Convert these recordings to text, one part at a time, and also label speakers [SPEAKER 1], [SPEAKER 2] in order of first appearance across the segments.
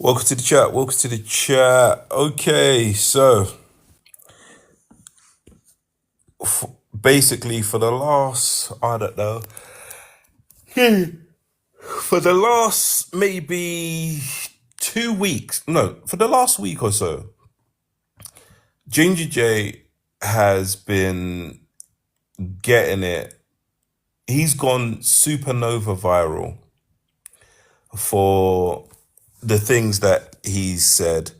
[SPEAKER 1] Welcome to the chat. Welcome to the chat. Okay, so basically, for the last, I don't know, for the last maybe 2 weeks, no, for the last week or so, Ginger J has been getting it. He's gone supernova viral for the things that he's said,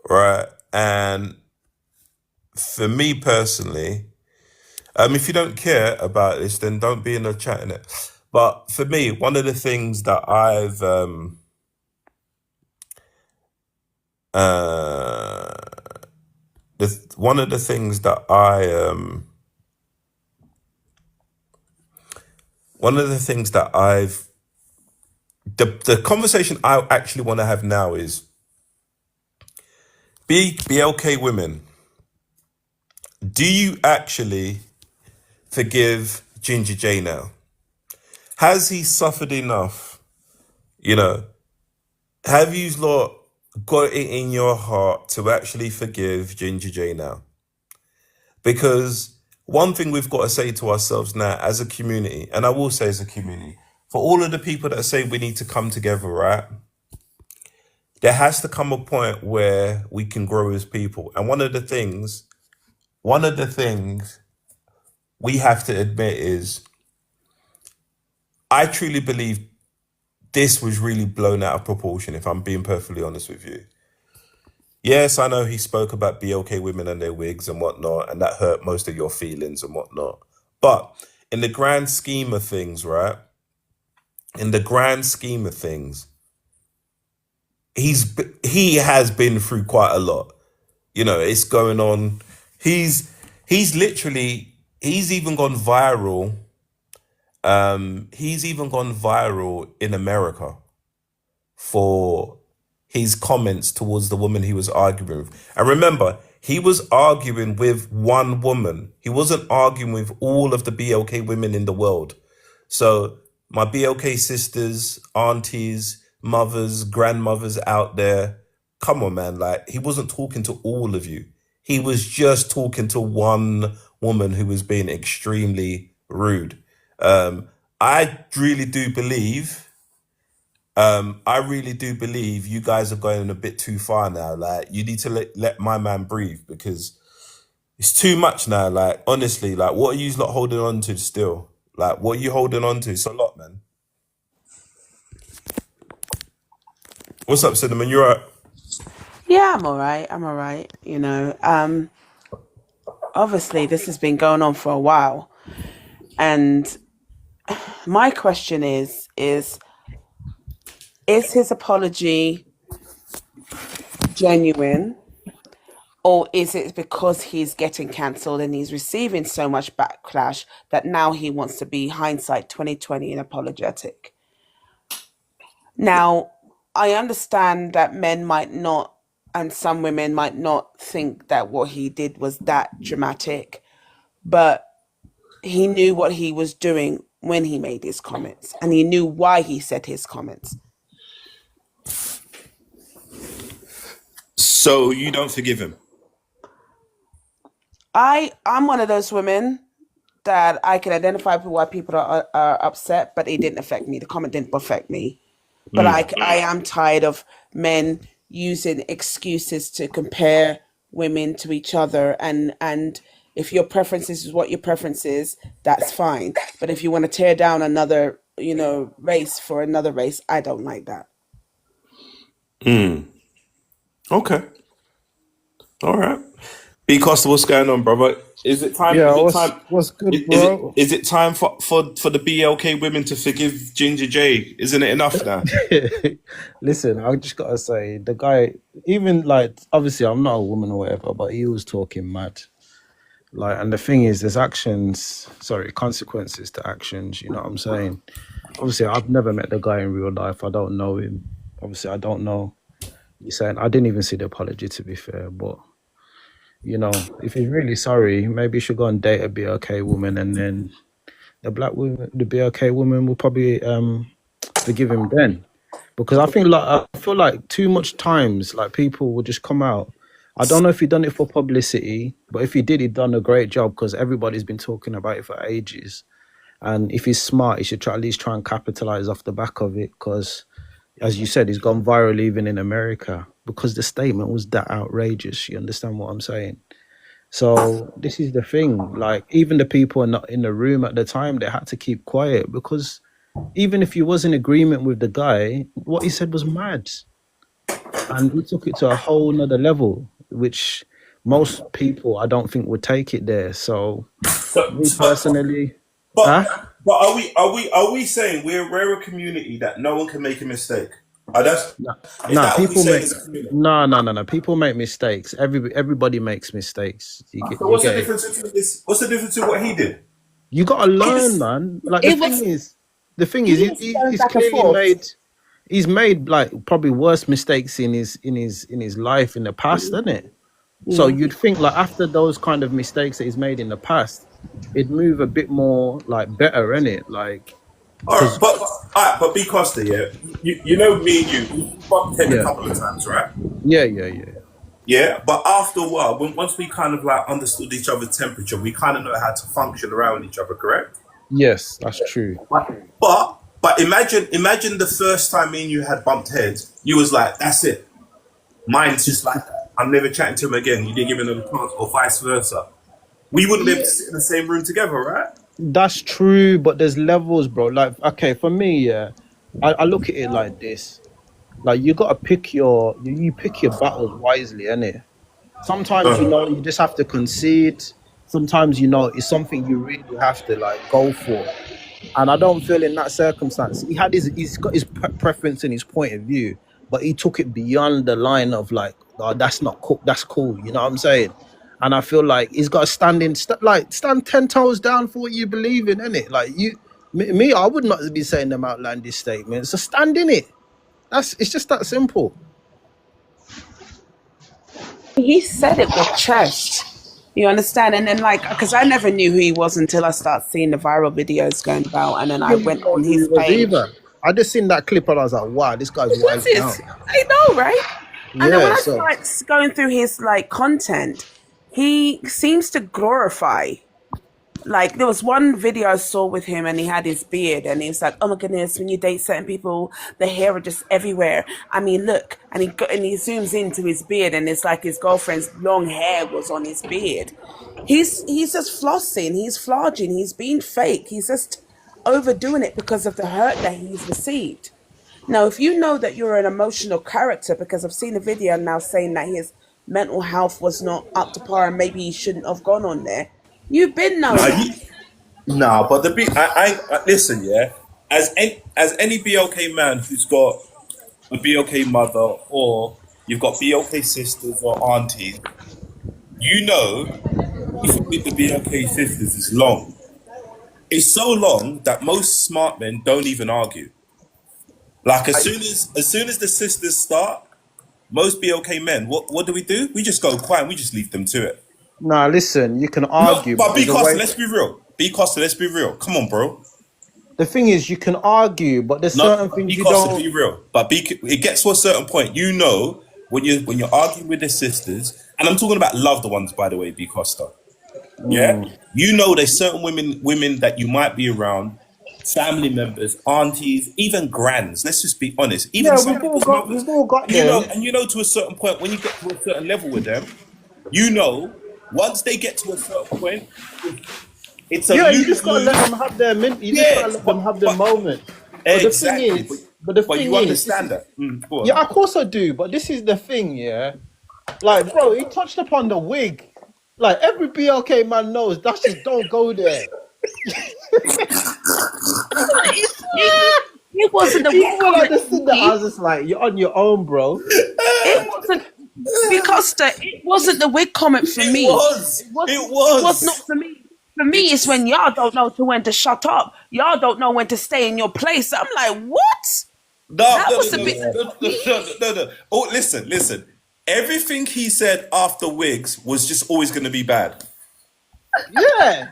[SPEAKER 1] right? And for me personally, if you don't care about this, then don't be in the chat in it. But for me, one of the things that I've uh, one of the things that one of the things that I've the conversation I actually want to have now is BLK women. Do you actually forgive Ginger J now? Has he suffered enough? You know, have you lot got it in your heart to actually forgive Ginger J now? Because one thing we've got to say to ourselves now as a community, and I will say as a community, for all of the people that say we need to come together, right? There has to come a point where we can grow as people. And one of the things we have to admit is I truly believe this was really blown out of proportion, if I'm being perfectly honest with you. Yes, I know he spoke about BLK women and their wigs and whatnot, and that hurt most of your feelings and whatnot. But in the grand scheme of things, right? In the grand scheme of things, he has been through quite a lot. You know, it's going on. He's literally he's even gone viral. He's even gone viral in America for his comments towards the woman he was arguing with. And remember, he was arguing with one woman. He wasn't arguing with all of the BLK women in the world. So, my BLK sisters, aunties, mothers, grandmothers out there, come on, man. Like, he wasn't talking to all of you. He was just talking to one woman who was being extremely rude. I really do believe I really do believe you guys are going a bit too far now. Like, you need to let my man breathe because it's too much now. Like, honestly, like, what are you lot holding on to still? Like, what are you holding on to? It's a lot, man. What's up, Cinnamon? You're right.
[SPEAKER 2] Yeah, I'm all right. I'm all right. Obviously this has been going on for a while, and my question is his apology genuine, or is it because he's getting cancelled and he's receiving so much backlash that now he wants to be hindsight 2020 and apologetic? Now, I understand that men might not, and some women might not think that what he did was that dramatic, but he knew what he was doing when he made his comments, and he knew why he said his comments.
[SPEAKER 1] So you don't forgive him?
[SPEAKER 2] I'm one of those women that I can identify with why people are upset, but it didn't affect me. The comment didn't affect me. But I am tired of men using excuses to compare women to each other, and if your preference is what your preference is, that's fine. But if you want to tear down another, race for another race, I don't like that.
[SPEAKER 1] Okay. All right. B Costa, what's going on, brother? Is it time?
[SPEAKER 3] Yeah,
[SPEAKER 1] Is it
[SPEAKER 3] what's
[SPEAKER 1] time?
[SPEAKER 3] what's good,
[SPEAKER 1] Is it
[SPEAKER 3] bro?
[SPEAKER 1] is it time for the BLK women to forgive Ginger J? Isn't it enough now?
[SPEAKER 3] Listen, I just gotta say, the guy, even like, obviously, I'm not a woman or whatever, but he was talking mad. Like, and the thing is, there's consequences to actions. You know what I'm saying? Obviously, I've never met the guy in real life. I don't know him. Obviously, I don't know. You're saying I didn't even see the apology, to be fair, but if he's really sorry, maybe he should go and date a BLK woman, and then the BLK woman will probably forgive him then. because I feel like too much times like people will just come out. I don't know if he done it for publicity, but if he did, he done a great job because everybody's been talking about it for ages. And if he's smart, he should at least try and capitalize off the back of it because, as you said, he's gone viral even in America because the statement was that outrageous. You understand what I'm saying? So this is the thing. Like even the people in the room at the time, they had to keep quiet because even if you was in agreement with the guy, what he said was mad, and he took it to a whole nother level, which most people I don't think would take it there. So
[SPEAKER 1] So,
[SPEAKER 3] me
[SPEAKER 1] so,
[SPEAKER 3] personally,
[SPEAKER 1] but
[SPEAKER 3] huh?
[SPEAKER 1] but are we saying we're a community that no one can make a mistake?
[SPEAKER 3] No,
[SPEAKER 1] Is
[SPEAKER 3] no,
[SPEAKER 1] that what we
[SPEAKER 3] people
[SPEAKER 1] saying
[SPEAKER 3] make
[SPEAKER 1] as a community?
[SPEAKER 3] no. People make mistakes. Everybody makes mistakes.
[SPEAKER 1] So
[SPEAKER 3] You
[SPEAKER 1] what's the
[SPEAKER 3] get it.
[SPEAKER 1] difference between this? What's the difference in what he did?
[SPEAKER 3] You gotta learn,
[SPEAKER 2] It's,
[SPEAKER 3] man. Like
[SPEAKER 2] it was
[SPEAKER 3] the thing is,
[SPEAKER 2] he was going
[SPEAKER 3] he's
[SPEAKER 2] back and
[SPEAKER 3] clearly
[SPEAKER 2] forth.
[SPEAKER 3] he's made like probably worse mistakes in his life in the past, isn't it? So
[SPEAKER 2] Yeah.
[SPEAKER 3] you'd think like after those kind of mistakes that he's made in the past, it'd move a bit more like better, innit? Like because
[SPEAKER 1] All right, but B Costa, yeah, you know me and we bumped head a
[SPEAKER 3] yeah,
[SPEAKER 1] couple of times, right?
[SPEAKER 3] yeah.
[SPEAKER 1] Yeah, but after a while, once we kind of like understood each other's temperature, we kind of know how to function around each other, correct?
[SPEAKER 3] Yes, that's true.
[SPEAKER 1] But imagine the first time me and you had bumped heads, you was like, that's it. Mine's just like that. I'm never chatting to him again. You didn't give him another chance, or vice versa. We wouldn't be able to sit in the same room together, right?
[SPEAKER 3] That's true, but there's levels, bro. Like, okay, for me, yeah, I look at it like this. Like, you gotta pick you pick your battles wisely, innit? Sometimes,
[SPEAKER 1] Uh,
[SPEAKER 3] you just have to concede. Sometimes, it's something you really have to like go for. And I don't feel in that circumstance he's got his preference and his point of view, but he took it beyond the line of like, oh, that's not cool. That's cool. You know what I'm saying? And I feel like he's got to stand 10 toes down for what you believe in, innit? Like me, I would not be saying them outlandish statements. So stand in it. It's just that simple.
[SPEAKER 2] He said it with chest. You understand? And then, like, because I never knew who he was until I started seeing the viral videos going about, and then I
[SPEAKER 3] Didn't
[SPEAKER 2] went
[SPEAKER 3] know
[SPEAKER 2] on
[SPEAKER 3] who he
[SPEAKER 2] his
[SPEAKER 3] was
[SPEAKER 2] page.
[SPEAKER 3] either. I just seen that clip and I was like, wow, this guy's
[SPEAKER 2] What's
[SPEAKER 3] wilding
[SPEAKER 2] this?
[SPEAKER 3] out.
[SPEAKER 2] I know, right? And then when
[SPEAKER 3] Yeah.
[SPEAKER 2] I
[SPEAKER 3] So
[SPEAKER 2] started going through his like content, he seems to glorify. Like there was one video I saw with him, and he had his beard, and he was like, "Oh my goodness, when you date certain people, the hair are just everywhere. I mean, look." And he zooms into his beard, and it's like his girlfriend's long hair was on his beard. He's just flossing, he's flogging, he's being fake, he's just overdoing it because of the hurt that he's received. Now, if you know that you're an emotional character, because I've seen a video now saying that his mental health was not up to par and maybe he shouldn't have gone on there, you've been
[SPEAKER 1] nah,
[SPEAKER 2] knowing that.
[SPEAKER 1] nah, but listen, yeah. As any BLK man who's got a BLK mother, or you've got BLK sisters or aunties, you know, with the BLK sisters is long. It's so long that most smart men don't even argue. Like as soon as the sisters start, most BLK men, what do? We just go quiet and we just leave them to it.
[SPEAKER 3] now listen, you can
[SPEAKER 1] No,
[SPEAKER 3] argue, but
[SPEAKER 1] but B
[SPEAKER 3] there's a
[SPEAKER 1] Costa,
[SPEAKER 3] way.
[SPEAKER 1] let's be real. B Costa, let's be real. Come on, bro.
[SPEAKER 3] The thing is, you can argue, but there's
[SPEAKER 1] No,
[SPEAKER 3] certain things
[SPEAKER 1] B
[SPEAKER 3] you
[SPEAKER 1] Costa,
[SPEAKER 3] don't.
[SPEAKER 1] be real. But it gets to a certain point. You know, when you're arguing with the sisters, and I'm talking about loved ones, by the way, B Costa. Yeah,
[SPEAKER 3] Mm.
[SPEAKER 1] you know, there's certain women that you might be around, family members, aunties, even grands. Let's just be honest. Even
[SPEAKER 3] Yeah,
[SPEAKER 1] some people's mothers.
[SPEAKER 3] we've all got
[SPEAKER 1] You know,
[SPEAKER 3] them.
[SPEAKER 1] and you know, to a certain point, when you get to a certain level with them, you know, once they get to a certain point, it's a
[SPEAKER 3] Yeah, you
[SPEAKER 1] lose
[SPEAKER 3] just gotta let
[SPEAKER 1] lose.
[SPEAKER 3] them have their you just
[SPEAKER 1] Yeah,
[SPEAKER 3] gotta let them have their
[SPEAKER 1] but
[SPEAKER 3] moment. But the thing
[SPEAKER 1] exactly.
[SPEAKER 3] is, but the
[SPEAKER 1] But
[SPEAKER 3] thing
[SPEAKER 1] you
[SPEAKER 3] is, this
[SPEAKER 1] understand
[SPEAKER 3] is
[SPEAKER 1] that. Go
[SPEAKER 3] yeah,
[SPEAKER 1] on.
[SPEAKER 3] of course I do. But this is the thing, yeah. Like, bro, he touched upon the wig. Like every BLK man knows that just don't go there.
[SPEAKER 2] It wasn't the weak
[SPEAKER 3] Even when I
[SPEAKER 2] comment
[SPEAKER 3] just
[SPEAKER 2] for
[SPEAKER 3] seen that, I
[SPEAKER 2] me.
[SPEAKER 3] was just like, you're on your own, bro.
[SPEAKER 2] It wasn't because it wasn't the wig comment for
[SPEAKER 1] It
[SPEAKER 2] me.
[SPEAKER 1] was. It
[SPEAKER 2] It was not
[SPEAKER 1] was.
[SPEAKER 2] for me. For me, it's when y'all don't know when to shut up. Y'all don't know when to stay in your place. I'm like, what?
[SPEAKER 1] No,
[SPEAKER 2] That
[SPEAKER 1] no,
[SPEAKER 2] was
[SPEAKER 1] no,
[SPEAKER 2] a
[SPEAKER 1] no,
[SPEAKER 2] bit.
[SPEAKER 1] no, no, no, no, no. Oh, listen. Everything he said after Wigs was just always going to be bad.
[SPEAKER 3] Yeah,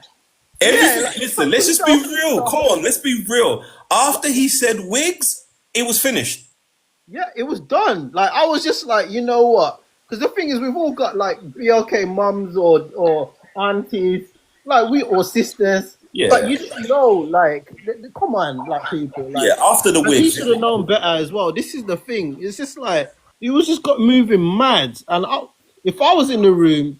[SPEAKER 3] yeah.
[SPEAKER 1] Everything.
[SPEAKER 3] Like
[SPEAKER 1] Listen,
[SPEAKER 3] took
[SPEAKER 1] let's just be
[SPEAKER 3] himself to
[SPEAKER 1] real. Come
[SPEAKER 3] stuff.
[SPEAKER 1] on, let's be real. After he said Wigs, it was finished.
[SPEAKER 3] Yeah, it was done. Like I was just like, you know what? Because the thing is, we've all got like BLK mums or aunties, like we or sisters. Like
[SPEAKER 1] Yeah,
[SPEAKER 3] you should know, like come on, like people,
[SPEAKER 1] yeah.
[SPEAKER 3] like,
[SPEAKER 1] After the
[SPEAKER 3] and he
[SPEAKER 1] wigs,
[SPEAKER 3] should have known better as well. This is the thing. It's just like he was just got moving mad, and if I was in the room,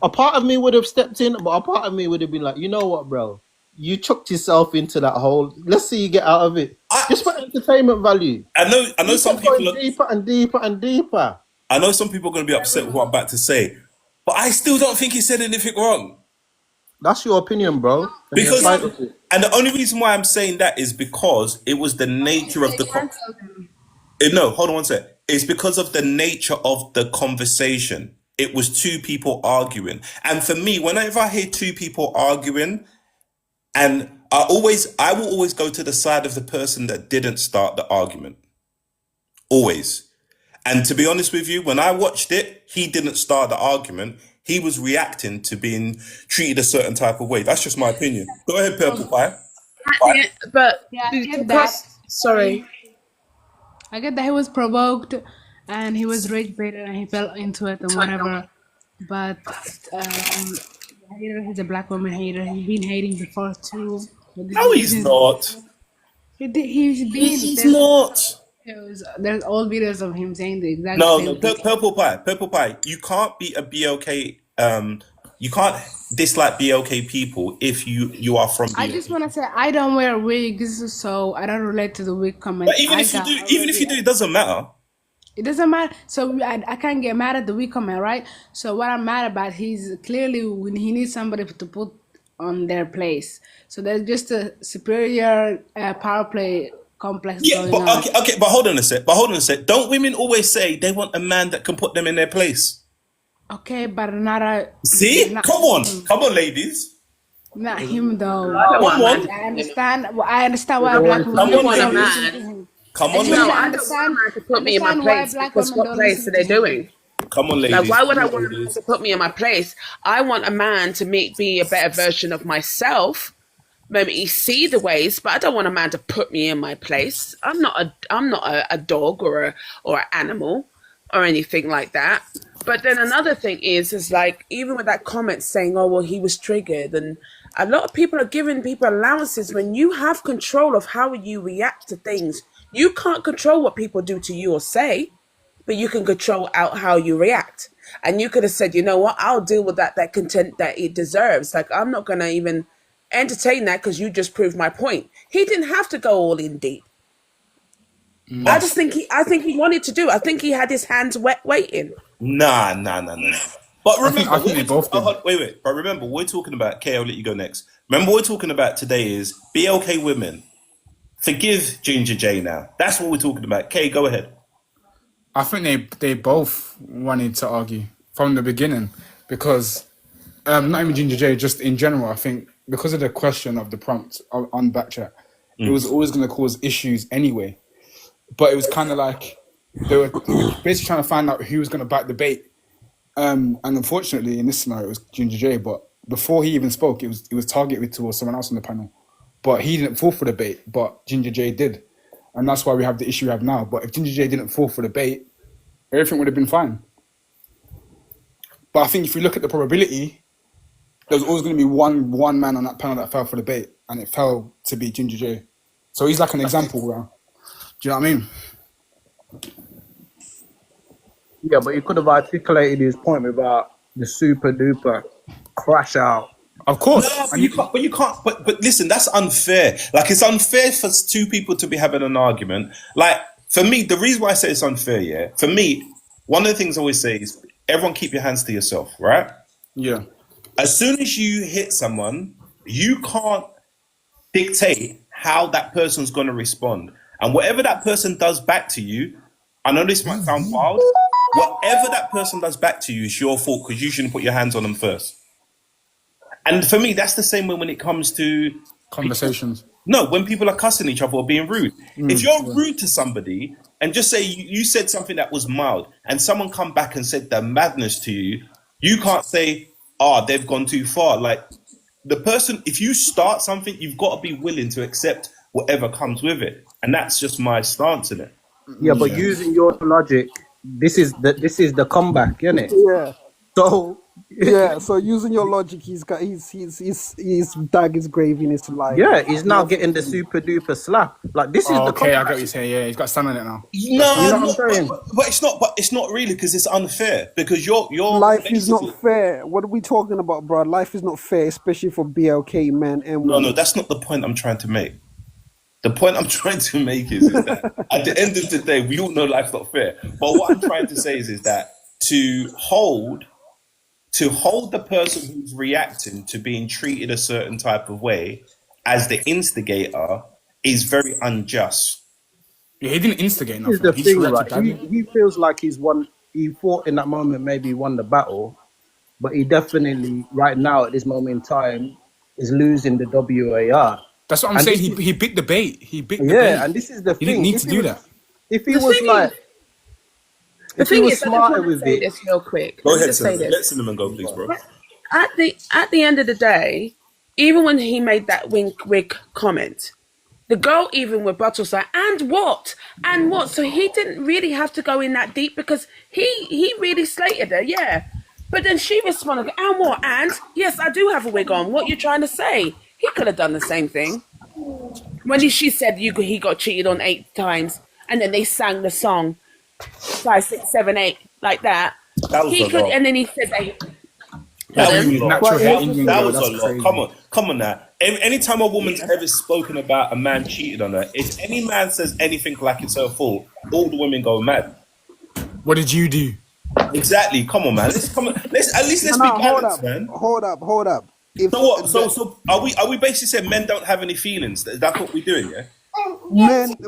[SPEAKER 3] a part of me would have stepped in, but a part of me would have been like, you know what, bro? You chucked yourself into that hole. Let's see you get out of it.
[SPEAKER 1] I
[SPEAKER 3] Just for entertainment value.
[SPEAKER 1] I know
[SPEAKER 3] You
[SPEAKER 1] some
[SPEAKER 3] kept going
[SPEAKER 1] people are,
[SPEAKER 3] deeper and deeper and deeper.
[SPEAKER 1] I know some people are going to be upset with what I'm about to say, but I still don't think he said anything wrong.
[SPEAKER 3] That's your opinion, bro. And you're
[SPEAKER 1] Because,
[SPEAKER 3] entitled to it.
[SPEAKER 1] and the only reason why I'm saying that is because it was the nature of the. No, hold on one sec. It's because of the nature of the conversation. It was two people arguing. And for me, whenever I hear two people arguing, and I will always go to the side of the person that didn't start the argument. Always. And to be honest with you, when I watched it, he didn't start the argument. He was reacting to being treated a certain type of way. That's just my opinion. Go ahead, Purple Pie.
[SPEAKER 2] Yeah, but
[SPEAKER 4] Yeah, I get that.
[SPEAKER 2] because sorry.
[SPEAKER 4] I get that he was provoked and he was rage baited and he fell into it and whatever. But the hater, he's a black woman hater. He's been hating before too.
[SPEAKER 1] No, he's not.
[SPEAKER 4] He's been.
[SPEAKER 1] He's not.
[SPEAKER 4] There's old videos of him saying the exact
[SPEAKER 1] No,
[SPEAKER 4] same thing.
[SPEAKER 1] Purple Pie. You can't be a BLK. You can't dislike BLK people if you are from
[SPEAKER 4] I
[SPEAKER 1] BLK.
[SPEAKER 4] just want to say I don't wear wigs, so I don't relate to the wig comment.
[SPEAKER 1] But even if you do, it doesn't matter.
[SPEAKER 4] It doesn't matter. So I can't get mad at the weak comment, right? So what I'm mad about, he's clearly when he needs somebody to put on their place. So there's just a superior power play complex
[SPEAKER 1] Yeah,
[SPEAKER 4] going
[SPEAKER 1] but
[SPEAKER 4] on.
[SPEAKER 1] okay, but hold on a sec. Don't women always say they want a man that can put them in their place?
[SPEAKER 4] Okay, but not a.
[SPEAKER 1] See?
[SPEAKER 4] Not
[SPEAKER 1] Come on.
[SPEAKER 4] him.
[SPEAKER 1] Come on, ladies.
[SPEAKER 4] Not him though.
[SPEAKER 2] I don't
[SPEAKER 1] Come
[SPEAKER 2] want a
[SPEAKER 1] on.
[SPEAKER 2] man.
[SPEAKER 4] I understand. Well, I understand why black women
[SPEAKER 1] Come on,
[SPEAKER 2] want a
[SPEAKER 4] don't
[SPEAKER 1] ladies.
[SPEAKER 4] listen to
[SPEAKER 2] man.
[SPEAKER 4] him.
[SPEAKER 1] Come
[SPEAKER 4] I
[SPEAKER 1] on,
[SPEAKER 4] just
[SPEAKER 2] No,
[SPEAKER 1] ladies.
[SPEAKER 2] I don't want a man to put me in my
[SPEAKER 4] understand why
[SPEAKER 2] place
[SPEAKER 4] black
[SPEAKER 2] because
[SPEAKER 4] women
[SPEAKER 2] what
[SPEAKER 4] don't
[SPEAKER 2] place
[SPEAKER 4] listen
[SPEAKER 2] are they
[SPEAKER 4] to him.
[SPEAKER 2] doing?
[SPEAKER 1] Come on,
[SPEAKER 2] Like,
[SPEAKER 1] ladies.
[SPEAKER 2] why would
[SPEAKER 1] Come
[SPEAKER 2] I
[SPEAKER 1] on,
[SPEAKER 2] want a man
[SPEAKER 1] ladies.
[SPEAKER 2] to put me in my place? I want a man to be a better version of myself. Maybe see the ways, but I don't want a man to put me in my place. I'm not a dog or an animal or anything like that. But then another thing is like even with that comment saying, "Oh well, he was triggered," and a lot of people are giving people allowances when you have control of how you react to things. You can't control what people do to you or say, but you can control out how you react. And you could have said, you know what, I'll deal with that content that it deserves. Like I'm not gonna even entertain that because you just proved my point. He didn't have to go all in deep. I think he wanted to do. I think he had his hands wet waiting.
[SPEAKER 1] Nah. But remember,
[SPEAKER 5] I think they both did.
[SPEAKER 1] wait. But remember, we're talking about. Kay, I'll let you go next. Remember, what we're talking about today is BLK women. Forgive Ginger J now. That's what we're talking about. Kay, go ahead.
[SPEAKER 5] I think they both wanted to argue from the beginning because not even Ginger J, just in general. I think because of the question of the prompt on Backchat, it was always going to cause issues anyway. But it was kind of like they were basically trying to find out who was going to back the bait. And unfortunately, in this scenario, it was Ginger J. But before he even spoke, it was targeted towards someone else on the panel. But he didn't fall for the bait, but Ginger J did. And that's why we have the issue we have now. But if Ginger J didn't fall for the bait, everything would have been fine. But I think if you look at the probability, there's always going to be one man on that panel that fell for the bait, and it fell to be Ginger J. So he's like an example, bro. Do you know what I mean?
[SPEAKER 3] Yeah, but he could have articulated his point without the super duper crash out.
[SPEAKER 5] Of course.
[SPEAKER 1] No, but you can't. But you can't. But listen, that's unfair. Like it's unfair for two people to be having an argument. Like for me, the reason why I say it's unfair, yeah. For me, one of the things I always say is everyone keep your hands to yourself, right?
[SPEAKER 5] Yeah.
[SPEAKER 1] As soon as you hit someone, you can't dictate how that person's going to respond. And whatever that person does back to you, I know this might sound wild, whatever that person does back to you is your fault because you shouldn't put your hands on them first. And for me, that's the same way when it comes to
[SPEAKER 5] Conversations.
[SPEAKER 1] no, when people are cussing each other or being rude. If you're rude to somebody and just say you said something that was mild and someone come back and said the madness to you, you can't say, they've gone too far. Like the person, if you start something, you've got to be willing to accept whatever comes with it. And that's just my stance in it.
[SPEAKER 3] Yeah, but
[SPEAKER 5] Yeah.
[SPEAKER 3] using your logic, this is the comeback, isn't it?
[SPEAKER 6] Yeah.
[SPEAKER 3] So
[SPEAKER 6] Yeah, so using your logic, he's dug his grave in his life.
[SPEAKER 3] yeah, he's now getting the super duper slap. Like this is
[SPEAKER 5] Oh,
[SPEAKER 3] the
[SPEAKER 5] okay, I get
[SPEAKER 3] comeback.
[SPEAKER 5] what you're saying. Yeah, he's got to stand on it now.
[SPEAKER 3] You
[SPEAKER 1] No,
[SPEAKER 3] know what I'm
[SPEAKER 1] no,
[SPEAKER 3] saying?
[SPEAKER 1] but it's not. But it's not really because it's unfair. Because you're
[SPEAKER 6] Life is
[SPEAKER 1] basically
[SPEAKER 6] not fair. What are we talking about, bro? Life is not fair, especially for BLK men and
[SPEAKER 1] no,
[SPEAKER 6] women.
[SPEAKER 1] that's not the point I'm trying to make. The point I'm trying to make is that at the end of the day, we all know life's not fair. But what I'm trying to say is that to hold the person who's reacting to being treated a certain type of way as the instigator is very unjust.
[SPEAKER 5] Yeah, he didn't instigate
[SPEAKER 3] Here's
[SPEAKER 5] nothing.
[SPEAKER 3] the
[SPEAKER 5] He just
[SPEAKER 3] thing,
[SPEAKER 5] reacted
[SPEAKER 3] right? He
[SPEAKER 5] badly.
[SPEAKER 3] he feels like he's won. He thought in that moment maybe he won the battle, but he definitely right now at this moment in time is losing the WAR.
[SPEAKER 5] That's what I'm
[SPEAKER 3] And
[SPEAKER 5] saying.
[SPEAKER 3] this is
[SPEAKER 5] He bit the bait. He bit the
[SPEAKER 3] yeah,
[SPEAKER 5] bait.
[SPEAKER 3] and this is the
[SPEAKER 5] He didn't
[SPEAKER 3] thing.
[SPEAKER 5] need to do that.
[SPEAKER 3] If he
[SPEAKER 2] The
[SPEAKER 3] was
[SPEAKER 2] thing
[SPEAKER 3] like,
[SPEAKER 2] is, the
[SPEAKER 3] if he
[SPEAKER 2] thing
[SPEAKER 3] was
[SPEAKER 2] is, I just
[SPEAKER 3] smarter
[SPEAKER 2] want to
[SPEAKER 3] with
[SPEAKER 2] say
[SPEAKER 3] it,
[SPEAKER 2] this real quick.
[SPEAKER 1] Go
[SPEAKER 2] Let me
[SPEAKER 1] ahead,
[SPEAKER 2] just say
[SPEAKER 1] Cinnamon. Let
[SPEAKER 2] this.
[SPEAKER 1] Cinnamon go, please, bro.
[SPEAKER 2] At the end of the day, even when he made that wig comment, the girl even rebuttals like, and what? And what? So he didn't really have to go in that deep because he really slated her, yeah. But then she responded, and what? And yes, I do have a wig on. What you trying to say? He could have done the same thing. When she said he got cheated on 8 times, and then they sang the song 5, 6, 7, 8 like that.
[SPEAKER 1] That was
[SPEAKER 2] He
[SPEAKER 1] a
[SPEAKER 2] could,
[SPEAKER 1] lot.
[SPEAKER 2] and then he said that.
[SPEAKER 1] That was
[SPEAKER 5] Showing
[SPEAKER 1] a
[SPEAKER 5] his
[SPEAKER 1] lot.
[SPEAKER 5] natural hair
[SPEAKER 6] But
[SPEAKER 5] Indian
[SPEAKER 1] That
[SPEAKER 5] girl.
[SPEAKER 1] was a
[SPEAKER 5] That's
[SPEAKER 1] lot.
[SPEAKER 5] crazy.
[SPEAKER 1] Come on now. Anytime a woman's ever spoken about a man cheating on her, if any man says anything like it's her fault, all the women go mad.
[SPEAKER 5] What did you do?
[SPEAKER 1] Exactly. Come on, man. Let's be
[SPEAKER 6] no, hold
[SPEAKER 1] balanced,
[SPEAKER 6] up,
[SPEAKER 1] man.
[SPEAKER 6] hold up. If
[SPEAKER 1] So what?
[SPEAKER 6] the,
[SPEAKER 1] So are we basically saying men don't have any feelings? That's what we're doing, yeah?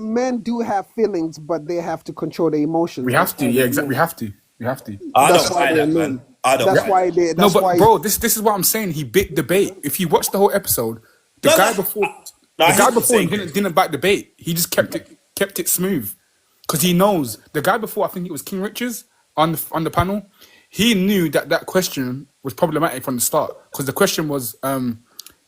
[SPEAKER 6] men do have feelings, but they have to control their emotions.
[SPEAKER 5] We
[SPEAKER 6] That's
[SPEAKER 5] have to.
[SPEAKER 6] why
[SPEAKER 5] Yeah,
[SPEAKER 6] they're
[SPEAKER 5] exactly. We
[SPEAKER 6] men.
[SPEAKER 5] have to. We have to.
[SPEAKER 1] I
[SPEAKER 6] That's
[SPEAKER 1] don't
[SPEAKER 6] why
[SPEAKER 1] buy
[SPEAKER 6] they're
[SPEAKER 1] that,
[SPEAKER 6] men.
[SPEAKER 1] man. I don't
[SPEAKER 6] That's
[SPEAKER 1] buy
[SPEAKER 6] why
[SPEAKER 1] that.
[SPEAKER 6] they.
[SPEAKER 5] No,
[SPEAKER 6] That's
[SPEAKER 5] but
[SPEAKER 6] why.
[SPEAKER 5] bro, this is what I'm saying. He bit the bait. If you watch the whole episode, the
[SPEAKER 1] No,
[SPEAKER 5] guy
[SPEAKER 1] no,
[SPEAKER 5] before
[SPEAKER 1] no, I
[SPEAKER 5] the
[SPEAKER 1] hear
[SPEAKER 5] guy
[SPEAKER 1] what you're
[SPEAKER 5] before him
[SPEAKER 1] saying.
[SPEAKER 5] didn't bite the bait. He just kept it smooth because he knows the guy before. I think it was King Richards on the panel. He knew that question was problematic from the start because the question was,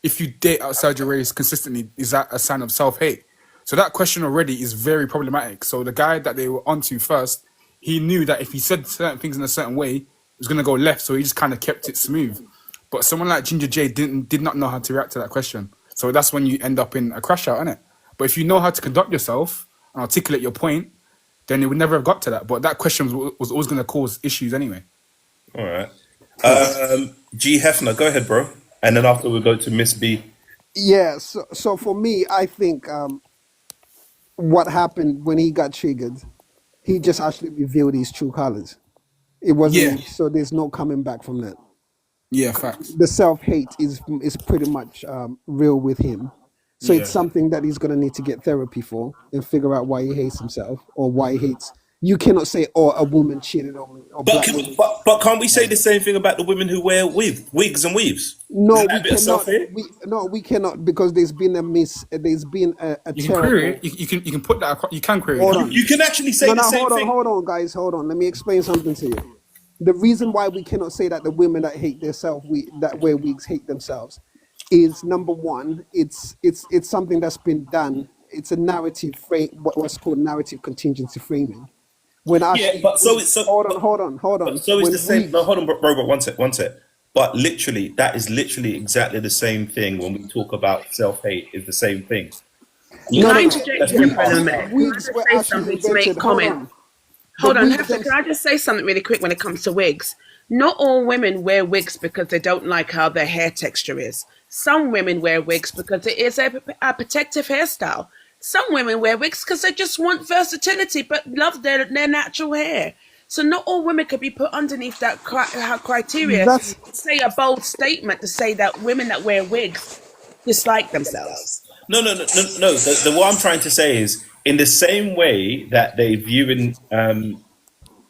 [SPEAKER 5] if you date outside your race consistently, is that a sign of self-hate? So that question already is very problematic. So the guy that they were onto first, he knew that if he said certain things in a certain way, it was going to go left. So he just kind of kept it smooth. But someone like Ginger J did not know how to react to that question. So that's when you end up in a crash out, innit? But if you know how to conduct yourself and articulate your point, then it would never have got to that. But that question was always going to cause issues anyway.
[SPEAKER 1] All right. G Hefner, go ahead, bro. And then after we go to Miss B.
[SPEAKER 6] Yeah. So for me, I think what happened when he got triggered, he just actually revealed his true colors. It
[SPEAKER 5] Yeah.
[SPEAKER 6] wasn't. So there's no coming back from that.
[SPEAKER 5] Yeah, facts.
[SPEAKER 6] The self-hate is pretty much real with him. So
[SPEAKER 5] Yeah.
[SPEAKER 6] it's something that he's gonna need to get therapy for and figure out why he hates himself or why he hates. You cannot say, "Oh, a woman cheated on me," or
[SPEAKER 1] But
[SPEAKER 6] black women.
[SPEAKER 1] but can't we say the same thing about the women who wear wigs and weaves?
[SPEAKER 6] No,
[SPEAKER 1] Isn't that
[SPEAKER 6] we
[SPEAKER 1] a bit of
[SPEAKER 6] cannot.
[SPEAKER 1] self-hate?
[SPEAKER 6] We cannot because there's been a
[SPEAKER 5] You can query
[SPEAKER 6] terrible.
[SPEAKER 5] it. You can put that. You can query
[SPEAKER 6] Hold
[SPEAKER 5] that.
[SPEAKER 6] on.
[SPEAKER 1] You can actually say
[SPEAKER 6] No,
[SPEAKER 1] the
[SPEAKER 6] no,
[SPEAKER 1] same thing.
[SPEAKER 6] hold on, guys, hold on. Let me explain something to you. The reason why we cannot say that the women that hate themselves, that wear wigs, hate themselves, is number one. It's something that's been done. It's a narrative frame, what's called narrative contingency framing. When
[SPEAKER 1] Yeah,
[SPEAKER 6] actually,
[SPEAKER 1] but so it's so.
[SPEAKER 6] hold
[SPEAKER 1] But,
[SPEAKER 6] on.
[SPEAKER 1] but so it's
[SPEAKER 6] When
[SPEAKER 1] the same.
[SPEAKER 6] wigs,
[SPEAKER 1] No, hold on, bro. But one sec. But literally, that is literally exactly the same thing when we talk about self-hate. Is the same thing.
[SPEAKER 2] Can
[SPEAKER 6] no,
[SPEAKER 2] I
[SPEAKER 6] no, no.
[SPEAKER 2] interject
[SPEAKER 1] Let's
[SPEAKER 2] here
[SPEAKER 1] be
[SPEAKER 2] for a
[SPEAKER 1] honest.
[SPEAKER 2] minute? Can I
[SPEAKER 6] Wigs
[SPEAKER 2] just
[SPEAKER 6] were
[SPEAKER 2] say
[SPEAKER 6] actually
[SPEAKER 2] something to make
[SPEAKER 6] invented. Hold
[SPEAKER 2] comment?
[SPEAKER 6] on. The
[SPEAKER 2] Hold on,
[SPEAKER 6] wigs
[SPEAKER 2] Hefner, can I just say something really quick when it comes to wigs? Not all women wear wigs because they don't like how their hair texture is. Some women wear wigs because it is a protective hairstyle. Some women wear wigs because they just want versatility but love their natural hair. So not all women could be put underneath that criteria
[SPEAKER 6] That's
[SPEAKER 2] to say a bold statement to say that women that wear wigs dislike themselves.
[SPEAKER 1] No. What I'm trying to say is, in the same way that they viewing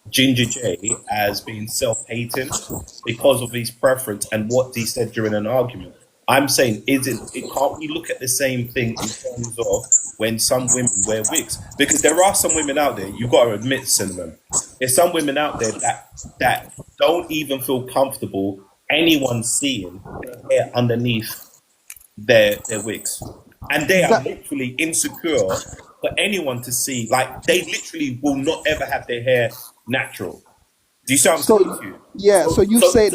[SPEAKER 1] Ginger J as being self-hating because of his preference and what he said during an argument. I'm saying, can't we look at the same thing in terms of when some women wear wigs? Because there are some women out there, you've got to admit, Cinnamon, there's some women out there that don't even feel comfortable anyone seeing their hair underneath their wigs. And they are
[SPEAKER 6] that.
[SPEAKER 1] literally insecure for anyone to see. Like, they literally will not ever have their hair natural. Do you see what I'm saying
[SPEAKER 6] So
[SPEAKER 1] to you?
[SPEAKER 6] yeah, so you said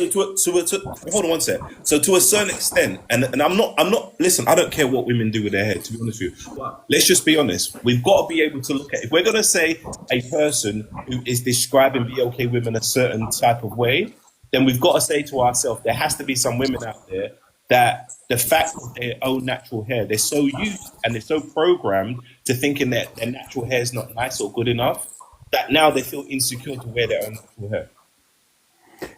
[SPEAKER 1] Hold on one sec. So to a certain extent, and I'm not. Listen, I don't care what women do with their hair. To be honest with you, but let's just be honest. We've got to be able to look at, if we're gonna say a person who is describing BLK women a certain type of way, then we've got to say to ourselves, there has to be some women out there that the fact of their own natural hair, they're so used and they're so programmed to thinking that their natural hair is not nice or good enough, that now they feel insecure to wear their own natural hair.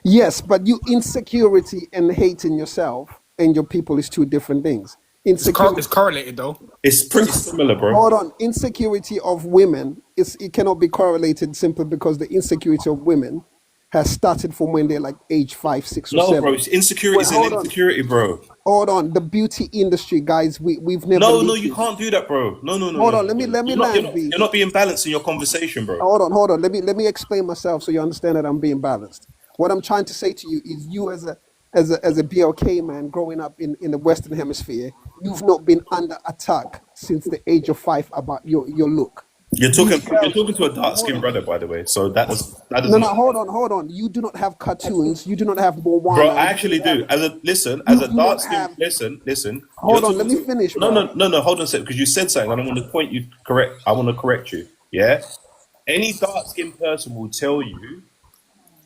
[SPEAKER 6] yes, but you insecurity and hating yourself and your people is two different things. Insecurity.
[SPEAKER 5] It's correlated though.
[SPEAKER 1] It's pretty similar, bro.
[SPEAKER 6] Hold on. Insecurity of women it cannot be correlated simply because the insecurity of women has started from when they're like age 5, 6, or
[SPEAKER 1] No,
[SPEAKER 6] 7.
[SPEAKER 1] bro. Insecurity
[SPEAKER 6] Wait,
[SPEAKER 1] is an
[SPEAKER 6] hold on.
[SPEAKER 1] insecurity, bro.
[SPEAKER 6] Hold on. The beauty industry, guys, we've never.
[SPEAKER 1] No,
[SPEAKER 6] lived
[SPEAKER 1] you
[SPEAKER 6] it.
[SPEAKER 1] can't do that, bro. No.
[SPEAKER 6] Hold on. Let me land, B.
[SPEAKER 1] You're not being balanced in your conversation, bro.
[SPEAKER 6] Hold on. Let me explain myself so you understand that I'm being balanced. What I'm trying to say to you is, you as a BLK man growing up in the Western Hemisphere, you've not been under attack since the age of 5 about your look.
[SPEAKER 1] You're talking to a dark skinned brother, by the way. So that does
[SPEAKER 6] No,
[SPEAKER 1] not.
[SPEAKER 6] hold on. You do not have cartoons. You do not have Moana.
[SPEAKER 1] Bro, I actually do. As a
[SPEAKER 6] You do
[SPEAKER 1] dark
[SPEAKER 6] not
[SPEAKER 1] skin,
[SPEAKER 6] have.
[SPEAKER 1] listen.
[SPEAKER 6] Hold
[SPEAKER 1] You're
[SPEAKER 6] on, let
[SPEAKER 1] talking
[SPEAKER 6] me finish,
[SPEAKER 1] No,
[SPEAKER 6] bro.
[SPEAKER 1] hold on a second, because you said something, and I want to point you correct. I want to correct you. Yeah. Any dark skinned person will tell you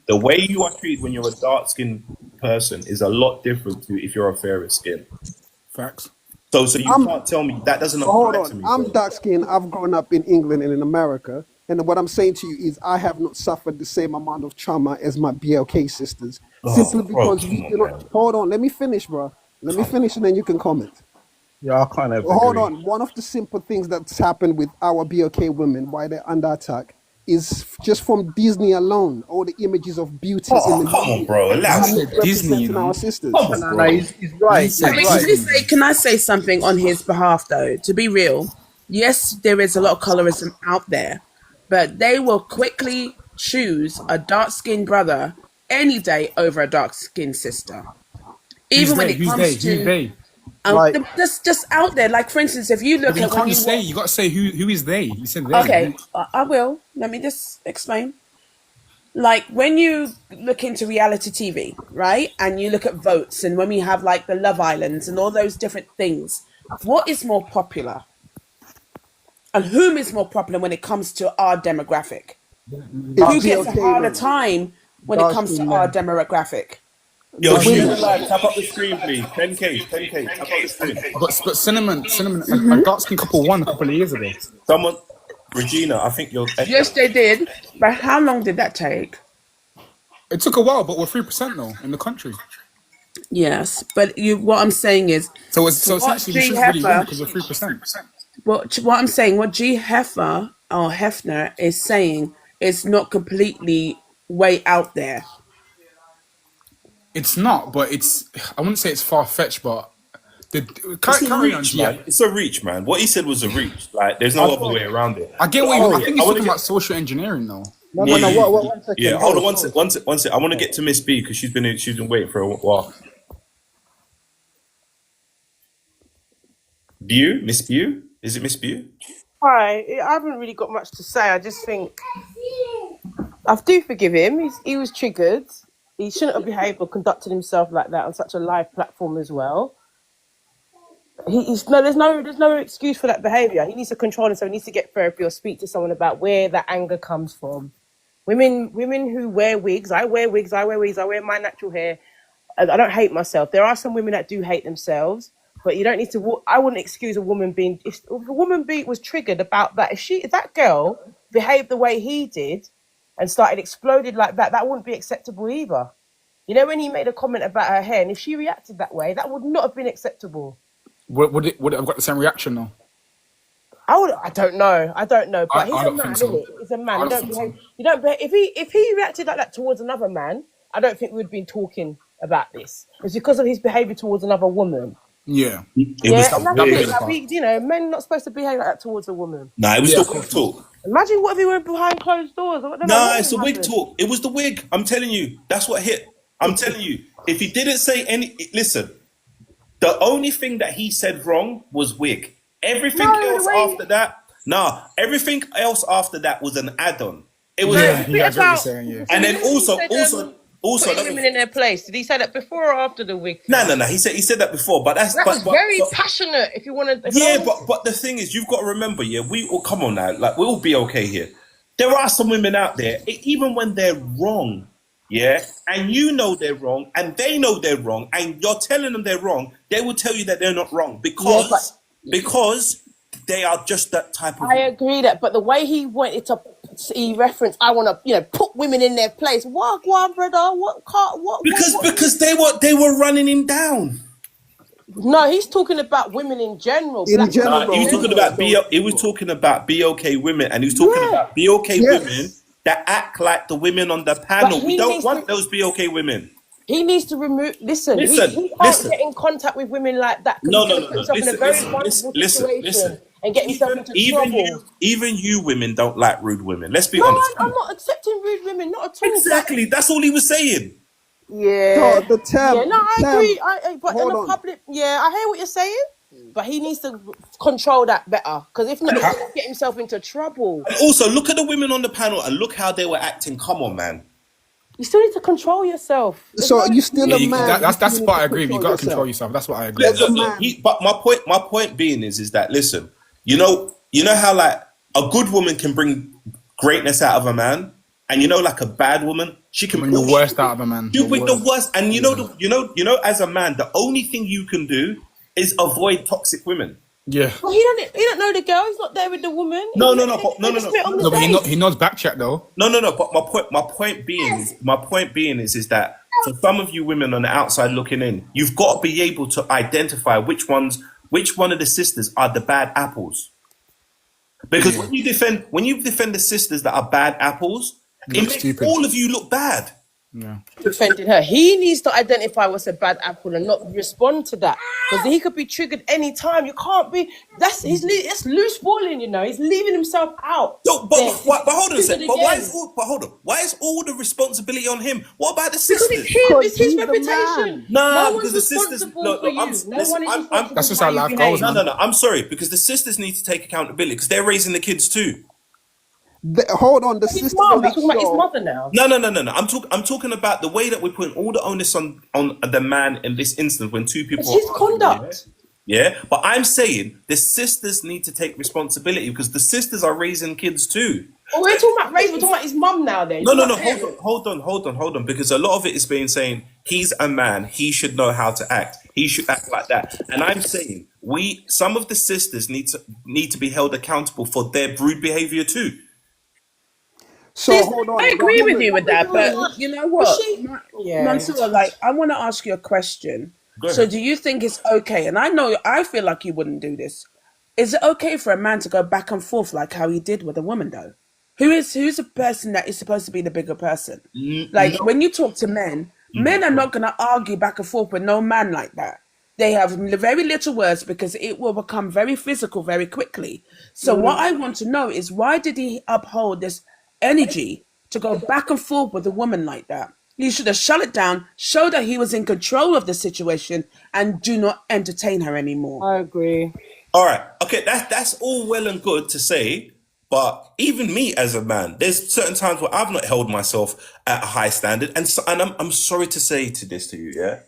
[SPEAKER 1] the way you are treated when you're a dark skinned person is a lot different to if you're a fairer skin.
[SPEAKER 5] Facts.
[SPEAKER 1] So you can't tell me that doesn't
[SPEAKER 6] Hold
[SPEAKER 1] apply to
[SPEAKER 6] on.
[SPEAKER 1] me,
[SPEAKER 6] I'm
[SPEAKER 1] bro.
[SPEAKER 6] dark skinned. I've grown up in England and in America. And what I'm saying to you is, I have not suffered the same amount of trauma as my BLK sisters. Simply
[SPEAKER 1] Bro,
[SPEAKER 6] because
[SPEAKER 1] come
[SPEAKER 6] we
[SPEAKER 1] on,
[SPEAKER 6] do
[SPEAKER 1] man.
[SPEAKER 6] not. Hold on. Let me finish, bro. Let me finish and then you can comment.
[SPEAKER 3] Yeah, I kind of
[SPEAKER 6] Hold
[SPEAKER 3] agree.
[SPEAKER 6] on. One of the simple things that's happened with our BLK women, why they're under attack, is just from Disney alone. All the images of beauty in the
[SPEAKER 1] Oh, come on,
[SPEAKER 6] movie
[SPEAKER 1] bro. Allow
[SPEAKER 6] are
[SPEAKER 1] it.
[SPEAKER 6] not
[SPEAKER 5] said Disney, you
[SPEAKER 6] representing
[SPEAKER 5] know.
[SPEAKER 6] our sisters.
[SPEAKER 1] Come on,
[SPEAKER 3] No,
[SPEAKER 1] bro.
[SPEAKER 3] he's right.
[SPEAKER 5] said
[SPEAKER 2] I
[SPEAKER 3] He's
[SPEAKER 2] mean,
[SPEAKER 3] right.
[SPEAKER 5] Disney.
[SPEAKER 2] can I say something on his behalf, though? To be real, yes, there is a lot of colorism out there, but they will quickly choose a dark skinned brother any day over a dark skinned sister.
[SPEAKER 5] Who's
[SPEAKER 2] Even when
[SPEAKER 5] they?
[SPEAKER 2] it
[SPEAKER 5] Who's they?
[SPEAKER 2] comes
[SPEAKER 5] Who's
[SPEAKER 2] to
[SPEAKER 5] they?
[SPEAKER 3] Like,
[SPEAKER 2] just out there. Like, for instance, if you
[SPEAKER 5] Yeah,
[SPEAKER 2] look
[SPEAKER 5] but you
[SPEAKER 2] at when
[SPEAKER 5] can't
[SPEAKER 2] you
[SPEAKER 5] say. You got to say who is they. You said they.
[SPEAKER 2] okay, I will. Let me just explain. Like, when you look into reality TV, right, and you look at votes, and when we have like the Love Islands and all those different things, what is more popular, and whom is more popular when it comes to our demographic?
[SPEAKER 6] It's
[SPEAKER 2] Who gets a
[SPEAKER 6] BLK
[SPEAKER 2] harder
[SPEAKER 6] men.
[SPEAKER 2] time when it
[SPEAKER 3] dark
[SPEAKER 2] comes to
[SPEAKER 3] skinned
[SPEAKER 2] our
[SPEAKER 3] men.
[SPEAKER 2] demographic?
[SPEAKER 6] The
[SPEAKER 1] Yo,
[SPEAKER 6] women.
[SPEAKER 1] Shoes Alive, tap up the screen, please. 10K, 10K, tap up the screen.
[SPEAKER 5] But cinnamon, a dark skin couple won a couple of years ago.
[SPEAKER 1] Someone, Regina, I think you're.
[SPEAKER 2] Yes, they did. But how long did that take?
[SPEAKER 5] It took a while, but we're 3% though in the country.
[SPEAKER 2] Yes, but what I'm saying is,
[SPEAKER 5] So
[SPEAKER 2] what
[SPEAKER 5] essentially, we
[SPEAKER 2] G
[SPEAKER 5] shouldn't really win
[SPEAKER 2] Heifer,
[SPEAKER 5] because we're 3%.
[SPEAKER 2] what I'm saying, what G Heifer or Hefner is saying is not completely way out there.
[SPEAKER 5] It's not, but it's. I wouldn't say it's far fetched, but
[SPEAKER 1] It's a
[SPEAKER 5] carry on,
[SPEAKER 1] reach,
[SPEAKER 5] G.
[SPEAKER 1] man. It's a reach, man. What he said was a reach. Like, there's no other way around it.
[SPEAKER 5] I get
[SPEAKER 1] But
[SPEAKER 5] what you. I
[SPEAKER 1] wanna
[SPEAKER 5] think
[SPEAKER 1] get-
[SPEAKER 5] he's
[SPEAKER 1] wanna
[SPEAKER 5] talking
[SPEAKER 1] get-
[SPEAKER 5] about social engineering though.
[SPEAKER 3] No,
[SPEAKER 1] Yeah,
[SPEAKER 3] no,
[SPEAKER 1] yeah,
[SPEAKER 3] what, 1 second.
[SPEAKER 1] yeah. Hold on,
[SPEAKER 3] Hold.
[SPEAKER 1] one sec. I want to get to Miss B because she's been waiting for a while. Miss Bew? Is it Miss Bew?
[SPEAKER 7] Hi, I haven't really got much to say. I just think I do forgive him. He was triggered. He shouldn't have behaved or conducted himself like that on such a live platform as well. There's no excuse for that behaviour. He needs to control himself. He needs to get therapy or speak to someone about where that anger comes from. Women who wear wigs. I wear wigs. I wear my natural hair. I don't hate myself. There are some women that do hate themselves, but you don't need to. I wouldn't excuse a woman being. If a woman was triggered about that, if that girl behaved the way he did and started exploded like that, that wouldn't be acceptable either. You know, when he made a comment about her hair, and if she reacted that way, that would not have been acceptable.
[SPEAKER 5] Would it have got the same reaction though?
[SPEAKER 7] I don't know. But he's
[SPEAKER 5] I
[SPEAKER 7] a
[SPEAKER 5] don't
[SPEAKER 7] man,
[SPEAKER 5] think so.
[SPEAKER 7] isn't he? He's a man.
[SPEAKER 5] I
[SPEAKER 7] You
[SPEAKER 5] don't
[SPEAKER 7] don't
[SPEAKER 5] think
[SPEAKER 7] behave.
[SPEAKER 5] so.
[SPEAKER 7] You don't behave. If he reacted like that towards another man, I don't think we'd been talking about this. It's because of his behaviour towards another woman.
[SPEAKER 5] Yeah.
[SPEAKER 1] It was
[SPEAKER 7] And that's
[SPEAKER 5] that
[SPEAKER 7] it.
[SPEAKER 5] was
[SPEAKER 7] Like,
[SPEAKER 5] fun.
[SPEAKER 7] men are not supposed to behave like that towards a woman.
[SPEAKER 1] Nah, it was
[SPEAKER 5] Yeah,
[SPEAKER 1] the
[SPEAKER 5] of
[SPEAKER 1] wig
[SPEAKER 5] course
[SPEAKER 1] talk.
[SPEAKER 7] Imagine what if he went behind closed doors. I don't know
[SPEAKER 1] Nah,
[SPEAKER 7] what
[SPEAKER 1] it's
[SPEAKER 7] would
[SPEAKER 1] a wig
[SPEAKER 7] happen.
[SPEAKER 1] talk. It was the wig. I'm telling you. That's what hit. I'm telling you. If he didn't say any... Listen, the only thing that he said wrong was wig. Everything
[SPEAKER 7] No, the
[SPEAKER 1] else
[SPEAKER 7] way
[SPEAKER 1] after that, Nah, everything else after that was an add-on. It was,
[SPEAKER 7] No,
[SPEAKER 5] Yeah,
[SPEAKER 7] the
[SPEAKER 5] yeah,
[SPEAKER 7] bit
[SPEAKER 5] I get what you're
[SPEAKER 7] about
[SPEAKER 5] saying. Yeah.
[SPEAKER 1] and
[SPEAKER 7] you
[SPEAKER 1] then
[SPEAKER 7] know when he said,
[SPEAKER 1] also,
[SPEAKER 7] putting women in their place. Did he say that before or after the wig
[SPEAKER 1] no,
[SPEAKER 7] thing?
[SPEAKER 1] no, no. He said that before, but that's
[SPEAKER 7] That was
[SPEAKER 1] but
[SPEAKER 7] very
[SPEAKER 1] so,
[SPEAKER 7] passionate. If you want to,
[SPEAKER 1] yeah, but the thing is, you've got to remember, yeah, we all come on now, like we'll be okay here. There are some women out there, even when they're wrong, yeah, and you know they're wrong, and they know they're wrong, and you're telling them they're wrong, they will tell you that they're not wrong because they are just that type of.
[SPEAKER 7] I agree that, but the way he wanted to, he referenced, I want to, put women in their place. What, brother? What can't?
[SPEAKER 1] Because they were running him down.
[SPEAKER 7] No, he's talking about women in general.
[SPEAKER 6] In
[SPEAKER 7] Black women
[SPEAKER 6] general,
[SPEAKER 1] He was talking
[SPEAKER 6] yeah.
[SPEAKER 1] about he was talking about BOK women, and he was talking
[SPEAKER 7] Yeah.
[SPEAKER 1] about BOK women
[SPEAKER 6] Yes.
[SPEAKER 1] that act like the women on the panel.
[SPEAKER 7] he
[SPEAKER 1] We don't
[SPEAKER 7] needs
[SPEAKER 1] want
[SPEAKER 7] to-
[SPEAKER 1] those BOK women.
[SPEAKER 7] He needs to remove. Listen,
[SPEAKER 1] Listen,
[SPEAKER 7] he can't
[SPEAKER 1] listen.
[SPEAKER 7] get in contact with women like that. 'Cause
[SPEAKER 1] No,
[SPEAKER 7] he's
[SPEAKER 1] no,
[SPEAKER 7] gonna
[SPEAKER 1] no,
[SPEAKER 7] put
[SPEAKER 1] no.
[SPEAKER 7] himself in a
[SPEAKER 1] Listen,
[SPEAKER 7] very
[SPEAKER 1] listen,
[SPEAKER 7] vulnerable
[SPEAKER 1] listen,
[SPEAKER 7] situation
[SPEAKER 1] listen.
[SPEAKER 7] and get himself into trouble.
[SPEAKER 1] Even you women don't like rude women. Let's be
[SPEAKER 7] No,
[SPEAKER 1] honest.
[SPEAKER 7] I'm not accepting rude women, not at all.
[SPEAKER 1] Exactly. That's all he was saying.
[SPEAKER 7] Yeah.
[SPEAKER 6] So the term,
[SPEAKER 7] Yeah, no, I
[SPEAKER 6] term-
[SPEAKER 7] agree. But in
[SPEAKER 6] hold
[SPEAKER 7] the
[SPEAKER 6] on.
[SPEAKER 7] public, yeah, I hear what you're saying. But he needs to control that better, because if not, he's gonna get himself into trouble.
[SPEAKER 1] And also, look at the women on the panel and look how they were acting. Come on, man.
[SPEAKER 7] You still need to control yourself.
[SPEAKER 6] So you still
[SPEAKER 5] Yeah,
[SPEAKER 6] a man.
[SPEAKER 5] that's
[SPEAKER 6] you still
[SPEAKER 5] what
[SPEAKER 6] need
[SPEAKER 5] I
[SPEAKER 6] to
[SPEAKER 5] agree. You got to control yourself. That's what I agree.
[SPEAKER 6] As a
[SPEAKER 1] Look,
[SPEAKER 6] man.
[SPEAKER 1] but my point being is that listen, you know how like a good woman can bring greatness out of a man, and like a bad woman, she can
[SPEAKER 5] Bring the worst out of a man.
[SPEAKER 1] She'll bring the worst, and as a man, the only thing you can do is avoid toxic women.
[SPEAKER 5] Yeah.
[SPEAKER 7] Well, he don't know the girl. He's not there with the woman.
[SPEAKER 1] No.
[SPEAKER 7] They just met on the
[SPEAKER 5] No, but
[SPEAKER 7] date.
[SPEAKER 5] he knows back chat though.
[SPEAKER 1] No. But my point being is that for some of you women on the outside looking in, you've got to be able to identify which one of the sisters are the bad apples. Because when you defend the sisters that are bad apples, it
[SPEAKER 5] look
[SPEAKER 1] makes
[SPEAKER 5] stupid.
[SPEAKER 1] all of you look bad.
[SPEAKER 5] Yeah.
[SPEAKER 7] Defending her. He needs to identify what's a bad apple and not respond to that, because he could be triggered any time. You can't be. That's loose balling. He's leaving himself out.
[SPEAKER 1] No, but
[SPEAKER 7] there.
[SPEAKER 1] hold on a second.
[SPEAKER 7] Triggered
[SPEAKER 1] But
[SPEAKER 7] again.
[SPEAKER 1] hold on. Why is all the responsibility on him? What about the
[SPEAKER 7] Because
[SPEAKER 1] sisters?
[SPEAKER 7] it's him. It's his
[SPEAKER 6] he's the
[SPEAKER 7] reputation.
[SPEAKER 6] man.
[SPEAKER 1] Nah,
[SPEAKER 7] no
[SPEAKER 1] because
[SPEAKER 7] one's
[SPEAKER 1] the sisters.
[SPEAKER 7] responsible
[SPEAKER 1] No,
[SPEAKER 7] for you. No one is responsible
[SPEAKER 5] That's just
[SPEAKER 7] for
[SPEAKER 5] how
[SPEAKER 7] you
[SPEAKER 5] life
[SPEAKER 7] behave.
[SPEAKER 5] goes, man.
[SPEAKER 1] No. I'm sorry, because the sisters need to take accountability because they're raising the kids too.
[SPEAKER 6] Hold on, the
[SPEAKER 7] His
[SPEAKER 6] sisters
[SPEAKER 7] mom.
[SPEAKER 6] on
[SPEAKER 7] We're
[SPEAKER 6] that
[SPEAKER 7] talking about his
[SPEAKER 6] show.
[SPEAKER 7] mother now.
[SPEAKER 1] No. I'm talking about the way that we're putting all the onus on the man in this instance when two people.
[SPEAKER 7] It's his conduct.
[SPEAKER 1] Yeah, but I'm saying the sisters need to take responsibility because the sisters are raising kids too.
[SPEAKER 7] Well, we're talking about race. We're talking about his mum now. Then
[SPEAKER 1] No.
[SPEAKER 7] Parents.
[SPEAKER 1] Hold on. Because a lot of it is being saying he's a man. He should know how to act. He should act like that. And I'm saying some of the sisters need to be held accountable for their rude behavior too.
[SPEAKER 6] So hold on.
[SPEAKER 2] I agree with you with that,
[SPEAKER 7] But
[SPEAKER 2] but you know what,
[SPEAKER 7] Yeah.
[SPEAKER 2] Mansour, I want to ask you a question.
[SPEAKER 1] Go
[SPEAKER 2] So,
[SPEAKER 1] ahead.
[SPEAKER 2] do you think it's okay? And I feel like you wouldn't do this. Is it okay for a man to go back and forth like how he did with a woman, though? Who's the person that is supposed to be the bigger person? Like when you talk to men are not going to argue back and forth with no man like that. They have very little words because it will become very physical very quickly. So what I want to know is, why did he uphold this energy to go back and forth with a woman like that? He should have shut it down, show that he was in control of the situation, and do not entertain her anymore.
[SPEAKER 7] I agree.
[SPEAKER 1] All right. Okay, that's all well and good to say, but even me as a man, there's certain times where I've not held myself at a high standard, and I'm sorry to say to you, yeah.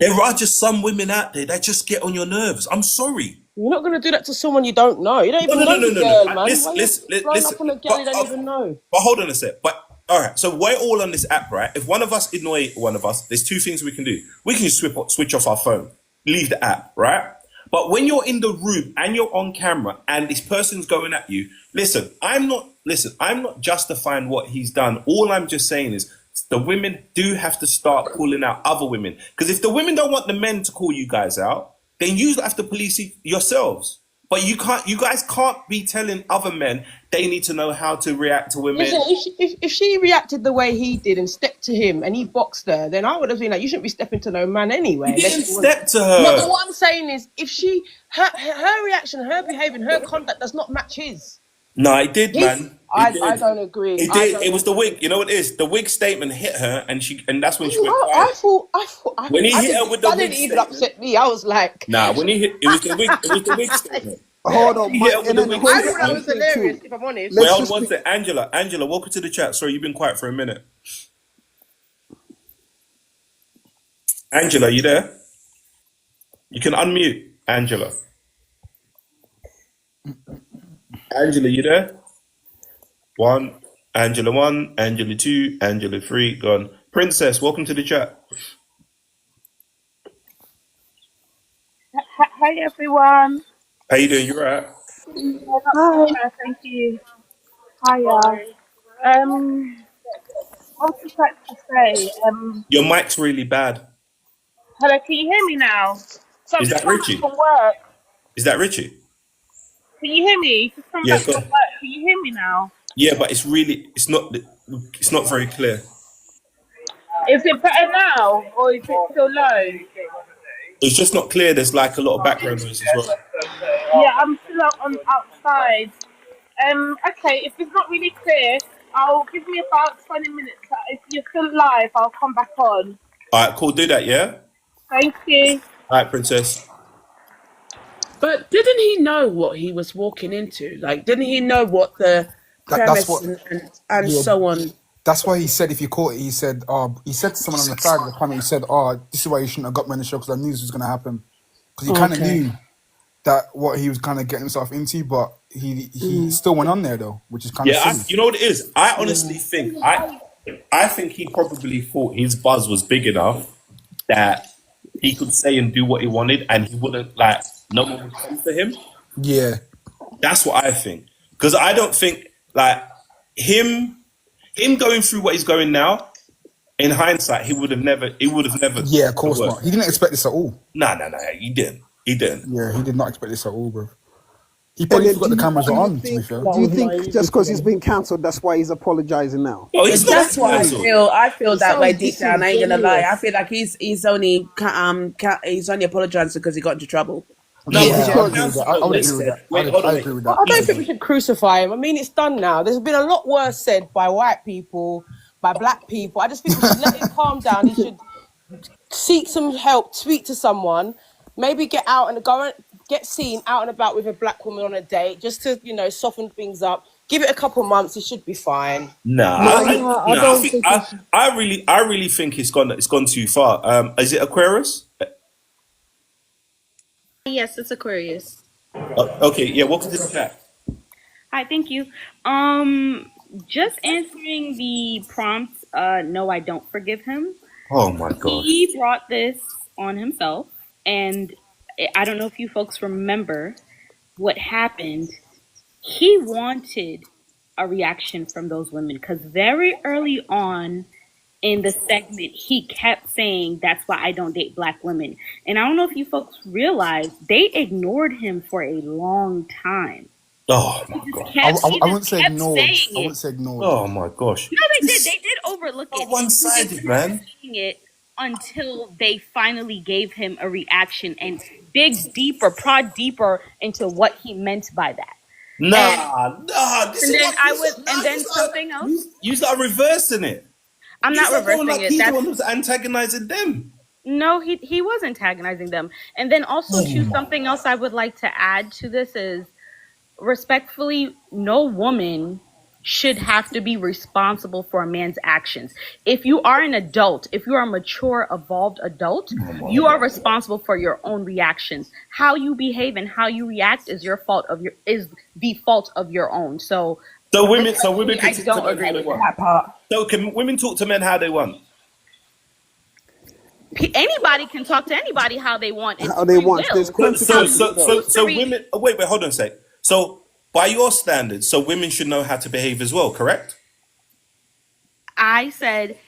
[SPEAKER 1] There are just some women out there that just get on your nerves. I'm sorry.
[SPEAKER 7] You're not going to do that to someone you don't know. You don't even know the girl, man.
[SPEAKER 1] Listen.
[SPEAKER 7] Blowing up on a girl you don't even know.
[SPEAKER 1] But hold on a sec. But all right, so we're all on this app, right? If one of us annoy one of us, there's two things we can do. We can just switch off our phone, leave the app, right? But when you're in the room and you're on camera and this person's going at you, listen, I'm not justifying what he's done. All I'm just saying is the women do have to start calling out other women. Because if the women don't want the men to call you guys out, then you have to police it yourselves. But you guys can't be telling other men they need to know how to react to women.
[SPEAKER 7] Listen, if she reacted the way he did and stepped to him and he boxed her, then I would have been like, you shouldn't be stepping to no man anyway.
[SPEAKER 1] He didn't
[SPEAKER 7] Unless you
[SPEAKER 1] step to her.
[SPEAKER 7] No, but what I'm saying is, if her reaction, her behaviour, her conduct does not match his.
[SPEAKER 1] No, it did, man.
[SPEAKER 7] I don't agree.
[SPEAKER 1] It did. It was the wig. You know what it is? The wig statement hit her, and that's when she went
[SPEAKER 7] I
[SPEAKER 1] quiet.
[SPEAKER 7] thought
[SPEAKER 1] When he hit her with the
[SPEAKER 7] that
[SPEAKER 1] wig
[SPEAKER 7] didn't even
[SPEAKER 1] statement.
[SPEAKER 7] upset me. I was like,
[SPEAKER 1] Nah, when he hit, it was the wig. It was the wig statement.
[SPEAKER 6] hold on,
[SPEAKER 1] Yeah, with
[SPEAKER 6] and
[SPEAKER 1] the
[SPEAKER 6] then
[SPEAKER 1] wigs
[SPEAKER 7] I
[SPEAKER 1] too,
[SPEAKER 7] thought that
[SPEAKER 1] man.
[SPEAKER 7] was hilarious, if I'm honest.
[SPEAKER 1] Wait,
[SPEAKER 6] let's
[SPEAKER 1] hold on
[SPEAKER 6] just
[SPEAKER 1] one
[SPEAKER 6] be,
[SPEAKER 1] sec. Angela, welcome to the chat. Sorry, you've been quiet for a minute. Angela, you there? You can unmute. Angela, you there? One, Angela two, Angela three, gone. Princess, welcome to the chat.
[SPEAKER 8] Hi everyone.
[SPEAKER 1] How you doing? You alright?
[SPEAKER 8] Yeah, not too
[SPEAKER 2] Hi.
[SPEAKER 8] bad, thank you. Hiya. I was just like to say,
[SPEAKER 1] Your mic's really bad.
[SPEAKER 8] hello, can you hear me now? So I've
[SPEAKER 1] Is
[SPEAKER 8] just
[SPEAKER 1] that
[SPEAKER 8] come back
[SPEAKER 1] Richie?
[SPEAKER 8] from work.
[SPEAKER 1] Is that Richie?
[SPEAKER 8] Can you hear me? Just come
[SPEAKER 1] Yeah,
[SPEAKER 8] back
[SPEAKER 1] go
[SPEAKER 8] from
[SPEAKER 1] on.
[SPEAKER 8] work. Can you hear me now?
[SPEAKER 1] Yeah, but it's not very clear.
[SPEAKER 8] Is it better now, or is it still low?
[SPEAKER 1] It's just not clear. There's like a lot of background noise as well.
[SPEAKER 8] Yeah, I'm still out on outside. Okay, if it's not really clear, I'll give me about 20 minutes. If you're still live, I'll come back on.
[SPEAKER 1] All right, cool. Do that, yeah?
[SPEAKER 8] Thank you.
[SPEAKER 1] All right, Princess.
[SPEAKER 2] But didn't he know what he was walking into? Like, didn't he know what the
[SPEAKER 5] That's
[SPEAKER 2] premise
[SPEAKER 5] what.
[SPEAKER 2] and
[SPEAKER 5] Yeah,
[SPEAKER 2] so on?
[SPEAKER 5] that's why he said if you caught it, he said to someone on the side of the comment, he said, this is why you shouldn't have got me on the show because I knew this was gonna happen because he kind of
[SPEAKER 2] Okay.
[SPEAKER 5] knew that what he was kind of getting himself into, but he still went on there though, which is kind of
[SPEAKER 1] Yeah,
[SPEAKER 5] silly.
[SPEAKER 1] you know what it is? I honestly think I think he probably thought his buzz was big enough that he could say and do what he wanted, and he wouldn't like no one would come for him.
[SPEAKER 5] Yeah,
[SPEAKER 1] That's what I think. Because I don't think like him going through what he's going now. In hindsight, he would have never.
[SPEAKER 5] yeah, of course not. He didn't expect this at all.
[SPEAKER 1] No, he didn't. He didn't.
[SPEAKER 5] Yeah, he did not expect this at all, bro. He
[SPEAKER 6] and
[SPEAKER 5] probably
[SPEAKER 6] then
[SPEAKER 5] forgot the cameras were on. To be fair,
[SPEAKER 6] do you think just because he's been cancelled, that's why he's apologizing now?
[SPEAKER 1] Oh, he's not
[SPEAKER 2] That's what I
[SPEAKER 1] cancelled.
[SPEAKER 2] feel. I feel that way
[SPEAKER 7] sounds
[SPEAKER 2] deep down. I ain't gonna lie. I
[SPEAKER 7] disingenuous.
[SPEAKER 2] feel like he's only he's only apologizing because he got into trouble.
[SPEAKER 1] No,
[SPEAKER 5] yeah,
[SPEAKER 1] he's
[SPEAKER 5] I
[SPEAKER 1] not
[SPEAKER 5] agree with that.
[SPEAKER 1] cancelled.
[SPEAKER 5] I
[SPEAKER 1] No,
[SPEAKER 5] would agree
[SPEAKER 1] listen.
[SPEAKER 5] with that.
[SPEAKER 1] Wait, hold
[SPEAKER 5] I
[SPEAKER 1] on.
[SPEAKER 5] agree with
[SPEAKER 7] Well,
[SPEAKER 5] that.
[SPEAKER 7] I don't think we should crucify him. I mean, it's done now. There's been a lot worse said by white people, by black people. I just think we should let him calm down. He should seek some help, speak to someone, maybe get out and get seen out and about with a black woman on a date, just to soften things up. Give it a couple months. He should be fine.
[SPEAKER 1] Nah,
[SPEAKER 7] I don't think we should.
[SPEAKER 1] I really think it's gone too far. Is it Aquarius?
[SPEAKER 9] Yes, it's Aquarius.
[SPEAKER 1] Okay, yeah. Welcome to the chat.
[SPEAKER 9] Hi, thank you. Just answering the prompt, no, I don't forgive him.
[SPEAKER 1] Oh my gosh.
[SPEAKER 9] He brought this on himself, and I don't know if you folks remember what happened. He wanted a reaction from those women because very early on in the segment, he kept saying, "That's why I don't date black women." And I don't know if you folks realize they ignored him for a long time.
[SPEAKER 1] Oh my
[SPEAKER 9] He
[SPEAKER 1] gosh.
[SPEAKER 9] just
[SPEAKER 5] I wouldn't say
[SPEAKER 9] kept
[SPEAKER 5] ignored.
[SPEAKER 9] saying
[SPEAKER 5] I
[SPEAKER 9] it.
[SPEAKER 5] wouldn't say ignored.
[SPEAKER 1] Oh my gosh.
[SPEAKER 9] No, they did. They did overlook it.
[SPEAKER 1] Not one-sided,
[SPEAKER 9] He just
[SPEAKER 1] man.
[SPEAKER 9] kept saying it until they finally gave him a reaction and prod deeper into what he meant by that.
[SPEAKER 1] Nah. This
[SPEAKER 9] And
[SPEAKER 1] is
[SPEAKER 9] then
[SPEAKER 1] what-
[SPEAKER 9] I
[SPEAKER 1] this
[SPEAKER 9] would,
[SPEAKER 1] is-
[SPEAKER 9] and
[SPEAKER 1] nah,
[SPEAKER 9] then
[SPEAKER 1] this is
[SPEAKER 9] something else.
[SPEAKER 1] You start reversing it.
[SPEAKER 9] I'm not
[SPEAKER 1] He's going
[SPEAKER 9] reversing
[SPEAKER 1] like
[SPEAKER 9] it.
[SPEAKER 1] he's the
[SPEAKER 9] That's
[SPEAKER 1] one who's antagonizing them.
[SPEAKER 9] no, he was antagonizing them. And then also too, something else I would like to add to this is respectfully, no woman should have to be responsible for a man's actions. If you are an adult, if you are a mature, evolved adult, you are responsible for your own reactions. How you behave and how you react is the fault of your own. So
[SPEAKER 1] Women
[SPEAKER 9] respectfully,
[SPEAKER 1] can
[SPEAKER 9] I
[SPEAKER 1] talk
[SPEAKER 9] don't
[SPEAKER 1] to men
[SPEAKER 9] agree
[SPEAKER 1] how they
[SPEAKER 9] with
[SPEAKER 1] want.
[SPEAKER 9] that part.
[SPEAKER 1] So can women talk to men how they want?
[SPEAKER 9] Anybody can talk to anybody how they want. It's
[SPEAKER 6] How they
[SPEAKER 9] free
[SPEAKER 6] want.
[SPEAKER 9] will.
[SPEAKER 6] There's consequences, though.
[SPEAKER 1] So women. Oh, wait, hold on a sec. So by your standards, so women should know how to behave as well, correct?
[SPEAKER 9] I said,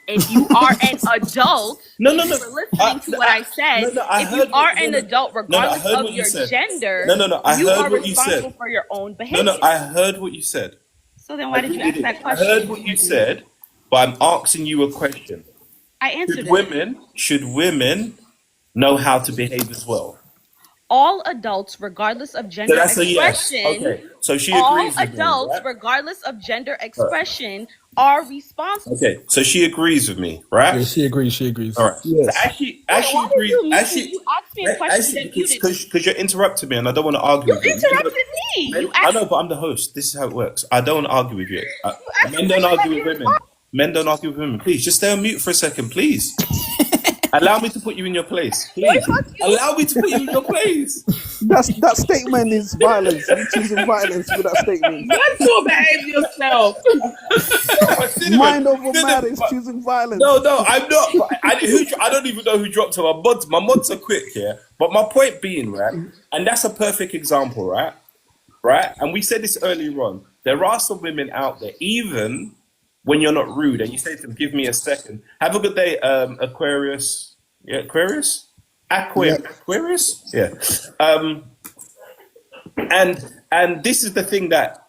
[SPEAKER 9] if you are an adult,
[SPEAKER 1] No.
[SPEAKER 9] if you were listening to what I said, if you are an adult, regardless
[SPEAKER 1] heard
[SPEAKER 9] of
[SPEAKER 1] what you
[SPEAKER 9] your
[SPEAKER 1] said.
[SPEAKER 9] gender,
[SPEAKER 1] I
[SPEAKER 9] you
[SPEAKER 1] heard
[SPEAKER 9] are
[SPEAKER 1] what you said.
[SPEAKER 9] responsible for your own behavior.
[SPEAKER 1] No, I heard what you said.
[SPEAKER 9] So then why did you ask that
[SPEAKER 1] I
[SPEAKER 9] question?
[SPEAKER 1] heard what you said, but I'm asking you a question.
[SPEAKER 9] I answered it.
[SPEAKER 1] Should women know how to behave as well?
[SPEAKER 9] all adults, regardless of
[SPEAKER 1] So
[SPEAKER 9] gender
[SPEAKER 1] that's a yes.
[SPEAKER 9] expression,
[SPEAKER 1] Okay. So she
[SPEAKER 9] all
[SPEAKER 1] agrees with me,
[SPEAKER 9] adults,
[SPEAKER 1] right?
[SPEAKER 9] regardless of gender expression, are responsible.
[SPEAKER 1] Okay. So she agrees with me, right?
[SPEAKER 5] Yeah, she agrees. She agrees.
[SPEAKER 1] All right. So
[SPEAKER 3] Yes.
[SPEAKER 1] as she
[SPEAKER 9] Wait, why did
[SPEAKER 1] agrees,
[SPEAKER 9] you mute
[SPEAKER 1] as
[SPEAKER 9] me?
[SPEAKER 1] she
[SPEAKER 9] You asked me a question, then muted me.
[SPEAKER 1] because you're interrupting me, and I don't want to argue
[SPEAKER 9] You
[SPEAKER 1] with you.
[SPEAKER 9] interrupted me. You
[SPEAKER 1] I
[SPEAKER 9] asked
[SPEAKER 1] know, but I'm the host. This is how it works. I don't want to argue with you.
[SPEAKER 9] asked
[SPEAKER 1] Men
[SPEAKER 9] me,
[SPEAKER 1] don't
[SPEAKER 9] let
[SPEAKER 1] argue
[SPEAKER 9] me
[SPEAKER 1] with women.
[SPEAKER 9] respond.
[SPEAKER 1] Men don't argue with women. Please, just stay on mute for a second, please. Allow me to put you in your place, please. Allow me to put you in your place.
[SPEAKER 6] That statement is violence. You're choosing violence with that statement.
[SPEAKER 7] Once you behave yourself.
[SPEAKER 1] But cinnamon,
[SPEAKER 6] Mind over
[SPEAKER 1] cinnamon,
[SPEAKER 6] matter is
[SPEAKER 1] but-
[SPEAKER 6] choosing violence.
[SPEAKER 1] No, I'm not. I don't even know who dropped her. My mods are quick here. But my point being, right, and that's a perfect example, right? Right? And we said this earlier on. There are some women out there, even when you're not rude and you say to them, give me a second. Have a good day, Aquarius. Yeah, Aquarius? Aquarius? Yeah. And this is the thing that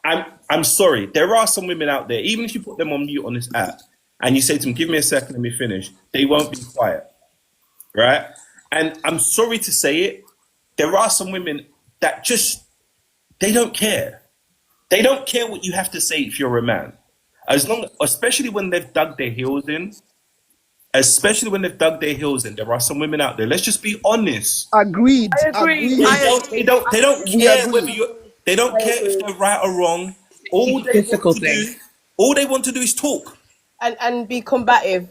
[SPEAKER 1] I'm sorry. There are some women out there, even if you put them on mute on this app and you say to them, give me a second, let me finish, they won't be quiet. Right? And I'm sorry to say it, there are some women that just, they don't care. They don't care what you have to say if you're a man. Especially when they've dug their heels in. Especially when they've dug their heels in. There are some women out there. Let's just be honest.
[SPEAKER 6] Agreed.
[SPEAKER 7] I agree.
[SPEAKER 1] They don't
[SPEAKER 6] We
[SPEAKER 1] care
[SPEAKER 6] agree.
[SPEAKER 1] whether you. They don't care if they're right or wrong. All they want to do is talk.
[SPEAKER 7] And be combative.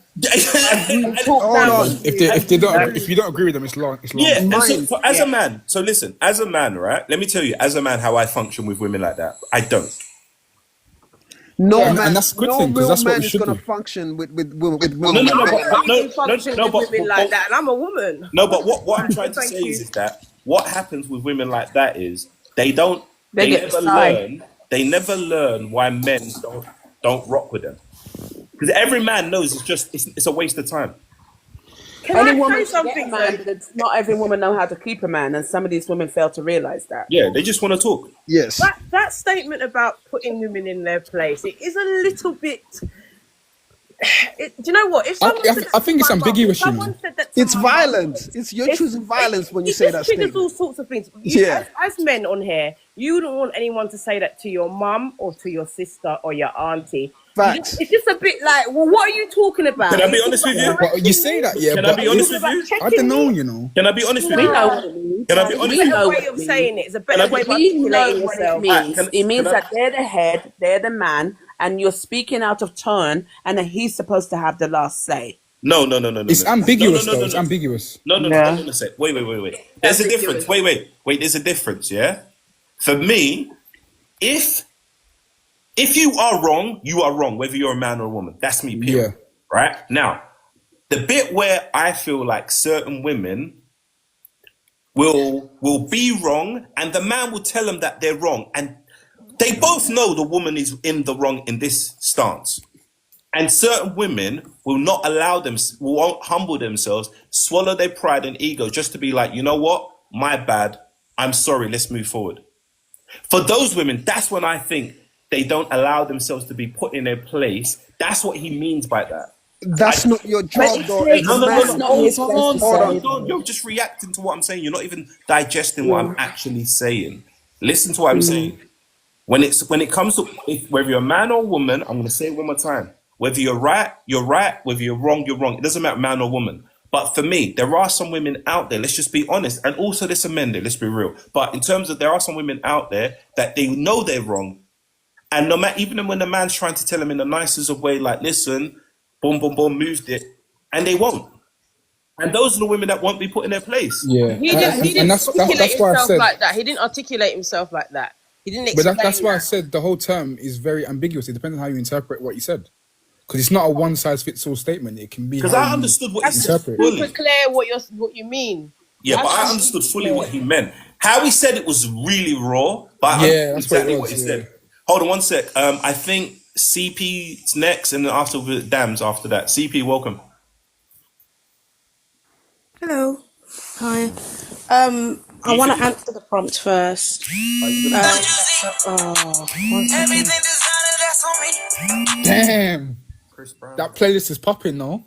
[SPEAKER 1] And-
[SPEAKER 7] Talk
[SPEAKER 6] Hold
[SPEAKER 7] down.
[SPEAKER 6] on.
[SPEAKER 5] If you don't agree with them, it's long. It's long.
[SPEAKER 1] Yeah, and
[SPEAKER 6] Mind.
[SPEAKER 1] so as a man, so listen, as a man, right? Let me tell you, as a man, how I function with women like that. I don't.
[SPEAKER 6] No
[SPEAKER 5] And-
[SPEAKER 6] man,
[SPEAKER 5] and that's a good
[SPEAKER 6] no
[SPEAKER 5] thing, 'cause
[SPEAKER 6] real
[SPEAKER 5] that's what
[SPEAKER 6] man
[SPEAKER 5] we
[SPEAKER 6] is
[SPEAKER 5] should
[SPEAKER 6] gonna
[SPEAKER 5] do.
[SPEAKER 6] function with women. With
[SPEAKER 1] No,
[SPEAKER 6] women.
[SPEAKER 1] no, no,
[SPEAKER 6] like
[SPEAKER 1] but,
[SPEAKER 6] that.
[SPEAKER 7] I function with women like that, and I'm a woman.
[SPEAKER 1] No, but what I'm trying to
[SPEAKER 7] Thank
[SPEAKER 1] say
[SPEAKER 7] you.
[SPEAKER 1] is that what happens with women like that is they
[SPEAKER 2] They get
[SPEAKER 1] never
[SPEAKER 2] side.
[SPEAKER 1] learn. They never learn why men don't rock with them. Because every man knows it's a waste of time.
[SPEAKER 7] Can
[SPEAKER 2] Any
[SPEAKER 7] I
[SPEAKER 2] woman
[SPEAKER 7] say
[SPEAKER 2] can get a
[SPEAKER 7] something?
[SPEAKER 2] man,
[SPEAKER 7] Though?
[SPEAKER 2] but not every woman know how to keep a man, and some of these women fail to realize that.
[SPEAKER 1] Yeah, they just want to talk.
[SPEAKER 6] Yes.
[SPEAKER 7] That statement about putting women in their place, it is a little bit. Do you know what? If someone said that
[SPEAKER 5] I think
[SPEAKER 7] to
[SPEAKER 5] it's
[SPEAKER 7] my mum,
[SPEAKER 5] ambiguous,
[SPEAKER 7] if someone
[SPEAKER 5] you know.
[SPEAKER 7] said that to
[SPEAKER 6] It's
[SPEAKER 7] my mum,
[SPEAKER 6] violence. You're choosing violence when you
[SPEAKER 7] it
[SPEAKER 6] say
[SPEAKER 7] just
[SPEAKER 6] that
[SPEAKER 7] triggers all
[SPEAKER 6] statement.
[SPEAKER 7] sorts of things.
[SPEAKER 6] Yeah.
[SPEAKER 7] As men on here, you don't want anyone to say that to your mum or to your sister or your auntie.
[SPEAKER 6] Facts.
[SPEAKER 7] It's just a bit like, well, what are you talking about?
[SPEAKER 1] Can I be
[SPEAKER 7] It's
[SPEAKER 1] honest
[SPEAKER 7] about
[SPEAKER 1] with you?
[SPEAKER 5] But you say that, yeah.
[SPEAKER 1] Can
[SPEAKER 5] but
[SPEAKER 1] I be honest with you?
[SPEAKER 5] I don't know, you know.
[SPEAKER 1] Can I be honest with
[SPEAKER 2] We
[SPEAKER 1] you?
[SPEAKER 2] know what it means.
[SPEAKER 1] Can I be honest
[SPEAKER 2] We
[SPEAKER 1] with
[SPEAKER 7] a
[SPEAKER 2] know
[SPEAKER 1] you?
[SPEAKER 2] what
[SPEAKER 7] way
[SPEAKER 2] it
[SPEAKER 7] of
[SPEAKER 2] means.
[SPEAKER 7] saying it. It's a
[SPEAKER 1] Can I
[SPEAKER 7] better
[SPEAKER 1] be-
[SPEAKER 7] way of
[SPEAKER 2] We know
[SPEAKER 7] articulating
[SPEAKER 2] what it
[SPEAKER 7] yourself.
[SPEAKER 2] means.
[SPEAKER 1] Can-
[SPEAKER 2] It means
[SPEAKER 1] can I-
[SPEAKER 2] that they're the head, they're the man, and you're speaking out of turn, and that he's supposed to have the last say.
[SPEAKER 1] No.
[SPEAKER 5] It's ambiguous,
[SPEAKER 1] No.
[SPEAKER 5] though. It's ambiguous.
[SPEAKER 1] No.
[SPEAKER 2] Yeah.
[SPEAKER 1] Hold on a sec. Wait. There's a difference. Wait. There's a difference. Yeah. For me, if you are wrong, you are wrong, whether you're a man or a woman. That's me. Period.
[SPEAKER 5] Yeah.
[SPEAKER 1] Right now, the bit where I feel like certain women will be wrong, and the man will tell them that they're wrong, and they both know the woman is in the wrong in this stance. And certain women will not won't humble themselves, swallow their pride and ego just to be like, you know what? My bad. I'm sorry. Let's move forward. For those women, that's when I think they don't allow themselves to be put in their place. That's what he means by that.
[SPEAKER 6] That's not your job, though.
[SPEAKER 2] it's-
[SPEAKER 6] as a
[SPEAKER 1] No.
[SPEAKER 6] man.
[SPEAKER 2] That's not his place to say.
[SPEAKER 1] Hold on. You're just reacting to what I'm saying. You're not even digesting what I'm actually saying. Listen to what I'm saying. When it comes to whether you're a man or a woman, I'm going to say it one more time. Whether you're right, you're right. Whether you're wrong, you're wrong. It doesn't matter, man or woman. But for me, there are some women out there. Let's just be honest, and also there's some men there. Let's be real. But in terms of there are some women out there that they know they're wrong, and no matter, even when the man's trying to tell them in the nicest of way, like, listen, boom, boom, boom, moved it, and they won't. And those are the women that won't be put in their place.
[SPEAKER 5] Yeah.
[SPEAKER 7] He didn't
[SPEAKER 5] And that's
[SPEAKER 7] articulate
[SPEAKER 5] why I
[SPEAKER 7] himself
[SPEAKER 5] said.
[SPEAKER 7] like that. He didn't articulate himself like that. He didn't
[SPEAKER 5] But
[SPEAKER 7] explain
[SPEAKER 5] that's why I
[SPEAKER 7] that.
[SPEAKER 5] said the whole term is very ambiguous. It depends on how you interpret what you said. Because it's not a one size fits all statement. It can be
[SPEAKER 1] Because
[SPEAKER 5] how
[SPEAKER 1] I
[SPEAKER 5] you
[SPEAKER 1] understood what he said
[SPEAKER 5] interpret.
[SPEAKER 1] fully.
[SPEAKER 7] Super clear what you mean.
[SPEAKER 1] Yeah, but I understood fully what he meant. How he said it was really raw, but I
[SPEAKER 5] Yeah,
[SPEAKER 1] understood
[SPEAKER 5] that's what it
[SPEAKER 1] exactly
[SPEAKER 5] was,
[SPEAKER 1] what he
[SPEAKER 5] yeah.
[SPEAKER 1] said. Hold on one sec. I think CP's next, and then after the Dams after that. CP, welcome.
[SPEAKER 10] Hello. Hi. I want to answer the prompt first. One second.
[SPEAKER 5] Damn.
[SPEAKER 1] Chris Brown.
[SPEAKER 5] That playlist is popping, no?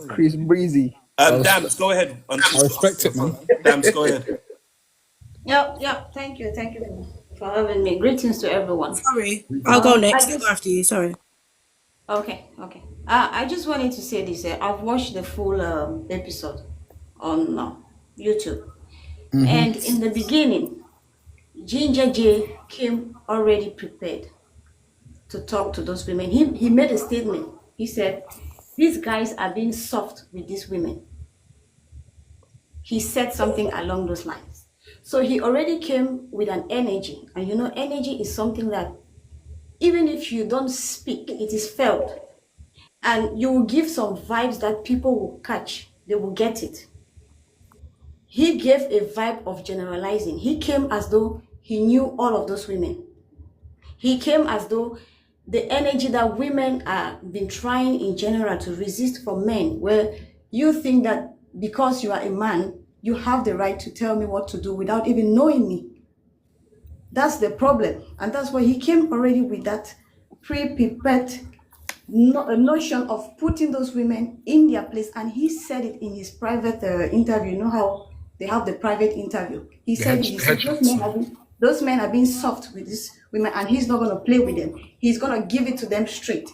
[SPEAKER 6] Chris Breezy.
[SPEAKER 1] Dams, go ahead.
[SPEAKER 5] I respect it, man.
[SPEAKER 1] Dams, go ahead.
[SPEAKER 11] Yeah, yeah. Thank you for having me. Greetings to everyone.
[SPEAKER 10] Sorry, I'll go
[SPEAKER 11] I
[SPEAKER 10] next. I'll go
[SPEAKER 11] just
[SPEAKER 10] after you. Sorry.
[SPEAKER 11] okay. I just wanted to say this. I've watched the full episode on YouTube, and in the beginning, Ginger J came already prepared to talk to those women. He made a statement. He said, "These guys are being soft with these women." He said something along those lines. So he already came with an energy, and energy is something that even if you don't speak, it is felt. And you will give some vibes that people will catch, they will get it. He gave a vibe of generalizing. He came as though he knew all of those women. He came as though the energy that women have been trying in general to resist from men, where you think that because you are a man, you have the right to tell me what to do without even knowing me. That's the problem. And that's why he came already with that pre-prepared notion of putting those women in their place. And he said it in his private interview. You know how they have the private interview. He said those men are being soft with these women, and he's not going to play with them. He's going to give it to them straight.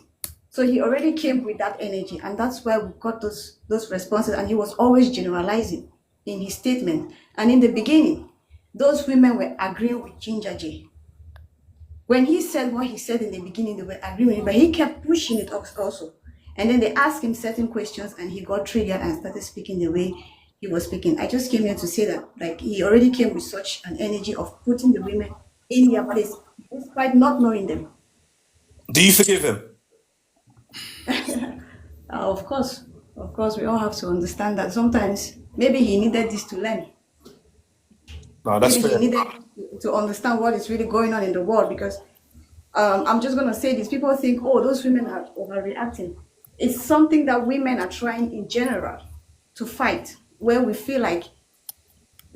[SPEAKER 11] So he already came with that energy, and that's why we got those responses. And he was always generalizing in his statement. And in the beginning, those women were agreeing with Ginger J. When he said what he said in the beginning, they were agreeing with him, but he kept pushing it also. And then they asked him certain questions, and he got triggered and started speaking the way he was speaking. I just came here to say that, like, he already came with such an energy of putting the women in their place, despite not knowing them.
[SPEAKER 1] Do you forgive him?
[SPEAKER 11] Of course, we all have to understand that sometimes maybe he needed this to learn.
[SPEAKER 1] No, that's
[SPEAKER 11] Maybe
[SPEAKER 1] fair.
[SPEAKER 11] he needed to understand what is really going on in the world, because I'm just going to say this. People think, oh, those women are overreacting. It's something that women are trying in general to fight, where we feel like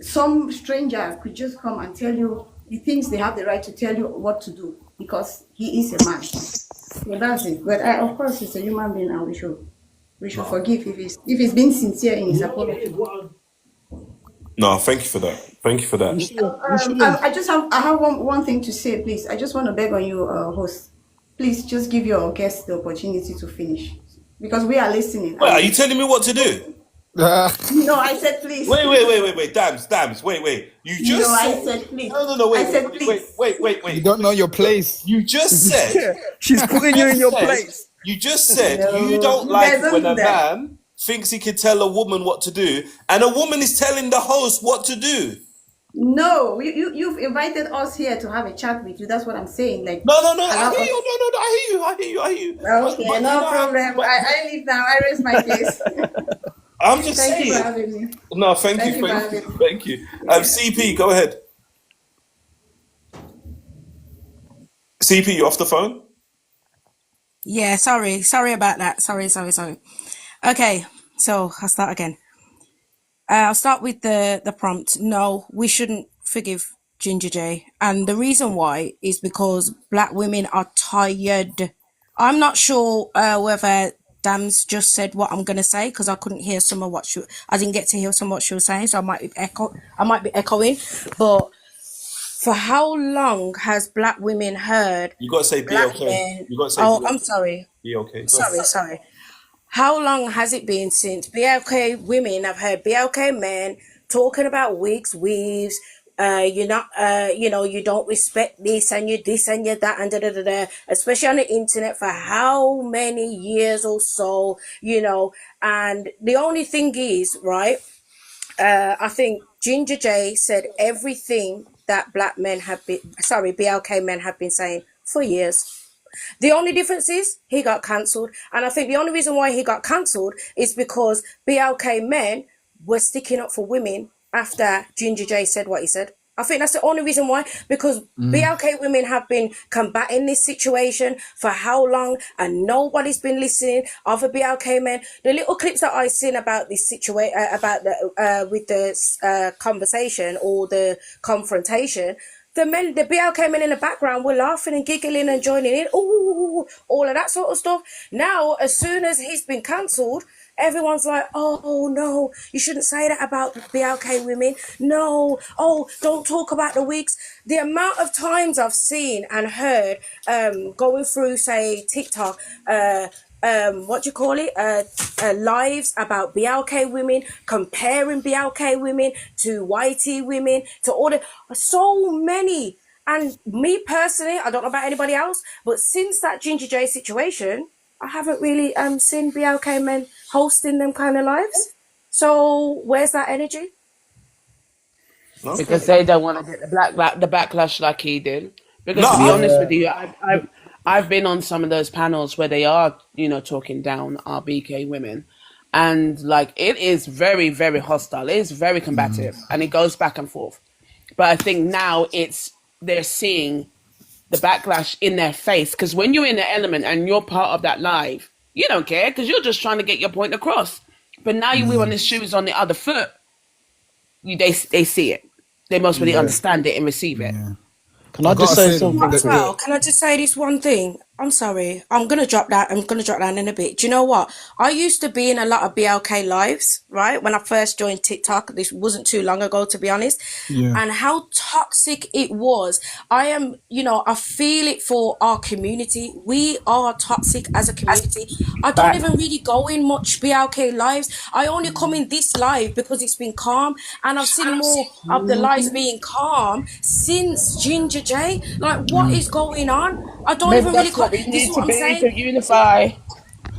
[SPEAKER 11] some stranger could just come and tell you, he thinks they have the right to tell you what to do because he is a man. So that's it. But of course, he's a human being, and we should forgive if he's being sincere in his apology.
[SPEAKER 1] No, thank you for that. Thank you for that.
[SPEAKER 11] I have one thing to say, please. I just want to beg on you, host. Please just give your guests the opportunity to finish, because we are listening.
[SPEAKER 1] Wait, are you telling me what to do?
[SPEAKER 11] No, I said please.
[SPEAKER 1] Wait. Dams. Wait. You just
[SPEAKER 11] No,
[SPEAKER 1] said.
[SPEAKER 11] I said please.
[SPEAKER 1] No.
[SPEAKER 11] I said please.
[SPEAKER 1] Wait.
[SPEAKER 5] You don't know your place.
[SPEAKER 1] You just said.
[SPEAKER 3] She's putting you in your place.
[SPEAKER 1] You just said
[SPEAKER 11] No,
[SPEAKER 1] you don't
[SPEAKER 11] you
[SPEAKER 1] like
[SPEAKER 11] guys
[SPEAKER 1] it when
[SPEAKER 11] don't
[SPEAKER 1] a
[SPEAKER 11] do that.
[SPEAKER 1] man thinks he can tell a woman what to do, and a woman is telling the host what to do.
[SPEAKER 11] No, you've invited us here to have a chat with you. That's what I'm saying. Like,
[SPEAKER 1] No.
[SPEAKER 11] allow
[SPEAKER 1] I hear
[SPEAKER 11] us.
[SPEAKER 1] you. No. I hear you.
[SPEAKER 11] Okay,
[SPEAKER 1] But
[SPEAKER 11] no problem. I leave now. I raise my case.
[SPEAKER 1] I'm just
[SPEAKER 11] Thank you for
[SPEAKER 1] saying.
[SPEAKER 11] having me.
[SPEAKER 1] No, thank
[SPEAKER 11] Thank you
[SPEAKER 1] you.
[SPEAKER 11] for having me.
[SPEAKER 1] Thank you.
[SPEAKER 11] Yeah.
[SPEAKER 1] CP, go ahead. CP, you off the phone?
[SPEAKER 10] Yeah, sorry about that. Sorry. Okay, so I'll start again. I'll start with the prompt. No, we shouldn't forgive Ginger J, and the reason why is because black women are tired. I'm not sure whether Dams just said what I'm gonna say, because I couldn't hear some of I didn't get to hear some of what she was saying, so I might be echoing. But for how long has black women heard
[SPEAKER 1] You got to say be
[SPEAKER 10] black
[SPEAKER 1] okay.
[SPEAKER 10] men?
[SPEAKER 1] You got to say
[SPEAKER 10] Oh,
[SPEAKER 1] be
[SPEAKER 10] I'm
[SPEAKER 1] okay.
[SPEAKER 10] sorry.
[SPEAKER 1] Be okay. Go ahead.
[SPEAKER 10] Sorry. How long has it been since BLK women have heard BLK men talking about wigs, weaves, you're not, you don't respect this and you that and da, especially on the internet for how many years or so, and the only thing is, right, I think Ginger J said everything that BLK men have been saying for years. The only difference is he got cancelled. And I think the only reason why he got cancelled is because BLK men were sticking up for women after Ginger J said what he said. I think that's the only reason why, because BLK women have been combating this situation for how long, and nobody's been listening. Other BLK men, the little clips that I've seen about this situation, about with the conversation or the confrontation, the BLK men in the background were laughing and giggling and joining in, ooh, all of that sort of stuff. Now, as soon as he's been cancelled, everyone's like, oh no, you shouldn't say that about BLK women. No, oh, don't talk about the wigs. The amount of times I've seen and heard going through, say, TikTok, what do you call it? Lives about BLK women, comparing BLK women to YT women, to all the so many. And me personally, I don't know about anybody else, but since that Ginger J situation, I haven't really seen BLK men hosting them kind of lives. So where's that energy?
[SPEAKER 2] because they don't want to get the backlash like he did. Because
[SPEAKER 1] No,
[SPEAKER 2] to be honest
[SPEAKER 3] Yeah.
[SPEAKER 2] with you, I've been on some of those panels where they are, talking down our BK women, and like it is very, very hostile. It is very combative, and it goes back and forth. But I think now they're seeing the backlash in their face, because when you're in the element and you're part of that live, you don't care because you're just trying to get your point across. But now you when the shoe is on the other foot, they see it. They most really understand it and receive it.
[SPEAKER 3] Can I
[SPEAKER 5] I
[SPEAKER 3] just
[SPEAKER 5] gotta
[SPEAKER 3] say
[SPEAKER 5] say,
[SPEAKER 3] something?
[SPEAKER 10] Well, can I just say this one thing? I'm sorry. I'm gonna drop that in a bit. Do you know what? I used to be in a lot of BLK lives, right? When I first joined TikTok, this wasn't too long ago, to be honest.
[SPEAKER 5] Yeah.
[SPEAKER 10] And how toxic it was. I feel it for our community. We are toxic as a community. I don't even really go in much BLK lives. I only come in this live because it's been calm, and I've seen more of the lives being calm since Ginger J. Like, what is going on? I don't
[SPEAKER 2] Maybe
[SPEAKER 10] even really.
[SPEAKER 2] that's what we
[SPEAKER 10] This
[SPEAKER 2] need
[SPEAKER 10] is
[SPEAKER 2] to
[SPEAKER 10] what I'm
[SPEAKER 2] be
[SPEAKER 10] saying.
[SPEAKER 2] to unify.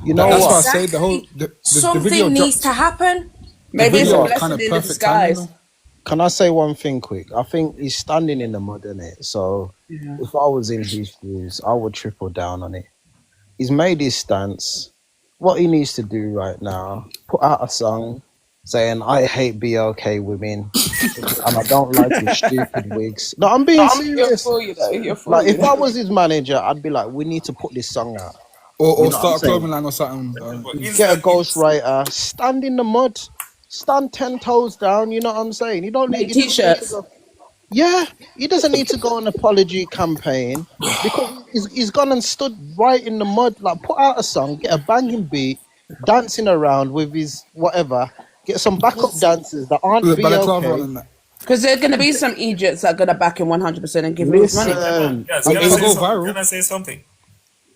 [SPEAKER 3] You know
[SPEAKER 5] That's why I
[SPEAKER 3] what?
[SPEAKER 5] say the
[SPEAKER 10] Exactly.
[SPEAKER 5] the
[SPEAKER 10] Something
[SPEAKER 5] video
[SPEAKER 10] needs
[SPEAKER 5] dropped.
[SPEAKER 10] to happen.
[SPEAKER 5] The
[SPEAKER 2] Maybe it's
[SPEAKER 3] You
[SPEAKER 2] a
[SPEAKER 5] video
[SPEAKER 3] know
[SPEAKER 5] was kind
[SPEAKER 2] blessing
[SPEAKER 5] of
[SPEAKER 2] in
[SPEAKER 5] perfect timing,
[SPEAKER 2] disguise.
[SPEAKER 5] though.
[SPEAKER 3] Can I say one thing quick? I think he's standing in the mud, innit? So if I was in his shoes, I would triple down on it. He's made his stance. What he needs to do right now, put out a song saying, I hate BLK women and I don't like your stupid wigs. No, I'm being
[SPEAKER 2] You're
[SPEAKER 3] serious.
[SPEAKER 2] full, You're full,
[SPEAKER 3] Like, if I was his manager, I'd be like, we need to put this song out. You
[SPEAKER 5] Or
[SPEAKER 3] know what I'm
[SPEAKER 5] start a clothing
[SPEAKER 3] saying?
[SPEAKER 5] line or something.
[SPEAKER 3] Get a ghostwriter, stand in the mud, stand 10 toes down. You know what I'm saying? You don't need,
[SPEAKER 2] Make
[SPEAKER 3] he doesn't need to
[SPEAKER 2] t-shirts.
[SPEAKER 3] go. Yeah, he doesn't need to go on an apology campaign because he's gone and stood right in the mud. Like, put out a song, get a banging beat, dancing around with his whatever, get some backup dancers that aren't
[SPEAKER 5] The balaclava on
[SPEAKER 3] BLK.
[SPEAKER 5] and that.
[SPEAKER 2] Because there are going to be some Egypts that are going to back him 100% and give him his money.
[SPEAKER 3] Listen,
[SPEAKER 12] Yes,
[SPEAKER 5] And
[SPEAKER 12] can I
[SPEAKER 5] it'll
[SPEAKER 12] say
[SPEAKER 5] go
[SPEAKER 12] something?
[SPEAKER 5] viral.
[SPEAKER 12] Can I say something?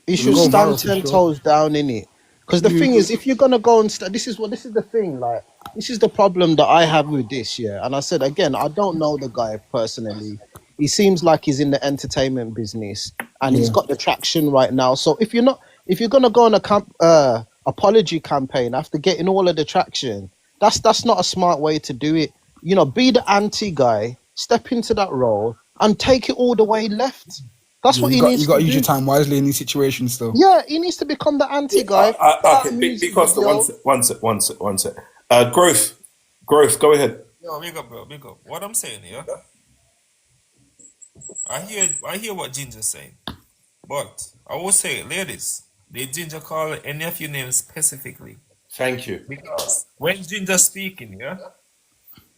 [SPEAKER 3] he
[SPEAKER 5] It'll
[SPEAKER 3] should
[SPEAKER 5] go
[SPEAKER 3] stand
[SPEAKER 5] viral for
[SPEAKER 3] 10
[SPEAKER 5] sure.
[SPEAKER 3] toes down in it. Because the thing is, if you're gonna go and this is the thing. Like, this is the problem that I have with this. Yeah, and I said again, I don't know the guy personally. He seems like he's in the entertainment business, and he's
[SPEAKER 5] Yeah.
[SPEAKER 3] got the traction right now. So if you're gonna go on a apology campaign after getting all of the traction, that's not a smart way to do it. You know, be the anti guy, step into that role, and take it all the way left. That's
[SPEAKER 5] Yeah,
[SPEAKER 3] what he
[SPEAKER 5] you
[SPEAKER 3] needs
[SPEAKER 5] got
[SPEAKER 3] to
[SPEAKER 5] to use your
[SPEAKER 3] do.
[SPEAKER 5] time wisely in these situations, though.
[SPEAKER 3] Yeah, he needs to become the anti guy. Put out a
[SPEAKER 1] Okay,
[SPEAKER 3] music
[SPEAKER 1] because the
[SPEAKER 3] video.
[SPEAKER 1] one sec. Growth, go ahead.
[SPEAKER 12] Yo, big up, bro, big up. What I'm saying here, I hear what Ginger's saying, but I will say, ladies, did Ginger call any of your names specifically?
[SPEAKER 1] Thank you.
[SPEAKER 12] Because when Ginger speaking, yeah,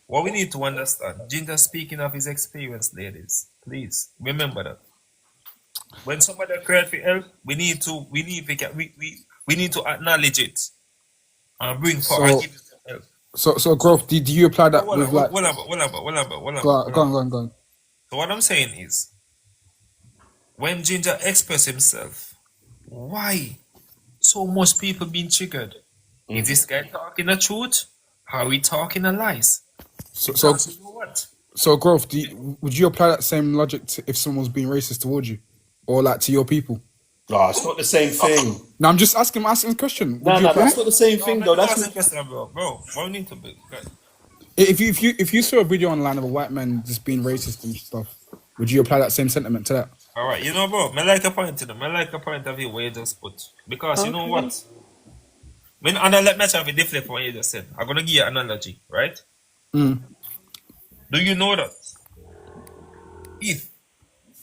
[SPEAKER 12] what we need to understand, Ginger speaking of his experience, ladies. Please remember that. When somebody cries for help, we need to acknowledge it and bring for and
[SPEAKER 5] So,
[SPEAKER 12] give it some help.
[SPEAKER 5] so growth. Do you apply that
[SPEAKER 12] Hold
[SPEAKER 5] with
[SPEAKER 12] on,
[SPEAKER 5] like?
[SPEAKER 12] hold on, hold on, hold on, hold on.
[SPEAKER 5] Go on.
[SPEAKER 12] So what I'm saying is, when Ginger express himself, why so much people being triggered? Is this guy talking the truth? Are we talking the lies?
[SPEAKER 5] So
[SPEAKER 12] Because you know what?
[SPEAKER 5] so growth. Would you apply that same logic to if someone's being racist towards you, or like to your people?
[SPEAKER 1] No, it's not the same thing.
[SPEAKER 5] No, I'm just asking a question. Would
[SPEAKER 1] No,
[SPEAKER 5] you
[SPEAKER 1] no,
[SPEAKER 5] apply?
[SPEAKER 1] that's not the same
[SPEAKER 12] No,
[SPEAKER 1] thing
[SPEAKER 12] man,
[SPEAKER 1] though.
[SPEAKER 12] that's
[SPEAKER 1] That's
[SPEAKER 12] interesting, bro. Bro, what we need to be?
[SPEAKER 5] If you saw a video online of a white man just being racist and stuff, would you apply that same sentiment to that?
[SPEAKER 12] All right, you know, bro, I like a point to them. I like a point of view where you just put. Because you know what? When and I let me have a deflect from what you just said. I'm gonna give you an analogy, right?
[SPEAKER 5] Mm.
[SPEAKER 12] Do you know that if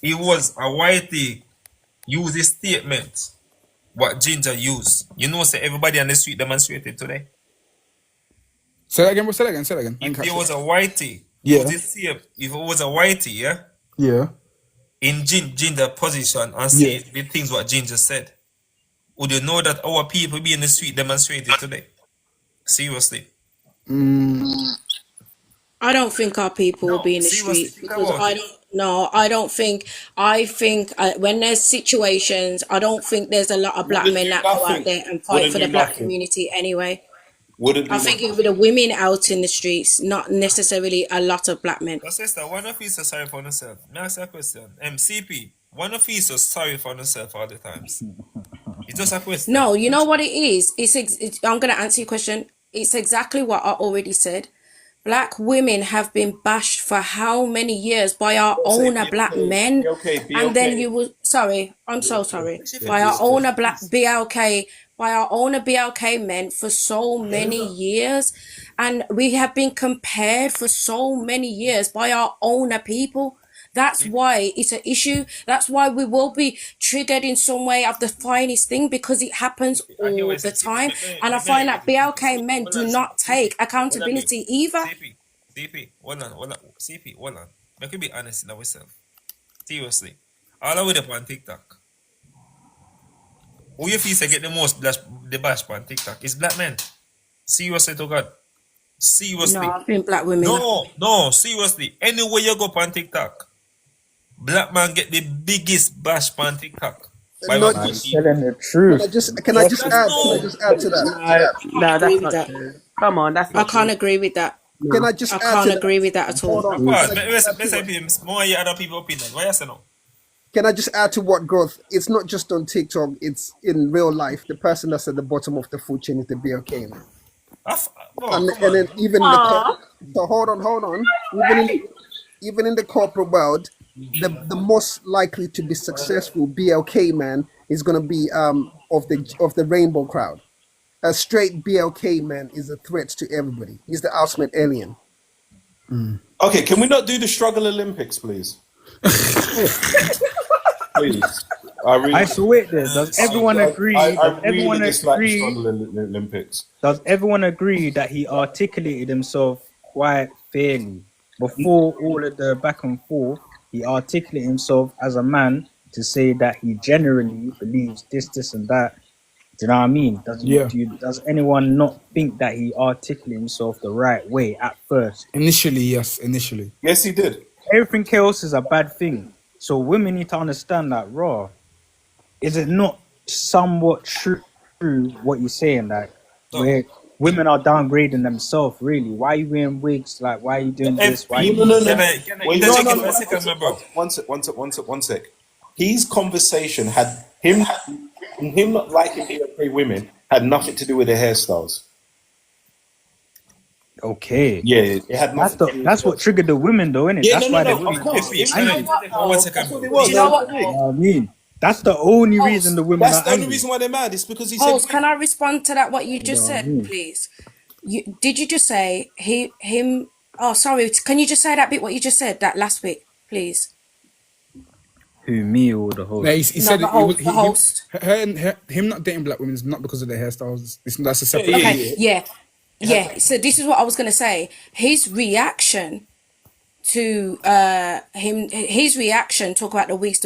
[SPEAKER 12] it was a whitey use this statement, what Ginger used, you know, say everybody on the street demonstrated today.
[SPEAKER 5] Say that again, bro. Say that again. I didn't
[SPEAKER 12] If
[SPEAKER 5] catch
[SPEAKER 12] there
[SPEAKER 5] that.
[SPEAKER 12] was a whitey,
[SPEAKER 5] Yeah.
[SPEAKER 12] use this same, if it was a whitey, yeah,
[SPEAKER 5] Yeah.
[SPEAKER 12] in Ginger position and say the things what Ginger said, would you know that our people be in the street demonstrated today? Seriously.
[SPEAKER 10] I don't think our people will
[SPEAKER 12] No,
[SPEAKER 10] be in the
[SPEAKER 12] seriously,
[SPEAKER 10] streets
[SPEAKER 12] think
[SPEAKER 10] because
[SPEAKER 12] about
[SPEAKER 10] I
[SPEAKER 12] it.
[SPEAKER 10] don't. No, I don't think. I think when there's situations, I don't think there's a lot of black
[SPEAKER 1] Wouldn't
[SPEAKER 10] men
[SPEAKER 1] do
[SPEAKER 10] that go out
[SPEAKER 1] nothing.
[SPEAKER 10] there and fight
[SPEAKER 1] Wouldn't
[SPEAKER 10] for
[SPEAKER 1] do
[SPEAKER 10] the black
[SPEAKER 1] nothing.
[SPEAKER 10] community anyway.
[SPEAKER 1] Wouldn't
[SPEAKER 10] I
[SPEAKER 1] do
[SPEAKER 10] think it
[SPEAKER 1] nothing.
[SPEAKER 10] would be the women out in the streets, not necessarily a lot of black men.
[SPEAKER 12] But sister, one of you is sorry for himself. May I ask you a question? CP, one of you is sorry for himself all the times. It's just a question.
[SPEAKER 10] No, you know what it is? I'm going to answer your question. It's exactly what I already said. Black women have been bashed for how many years by our
[SPEAKER 1] Say,
[SPEAKER 10] owner
[SPEAKER 1] be
[SPEAKER 10] black
[SPEAKER 1] okay,
[SPEAKER 10] men?
[SPEAKER 1] be okay, be
[SPEAKER 10] And then
[SPEAKER 1] okay.
[SPEAKER 10] you will, sorry, I'm so sorry.
[SPEAKER 12] She
[SPEAKER 10] By
[SPEAKER 12] feel
[SPEAKER 10] our
[SPEAKER 12] this
[SPEAKER 10] owner
[SPEAKER 12] way.
[SPEAKER 10] black BLK, by our owner BLK men for so many years. And we have been compared for so many years by our owner people. That's why it's an issue. That's why we will be triggered in some way of the finest thing because it happens
[SPEAKER 12] I hear
[SPEAKER 10] all
[SPEAKER 12] what
[SPEAKER 10] the
[SPEAKER 12] you say.
[SPEAKER 10] time. And I
[SPEAKER 12] Let me
[SPEAKER 10] find
[SPEAKER 12] get
[SPEAKER 10] that
[SPEAKER 12] it.
[SPEAKER 10] BLK men
[SPEAKER 12] Hold
[SPEAKER 10] do
[SPEAKER 12] on,
[SPEAKER 10] not take
[SPEAKER 12] CP. Hold on, babe.
[SPEAKER 10] accountability either.
[SPEAKER 12] CP, hold on. CP, hold on. Make we be honest in ourselves. Seriously. All the way up on TikTok. Who you feel say get the most bash on TikTok? It's black men. Seriously to God. Seriously.
[SPEAKER 10] No, I think black women.
[SPEAKER 12] No, seriously. Anywhere you go on TikTok, black man get the biggest bash on TikTok. By
[SPEAKER 6] Not
[SPEAKER 12] what
[SPEAKER 6] just,
[SPEAKER 12] people.
[SPEAKER 3] Telling the
[SPEAKER 6] can
[SPEAKER 3] truth.
[SPEAKER 6] I just can I just
[SPEAKER 12] That's
[SPEAKER 6] add
[SPEAKER 12] no.
[SPEAKER 6] to that?
[SPEAKER 2] No,
[SPEAKER 10] I agree
[SPEAKER 2] that's
[SPEAKER 10] with
[SPEAKER 2] not
[SPEAKER 10] that.
[SPEAKER 2] true. Come on, that's
[SPEAKER 10] I
[SPEAKER 2] not
[SPEAKER 10] can't
[SPEAKER 2] true.
[SPEAKER 10] agree with that.
[SPEAKER 6] Can
[SPEAKER 2] No.
[SPEAKER 6] I just
[SPEAKER 10] I
[SPEAKER 6] add
[SPEAKER 10] can't
[SPEAKER 6] to that?
[SPEAKER 10] agree with that at all.
[SPEAKER 6] Hold on.
[SPEAKER 12] Pause.
[SPEAKER 6] Can I
[SPEAKER 12] Let's
[SPEAKER 6] just add to
[SPEAKER 12] say
[SPEAKER 6] what?
[SPEAKER 12] more your other people opinion. Why you say no?
[SPEAKER 6] Can I just add to what growth? It's not just on TikTok. It's in real life. The person that's at the bottom of the food chain is the BLK man.
[SPEAKER 12] Bro,
[SPEAKER 6] And
[SPEAKER 12] come on.
[SPEAKER 6] then even in the so hold on. Even in the corporate world, the most likely to be successful BLK man is gonna be of the rainbow crowd. A straight BLK man is a threat to everybody. He's the ultimate alien.
[SPEAKER 1] Okay, can we not do the struggle Olympics, please? Please.
[SPEAKER 3] I swear this. Does everyone agree?
[SPEAKER 1] I
[SPEAKER 3] Does
[SPEAKER 1] really
[SPEAKER 3] everyone
[SPEAKER 1] dislike the
[SPEAKER 3] agree?
[SPEAKER 1] struggle Olympics.
[SPEAKER 3] Does everyone agree that he articulated himself quite fairly before all of the back and forth? He articulated himself as a man to say that he generally believes this, and that. Do you know what I mean? Does anyone not think that he articulated himself the right way at first?
[SPEAKER 5] Initially, yes. Initially.
[SPEAKER 1] Yes, he did.
[SPEAKER 3] Everything else is a bad thing. So women need to understand that, raw. Is it not somewhat true what you're saying? Like, where women are downgrading themselves, really? Why are you wearing wigs? Like, why are you doing this? Why are you...
[SPEAKER 1] No.
[SPEAKER 12] Wait,
[SPEAKER 1] One sec. His conversation had him not liking BLK women had nothing to do with their hairstyles.
[SPEAKER 3] Okay.
[SPEAKER 1] Yeah, it had nothing.
[SPEAKER 3] That's what triggered the women, though, innit?
[SPEAKER 1] Yeah,
[SPEAKER 3] That's why the women
[SPEAKER 1] of course.
[SPEAKER 3] get angry.
[SPEAKER 12] One second.
[SPEAKER 6] That's what it was.
[SPEAKER 10] You know what?
[SPEAKER 3] You know what I mean? That's the only reason the women
[SPEAKER 1] That's
[SPEAKER 3] are
[SPEAKER 1] the only
[SPEAKER 3] angry.
[SPEAKER 1] reason why they're mad. It's because he
[SPEAKER 10] Host,
[SPEAKER 1] said.
[SPEAKER 10] can I respond to that? What you just
[SPEAKER 3] know what I
[SPEAKER 10] said,
[SPEAKER 3] mean?
[SPEAKER 10] please? Did you just say him? Oh, sorry. Can you just say that bit? What you just said, that last bit, please?
[SPEAKER 3] Who, me or the host?
[SPEAKER 5] No, he
[SPEAKER 10] No,
[SPEAKER 5] said
[SPEAKER 10] the host.
[SPEAKER 5] him not dating black women is not because of their hairstyles. That's a separate.
[SPEAKER 10] Okay, yeah. So this is what I was gonna say. His reaction to his reaction, talk about the weeks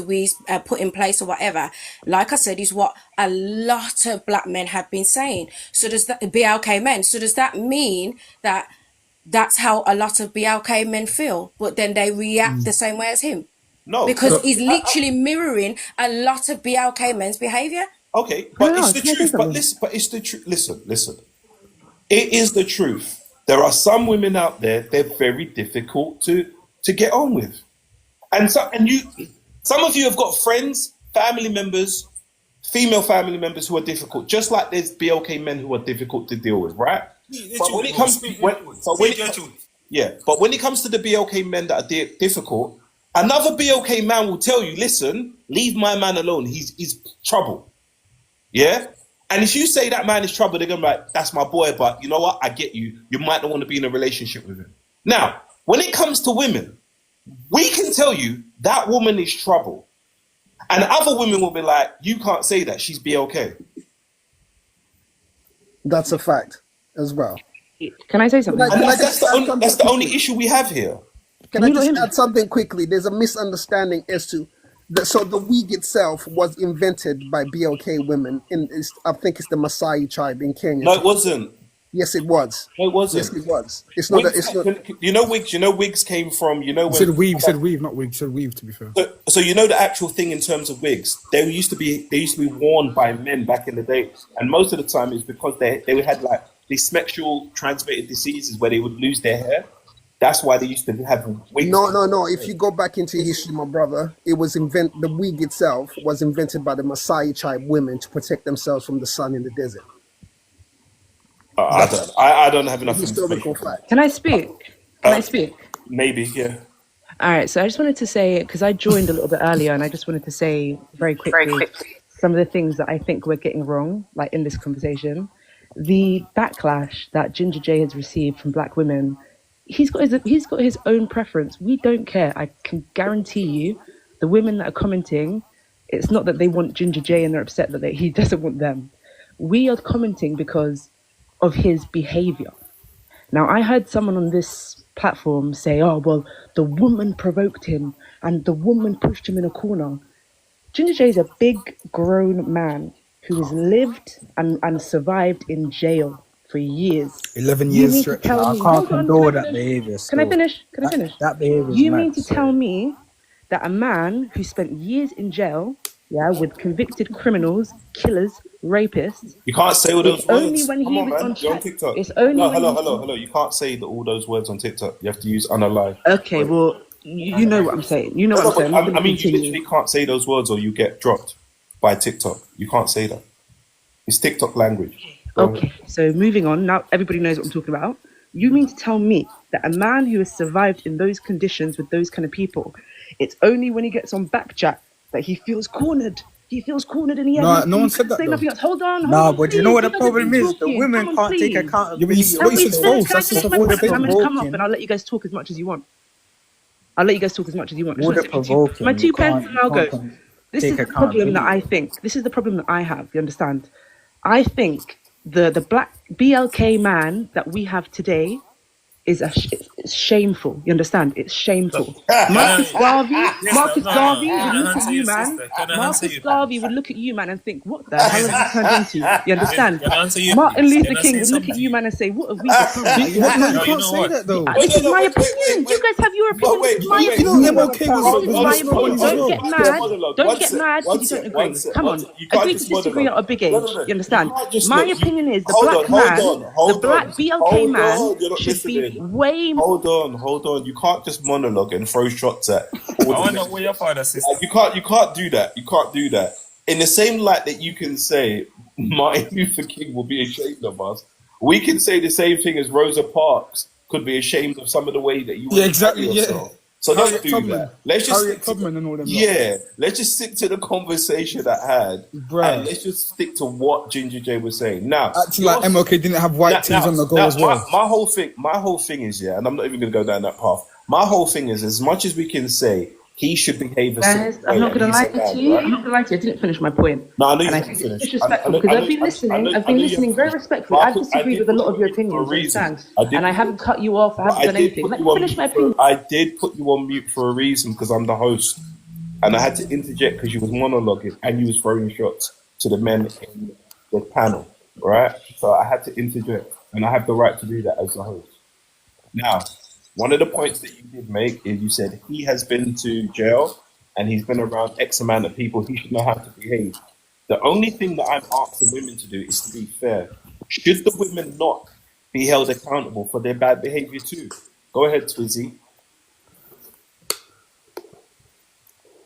[SPEAKER 10] put in place or whatever. Like I said, is what a lot of black men have been saying. So does that BLK men? So does that mean that that's how a lot of BLK men feel, but then they react the same way as him?
[SPEAKER 1] No,
[SPEAKER 10] Because he's literally mirroring a lot of BLK men's behavior.
[SPEAKER 1] okay, but it's the truth. But it's the truth. Listen. It is the truth. There are some women out there, they're very difficult to get on with. And some of you have got friends, family members, female family members who are difficult, just like there's BLK men who are difficult to deal with, right? But when it comes to the BLK men that are difficult, another BLK man will tell you, listen, leave my man alone. He's trouble. Yeah? And if you say that man is trouble, they're going to be like, that's my boy, but you know what? I get you. You might not want to be in a relationship with him. Now, when it comes to women, we can tell you that woman is trouble. And other women will be like, you can't say that. She's BLK.
[SPEAKER 6] That's a fact as well.
[SPEAKER 2] Can I say something?
[SPEAKER 6] Can I
[SPEAKER 1] That's the only issue we have here.
[SPEAKER 6] Can I just add something quickly? There's a misunderstanding as to so the wig itself was invented by BLK women I think it's the Maasai tribe in Kenya.
[SPEAKER 1] No, it wasn't.
[SPEAKER 6] Yes, it was.
[SPEAKER 1] No, it
[SPEAKER 6] Yes,
[SPEAKER 1] wasn't.
[SPEAKER 6] it was. It's not.
[SPEAKER 1] Wigs,
[SPEAKER 6] It's not.
[SPEAKER 1] you know Wigs. You know Wigs came from. You know
[SPEAKER 5] He said
[SPEAKER 1] when.
[SPEAKER 5] weave. He said weave, not wig. He said weave. To be fair.
[SPEAKER 1] So you know the actual thing in terms of wigs. They used to be worn by men back in the day, and most of the time it's because they had like these sexual transmitted diseases where they would lose their hair. That's why they used to have wigs.
[SPEAKER 6] No. If you go back into history, my brother, it was the wig itself was invented by the Maasai tribe women to protect themselves from the sun in the desert.
[SPEAKER 1] I don't have enough
[SPEAKER 6] Historical
[SPEAKER 1] information.
[SPEAKER 6] fact.
[SPEAKER 13] Can I speak? Can I speak?
[SPEAKER 1] Maybe, yeah.
[SPEAKER 13] All right, so I just wanted to say, because I joined a little bit earlier, and I just wanted to say very quickly some of the things that I think we're getting wrong, like in this conversation. The backlash that Ginger J has received from black women, he's got his own preference. We don't care. I can guarantee you, the women that are commenting, it's not that they want Ginger J and they're upset that he doesn't want them. We are commenting because of his behavior. Now, I heard someone on this platform say, oh, well, the woman provoked him and the woman pushed him in a corner. Ginger J is a big grown man who has lived and survived in jail for years.
[SPEAKER 14] 11
[SPEAKER 13] You
[SPEAKER 14] years
[SPEAKER 13] mean to
[SPEAKER 14] straight.
[SPEAKER 13] tell
[SPEAKER 14] I
[SPEAKER 13] me-
[SPEAKER 14] can't
[SPEAKER 13] hold on,
[SPEAKER 14] condone
[SPEAKER 13] can I
[SPEAKER 14] that
[SPEAKER 13] finish?
[SPEAKER 14] behaviour.
[SPEAKER 13] Can I finish? Can I finish?
[SPEAKER 14] That behaviour is
[SPEAKER 13] You
[SPEAKER 14] mad,
[SPEAKER 13] mean to
[SPEAKER 14] sorry.
[SPEAKER 13] tell me that a man who spent years in jail, with convicted criminals, killers, rapists,
[SPEAKER 1] You can't say all those
[SPEAKER 13] it's only
[SPEAKER 1] words.
[SPEAKER 13] when
[SPEAKER 1] Come
[SPEAKER 13] he
[SPEAKER 1] on,
[SPEAKER 13] was
[SPEAKER 1] man.
[SPEAKER 13] on
[SPEAKER 1] You're on
[SPEAKER 13] chat.
[SPEAKER 1] TikTok.
[SPEAKER 13] It's only
[SPEAKER 1] No,
[SPEAKER 13] when
[SPEAKER 1] hello. You can't say all those words on TikTok. You have to use unalive.
[SPEAKER 13] Okay, well, you know what I'm saying. You know what I'm saying. I'm not
[SPEAKER 1] I
[SPEAKER 13] gonna
[SPEAKER 1] mean, you
[SPEAKER 13] continue.
[SPEAKER 1] literally can't say those words or you get dropped by TikTok. You can't say that. It's TikTok language.
[SPEAKER 13] Okay, so moving on. Now everybody knows what I'm talking about. You mean to tell me that a man who has survived in those conditions with those kind of people, it's only when he gets on Backchat that he feels cornered. He feels cornered and he has
[SPEAKER 5] No one said that
[SPEAKER 13] say
[SPEAKER 5] though.
[SPEAKER 13] nothing else. Hold on,
[SPEAKER 14] Nah,
[SPEAKER 13] on,
[SPEAKER 14] but you know
[SPEAKER 13] please.
[SPEAKER 14] what
[SPEAKER 13] He
[SPEAKER 14] the
[SPEAKER 13] doesn't
[SPEAKER 14] problem
[SPEAKER 13] keep
[SPEAKER 14] is? The
[SPEAKER 13] talking.
[SPEAKER 14] women
[SPEAKER 13] Come on,
[SPEAKER 14] can't take
[SPEAKER 13] please.
[SPEAKER 14] accountability.
[SPEAKER 5] what you said is false.
[SPEAKER 13] Can I
[SPEAKER 5] That's just
[SPEAKER 13] finish
[SPEAKER 5] a
[SPEAKER 13] my
[SPEAKER 5] word
[SPEAKER 13] point? I'm going to come up
[SPEAKER 14] provoking.
[SPEAKER 13] and I'll let you guys talk as much as you want. I'll let you guys talk as much as you want. I just
[SPEAKER 14] Order
[SPEAKER 13] wanna say
[SPEAKER 14] provoking.
[SPEAKER 13] my
[SPEAKER 14] You
[SPEAKER 13] two
[SPEAKER 14] can't-
[SPEAKER 13] pence and
[SPEAKER 14] you
[SPEAKER 13] I'll go.
[SPEAKER 14] can't
[SPEAKER 13] This
[SPEAKER 14] take
[SPEAKER 13] is the problem that I
[SPEAKER 14] accountability.
[SPEAKER 13] think. This is the problem that I have. You understand? I think the black BLK man that we have today is it's shameful. You understand? It's shameful. Marcus Garvey would look at you, man. Marcus Garvey would look at you, man, and think, "What the hell have you turned into?" You understand?
[SPEAKER 12] Can I answer you,
[SPEAKER 13] Martin
[SPEAKER 12] please?
[SPEAKER 13] Luther
[SPEAKER 12] Can I
[SPEAKER 13] King
[SPEAKER 12] say
[SPEAKER 13] would look at
[SPEAKER 12] something?
[SPEAKER 13] you, man, and say, "What have we become?" You
[SPEAKER 5] No,
[SPEAKER 13] understand?
[SPEAKER 5] you
[SPEAKER 12] you
[SPEAKER 5] can't
[SPEAKER 12] know
[SPEAKER 5] say
[SPEAKER 12] what?
[SPEAKER 5] that though.
[SPEAKER 13] This is my opinion. You guys have your opinion. This is my
[SPEAKER 5] You
[SPEAKER 13] opinion.
[SPEAKER 5] know MLK was
[SPEAKER 13] This is my
[SPEAKER 5] honest about
[SPEAKER 13] opinion.
[SPEAKER 5] his as
[SPEAKER 13] Don't
[SPEAKER 5] well.
[SPEAKER 13] get mad. Don't get mad because you don't agree. Come on. Agree to disagree at a big age. You understand? My opinion is the black man, the black BLK man should be way more.
[SPEAKER 1] Hold on. You can't just monologue and throw shots at all
[SPEAKER 12] I
[SPEAKER 1] the
[SPEAKER 12] want to know where your father sister.
[SPEAKER 1] You can't do that. You can't do that. In the same light that you can say Martin Luther King will be ashamed of us, we can say the same thing as Rosa Parks could be ashamed of some of the way that you
[SPEAKER 5] Yeah, exactly.
[SPEAKER 1] carry
[SPEAKER 5] Yeah.
[SPEAKER 1] yourself. So don't
[SPEAKER 5] Harriet
[SPEAKER 1] do
[SPEAKER 5] Tubman.
[SPEAKER 1] that. Let's just
[SPEAKER 5] Harriet Tubman and all them. lot.
[SPEAKER 1] yeah, let's just stick to the conversation at hand,
[SPEAKER 5] Bruh.
[SPEAKER 1] and let's just stick to what Ginger J was saying. Now,
[SPEAKER 5] Acting like MLK didn't have white tees on the go as well.
[SPEAKER 1] my whole thing is, yeah, and I'm not even going to go down that path. My whole thing is, as much as we can say he should behave a certain
[SPEAKER 13] Guys,
[SPEAKER 1] way,
[SPEAKER 13] I'm not
[SPEAKER 1] and
[SPEAKER 13] going to
[SPEAKER 1] he's
[SPEAKER 13] lie
[SPEAKER 1] a man,
[SPEAKER 13] to you.
[SPEAKER 1] right?
[SPEAKER 13] I'm not going to lie to you. I didn't finish my point.
[SPEAKER 1] No, I know you
[SPEAKER 13] And I
[SPEAKER 1] didn't
[SPEAKER 13] think it's
[SPEAKER 1] finish.
[SPEAKER 13] disrespectful
[SPEAKER 1] I
[SPEAKER 13] because
[SPEAKER 1] know-
[SPEAKER 13] I've been
[SPEAKER 1] I know-
[SPEAKER 13] listening.
[SPEAKER 1] I know-
[SPEAKER 13] I've
[SPEAKER 1] I
[SPEAKER 13] been
[SPEAKER 1] know you
[SPEAKER 13] listening
[SPEAKER 1] have-
[SPEAKER 13] very respectfully.
[SPEAKER 1] But
[SPEAKER 13] I've disagreed with a lot of your opinions.
[SPEAKER 1] for a reason.
[SPEAKER 13] Understand? And I haven't cut you off. I haven't done anything. Let me finish my opinion.
[SPEAKER 1] I did put you on mute for a reason because I'm the host, and I had to interject because you was monologuing and you was throwing shots to the men in the panel, right? So I had to interject, and I have the right to do that as the host. Now, one of the points that you did make is you said he has been to jail and he's been around X amount of people. He should know how to behave. The only thing that I'm asking women to do is to be fair. Should the women not be held accountable for their bad behavior too? Go ahead, Twizzy.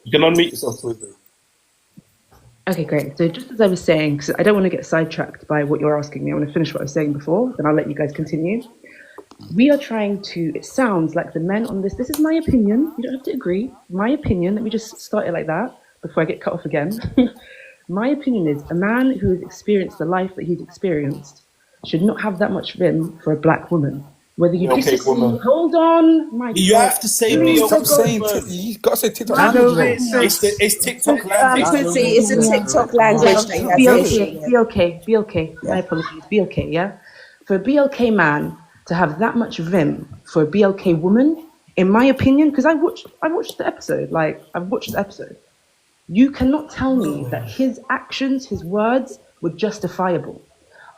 [SPEAKER 1] You can unmute yourself, Twizzy.
[SPEAKER 13] Okay, great. So just as I was saying, because I don't want to get sidetracked by what you're asking me, I want to finish what I was saying before, then I'll let you guys continue. We are trying to, it sounds like the men on this is my opinion, you don't have to agree, my opinion, let me just start it like that before I get cut off again. My opinion is a man who has experienced the life that he's experienced should not have that much vim for a black woman. Whether you
[SPEAKER 1] Okay,
[SPEAKER 13] disagree,
[SPEAKER 1] woman.
[SPEAKER 13] hold on, my
[SPEAKER 1] You
[SPEAKER 13] God.
[SPEAKER 1] have to say
[SPEAKER 13] Please
[SPEAKER 1] me.
[SPEAKER 13] don't
[SPEAKER 5] Stop
[SPEAKER 13] go-
[SPEAKER 5] saying you got to say TikTok.
[SPEAKER 13] I know,
[SPEAKER 5] language,
[SPEAKER 13] it's
[SPEAKER 5] though.
[SPEAKER 1] It's TikTok language.
[SPEAKER 10] Quincy, it's a TikTok language that you have
[SPEAKER 13] Be
[SPEAKER 10] to
[SPEAKER 13] okay,
[SPEAKER 10] issue.
[SPEAKER 13] be okay. My apologies, be okay, yeah? For a BLK man to have that much vim for a BLK woman, in my opinion, because I watched the episode, you cannot tell me that his actions, his words were justifiable.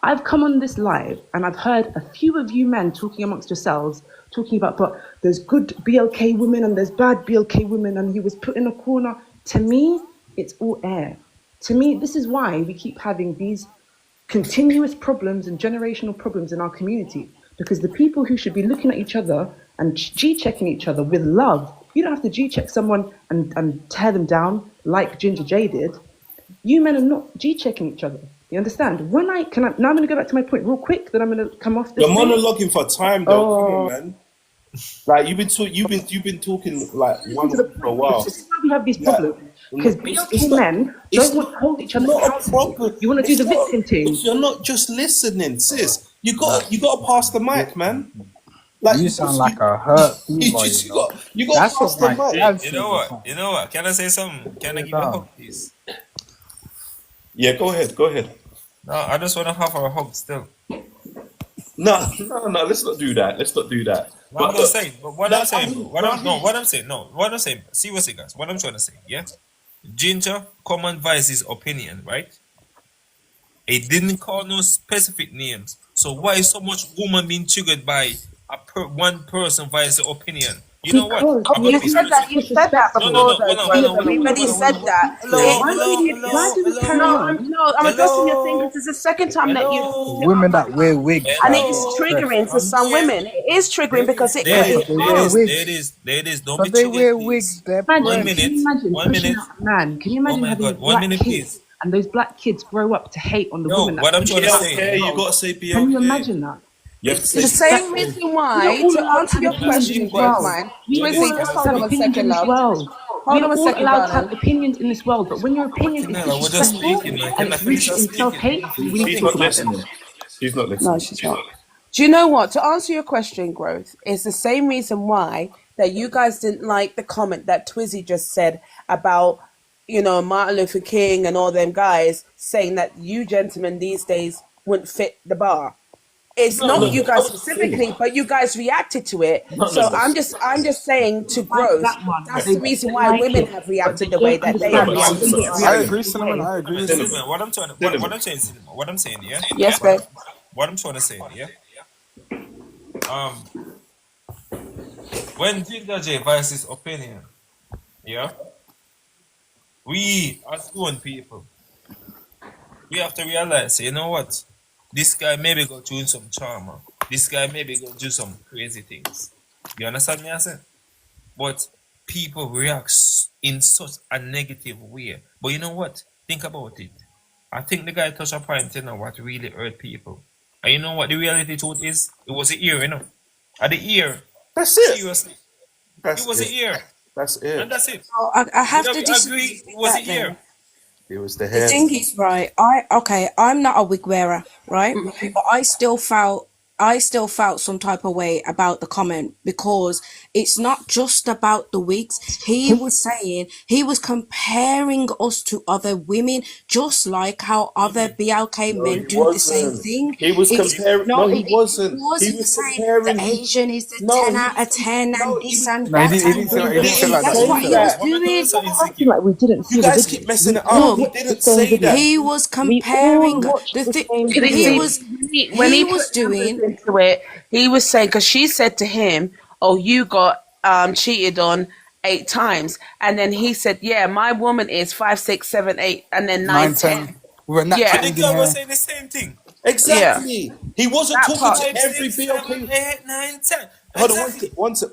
[SPEAKER 13] I've come on this live and I've heard a few of you men talking amongst yourselves, talking about, but there's good BLK women and there's bad BLK women, and he was put in a corner. To me, it's all air. To me, this is why we keep having these continuous problems and generational problems in our community, because the people who should be looking at each other and G-checking each other with love, you don't have to G-check someone and tear them down like Ginger J did. You men are not G-checking each other. You understand? Now I'm going to go back to my point real quick, then I'm going to come off this
[SPEAKER 1] You're
[SPEAKER 13] thing.
[SPEAKER 1] monologuing for time, though. Come on, man. Like you've been talking like one for a while.
[SPEAKER 13] This is why we have these problems. Because BLK men don't want to hold each other accountable. You want to do the victim thing.
[SPEAKER 1] You're not just listening, sis. You got to pass the mic, man. Like
[SPEAKER 5] You sound like a hurt female.
[SPEAKER 1] you got to pass the mic.
[SPEAKER 12] You know what? Can I say something? Can I give you a hug, please?
[SPEAKER 1] Yeah, go ahead.
[SPEAKER 12] No, I just want to have a hug still.
[SPEAKER 1] No. Let's not do that.
[SPEAKER 12] What I'm saying. Seriously, guys. What I'm trying to say, yeah. Ginger come and advise his opinion, right? He didn't call no specific names. So why is so much woman being triggered by one person via the opinion? You know what?
[SPEAKER 2] You said that before. Everybody said that.
[SPEAKER 13] Why do we carry on?
[SPEAKER 2] No, I'm addressing your thing because it's the second time that you.
[SPEAKER 5] Women that wear wigs.
[SPEAKER 2] And it is triggering for some women. It is triggering because it
[SPEAKER 12] There
[SPEAKER 2] could.
[SPEAKER 12] it is. Don't be
[SPEAKER 5] But they
[SPEAKER 12] triggered,
[SPEAKER 5] wear
[SPEAKER 12] please.
[SPEAKER 5] wigs. They're
[SPEAKER 13] Can
[SPEAKER 12] One
[SPEAKER 13] you
[SPEAKER 12] minute.
[SPEAKER 13] imagine
[SPEAKER 12] One
[SPEAKER 13] pushing
[SPEAKER 12] minute.
[SPEAKER 13] out a man? Can you imagine
[SPEAKER 12] my
[SPEAKER 13] having
[SPEAKER 12] God, 1
[SPEAKER 13] black
[SPEAKER 12] minute,
[SPEAKER 13] kids
[SPEAKER 12] please.
[SPEAKER 13] and those black kids grow up to hate on the
[SPEAKER 12] No,
[SPEAKER 13] woman?
[SPEAKER 12] what I'm trying to say.
[SPEAKER 1] Okay, you got to say BLK.
[SPEAKER 13] Can you imagine that?
[SPEAKER 1] You have to say
[SPEAKER 2] The same reason why, to answer your question, man. Twizzy, just hold on a second, love. Hold on a second,
[SPEAKER 13] allowed to have
[SPEAKER 2] darling.
[SPEAKER 13] opinions in this world, but when your opinion is
[SPEAKER 12] Janella, we're just
[SPEAKER 13] disrespectful
[SPEAKER 12] speaking, man.
[SPEAKER 13] and
[SPEAKER 12] Can I
[SPEAKER 13] it's
[SPEAKER 12] finish
[SPEAKER 13] rooted in self-hate, we need to
[SPEAKER 1] She's
[SPEAKER 13] think
[SPEAKER 1] not
[SPEAKER 13] about
[SPEAKER 1] listening.
[SPEAKER 13] it.
[SPEAKER 1] She's not listening.
[SPEAKER 2] No, she's not. Do you know what? To answer your question, Growth, is the same reason why that you guys didn't like the comment that Twizzy just said about, Martin Luther King and all them guys saying that you gentlemen these days wouldn't fit the bar. It's not you guys specifically, but you guys reacted to it. So I'm just saying to Growth, that's the reason why women have reacted the way that they have reacted.
[SPEAKER 5] I agree, Cinnamon. I agree with you.
[SPEAKER 12] Cinnamon, what I'm saying, yeah?
[SPEAKER 2] Yes, babe.
[SPEAKER 12] What I'm trying to say, yeah? When Ginger J voices his opinion, yeah? We, as grown people, we have to realize, you know what? This guy maybe go through some trauma. This guy maybe go do some crazy things. You understand me, I said? But people react in such a negative way. But you know what? Think about it. I think the guy touched a point, what really hurt people. And you know what the reality truth is? It was the ear, At the ear.
[SPEAKER 1] That's it.
[SPEAKER 12] Seriously.
[SPEAKER 1] That's
[SPEAKER 12] It was the ear.
[SPEAKER 1] That's it.
[SPEAKER 12] And that's it.
[SPEAKER 10] Oh, I have
[SPEAKER 12] You
[SPEAKER 10] to
[SPEAKER 12] know,
[SPEAKER 10] disagree
[SPEAKER 12] agree?
[SPEAKER 10] with
[SPEAKER 12] It was
[SPEAKER 10] that
[SPEAKER 12] the ear.
[SPEAKER 10] then.
[SPEAKER 1] It was the
[SPEAKER 10] The
[SPEAKER 1] hair.
[SPEAKER 10] thing is, right, I'm not a wig wearer, right? But I still felt some type of way about the comment because it's not just about the wigs. He was comparing us to other women, just like how other BLK men do the same thing.
[SPEAKER 1] He was comparing. No, he wasn't.
[SPEAKER 10] He wasn't
[SPEAKER 1] He was
[SPEAKER 10] saying
[SPEAKER 1] comparing.
[SPEAKER 10] the Asian is the
[SPEAKER 1] No,
[SPEAKER 10] 10 out of 10 and this and
[SPEAKER 5] No, he
[SPEAKER 10] that.
[SPEAKER 5] didn't say like that.
[SPEAKER 10] That's what he was doing.
[SPEAKER 13] Like we didn't see
[SPEAKER 1] You
[SPEAKER 13] the
[SPEAKER 1] guys
[SPEAKER 13] video.
[SPEAKER 1] keep messing it
[SPEAKER 13] We all
[SPEAKER 1] up. He
[SPEAKER 13] watched the
[SPEAKER 1] didn't
[SPEAKER 13] same
[SPEAKER 1] say
[SPEAKER 13] video.
[SPEAKER 1] that.
[SPEAKER 10] He was
[SPEAKER 13] We
[SPEAKER 10] comparing
[SPEAKER 13] all watched
[SPEAKER 10] the
[SPEAKER 13] the
[SPEAKER 10] thing.
[SPEAKER 13] same
[SPEAKER 2] When
[SPEAKER 13] video.
[SPEAKER 10] He was
[SPEAKER 2] put
[SPEAKER 10] doing.
[SPEAKER 2] numbers into it, he was saying, because she said to him, "Oh, you got cheated on 8 times," and then he said, "Yeah, my woman is 5, 6, 7, 8, and then 9, 10."
[SPEAKER 5] With a natural
[SPEAKER 2] Yeah.
[SPEAKER 12] And the
[SPEAKER 5] Indian
[SPEAKER 12] girl was
[SPEAKER 5] hair.
[SPEAKER 12] saying the same thing.
[SPEAKER 1] Exactly. He wasn't
[SPEAKER 2] That
[SPEAKER 1] talking
[SPEAKER 2] part.
[SPEAKER 1] to
[SPEAKER 12] 5,
[SPEAKER 1] every
[SPEAKER 12] 6, 7,
[SPEAKER 1] BLK.
[SPEAKER 12] 8, 9, 10.
[SPEAKER 1] Hold on,
[SPEAKER 12] Exactly.
[SPEAKER 1] one sec.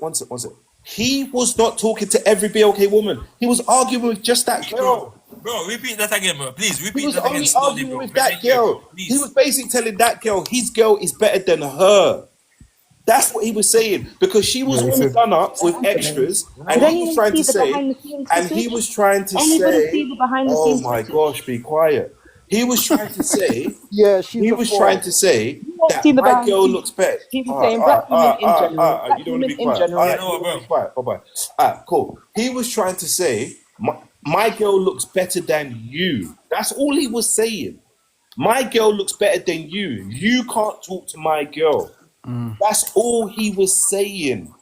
[SPEAKER 1] He was not talking to every BLK woman. He was arguing with just that girl.
[SPEAKER 12] Bro, repeat that again, bro. Please,
[SPEAKER 1] He
[SPEAKER 12] repeat
[SPEAKER 1] was
[SPEAKER 12] that again
[SPEAKER 1] only
[SPEAKER 12] slowly,
[SPEAKER 1] arguing
[SPEAKER 12] bro.
[SPEAKER 1] with
[SPEAKER 12] Make
[SPEAKER 1] that
[SPEAKER 12] it clear,
[SPEAKER 1] girl.
[SPEAKER 12] bro. Please.
[SPEAKER 1] He was basically telling that girl his girl is better than her. That's what he was saying because she was
[SPEAKER 5] Yeah, he
[SPEAKER 1] all
[SPEAKER 5] said-
[SPEAKER 1] done up with extras, and
[SPEAKER 13] Did
[SPEAKER 1] he was
[SPEAKER 13] anyone
[SPEAKER 1] trying
[SPEAKER 13] see
[SPEAKER 1] to
[SPEAKER 13] the
[SPEAKER 1] say,
[SPEAKER 13] behind the scenes
[SPEAKER 1] and he
[SPEAKER 13] footage?
[SPEAKER 1] was trying to
[SPEAKER 13] Anybody
[SPEAKER 1] say,
[SPEAKER 13] see the behind the
[SPEAKER 1] "Oh
[SPEAKER 13] scenes
[SPEAKER 1] my
[SPEAKER 13] footage?
[SPEAKER 1] gosh, be quiet." He was trying to say,
[SPEAKER 6] Yeah, she's
[SPEAKER 1] he
[SPEAKER 6] a
[SPEAKER 1] was
[SPEAKER 6] fraud.
[SPEAKER 1] trying to say
[SPEAKER 13] won't
[SPEAKER 1] that
[SPEAKER 13] see the
[SPEAKER 1] my
[SPEAKER 13] behind the
[SPEAKER 1] girl
[SPEAKER 13] scenes.
[SPEAKER 1] looks better.
[SPEAKER 13] He was saying black women in general. Black
[SPEAKER 1] You don't want
[SPEAKER 13] women
[SPEAKER 1] to be
[SPEAKER 13] in
[SPEAKER 1] quiet.
[SPEAKER 13] general.
[SPEAKER 1] All right,
[SPEAKER 12] You know
[SPEAKER 1] you
[SPEAKER 12] what,
[SPEAKER 1] don't want to
[SPEAKER 12] bro?
[SPEAKER 1] be quiet. Bye-bye. All right, cool. He was trying to say, my girl looks better than you. That's all he was saying. My girl looks better than you. You can't talk to my girl. That's all he was saying.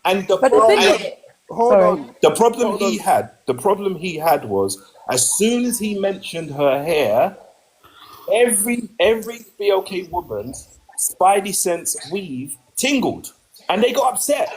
[SPEAKER 1] And the
[SPEAKER 2] But the thing
[SPEAKER 1] problem,
[SPEAKER 2] is,
[SPEAKER 6] Hold
[SPEAKER 13] Sorry.
[SPEAKER 6] on.
[SPEAKER 1] the problem
[SPEAKER 6] Hold
[SPEAKER 1] he
[SPEAKER 6] on.
[SPEAKER 1] had was as soon as he mentioned her hair,
[SPEAKER 14] every BLK woman's spidey sense weave tingled, and they got upset.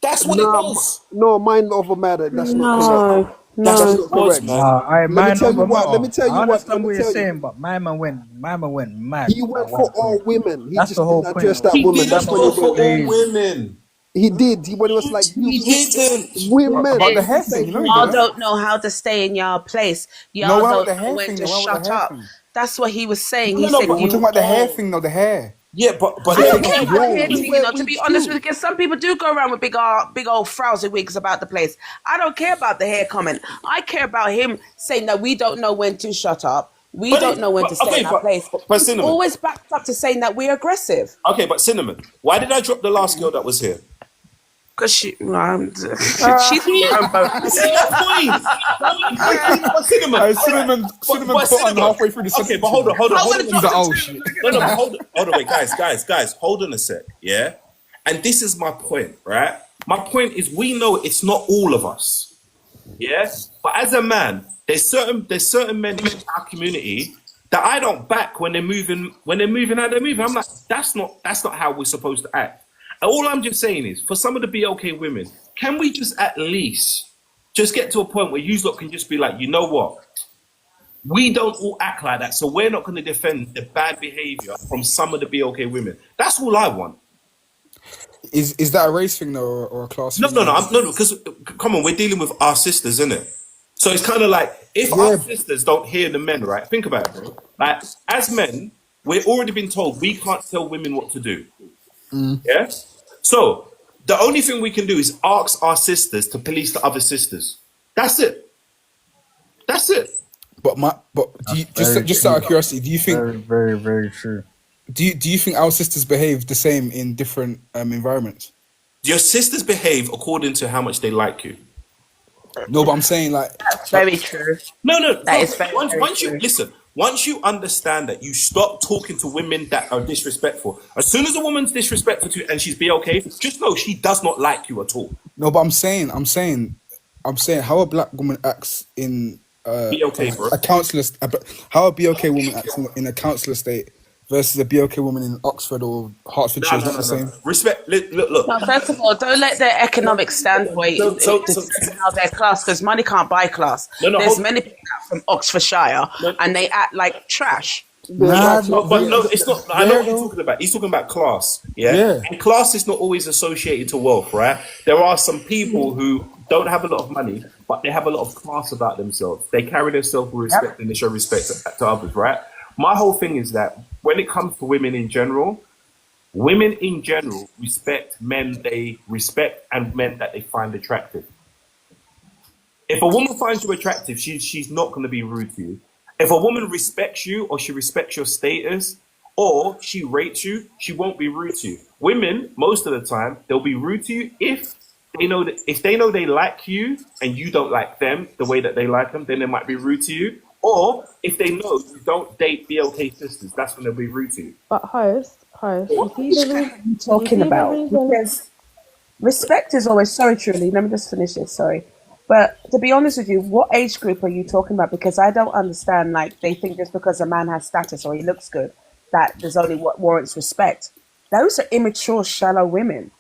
[SPEAKER 14] That's what it was.
[SPEAKER 6] No, mind over matter. That's not correct.
[SPEAKER 2] No,
[SPEAKER 14] That's
[SPEAKER 6] That's
[SPEAKER 2] no.
[SPEAKER 6] not
[SPEAKER 14] what it was,
[SPEAKER 6] correct.
[SPEAKER 14] man.
[SPEAKER 3] Nah, I
[SPEAKER 6] Let me
[SPEAKER 3] man
[SPEAKER 6] tell you
[SPEAKER 3] over
[SPEAKER 6] what. Let
[SPEAKER 3] matter.
[SPEAKER 6] me tell
[SPEAKER 3] I
[SPEAKER 6] you what. Let
[SPEAKER 3] understand
[SPEAKER 6] me
[SPEAKER 3] what you're
[SPEAKER 6] tell you.
[SPEAKER 3] saying, but my man went mad
[SPEAKER 6] He
[SPEAKER 3] at
[SPEAKER 6] went
[SPEAKER 3] one
[SPEAKER 6] for all
[SPEAKER 3] point.
[SPEAKER 6] women. He
[SPEAKER 3] That's
[SPEAKER 6] just
[SPEAKER 3] the whole
[SPEAKER 6] didn't
[SPEAKER 3] point
[SPEAKER 6] address
[SPEAKER 3] of
[SPEAKER 6] that
[SPEAKER 14] He
[SPEAKER 6] woman.
[SPEAKER 14] didn't
[SPEAKER 6] That's when
[SPEAKER 14] go
[SPEAKER 6] it
[SPEAKER 14] for
[SPEAKER 6] went.
[SPEAKER 14] all women.
[SPEAKER 6] He did. When it was like
[SPEAKER 14] He didn't.
[SPEAKER 6] women.
[SPEAKER 5] About the
[SPEAKER 6] He
[SPEAKER 5] hair
[SPEAKER 6] said
[SPEAKER 5] thing, you know he
[SPEAKER 2] Y'all
[SPEAKER 5] didn't.
[SPEAKER 6] women.
[SPEAKER 2] don't know how to stay in y'all place.
[SPEAKER 5] No,
[SPEAKER 2] Y'all
[SPEAKER 5] went with
[SPEAKER 2] don't
[SPEAKER 5] the
[SPEAKER 2] know
[SPEAKER 5] hair
[SPEAKER 2] when
[SPEAKER 5] thing.
[SPEAKER 2] to
[SPEAKER 5] No, went with the
[SPEAKER 2] shut
[SPEAKER 5] hair
[SPEAKER 2] up.
[SPEAKER 5] thing.
[SPEAKER 2] That's what he was saying. He
[SPEAKER 14] No,
[SPEAKER 2] said
[SPEAKER 5] We're
[SPEAKER 14] but
[SPEAKER 5] talking
[SPEAKER 2] you
[SPEAKER 5] about the hair
[SPEAKER 2] all.
[SPEAKER 5] thing, though. The hair.
[SPEAKER 14] yeah, but
[SPEAKER 2] I don't
[SPEAKER 14] then
[SPEAKER 2] care
[SPEAKER 6] Yes,
[SPEAKER 2] about the
[SPEAKER 6] yes.
[SPEAKER 2] hair
[SPEAKER 6] We
[SPEAKER 2] thing,
[SPEAKER 6] wear
[SPEAKER 2] to be
[SPEAKER 6] wigs
[SPEAKER 2] honest
[SPEAKER 6] too.
[SPEAKER 2] with you, because some people do go around with big old frowsy wigs about the place. I don't care about the hair comment. I care about him saying that we don't know when to shut up. We don't know when to stay in our place.
[SPEAKER 14] but
[SPEAKER 2] He
[SPEAKER 14] Cinnamon.
[SPEAKER 2] always backs up to saying that we're aggressive.
[SPEAKER 14] Okay, but Cinnamon. Why did I drop the last girl that was here?
[SPEAKER 2] Because she's
[SPEAKER 14] See,
[SPEAKER 2] her own boat.
[SPEAKER 14] you see that point? But Cinnamon.
[SPEAKER 5] Hey,
[SPEAKER 14] All right.
[SPEAKER 5] Cinnamon
[SPEAKER 14] But
[SPEAKER 5] put on
[SPEAKER 14] Cinnamon.
[SPEAKER 5] halfway through the
[SPEAKER 14] Okay,
[SPEAKER 5] sentence.
[SPEAKER 14] but hold on.
[SPEAKER 2] I want to
[SPEAKER 5] She's
[SPEAKER 2] talk
[SPEAKER 5] like,
[SPEAKER 2] to
[SPEAKER 5] oh
[SPEAKER 2] two.
[SPEAKER 5] shit.
[SPEAKER 14] No, but hold on, wait, guys, hold on a sec, yeah? And this is my point, right? My point is we know it's not all of us, yeah? But as a man, there's certain men in our community that I don't back when they're moving how they're moving. I'm like, that's not how we're supposed to act. And all I'm just saying is, for some of the BLK women, can we just at least just get to a point where you lot can just be like, you know what? We don't all act like that, so we're not going to defend the bad behavior from some of the BLK women. That's all I want.
[SPEAKER 5] Is that a race thing though, or a class
[SPEAKER 14] No,
[SPEAKER 5] thing?
[SPEAKER 14] no, because come on, we're dealing with our sisters, isn't it? So it's kind of like if our sisters don't hear the men, right? Think about it, bro. Like as men, we're already been told we can't tell women what to do. Yeah. So the only thing we can do is ask our sisters to police the other sisters. That's it. That's it.
[SPEAKER 5] But do you, just out of curiosity, do you think
[SPEAKER 3] very true.
[SPEAKER 5] do you think our sisters behave the same in different environments?
[SPEAKER 14] Your sisters behave according to how much they like you.
[SPEAKER 5] No, but I'm saying like
[SPEAKER 2] That's very true.
[SPEAKER 14] No.
[SPEAKER 2] That is very, very
[SPEAKER 14] Once
[SPEAKER 2] true.
[SPEAKER 14] you listen, once you understand that, you stop talking to women that are disrespectful. As soon as a woman's disrespectful to you and she's BLK, just know she does not like you at all.
[SPEAKER 5] no, but I'm saying how a black woman acts in
[SPEAKER 14] BLK, bro.
[SPEAKER 5] a counselor, how a BLK woman acts in a counselor state versus a BLK woman in Oxford or Hertfordshire is not the same.
[SPEAKER 14] Respect. Look.
[SPEAKER 2] No, first of all, don't let their economic standpoint determine how their class, because money can't buy class. There's many people from Oxfordshire and they act like trash.
[SPEAKER 14] It's not. I know what you're talking about. He's talking about class, yeah? And class is not always associated to wealth, right? There are some people who don't have a lot of money, but they have a lot of class about themselves. They carry themselves with respect and they show respect to others, right? My whole thing is that when it comes to women in general respect men they respect and men that they find attractive. If a woman finds you attractive, she's not going to be rude to you. If a woman respects you or she respects your status or she rates you, she won't be rude to you. Women, most of the time, they'll be rude to you if they know they like you and you don't like them the way that they like them, then they might be rude to you. Or if they know you don't date BLK sisters, that's when they'll be rude to you.
[SPEAKER 7] But host, you see the reason
[SPEAKER 2] I'm talking about. Because respect is always, sorry, truly, let me just finish this, sorry. But to be honest with you, what age group are you talking about? Because I don't understand, like, they think just because a man has status or he looks good, that there's only what warrants respect. Those are immature, shallow women.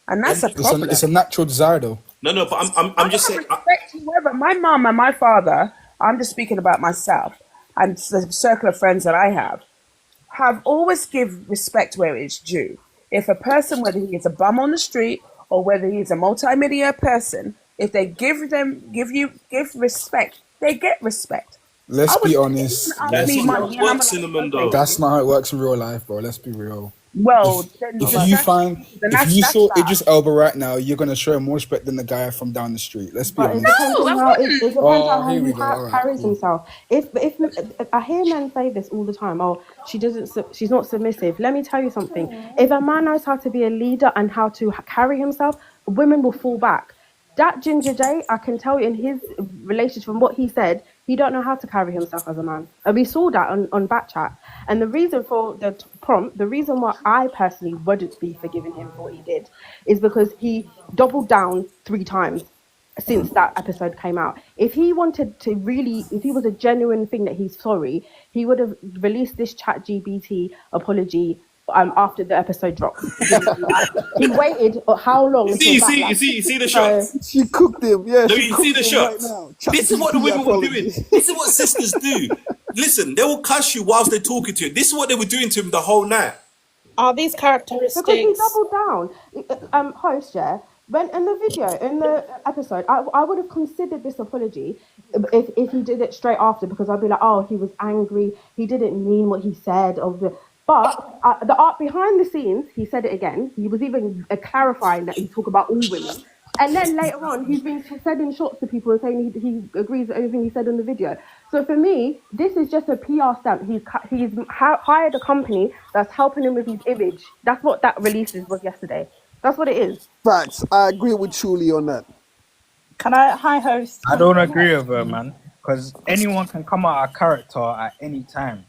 [SPEAKER 2] And that's a problem.
[SPEAKER 5] It's a natural desire though.
[SPEAKER 14] No, but I'm just saying.
[SPEAKER 2] Respect whoever. My mom and my father, I'm just speaking about myself and the circle of friends that I have always give respect where it's due. If a person, whether he is a bum on the street or whether he's a multi-millionaire person, if they give respect, they get respect.
[SPEAKER 5] Let's be honest.
[SPEAKER 14] That's not how it works, Cinnamon, though.
[SPEAKER 5] That's not how it works in real life, bro. Let's be real.
[SPEAKER 2] Well,
[SPEAKER 5] if you saw Idris Elba right now, you're gonna show him more respect than the guy from down the street. Let's be honest.
[SPEAKER 15] It depends on how
[SPEAKER 5] here we
[SPEAKER 15] he
[SPEAKER 5] go. All right,
[SPEAKER 15] carries
[SPEAKER 5] cool.
[SPEAKER 15] himself. If I hear men say this all the time, oh, she's not submissive. Let me tell you something. If a man knows how to be a leader and how to carry himself, women will fall back. That Ginger J, I can tell you in his relationship, from what he said, he don't know how to carry himself as a man. And we saw that on Backchat. And the reason for the prompt, the reason why I personally wouldn't be forgiving him for what he did, is because he doubled down 3 times. since that episode came out. If he wanted to really, if he was a genuine thing that he's sorry, he would have released this ChatGPT apology after the episode dropped. He waited how long?
[SPEAKER 14] You
[SPEAKER 15] until
[SPEAKER 14] see the
[SPEAKER 15] So-
[SPEAKER 14] shots.
[SPEAKER 6] She cooked him. Yeah,
[SPEAKER 14] No,
[SPEAKER 6] she
[SPEAKER 14] you see
[SPEAKER 6] cooked
[SPEAKER 14] the
[SPEAKER 6] him right
[SPEAKER 14] shots.
[SPEAKER 6] now.
[SPEAKER 14] This is what the women were
[SPEAKER 6] apology.
[SPEAKER 14] doing. This is what sisters do. Listen, they will cuss you whilst they're talking to you. This is what they were doing to him the whole night.
[SPEAKER 16] Are these
[SPEAKER 15] Because he
[SPEAKER 16] characteristics?
[SPEAKER 15] doubled down. Host, yeah. When in the episode, I would have considered this apology if he did it straight after, because I'd be like, oh, he was angry, he didn't mean what he said. But the art behind the scenes, he said it again. He was even clarifying that he talked about all women. And then later on, he's been sending shots to people and saying he agrees with everything he said on the video. So for me, this is just a PR stamp. He's hired a company that's helping him with his image. That's what that releases was yesterday. That's what it is.
[SPEAKER 6] Facts. I agree with Shuli on that.
[SPEAKER 16] Can I, hi host?
[SPEAKER 17] I don't agree with her, man, because anyone can come out of character at any time.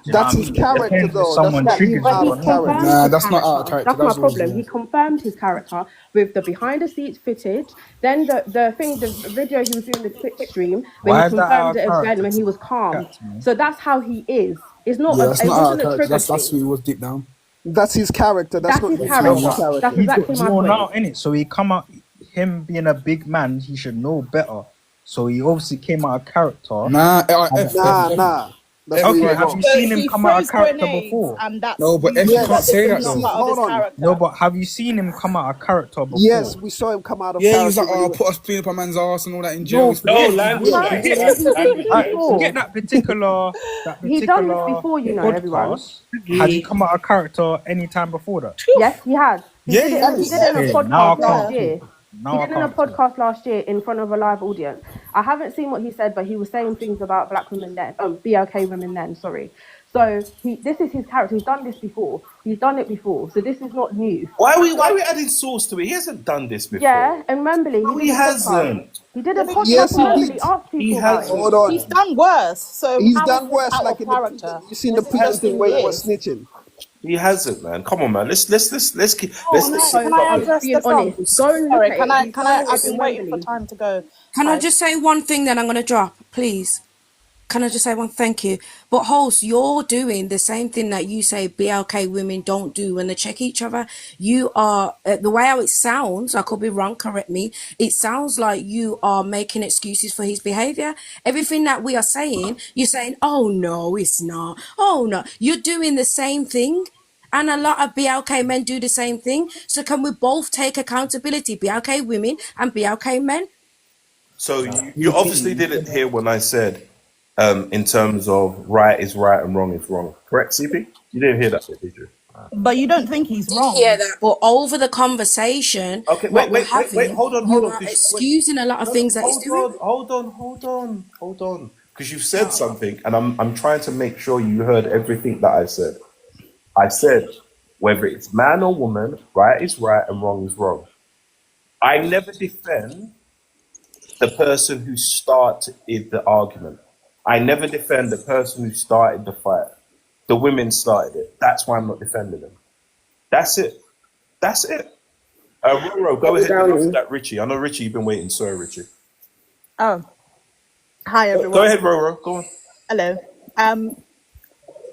[SPEAKER 17] Do you know
[SPEAKER 6] That's
[SPEAKER 17] what I
[SPEAKER 6] his
[SPEAKER 17] mean? It
[SPEAKER 6] character,
[SPEAKER 17] depends if
[SPEAKER 6] though.
[SPEAKER 17] someone
[SPEAKER 6] That's
[SPEAKER 17] triggers
[SPEAKER 15] But
[SPEAKER 17] you
[SPEAKER 15] he
[SPEAKER 17] or not.
[SPEAKER 15] confirmed
[SPEAKER 5] Nah,
[SPEAKER 15] his
[SPEAKER 5] that's not
[SPEAKER 15] character.
[SPEAKER 5] out of character.
[SPEAKER 15] That's my
[SPEAKER 5] That's what
[SPEAKER 15] problem. He confirmed his character with the behind the scenes footage. Then the video he was doing the Twitch stream when
[SPEAKER 17] Why
[SPEAKER 15] he
[SPEAKER 17] is that out
[SPEAKER 15] confirmed
[SPEAKER 17] of
[SPEAKER 15] it again
[SPEAKER 17] character?
[SPEAKER 15] when he was calm.
[SPEAKER 17] Chat to me.
[SPEAKER 15] So that's how he is. It's not.
[SPEAKER 5] Yeah, that's
[SPEAKER 15] It
[SPEAKER 5] not out
[SPEAKER 15] wasn't
[SPEAKER 5] of
[SPEAKER 15] a
[SPEAKER 5] character.
[SPEAKER 15] trigger
[SPEAKER 5] That's
[SPEAKER 15] thing.
[SPEAKER 5] who he was deep down.
[SPEAKER 6] That's his character. That's
[SPEAKER 15] That's
[SPEAKER 6] not
[SPEAKER 15] his
[SPEAKER 6] his
[SPEAKER 15] character.
[SPEAKER 6] real character.
[SPEAKER 15] That's
[SPEAKER 17] He got
[SPEAKER 15] exactly my
[SPEAKER 17] drawn
[SPEAKER 15] point.
[SPEAKER 17] out in it, so he come out. Him being a big man, he should know better. So he obviously came out of character.
[SPEAKER 5] Nah,
[SPEAKER 6] Nah. That's where
[SPEAKER 17] Okay,
[SPEAKER 6] you're
[SPEAKER 17] have
[SPEAKER 6] wrong.
[SPEAKER 17] you seen him
[SPEAKER 16] he
[SPEAKER 17] come out of
[SPEAKER 16] throws
[SPEAKER 17] character
[SPEAKER 16] grenades,
[SPEAKER 17] before?
[SPEAKER 16] and that's
[SPEAKER 5] No, but F,
[SPEAKER 6] Yeah,
[SPEAKER 5] you can't say that
[SPEAKER 6] that's
[SPEAKER 5] though.
[SPEAKER 16] part of his
[SPEAKER 6] Hold on.
[SPEAKER 16] character.
[SPEAKER 17] No, but have you seen him come out of character before?
[SPEAKER 6] Yes, we saw him come out of
[SPEAKER 5] Yeah, he
[SPEAKER 6] character.
[SPEAKER 5] was like,
[SPEAKER 6] when he
[SPEAKER 5] oh,
[SPEAKER 6] was-
[SPEAKER 5] put us clean up a man's ass and all that in jail.
[SPEAKER 17] No,
[SPEAKER 14] No, language.
[SPEAKER 17] Forget that particular.
[SPEAKER 15] He done this before, you know, everyone.
[SPEAKER 17] podcast. Has he come out of character any time before that?
[SPEAKER 15] Yes, he has. He did it in a
[SPEAKER 17] Okay, now I
[SPEAKER 15] podcast last
[SPEAKER 17] can't
[SPEAKER 15] year.
[SPEAKER 17] talk.
[SPEAKER 15] He
[SPEAKER 17] Now I
[SPEAKER 15] did it in a
[SPEAKER 17] can't talk.
[SPEAKER 15] podcast last year in front of a live audience. I haven't seen what he said, but he was saying things about black women then, BLK women then, sorry. So this is his character. He's done this before. He's done it before. So this is not new.
[SPEAKER 14] Why are we adding source to it? He hasn't done this before.
[SPEAKER 15] Yeah, and Wembley.
[SPEAKER 14] No, he hasn't.
[SPEAKER 15] He did a podcast.
[SPEAKER 6] Yes, he
[SPEAKER 15] and
[SPEAKER 6] did.
[SPEAKER 15] Wembley asked people
[SPEAKER 14] He
[SPEAKER 15] about
[SPEAKER 14] has.
[SPEAKER 15] it.
[SPEAKER 6] Hold on.
[SPEAKER 16] He's done worse. So
[SPEAKER 6] He's
[SPEAKER 16] how
[SPEAKER 6] done
[SPEAKER 16] is this
[SPEAKER 6] worse,
[SPEAKER 16] out
[SPEAKER 6] like
[SPEAKER 16] of
[SPEAKER 6] in
[SPEAKER 16] character?
[SPEAKER 6] you seen the
[SPEAKER 16] This is
[SPEAKER 6] prison
[SPEAKER 16] just
[SPEAKER 6] thing
[SPEAKER 16] who
[SPEAKER 6] where
[SPEAKER 16] he
[SPEAKER 6] he was
[SPEAKER 16] is.
[SPEAKER 6] snitching.
[SPEAKER 14] He hasn't, man. Come on, man. Let's keep.
[SPEAKER 16] Can I address
[SPEAKER 15] being
[SPEAKER 16] the prompt?
[SPEAKER 15] honest. Go and look
[SPEAKER 16] Sorry,
[SPEAKER 15] at
[SPEAKER 16] can
[SPEAKER 15] it.
[SPEAKER 16] I?
[SPEAKER 15] He's
[SPEAKER 16] Can I?
[SPEAKER 15] done it
[SPEAKER 16] I've been
[SPEAKER 15] in
[SPEAKER 16] waiting for
[SPEAKER 15] Wembley.
[SPEAKER 16] time to go.
[SPEAKER 10] Can I just say one thing then I'm going to drop, please? Can I just say one? Thank you. But host, you're doing the same thing that you say BLK women don't do when they check each other. You are, the way how it sounds, I could be wrong, correct me. It sounds like you are making excuses for his behavior. Everything that we are saying, you're saying, oh no, it's not. Oh no. You're doing the same thing. And a lot of BLK men do the same thing. So can we both take accountability, BLK women and BLK men?
[SPEAKER 14] So you obviously didn't hear when I said, in terms of right is right and wrong is wrong. Correct, CP? You didn't hear that, did you?
[SPEAKER 16] But you don't think he's wrong?
[SPEAKER 10] Yeah, that. But over the conversation,
[SPEAKER 14] Okay,
[SPEAKER 10] what
[SPEAKER 14] wait,
[SPEAKER 10] we're having,
[SPEAKER 14] hold on.
[SPEAKER 10] you are
[SPEAKER 14] 'cause-
[SPEAKER 10] excusing a lot of things that he's doing.
[SPEAKER 14] Hold on. Because you said something, and I'm trying to make sure you heard everything that I said. I said, whether it's man or woman, right is right and wrong is wrong. I never defend the person who started the argument. I never defend the person who started the fight. The women started it. That's why I'm not defending them. That's it. Roro, go ahead and answer that, Richie. I know, Richie, you've been waiting. Sorry, Richie.
[SPEAKER 16] Oh, hi everyone.
[SPEAKER 14] Go ahead, Roro. Go on.
[SPEAKER 16] Hello.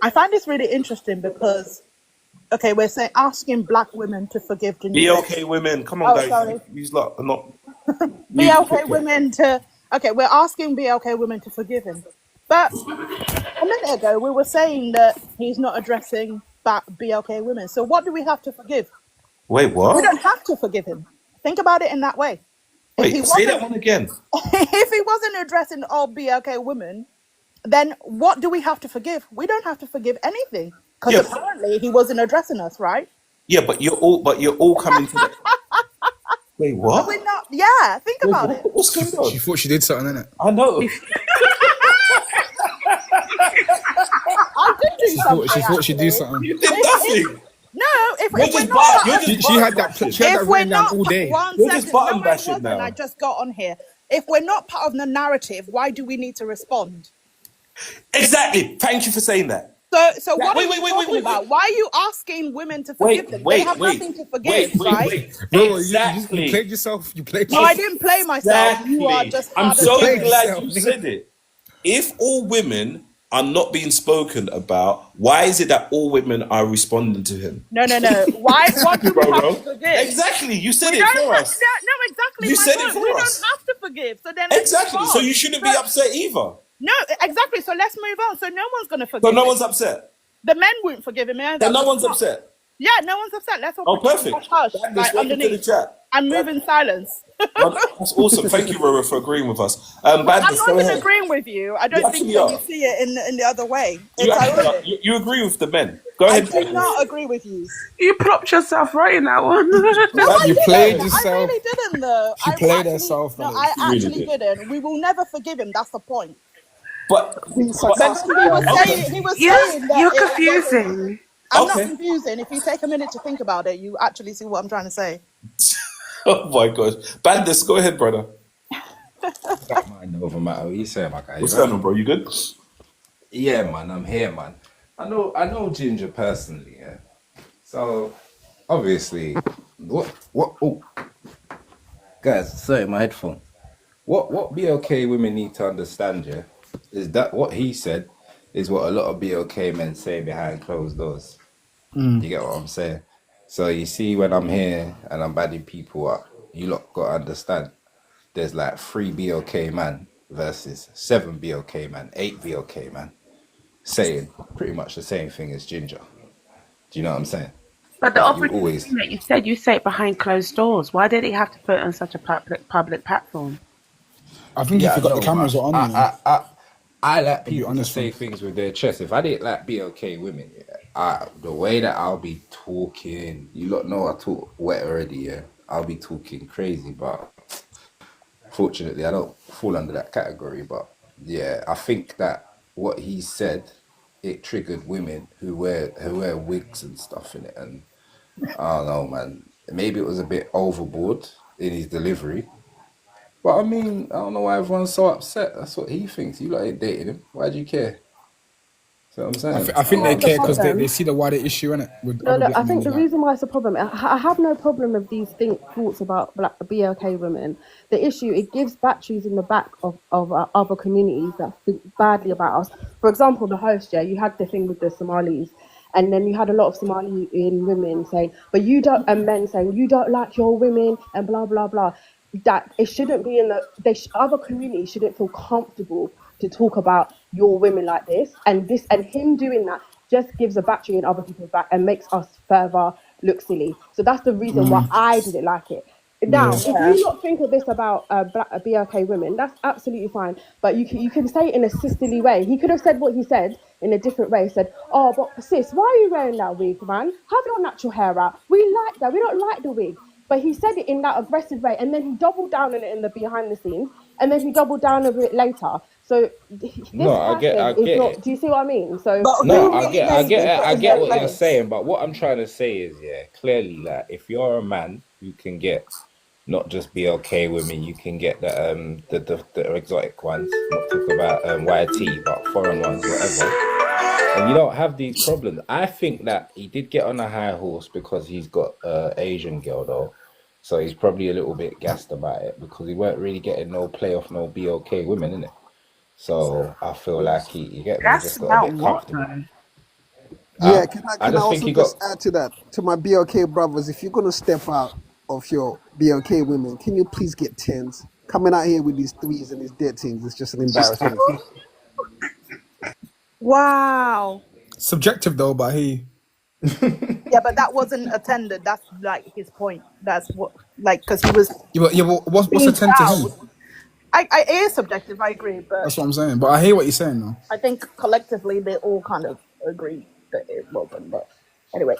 [SPEAKER 16] I find this really interesting because, okay, we're saying asking black women to forgive Ginger.
[SPEAKER 14] Be okay, women. Come on,
[SPEAKER 16] Oh,
[SPEAKER 14] guys.
[SPEAKER 16] sorry.
[SPEAKER 14] These lot are not.
[SPEAKER 16] BLK women to. Okay, we're asking BLK women to forgive him, but a minute ago we were saying that he's not addressing BLK women. So what do we have to forgive?
[SPEAKER 14] Wait, what?
[SPEAKER 16] We don't have to forgive him. Think about it in that way. If he
[SPEAKER 14] Wait, say that
[SPEAKER 16] wasn't-
[SPEAKER 14] one again.
[SPEAKER 16] If he wasn't addressing all BLK women, then what do we have to forgive? We don't have to forgive anything because
[SPEAKER 14] Yeah.
[SPEAKER 16] apparently he wasn't addressing us, right?
[SPEAKER 14] Yeah, but you're all coming to the. Wait, what?
[SPEAKER 16] We're not. Yeah, think about it.
[SPEAKER 14] What's going on?
[SPEAKER 5] She thought she did something, innit?
[SPEAKER 14] I know.
[SPEAKER 16] I did do something.
[SPEAKER 5] She thought she'd do
[SPEAKER 16] actually.
[SPEAKER 5] something.
[SPEAKER 14] You did nothing.
[SPEAKER 16] No, if
[SPEAKER 14] You're
[SPEAKER 16] we're
[SPEAKER 14] just
[SPEAKER 16] not,
[SPEAKER 14] you're just
[SPEAKER 5] She had that
[SPEAKER 16] if we're
[SPEAKER 5] written down
[SPEAKER 16] not,
[SPEAKER 5] all day.
[SPEAKER 16] one
[SPEAKER 14] You're just
[SPEAKER 16] second,
[SPEAKER 14] button
[SPEAKER 16] no, I
[SPEAKER 14] bashing
[SPEAKER 16] wasn't.
[SPEAKER 14] now.
[SPEAKER 16] I just got on here. If we're not part of the narrative, why do we need to respond?
[SPEAKER 14] Exactly. Thank you for saying that.
[SPEAKER 16] So what are
[SPEAKER 14] Wait,
[SPEAKER 16] you talking about? Why are you asking women to forgive them? They
[SPEAKER 14] wait,
[SPEAKER 16] have
[SPEAKER 14] wait,
[SPEAKER 16] nothing to forgive,
[SPEAKER 14] wait,
[SPEAKER 16] right?
[SPEAKER 14] wait.
[SPEAKER 5] Bro,
[SPEAKER 14] Exactly.
[SPEAKER 5] you played yourself. You played
[SPEAKER 16] No, I
[SPEAKER 5] yourself.
[SPEAKER 16] didn't play myself. You are
[SPEAKER 14] Exactly.
[SPEAKER 16] just
[SPEAKER 14] I'm
[SPEAKER 16] hard as
[SPEAKER 14] so
[SPEAKER 16] nails.
[SPEAKER 14] glad you said it. If all women are not being spoken about, why is it that all women are responding to him?
[SPEAKER 16] No. Why? What do we have to forgive?
[SPEAKER 14] Exactly. You said
[SPEAKER 16] We
[SPEAKER 14] it
[SPEAKER 16] don't
[SPEAKER 14] for
[SPEAKER 16] have,
[SPEAKER 14] us.
[SPEAKER 16] no, exactly
[SPEAKER 14] You
[SPEAKER 16] my
[SPEAKER 14] said it
[SPEAKER 16] point.
[SPEAKER 14] for
[SPEAKER 16] We
[SPEAKER 14] us.
[SPEAKER 16] don't have to forgive. So then let's
[SPEAKER 14] Exactly.
[SPEAKER 16] move
[SPEAKER 14] So
[SPEAKER 16] on.
[SPEAKER 14] you shouldn't be upset either.
[SPEAKER 16] No, exactly. So let's move on. So no one's going to forgive
[SPEAKER 14] So no
[SPEAKER 16] him.
[SPEAKER 14] one's upset.
[SPEAKER 16] The men won't forgive him. Yeah,
[SPEAKER 14] Then no one's upset.
[SPEAKER 16] Yeah, no one's upset. Let's all
[SPEAKER 14] Oh,
[SPEAKER 16] pretend
[SPEAKER 14] perfect.
[SPEAKER 16] hush,
[SPEAKER 14] Bandits,
[SPEAKER 16] like
[SPEAKER 14] welcome to the
[SPEAKER 16] underneath.
[SPEAKER 14] chat.
[SPEAKER 16] And move in silence.
[SPEAKER 14] Well, that's awesome. Thank you, Rora, for agreeing with us.
[SPEAKER 16] I'm
[SPEAKER 14] Bandits,
[SPEAKER 16] not
[SPEAKER 14] go
[SPEAKER 16] even
[SPEAKER 14] ahead.
[SPEAKER 16] agreeing with you. I
[SPEAKER 14] You
[SPEAKER 16] don't think
[SPEAKER 14] actually
[SPEAKER 16] that you
[SPEAKER 14] are.
[SPEAKER 16] see it in the other way.
[SPEAKER 14] You
[SPEAKER 16] It's
[SPEAKER 14] actually are.
[SPEAKER 16] ironic.
[SPEAKER 14] You agree with the men. Go
[SPEAKER 16] I
[SPEAKER 14] ahead,
[SPEAKER 16] do
[SPEAKER 14] Bandits.
[SPEAKER 16] not agree with you.
[SPEAKER 2] You plopped yourself right in that one.
[SPEAKER 16] No, I
[SPEAKER 5] You
[SPEAKER 16] didn't.
[SPEAKER 5] played
[SPEAKER 16] I
[SPEAKER 5] yourself.
[SPEAKER 16] really didn't, though.
[SPEAKER 5] She played herself.
[SPEAKER 16] No,
[SPEAKER 5] Alex.
[SPEAKER 16] I
[SPEAKER 14] You really
[SPEAKER 16] actually
[SPEAKER 14] did.
[SPEAKER 16] didn't. We will never forgive him. That's the point.
[SPEAKER 14] But
[SPEAKER 16] Because he was saying, that
[SPEAKER 2] You're
[SPEAKER 16] it wasn't.
[SPEAKER 2] confusing.
[SPEAKER 16] I'm not
[SPEAKER 14] Okay.
[SPEAKER 16] confusing. If you take a minute to think about it, you actually see what I'm trying to say.
[SPEAKER 14] Oh my gosh. Bandits, go ahead, brother.
[SPEAKER 18] Don't mind over matter what you say, my guy.
[SPEAKER 14] What's
[SPEAKER 18] right?
[SPEAKER 14] going on, bro? You good?
[SPEAKER 18] Yeah, man, I'm here, man. I know Ginger personally, yeah. So obviously, oh, guys, sorry, my headphone. What BLK women need to understand, yeah, is that what he said is what a lot of BLK men say behind closed doors. You get what I'm saying? So you see, when I'm here and I'm badding people up, you lot got to understand. There's like 3 BLK man versus 7 BLK man, 8 BLK man, saying pretty much the same thing as Ginger. Do you know what I'm saying?
[SPEAKER 2] But the
[SPEAKER 18] Like, you
[SPEAKER 2] opposite
[SPEAKER 18] always,
[SPEAKER 2] thing that you said, you say it behind closed doors. Why did he have to put it on such a public platform?
[SPEAKER 5] I think
[SPEAKER 18] yeah,
[SPEAKER 5] he
[SPEAKER 18] I
[SPEAKER 5] forgot the
[SPEAKER 18] know,
[SPEAKER 5] cameras
[SPEAKER 18] but
[SPEAKER 5] were on. You know?
[SPEAKER 18] I like
[SPEAKER 5] To be
[SPEAKER 18] people to
[SPEAKER 5] honest,
[SPEAKER 18] say
[SPEAKER 5] man.
[SPEAKER 18] things with their chest. If I didn't like BLK women, yeah, the way that I'll be talking, you lot know I talk wet already, yeah. I'll be talking crazy, but fortunately, I don't fall under that category. But yeah, I think that what he said, it triggered women who wear wigs and stuff in it, and I don't know, man. Maybe it was a bit overboard in his delivery. But I mean, I don't know why everyone's so upset. That's what he thinks. You lot ain't dating him. Why do you care? See what I'm saying?
[SPEAKER 5] I think they
[SPEAKER 15] That's the
[SPEAKER 5] care because they
[SPEAKER 15] problem.
[SPEAKER 5] see the wider issue in it with
[SPEAKER 15] No,
[SPEAKER 5] other black
[SPEAKER 15] I
[SPEAKER 5] men.
[SPEAKER 15] think the
[SPEAKER 5] Like,
[SPEAKER 15] reason why it's a problem, I have no problem with these thoughts about black BLK women. The issue, it gives batteries in the back of other communities that think badly about us. For example, the host, yeah, you had the thing with the Somalis, and then you had a lot of Somalian women saying, but you don't, and men saying, you don't like your women, and blah, blah, blah. That it shouldn't be in other communities shouldn't feel comfortable to talk about your women like this, and him doing that just gives a battery in other people's back and makes us further look silly. So that's the reason why I didn't like it. Now, if you not think of this about BLK women, that's absolutely fine. But you can say it in a sisterly way. He could have said what he said in a different way. He said, "Oh, but sis, why are you wearing that wig, man? Have your natural hair out. We like that. We don't like the wig." But he said it in that aggressive way, and then he doubled down on it in the behind the scenes, and then he doubled down a bit later. So this
[SPEAKER 18] No, I get
[SPEAKER 15] person is not.
[SPEAKER 18] it.
[SPEAKER 15] Do you see what I mean? So
[SPEAKER 18] No,
[SPEAKER 15] who
[SPEAKER 18] I get
[SPEAKER 15] really
[SPEAKER 18] it. I
[SPEAKER 15] put in
[SPEAKER 18] get
[SPEAKER 15] their
[SPEAKER 18] what you're
[SPEAKER 15] place?
[SPEAKER 18] saying, but what I'm trying to say is, yeah, clearly, like, if you're a man, you can get not just BLK women, you can get the exotic ones. Not talk about YT, but foreign ones, whatever. And you don't have these problems. I think that he did get on a high horse because he's got Asian girl though, so he's probably a little bit gassed about it because he weren't really getting no play off no BLK women, innit? So I feel like he get me, he
[SPEAKER 2] That's
[SPEAKER 18] just got a
[SPEAKER 2] about
[SPEAKER 18] bit
[SPEAKER 2] what,
[SPEAKER 18] comfortable.
[SPEAKER 2] though?
[SPEAKER 6] Yeah,
[SPEAKER 18] I
[SPEAKER 6] can I
[SPEAKER 18] just think
[SPEAKER 6] also
[SPEAKER 18] he got.
[SPEAKER 6] just add to that, to my BLK brothers, if you're gonna step out of your BLK women, can you please get tens? Coming out here with these threes and these dead things, it's just an embarrassment.
[SPEAKER 16] Wow.
[SPEAKER 5] subjective though, but he.
[SPEAKER 16] Yeah, but that wasn't attended. That's like his point. That's what, like, because he was
[SPEAKER 5] Yeah, but what's
[SPEAKER 16] being
[SPEAKER 5] attend to
[SPEAKER 16] proud.
[SPEAKER 5] him?
[SPEAKER 16] It is subjective. I agree, but
[SPEAKER 5] That's what I'm saying. But I hear what you're saying though.
[SPEAKER 16] I think collectively they all kind of agree that it wasn't. But anyway,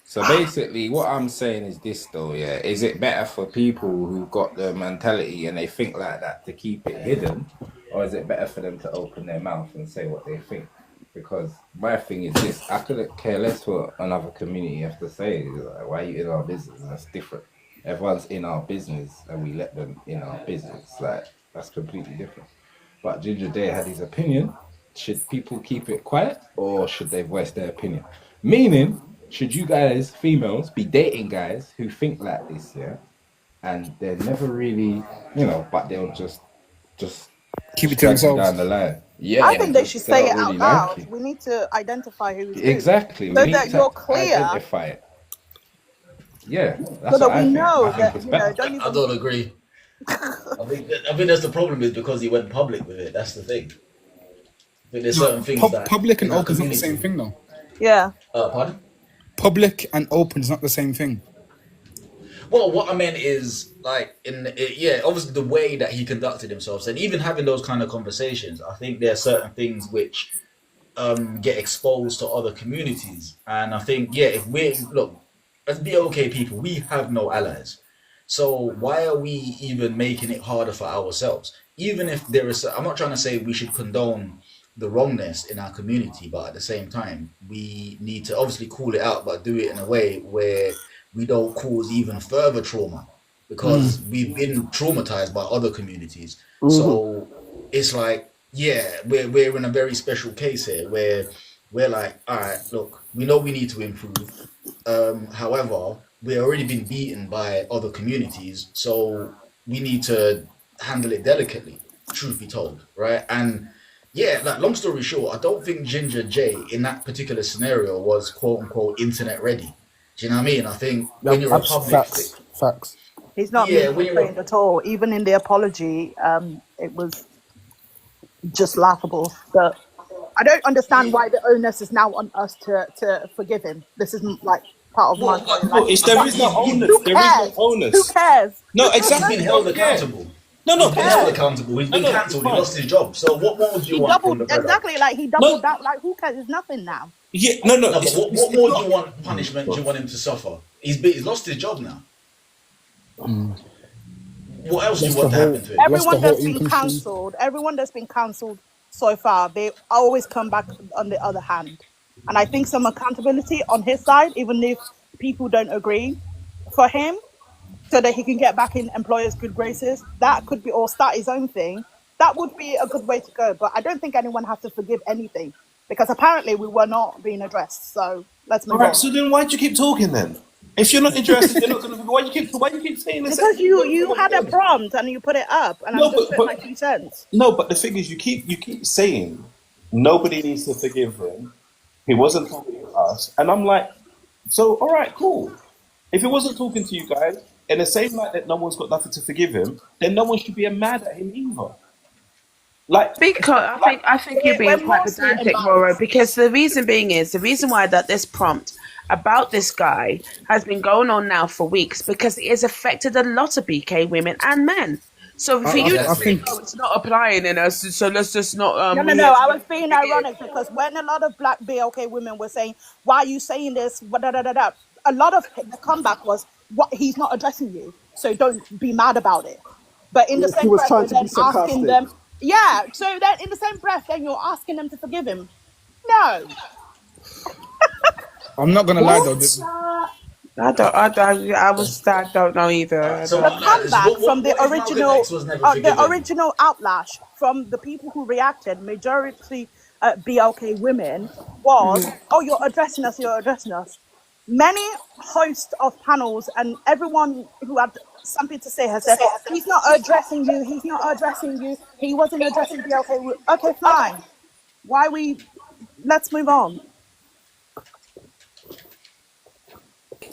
[SPEAKER 18] So basically, what I'm saying is this, though, yeah. Is it better for people who've got the mentality and they think like that to keep it hidden, or is it better for them to open their mouth and say what they think? Because my thing is this: I couldn't care less what another community has to say. It's like, why are you in our business? That's different. Everyone's in our business, and we let them in our business. Like, that's completely different. But Ginger Day had his opinion, should people keep it quiet or should they voice their opinion? Meaning, should you guys, females, be dating guys who think like this, yeah? And they're never really, but they'll just
[SPEAKER 5] Keep it to
[SPEAKER 18] drag you
[SPEAKER 5] themselves.
[SPEAKER 18] down the line. Yeah,
[SPEAKER 16] I think they
[SPEAKER 18] just
[SPEAKER 16] should
[SPEAKER 18] they
[SPEAKER 16] say
[SPEAKER 18] don't
[SPEAKER 16] it out
[SPEAKER 18] really like
[SPEAKER 16] loud.
[SPEAKER 18] it.
[SPEAKER 16] We need to identify who's who.
[SPEAKER 18] Exactly.
[SPEAKER 16] So
[SPEAKER 18] We need
[SPEAKER 16] that
[SPEAKER 18] to
[SPEAKER 16] you're clear,
[SPEAKER 18] identify it. Yeah,
[SPEAKER 16] so
[SPEAKER 18] that's
[SPEAKER 16] that
[SPEAKER 18] what I
[SPEAKER 16] we
[SPEAKER 18] think.
[SPEAKER 16] know
[SPEAKER 18] I think
[SPEAKER 16] that,
[SPEAKER 18] it's better.
[SPEAKER 16] don't
[SPEAKER 19] I
[SPEAKER 16] even.
[SPEAKER 19] don't agree. I think that's the problem is because he went public with it. That's the thing. I think there's certain things that
[SPEAKER 5] Public and
[SPEAKER 19] in our
[SPEAKER 5] open is not the same
[SPEAKER 19] community.
[SPEAKER 5] thing, though.
[SPEAKER 16] Yeah.
[SPEAKER 19] Pardon?
[SPEAKER 5] Public and open is not the same thing.
[SPEAKER 19] Well, what I meant is like obviously the way that he conducted himself, and even having those kind of conversations, I think there are certain things which get exposed to other communities, and I think if we look as BLK people, we have no allies. So why are we even making it harder for ourselves? Even if there is, I'm not trying to say we should condone the wrongness in our community, but at the same time, we need to obviously call it out, but do it in a way where we don't cause even further trauma, because we've been traumatized by other communities. So it's like, we're in a very special case here where we're like, all right, look, we know we need to improve. However, we've already been beaten by other communities, so we need to handle it delicately, truth be told, right? And like long story short, I don't think Ginger J in that particular scenario was quote unquote internet ready. Do you know what I mean? I think when you're a public,
[SPEAKER 5] Facts.
[SPEAKER 16] He's not
[SPEAKER 19] when
[SPEAKER 16] being
[SPEAKER 19] you're
[SPEAKER 16] trained at all. Even in the apology, it was just laughable. But I don't understand why the onus is now on us to forgive him. This isn't like part of my point.
[SPEAKER 14] No, there is no onus.
[SPEAKER 16] Who
[SPEAKER 14] There is no
[SPEAKER 16] cares?
[SPEAKER 14] onus.
[SPEAKER 16] Who cares?
[SPEAKER 14] No,
[SPEAKER 19] he's
[SPEAKER 14] exactly.
[SPEAKER 19] been held accountable.
[SPEAKER 14] No,
[SPEAKER 19] He's been held
[SPEAKER 14] but
[SPEAKER 19] accountable. He's been
[SPEAKER 14] No,
[SPEAKER 19] cancelled. He
[SPEAKER 14] fine.
[SPEAKER 19] lost his job. So what more do you
[SPEAKER 16] He
[SPEAKER 19] want from
[SPEAKER 16] doubled
[SPEAKER 19] the brother?
[SPEAKER 16] exactly like he doubled that. Like who cares? It's nothing now.
[SPEAKER 14] Yeah, no.
[SPEAKER 19] No, but
[SPEAKER 14] it's-
[SPEAKER 19] what
[SPEAKER 14] it's
[SPEAKER 19] more
[SPEAKER 14] not-
[SPEAKER 19] do you want punishment? Do you want him to suffer? He's lost his job now. What else do you want to happen to him?
[SPEAKER 16] Everyone that's been cancelled, so far, they always come back on the other hand. And I think some accountability on his side, even if people don't agree, for him, so that he can get back in employers' good graces. That could be, or start his own thing. That would be a good way to go. But I don't think anyone has to forgive anything, because apparently we were not being addressed. So let's move
[SPEAKER 14] All right.
[SPEAKER 16] on.
[SPEAKER 14] So then, why do you keep talking then? If you're not interested, you're not going to. Why do you keep saying this?
[SPEAKER 16] Because you had a prompt and you put it up, and
[SPEAKER 14] No,
[SPEAKER 16] I'm just
[SPEAKER 14] but-
[SPEAKER 16] putting my 2 cents.
[SPEAKER 14] No, but the thing is, you keep saying nobody needs to forgive him. He wasn't talking to us, and I'm like, so all right, cool. If he wasn't talking to you guys, in the same light that no one's got nothing to forgive him, then no one should be mad at him either. Like,
[SPEAKER 2] Because I think you're being quite pedantic, Roro. Because the reason why that this prompt about this guy has been going on now for weeks, because it has affected a lot of BK women and men. So for you to think, it's not applying in us, so let's just not.
[SPEAKER 16] No. I was being ironic because when a lot of black BLK women were saying, "Why are you saying this?" A lot of the comeback was, "What? He's not addressing you, so don't be mad about it." But in the
[SPEAKER 6] He
[SPEAKER 16] same
[SPEAKER 6] was
[SPEAKER 16] breath,
[SPEAKER 6] trying
[SPEAKER 16] you're
[SPEAKER 6] to
[SPEAKER 16] then
[SPEAKER 6] be sarcastic.
[SPEAKER 16] asking them, yeah. So then in the same breath, then you're asking them to forgive him. No.
[SPEAKER 5] I'm not gonna lie though.
[SPEAKER 2] I don't know either.
[SPEAKER 19] So
[SPEAKER 16] The
[SPEAKER 19] what
[SPEAKER 16] comeback from the
[SPEAKER 19] if Malcolm
[SPEAKER 16] original,
[SPEAKER 19] X was never forgiven?
[SPEAKER 16] the original outlash from the people who reacted, majority BLK women, was, "Oh, you're addressing us. You're addressing us." Many hosts of panels and everyone who had something to say has said, "He's not addressing you. He's not addressing you. He wasn't addressing BLK." Okay, fine. Why we? Let's move on.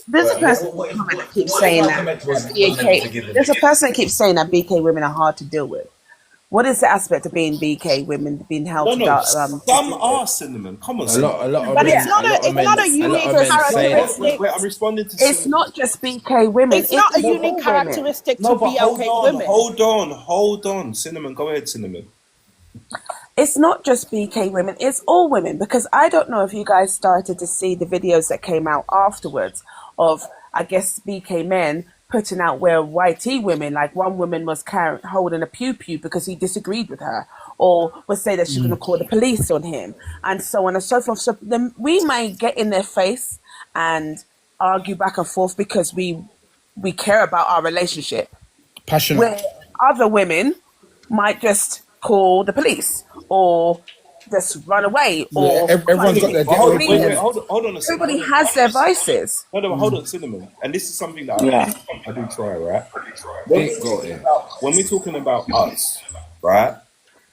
[SPEAKER 2] There's a
[SPEAKER 19] Right,
[SPEAKER 2] person
[SPEAKER 19] what if
[SPEAKER 2] that keeps
[SPEAKER 19] Malcolm
[SPEAKER 2] saying
[SPEAKER 19] X was never
[SPEAKER 2] BK.
[SPEAKER 19] forgiven?
[SPEAKER 2] There's a person that keeps saying that BK women are hard to deal with. What is the aspect of being BK women being held
[SPEAKER 14] no,
[SPEAKER 2] to
[SPEAKER 14] no.
[SPEAKER 2] that?
[SPEAKER 14] Some are cinnamon. Come on,
[SPEAKER 18] A lot of
[SPEAKER 16] But
[SPEAKER 18] men.
[SPEAKER 16] it's not
[SPEAKER 18] lot of men-
[SPEAKER 16] a
[SPEAKER 18] lot
[SPEAKER 16] unique
[SPEAKER 18] of men say that.
[SPEAKER 16] characteristic.
[SPEAKER 14] Wait, I'm responding to.
[SPEAKER 2] It's not just BK women.
[SPEAKER 16] It's not a
[SPEAKER 2] all
[SPEAKER 16] unique
[SPEAKER 2] women.
[SPEAKER 16] characteristic
[SPEAKER 14] No,
[SPEAKER 16] to
[SPEAKER 14] but hold
[SPEAKER 16] BLK
[SPEAKER 14] on,
[SPEAKER 16] women.
[SPEAKER 14] hold on. Cinnamon, go ahead, Cinnamon.
[SPEAKER 2] It's not just BK women, it's all women, because I don't know if you guys started to see the videos that came out afterwards of, I guess, BK men putting out where YT women, like one woman was holding a pew-pew because he disagreed with her, or was saying that she's going to call the police on him, and so on and so forth. So then we may get in their face and argue back and forth because we care about our relationship.
[SPEAKER 5] Passionate.
[SPEAKER 2] Where other women might just call the police or just run away
[SPEAKER 5] Yeah,
[SPEAKER 2] or
[SPEAKER 5] everyone's got their
[SPEAKER 14] But hold,
[SPEAKER 5] ghetto
[SPEAKER 14] wait,
[SPEAKER 5] opinion.
[SPEAKER 14] hold on a second.
[SPEAKER 2] everybody
[SPEAKER 14] Hold on.
[SPEAKER 2] has their vices.
[SPEAKER 14] No, hold on, Cinnamon. And this is something that
[SPEAKER 2] Yeah.
[SPEAKER 14] I do try, right?
[SPEAKER 18] Dick got it.
[SPEAKER 14] When we're talking about us, right?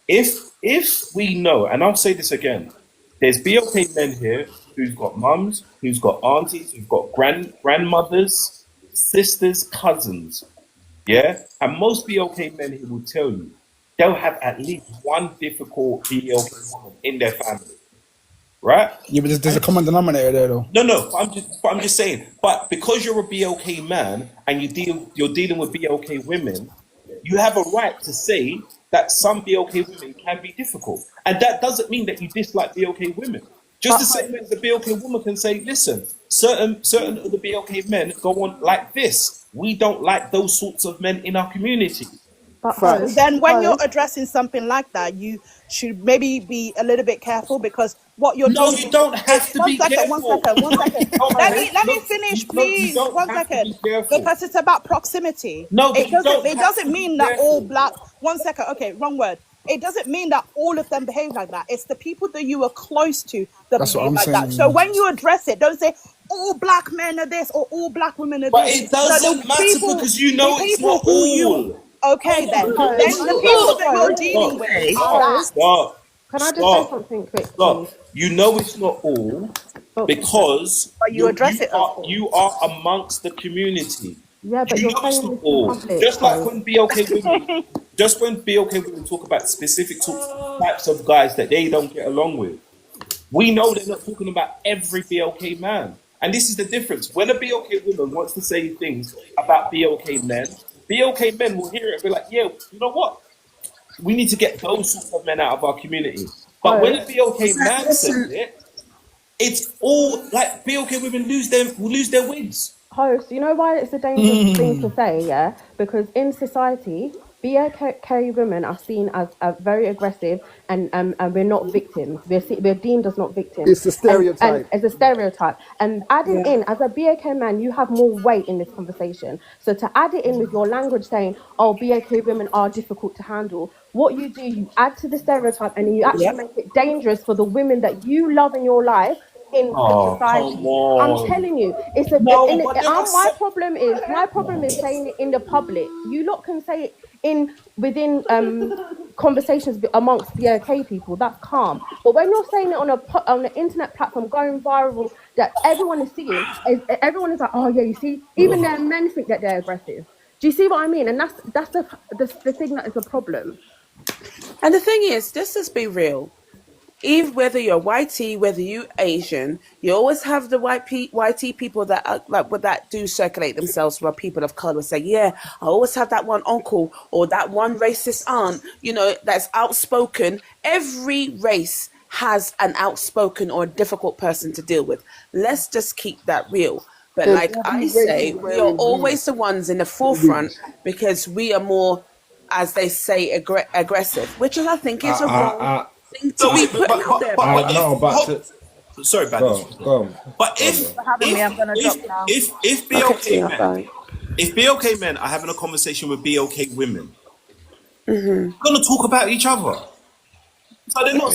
[SPEAKER 14] If we know, and I'll say this again, there's BOK men here who's got mums, who's got aunties, who've got grandmothers, sisters, cousins, yeah? And most BOK men here will tell you they'll have at least one difficult BOK woman in their family, right?
[SPEAKER 5] Yeah, but there's a common denominator there, though.
[SPEAKER 14] No, but I'm just saying. But because you're a BOK man and you're dealing with BOK women, you have a right to say that some BOK women can be difficult, and that doesn't mean that you dislike BOK women. Just the same way as the BOK woman can say, listen, certain of the BOK men go on like this. We don't like those sorts of men in our community.
[SPEAKER 16] But then when you're addressing something like that, you should maybe be a little bit careful, because what you're
[SPEAKER 14] No,
[SPEAKER 16] doing.
[SPEAKER 14] you don't have to be careful.
[SPEAKER 16] One second. Let me finish, please. 1 second. Because it's about proximity.
[SPEAKER 14] No, but you don't
[SPEAKER 16] It
[SPEAKER 14] have
[SPEAKER 16] doesn't
[SPEAKER 14] to
[SPEAKER 16] mean
[SPEAKER 14] be
[SPEAKER 16] that all
[SPEAKER 14] careful.
[SPEAKER 16] black. 1 second. Okay, wrong word. It doesn't mean that all of them behave like that. It's the people that you are close to that
[SPEAKER 5] That's what
[SPEAKER 16] behave
[SPEAKER 5] I'm
[SPEAKER 16] like
[SPEAKER 5] saying.
[SPEAKER 16] that. So when you address it, don't say all black men are this or all black women are
[SPEAKER 14] But
[SPEAKER 16] this.
[SPEAKER 14] it doesn't matter because you know it's not all.
[SPEAKER 16] Okay, then the people that you're dealing with are that.
[SPEAKER 14] Stop.
[SPEAKER 15] Can I just
[SPEAKER 14] Stop.
[SPEAKER 15] say something quick,
[SPEAKER 14] Stop.
[SPEAKER 15] please?
[SPEAKER 14] You know it's not all because
[SPEAKER 16] But you address it as all.
[SPEAKER 14] you are amongst the community.
[SPEAKER 15] Yeah, but
[SPEAKER 14] You
[SPEAKER 15] you're
[SPEAKER 14] know it's
[SPEAKER 15] saying
[SPEAKER 14] not
[SPEAKER 15] this in
[SPEAKER 14] all.
[SPEAKER 15] public.
[SPEAKER 14] Just like
[SPEAKER 15] so-
[SPEAKER 14] when BOK women talk about specific types of guys that they don't get along with. We know they're not talking about every BOK man. And this is the difference. When a BOK woman wants to say things about BOK men will hear it and be like, yeah, you know what? We need to get those sorts of men out of our community. But when a BOK man says it, it's all like BOK women will lose their wigs.
[SPEAKER 15] Host, you know why it's a dangerous thing to say, yeah? Because in society, BOK women are seen as very aggressive, and we're not victims. We're deemed as not victims.
[SPEAKER 6] It's a stereotype.
[SPEAKER 15] And as a stereotype. And adding in, as a BOK man, you have more weight in this conversation. So to add it in with your language saying, oh, BOK women are difficult to handle, what you do, you add to the stereotype and you actually make it dangerous for the women that you love in your life in society.
[SPEAKER 14] Come on.
[SPEAKER 15] I'm telling you, it's a
[SPEAKER 14] No,
[SPEAKER 15] in,
[SPEAKER 14] but there are
[SPEAKER 15] my problem is saying it in the public. You lot can say it within conversations amongst BOK people. That's calm. But when you're saying it on an internet platform going viral that everyone is seeing, everyone is like, oh yeah, you see, even their men think that they're aggressive. Do you see what I mean? And that's the thing that is a problem.
[SPEAKER 2] And the thing is, let's just be real. Even whether you're whitey, whether you Asian, you always have the whitey people that are, that do circulate themselves where people of color say, yeah, I always have that one uncle or that one racist aunt, that's outspoken. Every race has an outspoken or difficult person to deal with. Let's just keep that real. But like I say, we are always the ones in the forefront because we are more, as they say, aggressive, which I think is a wrong thing to be putting out there.
[SPEAKER 14] Sorry, Badness.
[SPEAKER 18] Go on.
[SPEAKER 14] But if BOK men are having a conversation with BOK women, they're gonna talk about each other. So they're not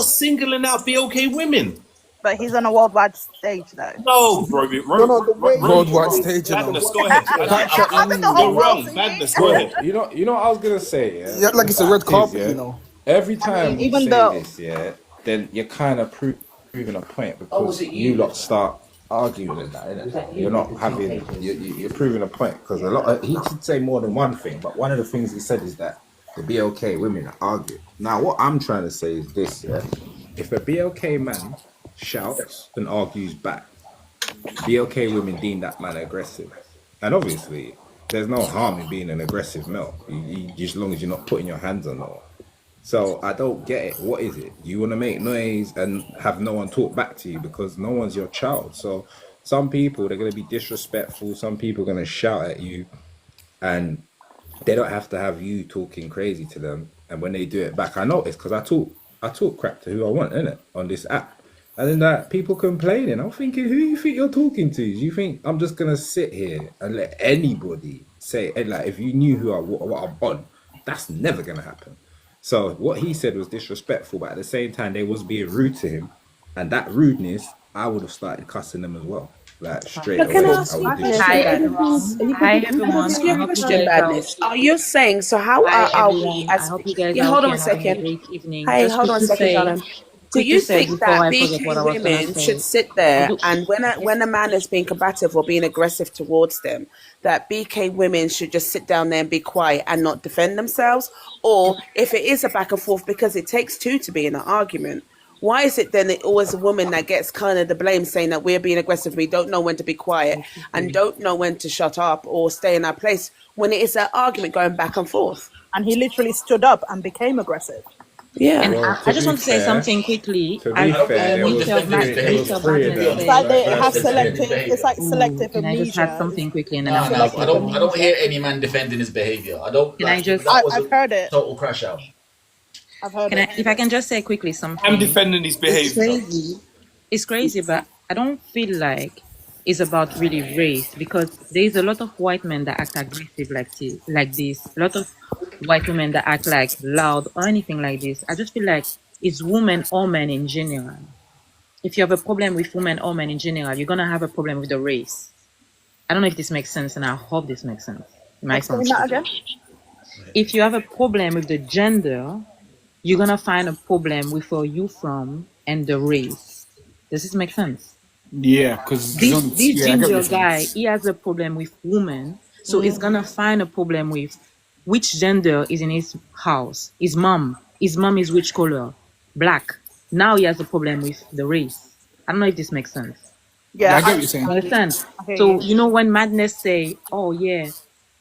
[SPEAKER 14] singling out BOK women.
[SPEAKER 16] But he's on a worldwide stage, though.
[SPEAKER 14] No, bro.
[SPEAKER 5] Worldwide stage,
[SPEAKER 14] Badness, go ahead. You're wrong. Badness, go ahead.
[SPEAKER 18] You know what I was gonna say, yeah?
[SPEAKER 5] Yeah, like it's a red carpet,
[SPEAKER 18] yeah? Every time you
[SPEAKER 16] even
[SPEAKER 18] say
[SPEAKER 16] though-
[SPEAKER 18] this, yeah, then you're kind of proving a point because you lot start arguing in that, innit? You're not having, you're proving a point because he could say more than one thing, but one of the things he said is that the BOK women argue. Now, what I'm trying to say is this, yeah? If a BOK man shouts and argues back, BOK women deem that man aggressive. And obviously, there's no harm in being an aggressive male, as long as you're not putting your hands on no one. So I don't get it. What is it? You want to make noise and have no one talk back to you because no one's your child. So some people, they're going to be disrespectful. Some people are going to shout at you and they don't have to have you talking crazy to them. And when they do it back, I notice because I talk crap to who I want, innit, on this app. And then people complaining. I'm thinking, who do you think you're talking to? Do you think I'm just going to sit here and let anybody say, and like, if you knew what I'm on, that's never going to happen. So what he said was disrespectful, but at the same time, they was being rude to him, and that rudeness, I would have started cussing them as well, like straight
[SPEAKER 2] But can I
[SPEAKER 18] away.
[SPEAKER 2] ask
[SPEAKER 18] I
[SPEAKER 2] you
[SPEAKER 18] would
[SPEAKER 2] a
[SPEAKER 18] do
[SPEAKER 2] question,
[SPEAKER 18] shit.
[SPEAKER 2] Badness?
[SPEAKER 20] Hi everyone.
[SPEAKER 2] Ask
[SPEAKER 20] I
[SPEAKER 2] you a
[SPEAKER 20] hope you
[SPEAKER 2] question,
[SPEAKER 20] guys are.
[SPEAKER 2] Badness. Are you saying, so how
[SPEAKER 20] Hi
[SPEAKER 2] are we
[SPEAKER 20] everyone. I
[SPEAKER 2] as...
[SPEAKER 20] hope you guys
[SPEAKER 2] Yeah,
[SPEAKER 20] are
[SPEAKER 2] hold
[SPEAKER 20] okay
[SPEAKER 2] on a
[SPEAKER 20] and having a
[SPEAKER 2] second.
[SPEAKER 20] great evening.
[SPEAKER 2] Hey,
[SPEAKER 20] Just
[SPEAKER 2] hold on a second, darling. Do
[SPEAKER 20] quick
[SPEAKER 2] you
[SPEAKER 20] to say
[SPEAKER 2] think
[SPEAKER 20] before
[SPEAKER 2] that
[SPEAKER 20] I forget what I
[SPEAKER 2] BK
[SPEAKER 20] was gonna
[SPEAKER 2] women
[SPEAKER 20] say.
[SPEAKER 2] should sit
[SPEAKER 20] I
[SPEAKER 2] there
[SPEAKER 20] do,
[SPEAKER 2] and when a man is being combative or being aggressive towards them, that BK women should just sit down there and be quiet and not defend themselves? Or if it is a back and forth, because it takes two to be in an argument, why is it then always a woman that gets kind of the blame, saying that we're being aggressive, we don't know when to be quiet and don't know when to shut up or stay in our place, when it is an argument going back and forth?
[SPEAKER 16] And he literally stood up and became aggressive.
[SPEAKER 2] Yeah.
[SPEAKER 20] and
[SPEAKER 18] Well,
[SPEAKER 20] I
[SPEAKER 18] to
[SPEAKER 20] just
[SPEAKER 18] be
[SPEAKER 20] want to say
[SPEAKER 18] fair,
[SPEAKER 20] something quickly.
[SPEAKER 18] to
[SPEAKER 20] As
[SPEAKER 18] be fair, there was
[SPEAKER 20] Mr.
[SPEAKER 18] three, there was
[SPEAKER 20] Mr.
[SPEAKER 18] three of
[SPEAKER 20] Badness
[SPEAKER 18] them.
[SPEAKER 16] It's like they have
[SPEAKER 18] versus
[SPEAKER 16] selective.
[SPEAKER 18] him.
[SPEAKER 16] It's like
[SPEAKER 20] Ooh,
[SPEAKER 16] selective
[SPEAKER 20] can I just add
[SPEAKER 16] amnesia.
[SPEAKER 20] something quickly and then
[SPEAKER 19] No,
[SPEAKER 20] I'm
[SPEAKER 19] no,
[SPEAKER 20] gonna
[SPEAKER 16] Selective
[SPEAKER 19] I don't
[SPEAKER 20] go?
[SPEAKER 19] hear any man defending his behavior. I don't.
[SPEAKER 20] Can I
[SPEAKER 19] Like,
[SPEAKER 20] just?
[SPEAKER 19] that was
[SPEAKER 16] I've
[SPEAKER 19] a
[SPEAKER 16] heard it.
[SPEAKER 19] total crash out.
[SPEAKER 16] I've heard
[SPEAKER 20] Can
[SPEAKER 16] it.
[SPEAKER 20] I? If I can just say quickly
[SPEAKER 12] I'm
[SPEAKER 20] something.
[SPEAKER 12] defending his
[SPEAKER 20] It's
[SPEAKER 12] behavior.
[SPEAKER 20] crazy. It's crazy, but I don't feel like it's about really race because there is a lot of white men that act aggressive like this. A lot of white women that act like loud or anything like this. I just feel like it's women or men in general. If you have a problem with women or men in general, you're gonna have a problem with the race. I don't know if this makes sense, and I hope this makes sense. It might sound
[SPEAKER 16] Explain that
[SPEAKER 20] stupid.
[SPEAKER 16] again.
[SPEAKER 20] If you have a problem with the gender, you're gonna find a problem with where you from and the race. Does this make sense?
[SPEAKER 5] Yeah, because
[SPEAKER 20] This
[SPEAKER 5] yeah, I get what
[SPEAKER 20] ginger
[SPEAKER 5] you're
[SPEAKER 20] guy,
[SPEAKER 5] saying.
[SPEAKER 20] he has a problem with women, so he's gonna find a problem with which gender is in his house. His mom is which color? Black. Now he has a problem with the race. I don't know if this makes sense.
[SPEAKER 5] Yeah,
[SPEAKER 16] Yeah,
[SPEAKER 5] I get
[SPEAKER 16] I
[SPEAKER 5] what you're saying.
[SPEAKER 20] You understand?
[SPEAKER 16] I hear
[SPEAKER 20] So
[SPEAKER 16] you.
[SPEAKER 20] you know when Madness say, "Oh yeah,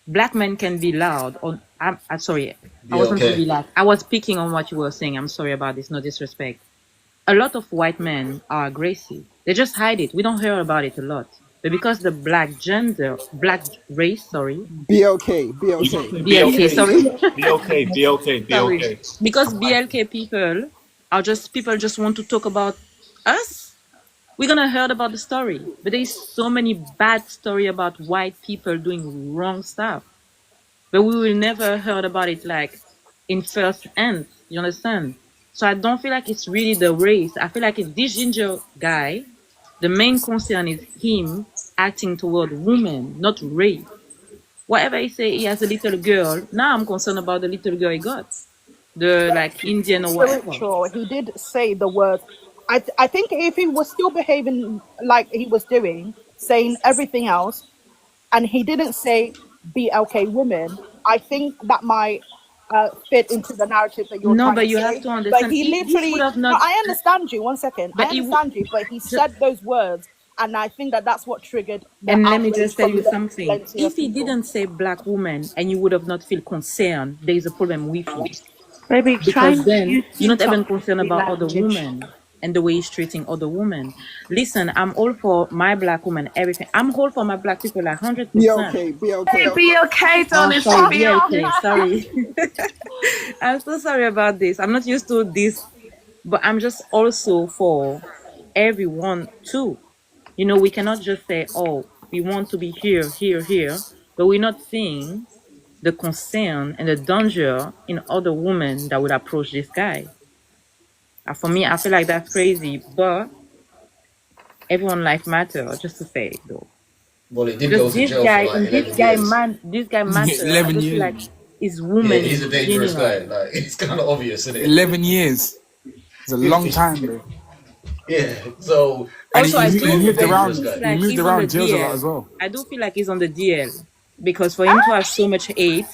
[SPEAKER 20] black men can be loud," or I'm sorry, I
[SPEAKER 19] Yeah,
[SPEAKER 20] wasn't
[SPEAKER 19] okay.
[SPEAKER 20] really loud. I was picking on what you were saying. I'm sorry about this. No disrespect. A lot of white men are aggressive. They just hide it. We don't hear about it a lot. But because the black race, sorry,
[SPEAKER 6] BLK, BLK.
[SPEAKER 20] BLK, sorry,
[SPEAKER 12] BLK.
[SPEAKER 20] because BLK people just want to talk about us. We're gonna hear about the story, but there's so many bad story about white people doing wrong stuff, but we will never heard about it like in first hand. You understand? So I don't feel like it's really the race. I feel like it's this ginger guy. The main concern is him acting toward women, not race. Whatever he say, he has a little girl. Now I'm concerned about the little girl he got, the like Indian or whatever.
[SPEAKER 16] Spiritual. He did say the words. I think if he was still behaving like he was doing, saying everything else, and he didn't say BLK women, I think that might fit into the narrative that you're
[SPEAKER 20] No,
[SPEAKER 16] trying
[SPEAKER 20] but
[SPEAKER 16] to
[SPEAKER 20] you have
[SPEAKER 16] say.
[SPEAKER 20] to
[SPEAKER 16] But
[SPEAKER 20] understand.
[SPEAKER 16] he
[SPEAKER 20] If this would
[SPEAKER 16] literally,
[SPEAKER 20] have
[SPEAKER 16] no,
[SPEAKER 20] not,
[SPEAKER 16] I understand you. One second, I
[SPEAKER 20] but it would.
[SPEAKER 16] understand you. But he said those words, and I think that that's what triggered the
[SPEAKER 20] And let me
[SPEAKER 16] outrage
[SPEAKER 20] just tell
[SPEAKER 16] from
[SPEAKER 20] you
[SPEAKER 16] the
[SPEAKER 20] something.
[SPEAKER 16] plenty
[SPEAKER 20] If
[SPEAKER 16] of
[SPEAKER 20] he
[SPEAKER 16] people.
[SPEAKER 20] didn't say black woman and you would have not feel concerned, there is a problem with you.
[SPEAKER 2] Baby, try
[SPEAKER 20] Because
[SPEAKER 2] not
[SPEAKER 20] then you're
[SPEAKER 2] using
[SPEAKER 20] not even concerned
[SPEAKER 2] toxic
[SPEAKER 20] about other
[SPEAKER 2] language.
[SPEAKER 20] women and the way he's treating other women. Listen, I'm all for my black woman, everything. I'm all for my black people like 100%.
[SPEAKER 6] BLK,
[SPEAKER 2] Hey,
[SPEAKER 6] BLK.
[SPEAKER 2] BLK,
[SPEAKER 20] Oh,
[SPEAKER 2] darling,
[SPEAKER 20] sorry,
[SPEAKER 2] stop it off.
[SPEAKER 20] BLK, sorry. I'm so sorry about this. I'm not used to this, but I'm just also for everyone too. You know, we cannot just say, oh, we want to be here, here, here, but we're not seeing the concern and the danger in other women that would approach this guy. For me, I feel like that's crazy, but everyone life matter, just to say it though.
[SPEAKER 19] Well, he did go
[SPEAKER 20] Because
[SPEAKER 19] to jail for like 11 years.
[SPEAKER 20] this guy matter. I
[SPEAKER 5] 11
[SPEAKER 20] just feel like
[SPEAKER 5] years.
[SPEAKER 20] it's
[SPEAKER 19] Yeah,
[SPEAKER 20] women
[SPEAKER 19] he's a
[SPEAKER 20] in
[SPEAKER 19] dangerous guy.
[SPEAKER 20] general.
[SPEAKER 19] Like, it's kind of obvious, isn't it?
[SPEAKER 5] 11 years. It's a long time, bro.
[SPEAKER 19] Yeah. So
[SPEAKER 5] And
[SPEAKER 20] Also, I
[SPEAKER 19] he's
[SPEAKER 20] do
[SPEAKER 19] really a
[SPEAKER 5] moved
[SPEAKER 19] dangerous
[SPEAKER 5] around.
[SPEAKER 19] guy.
[SPEAKER 20] like
[SPEAKER 5] He moved
[SPEAKER 20] he's on
[SPEAKER 5] around
[SPEAKER 20] the
[SPEAKER 5] jails a lot as
[SPEAKER 20] DL.
[SPEAKER 5] well.
[SPEAKER 20] I do feel like he's on the DL because for him to have so much hate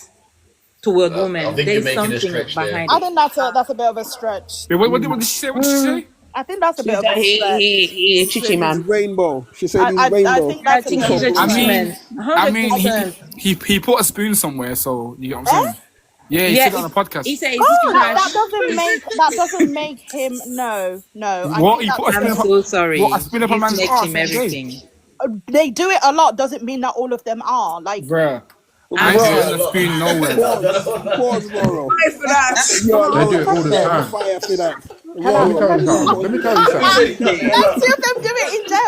[SPEAKER 20] toward
[SPEAKER 19] I
[SPEAKER 20] women,
[SPEAKER 19] think you're
[SPEAKER 20] there's
[SPEAKER 19] making a
[SPEAKER 20] something
[SPEAKER 19] stretch there.
[SPEAKER 20] behind
[SPEAKER 16] I
[SPEAKER 20] it.
[SPEAKER 16] think that's a bit of a stretch.
[SPEAKER 5] Wait, what did she say? What did she say?
[SPEAKER 16] I think that's a bit of a
[SPEAKER 2] He,
[SPEAKER 16] stretch.
[SPEAKER 2] he,
[SPEAKER 6] She
[SPEAKER 2] chichi
[SPEAKER 6] said he's
[SPEAKER 2] man.
[SPEAKER 6] rainbow. She said he's
[SPEAKER 16] I
[SPEAKER 6] rainbow.
[SPEAKER 16] think
[SPEAKER 20] I
[SPEAKER 16] that's a
[SPEAKER 20] think
[SPEAKER 16] bit
[SPEAKER 20] he's
[SPEAKER 16] of
[SPEAKER 20] a
[SPEAKER 16] a
[SPEAKER 5] I
[SPEAKER 20] chichi
[SPEAKER 16] stretch.
[SPEAKER 5] mean,
[SPEAKER 20] man, 100%.
[SPEAKER 5] he put a spoon somewhere, so you get what I'm saying? Yeah, he
[SPEAKER 20] Yeah,
[SPEAKER 5] said it on a podcast.
[SPEAKER 20] he said,
[SPEAKER 16] Oh, that
[SPEAKER 20] it's,
[SPEAKER 16] doesn't make him no. I
[SPEAKER 5] What?
[SPEAKER 16] think
[SPEAKER 5] He
[SPEAKER 16] that's
[SPEAKER 5] put a
[SPEAKER 16] a
[SPEAKER 5] spoon
[SPEAKER 20] I'm
[SPEAKER 16] bit.
[SPEAKER 5] up?
[SPEAKER 20] so sorry.
[SPEAKER 5] What? A spoon up a
[SPEAKER 20] This
[SPEAKER 5] man's
[SPEAKER 20] makes
[SPEAKER 5] ass
[SPEAKER 20] him
[SPEAKER 5] all day?
[SPEAKER 20] everything.
[SPEAKER 16] They do it a lot. Doesn't mean that all of them are like.
[SPEAKER 5] Bruh. I
[SPEAKER 20] I'm
[SPEAKER 5] ain't
[SPEAKER 20] so
[SPEAKER 5] seen a spoon nowhere.
[SPEAKER 6] Pause, Roro.
[SPEAKER 2] Sorry for that.
[SPEAKER 6] You're
[SPEAKER 17] They do it all the
[SPEAKER 6] on
[SPEAKER 17] time.
[SPEAKER 6] fire for that.
[SPEAKER 17] Let me tell you something. Let me tell you something.
[SPEAKER 16] Let's see if them do it in jail.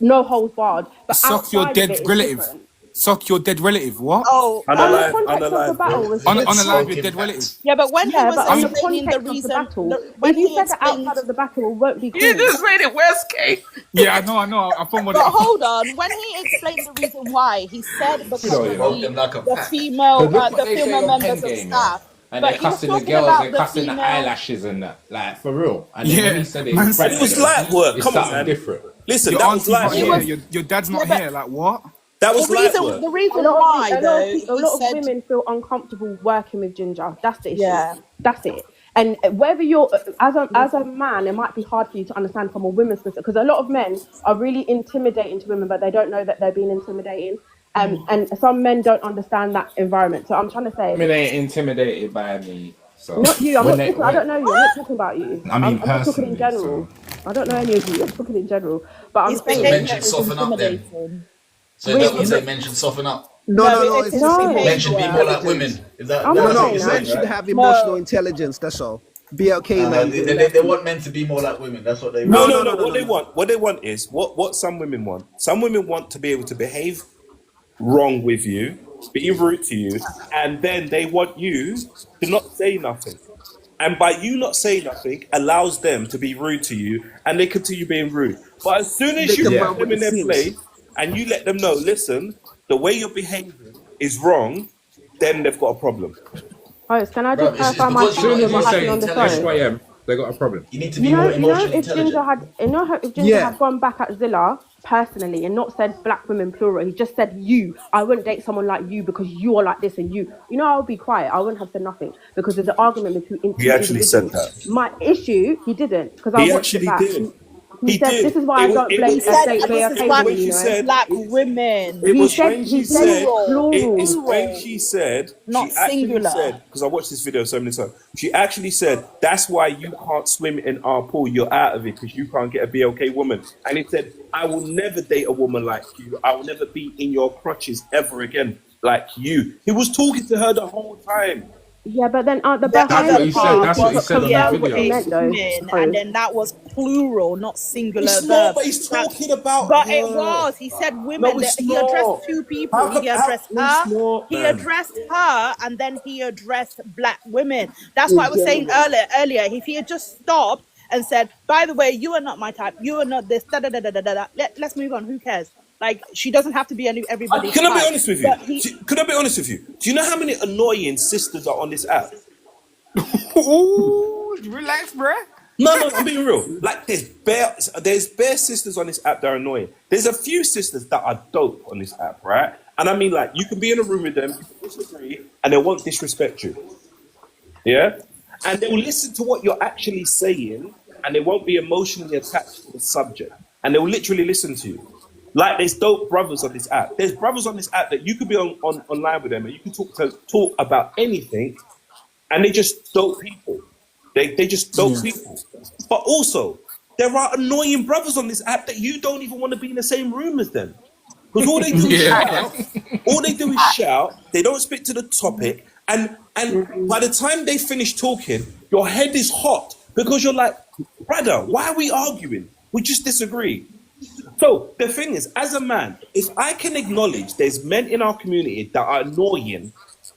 [SPEAKER 15] no holds barred. But
[SPEAKER 5] Suck your
[SPEAKER 15] outside of
[SPEAKER 5] dead
[SPEAKER 15] it, it's
[SPEAKER 5] relative.
[SPEAKER 15] different.
[SPEAKER 5] Suck your dead relative. What?
[SPEAKER 16] Oh,
[SPEAKER 15] On the context of the battle,
[SPEAKER 5] Unalive your dead relative.
[SPEAKER 16] yeah, but when he
[SPEAKER 15] yeah,
[SPEAKER 16] was
[SPEAKER 15] but on the
[SPEAKER 16] explaining the
[SPEAKER 15] context of the
[SPEAKER 16] reason,
[SPEAKER 15] battle,
[SPEAKER 16] when
[SPEAKER 15] if you
[SPEAKER 16] he
[SPEAKER 15] said that
[SPEAKER 16] explained,
[SPEAKER 15] outside of the battle, it won't be cool.
[SPEAKER 21] You just made it worst case.
[SPEAKER 5] Yeah, I know. I found what
[SPEAKER 16] but hold on, when he explained the reason why, he said because
[SPEAKER 17] know,
[SPEAKER 16] of
[SPEAKER 17] you know.
[SPEAKER 19] Them like a
[SPEAKER 16] the
[SPEAKER 19] pack.
[SPEAKER 16] female,
[SPEAKER 17] But look what
[SPEAKER 16] the
[SPEAKER 17] they say
[SPEAKER 16] female
[SPEAKER 17] on
[SPEAKER 16] members of
[SPEAKER 17] Endgame,
[SPEAKER 16] staff
[SPEAKER 17] And
[SPEAKER 16] But
[SPEAKER 17] they're
[SPEAKER 16] he was
[SPEAKER 17] cussing the
[SPEAKER 16] talking
[SPEAKER 17] girls,
[SPEAKER 16] about
[SPEAKER 17] they're
[SPEAKER 16] the
[SPEAKER 17] cussing the
[SPEAKER 16] female.
[SPEAKER 17] eyelashes and that, like for real. And then when he said it in
[SPEAKER 5] man
[SPEAKER 17] front
[SPEAKER 5] said
[SPEAKER 17] of
[SPEAKER 1] It was
[SPEAKER 17] them,
[SPEAKER 1] light work.
[SPEAKER 17] it's
[SPEAKER 1] Come on,
[SPEAKER 17] something
[SPEAKER 1] man.
[SPEAKER 17] different.
[SPEAKER 1] Listen,
[SPEAKER 5] your
[SPEAKER 1] that was
[SPEAKER 5] auntie's
[SPEAKER 1] light
[SPEAKER 5] not
[SPEAKER 16] It
[SPEAKER 5] here,
[SPEAKER 1] work.
[SPEAKER 16] was
[SPEAKER 5] your dad's not
[SPEAKER 16] yeah, but
[SPEAKER 5] here. Like what?
[SPEAKER 1] That
[SPEAKER 16] the
[SPEAKER 1] was light
[SPEAKER 16] reason
[SPEAKER 1] work.
[SPEAKER 16] the
[SPEAKER 15] A
[SPEAKER 16] reason
[SPEAKER 15] lot
[SPEAKER 16] why
[SPEAKER 15] of,
[SPEAKER 16] though
[SPEAKER 15] a
[SPEAKER 16] he
[SPEAKER 15] lot of
[SPEAKER 16] said
[SPEAKER 15] women feel uncomfortable working with Ginger. That's the issue.
[SPEAKER 16] yeah.
[SPEAKER 15] That's it. And whether you're as a man, it might be hard for you to understand from a women's perspective because a lot of men are really intimidating to women, but they don't know that they're being intimidating. And some men don't understand that environment. So I'm trying to say,
[SPEAKER 17] Women ain't intimidated by me. So
[SPEAKER 15] not you. I'm
[SPEAKER 17] when
[SPEAKER 15] not
[SPEAKER 17] they,
[SPEAKER 15] talking. I don't know you. I'm not talking about you.
[SPEAKER 17] I mean
[SPEAKER 15] I'm just talking in
[SPEAKER 17] personally,
[SPEAKER 15] general. I don't know any of you. I'm talking in general. But
[SPEAKER 16] His
[SPEAKER 15] I'm saying,
[SPEAKER 19] Men
[SPEAKER 16] behaviour
[SPEAKER 19] should
[SPEAKER 16] is
[SPEAKER 19] soften up then.
[SPEAKER 16] intimidating.
[SPEAKER 19] So is that what you
[SPEAKER 15] really,
[SPEAKER 19] say? Men should soften up.
[SPEAKER 6] No,
[SPEAKER 16] It's
[SPEAKER 6] it's
[SPEAKER 16] his
[SPEAKER 6] just
[SPEAKER 15] no.
[SPEAKER 19] Men should be more like
[SPEAKER 6] intelligence.
[SPEAKER 19] women. Is that
[SPEAKER 15] I'm
[SPEAKER 6] No,
[SPEAKER 15] not
[SPEAKER 19] that's what
[SPEAKER 6] no,
[SPEAKER 19] you're
[SPEAKER 15] saying
[SPEAKER 6] men
[SPEAKER 19] saying,
[SPEAKER 15] that.
[SPEAKER 6] should
[SPEAKER 19] right?
[SPEAKER 6] have emotional
[SPEAKER 16] No.
[SPEAKER 6] intelligence. That's all. BLK man do
[SPEAKER 19] They,
[SPEAKER 6] that.
[SPEAKER 19] they want men to be more like women. That's what they
[SPEAKER 1] No,
[SPEAKER 19] want.
[SPEAKER 1] no, no. What they want is what some women want. Some women want to be able to behave wrong with you, be rude to you, and then they want you to not say nothing. And by you not saying nothing allows them to be rude to you, and they continue being rude. But as soon
[SPEAKER 6] They
[SPEAKER 1] as you
[SPEAKER 6] can
[SPEAKER 1] put
[SPEAKER 6] run
[SPEAKER 1] them
[SPEAKER 6] with
[SPEAKER 1] in
[SPEAKER 6] the
[SPEAKER 1] their
[SPEAKER 6] Sims.
[SPEAKER 1] place and you let them know, listen, the way you're behaving is wrong, then they've got a problem.
[SPEAKER 15] Host, can I
[SPEAKER 19] Bro,
[SPEAKER 15] just
[SPEAKER 19] it's
[SPEAKER 15] clarify my
[SPEAKER 19] because
[SPEAKER 17] as
[SPEAKER 19] you're
[SPEAKER 17] soon
[SPEAKER 15] point
[SPEAKER 17] as
[SPEAKER 15] with
[SPEAKER 17] you
[SPEAKER 15] what happened
[SPEAKER 17] say
[SPEAKER 15] on the
[SPEAKER 19] intelligent.
[SPEAKER 15] phone?
[SPEAKER 17] SYM, they got a problem.
[SPEAKER 19] You need to be more
[SPEAKER 15] You know,
[SPEAKER 19] emotionally
[SPEAKER 15] if Ginger
[SPEAKER 19] intelligent.
[SPEAKER 15] had, if Ginger
[SPEAKER 6] Yeah.
[SPEAKER 15] had gone back at Zilla personally and not said black women plural, he just said you. I wouldn't date someone like you because you are like this and you. You know, I would be quiet. I wouldn't have said nothing because there's an argument between
[SPEAKER 1] He
[SPEAKER 15] two
[SPEAKER 1] actually said
[SPEAKER 15] individuals.
[SPEAKER 1] that.
[SPEAKER 15] My issue, he didn't because I
[SPEAKER 1] He
[SPEAKER 15] watched it
[SPEAKER 1] actually
[SPEAKER 15] back.
[SPEAKER 1] did.
[SPEAKER 15] He
[SPEAKER 1] He
[SPEAKER 15] said,
[SPEAKER 1] did.
[SPEAKER 15] "This is why I don't
[SPEAKER 1] It
[SPEAKER 15] blame,
[SPEAKER 16] He
[SPEAKER 1] was
[SPEAKER 16] said
[SPEAKER 15] date
[SPEAKER 16] this
[SPEAKER 1] it
[SPEAKER 16] is
[SPEAKER 15] BLK
[SPEAKER 16] why
[SPEAKER 1] was when
[SPEAKER 15] women."
[SPEAKER 16] he
[SPEAKER 15] You
[SPEAKER 1] she
[SPEAKER 16] hates
[SPEAKER 15] know,
[SPEAKER 1] said
[SPEAKER 16] black
[SPEAKER 1] it,
[SPEAKER 16] women.
[SPEAKER 1] it
[SPEAKER 15] he
[SPEAKER 1] was
[SPEAKER 15] said
[SPEAKER 1] when
[SPEAKER 15] he
[SPEAKER 1] she
[SPEAKER 15] said it
[SPEAKER 1] said
[SPEAKER 16] Plural,
[SPEAKER 1] it's when
[SPEAKER 15] plural.
[SPEAKER 1] she said
[SPEAKER 16] not
[SPEAKER 1] she actually
[SPEAKER 16] singular.
[SPEAKER 1] said, because I watched this video so many times, she actually said that's why you can't swim in our pool, you're out of it because you can't get a BLK woman. And he said, I will never date a woman like you, I will never be in your crutches ever again like you. He was talking to her the whole time.
[SPEAKER 15] Yeah, but then the
[SPEAKER 16] The
[SPEAKER 17] That's
[SPEAKER 15] behind
[SPEAKER 17] what
[SPEAKER 16] other
[SPEAKER 15] the
[SPEAKER 17] he said.
[SPEAKER 15] scenes,
[SPEAKER 16] part
[SPEAKER 17] That's
[SPEAKER 15] he
[SPEAKER 17] what he
[SPEAKER 16] was
[SPEAKER 17] said on the
[SPEAKER 15] confirmed what he
[SPEAKER 17] video.
[SPEAKER 16] BLK
[SPEAKER 15] meant though.
[SPEAKER 16] women, and
[SPEAKER 15] Host.
[SPEAKER 16] then that was plural, not singular
[SPEAKER 1] It's not,
[SPEAKER 16] verb.
[SPEAKER 1] but he's
[SPEAKER 16] That,
[SPEAKER 1] talking about
[SPEAKER 16] but it
[SPEAKER 1] her.
[SPEAKER 16] was. He said women.
[SPEAKER 1] No, it's
[SPEAKER 16] He addressed
[SPEAKER 1] not.
[SPEAKER 16] two
[SPEAKER 1] How
[SPEAKER 16] people.
[SPEAKER 1] come,
[SPEAKER 16] He
[SPEAKER 1] how,
[SPEAKER 16] addressed
[SPEAKER 1] no,
[SPEAKER 16] her.
[SPEAKER 1] it's not,
[SPEAKER 16] He
[SPEAKER 1] man.
[SPEAKER 16] addressed her, and then he addressed black women. That's what
[SPEAKER 6] In
[SPEAKER 16] I was saying
[SPEAKER 6] general.
[SPEAKER 16] earlier. If he had just stopped and said, "By the way, you are not my type. You are not this." Da da da da da da. Let's move on. Who cares? Like she doesn't have to be everybody's
[SPEAKER 1] Can I be
[SPEAKER 16] type.
[SPEAKER 1] honest with you?
[SPEAKER 16] But he.
[SPEAKER 1] Could I be honest with you? Do you know how many annoying sisters are on this app?
[SPEAKER 5] Ooh, relax, bruh.
[SPEAKER 1] No, I'm being real. Like there's bare sisters on this app that are annoying. There's a few sisters that are dope on this app, right? And I mean, like, you can be in a room with them, you can disagree, and they won't disrespect you. Yeah? And they will listen to what you're actually saying, and they won't be emotionally attached to the subject. And they will literally listen to you. Like, there's dope brothers on this app. There's brothers on this app that you could be online with them, and you can talk about anything, and they just dope people. They just dope people. But also, there are annoying brothers on this app that you don't even want to be in the same room as them. Because all they do is shout. All they do is shout. They don't speak to the topic. And by the time they finish talking, your head is hot. Because you're like, brother, why are we arguing? We just disagree. So the thing is, as a man, if I can acknowledge there's men in our community that are annoying,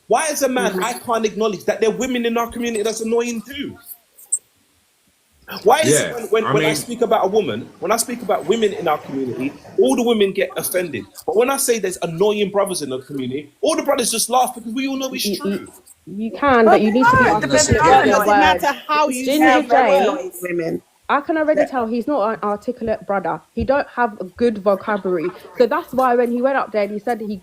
[SPEAKER 1] why as a man I can't acknowledge that there are women in our community that's annoying too? Why is it when I speak about a woman, when I speak about women in our community, all the women get offended. But when I say there's annoying brothers in the community, all the brothers just laugh because we all know it's true.
[SPEAKER 15] You can, but you need to be articulate with your
[SPEAKER 16] Doesn't matter
[SPEAKER 15] words.
[SPEAKER 16] how you
[SPEAKER 15] Ginger
[SPEAKER 16] say the
[SPEAKER 15] J,
[SPEAKER 2] women.
[SPEAKER 15] I can already tell he's not an articulate brother. He don't have a good vocabulary. So that's why when he went up there and he said he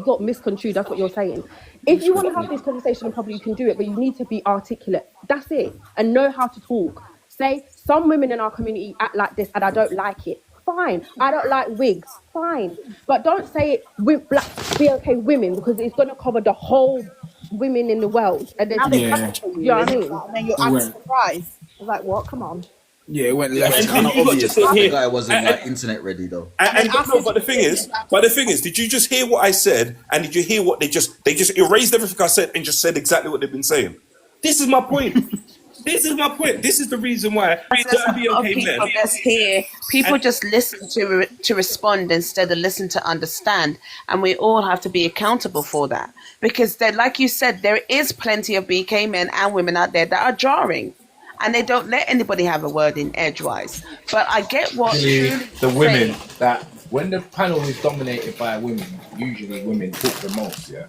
[SPEAKER 15] got misconstrued, that's what you're saying. If you want to have this conversation in public, you can do it, but you need to be articulate. That's it. And know how to talk. Say, some women in our community act like this and I don't like it. Fine. I don't like wigs. Fine. But don't say it with black BLK women because it's going to cover the whole women in the world. And then
[SPEAKER 16] Nothing
[SPEAKER 5] Yeah.
[SPEAKER 16] happened to
[SPEAKER 15] you know what I
[SPEAKER 16] you,
[SPEAKER 15] mean?
[SPEAKER 16] and then you're
[SPEAKER 5] It
[SPEAKER 16] acting
[SPEAKER 5] went.
[SPEAKER 16] surprised. It's like, what? Come on.
[SPEAKER 5] Yeah, it went
[SPEAKER 19] Yeah,
[SPEAKER 5] left.
[SPEAKER 19] it's kind of
[SPEAKER 1] you got to
[SPEAKER 19] obvious
[SPEAKER 1] sit
[SPEAKER 19] that the
[SPEAKER 1] here.
[SPEAKER 19] guy wasn't
[SPEAKER 1] And-
[SPEAKER 19] like internet ready though.
[SPEAKER 1] And no, but the thing is, did you just hear what I said? And did you hear what they just erased everything I said and just said exactly what they've been saying? This is my point. This is my point. This is the reason why certain BLK men.
[SPEAKER 2] People just hear. People
[SPEAKER 1] And-
[SPEAKER 2] just listen to respond instead of listen to understand, and we all have to be accountable for that because, like you said, there is plenty of BK men and women out there that are jarring, and they don't let anybody have a word in edgewise. But I get what
[SPEAKER 17] Actually,
[SPEAKER 2] Truly
[SPEAKER 17] the
[SPEAKER 2] is
[SPEAKER 17] women
[SPEAKER 2] saying.
[SPEAKER 17] that when the panel is dominated by women, usually women talk the most, yeah.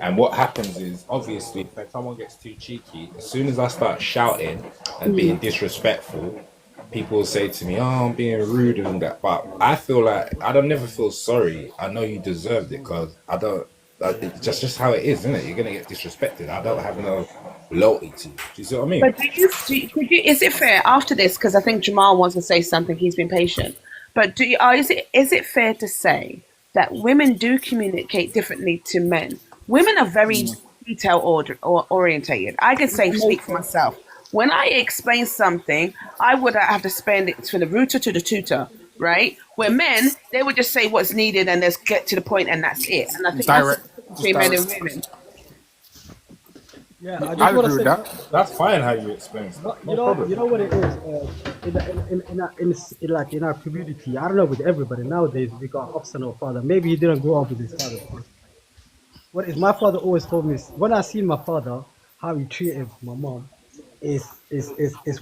[SPEAKER 17] And what happens is, obviously, when someone gets too cheeky, as soon as I start shouting and being disrespectful, people will say to me, "Oh, I'm being rude and all that." But I feel like I don't never feel sorry. I know you deserved it because I don't. It's just how it is, isn't it? You're gonna get disrespected. I don't have no loyalty to you. Do you see what I mean?
[SPEAKER 2] But is it fair after this? Because I think Jamal wants to say something. He's been patient. But is it fair to say that women do communicate differently to men? Women are very detail orientated. I can speak for myself. When I explain something, I would have to spend it from the rooter to the tutor, right? Where men, they would just say what's needed and just get to the point and that's it. And I think
[SPEAKER 5] Direct.
[SPEAKER 2] that's between men and women.
[SPEAKER 4] Yeah,
[SPEAKER 5] I
[SPEAKER 4] I just want
[SPEAKER 5] agree
[SPEAKER 4] to
[SPEAKER 5] with
[SPEAKER 4] say,
[SPEAKER 5] that.
[SPEAKER 17] That's fine how you explain stuff.
[SPEAKER 4] you know what it is. In our community, I don't know with everybody nowadays. We got optional father. Maybe he didn't grow up with his father. What is my father always told me is when I see my father, how he treated my mom, is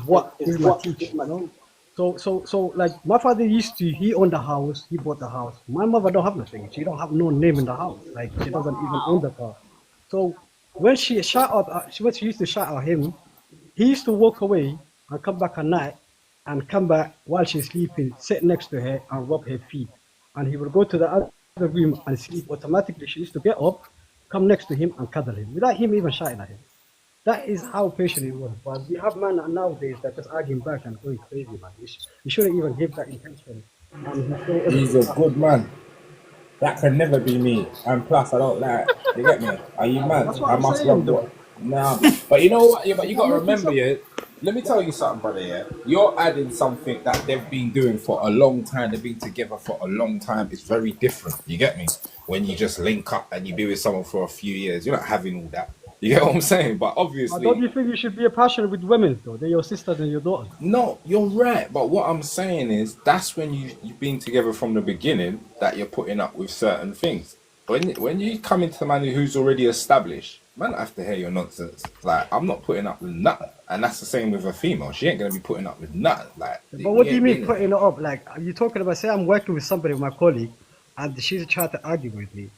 [SPEAKER 4] what is my teacher. You know? So like my father he owned the house, he bought the house. My mother don't have nothing. She don't have no name in the house. Like she doesn't even own the car. So when she used to shout at him, he used to walk away and come back at night and come back while she's sleeping, sit next to her and rub her feet. And he would go to the other room and sleep. Automatically, she used to get up, come next to him and cuddle him without him even shouting at him. That is how patient he was. But we have men nowadays that just arguing back and going crazy, man. You shouldn't even give that intention. And
[SPEAKER 17] He's a good man. That can never be me. And plus, I don't like. You get me? Are you mad?
[SPEAKER 4] That's what
[SPEAKER 17] I
[SPEAKER 4] I'm
[SPEAKER 17] must
[SPEAKER 4] saying,
[SPEAKER 17] love
[SPEAKER 4] though.
[SPEAKER 17] what. Nah, but you know what? Yeah, but you got to remember, yeah. Let me tell you something, brother. Yeah, you're adding something that they've been doing for a long time. They've been together for a long time. It's very different. You get me? When you just link up and you be with someone for a few years, you're not having all that. You get what I'm saying? But obviously,
[SPEAKER 4] Don't you think you should be passionate with women, though? They're your sisters and your daughters.
[SPEAKER 17] no, you're right. But what I'm saying is that's when you've been together from the beginning that you're putting up with certain things. When you come into the man who's already established, man, I have to hear your nonsense. Like I'm not putting up with nothing, and that's the same with a female. She ain't gonna be putting up with nothing. Like,
[SPEAKER 4] But what do you mean
[SPEAKER 17] yeah.
[SPEAKER 4] putting it up? Like, are you talking about, say I'm working with somebody, my colleague, and she's trying to argue with me.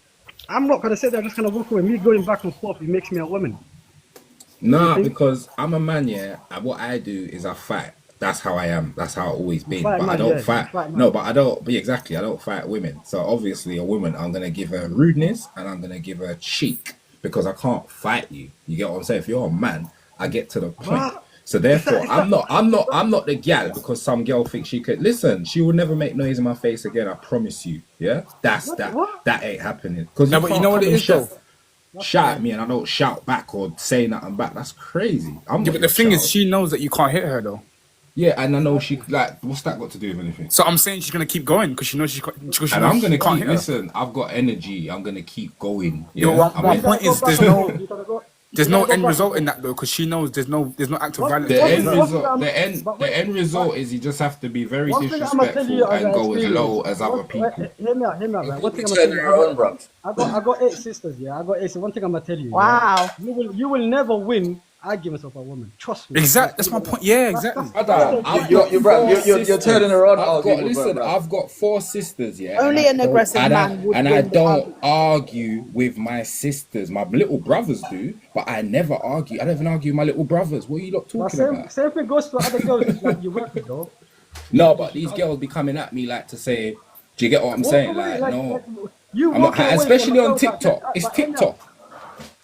[SPEAKER 4] I'm not going to sit there, I'm just going to walk away. Me going back and forth, it makes me a woman.
[SPEAKER 17] Nah, because I'm a man, yeah, and what I do is I fight. That's how I am. That's how I've always been.
[SPEAKER 4] Fight
[SPEAKER 17] But I
[SPEAKER 4] man,
[SPEAKER 17] don't
[SPEAKER 4] yeah.
[SPEAKER 17] fight.
[SPEAKER 4] Fight man.
[SPEAKER 17] No, but I don't. But exactly, I don't fight women. So obviously, a woman, I'm gonna give her rudeness and I'm gonna give her cheek because I can't fight you. You get what I'm saying? If you're a man, I get to the point.
[SPEAKER 4] What?
[SPEAKER 17] So therefore, I'm not the gal because some girl thinks she could. Listen, she will never make noise in my face again. I promise you. Yeah, that ain't happening. Because
[SPEAKER 5] No, but you know what it is, though?
[SPEAKER 17] Shout at me and I don't shout back or say nothing back. That's crazy.
[SPEAKER 5] Yeah, but the thing is, she knows that you can't hit her, though.
[SPEAKER 17] Yeah, and I know she like. What's that got to do with anything?
[SPEAKER 5] So I'm saying she's gonna keep going because she knows she can't.
[SPEAKER 17] And I'm gonna
[SPEAKER 5] can't
[SPEAKER 17] keep.
[SPEAKER 5] hit her.
[SPEAKER 17] Listen, I've got energy. I'm gonna keep going.
[SPEAKER 5] Yeah,
[SPEAKER 17] Yeah.
[SPEAKER 5] one point is there's no end result in that though because she knows there's no act of violence.
[SPEAKER 17] The end result is you just have to be very
[SPEAKER 4] One thing I'ma tell you
[SPEAKER 17] disrespectful and go as
[SPEAKER 4] experience.
[SPEAKER 17] low as other people.
[SPEAKER 4] Hear me out, man. One thing I'm
[SPEAKER 17] Turn
[SPEAKER 4] gonna
[SPEAKER 17] it
[SPEAKER 4] tell you,
[SPEAKER 17] around, bro.
[SPEAKER 4] I got 8 sisters, yeah. I got 8. So one thing I'm gonna tell you,
[SPEAKER 16] Wow.
[SPEAKER 4] yeah, you will never win arguments of a woman. Trust me.
[SPEAKER 5] Exactly. That's my point. Yeah, exactly.
[SPEAKER 18] You're turning around.
[SPEAKER 17] I've got 4 sisters, yeah.
[SPEAKER 16] Only an aggressive man would
[SPEAKER 17] And
[SPEAKER 16] win
[SPEAKER 17] I
[SPEAKER 16] the
[SPEAKER 17] don't argue with my sisters. My little brothers do, but I never argue. I don't even argue with my little brothers. What are you lot
[SPEAKER 4] But
[SPEAKER 17] talking
[SPEAKER 4] same,
[SPEAKER 17] about?
[SPEAKER 4] same thing goes for other girls that you work with, though.
[SPEAKER 17] No, but these girls be coming at me like to say, do you get what I'm saying?
[SPEAKER 4] away,
[SPEAKER 17] Like, no.
[SPEAKER 4] you
[SPEAKER 17] I'm not,
[SPEAKER 4] walking away
[SPEAKER 17] especially
[SPEAKER 4] from a
[SPEAKER 17] on
[SPEAKER 4] girl that-
[SPEAKER 17] TikTok. It's
[SPEAKER 4] but hear me out.
[SPEAKER 17] TikTok.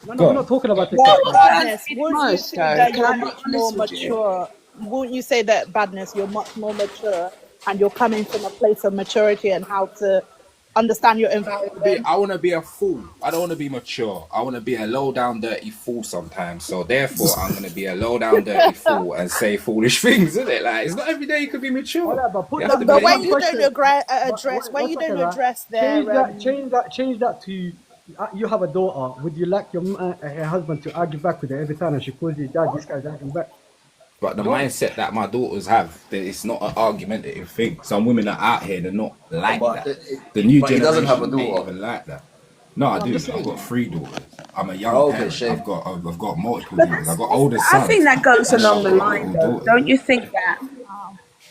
[SPEAKER 4] No,
[SPEAKER 17] Go
[SPEAKER 4] I'm
[SPEAKER 17] on.
[SPEAKER 4] not talking about
[SPEAKER 16] Well,
[SPEAKER 4] TikTok.
[SPEAKER 16] badness, wouldn't you
[SPEAKER 2] most,
[SPEAKER 16] say
[SPEAKER 2] though.
[SPEAKER 16] that
[SPEAKER 2] Can
[SPEAKER 16] you're
[SPEAKER 2] I be
[SPEAKER 16] much more
[SPEAKER 2] honest with you?
[SPEAKER 16] mature? Wouldn't you say that badness, you're much more mature and you're coming from a place of maturity and how to understand your environment?
[SPEAKER 17] I want to be a fool. I don't want to be mature. I want to be a low down dirty fool sometimes. So therefore, I'm going to be a low down dirty fool and say foolish things, isn't it? Like it's not every day you could be mature. You have to
[SPEAKER 16] The
[SPEAKER 17] be-
[SPEAKER 16] way you don't address, when you don't address their
[SPEAKER 4] Change that to you have a daughter. Would you like your her husband to argue back with her every time and she calls you dad? This guy's arguing back.
[SPEAKER 17] But the mindset that my daughters have, that it's not an argumentative thing. Some women are out here, they're not like
[SPEAKER 18] But
[SPEAKER 17] that. The new
[SPEAKER 18] but he
[SPEAKER 17] generation
[SPEAKER 18] doesn't have a
[SPEAKER 17] ain't
[SPEAKER 18] daughter.
[SPEAKER 17] even like that. No, I do. I've got 3 daughters. I'm a young
[SPEAKER 18] Okay,
[SPEAKER 17] parent.
[SPEAKER 18] shame.
[SPEAKER 17] I've got multiple daughters. I've got older sons.
[SPEAKER 2] I think that goes along the
[SPEAKER 17] I've got
[SPEAKER 2] line, though.
[SPEAKER 17] daughters.
[SPEAKER 2] Don't you think that?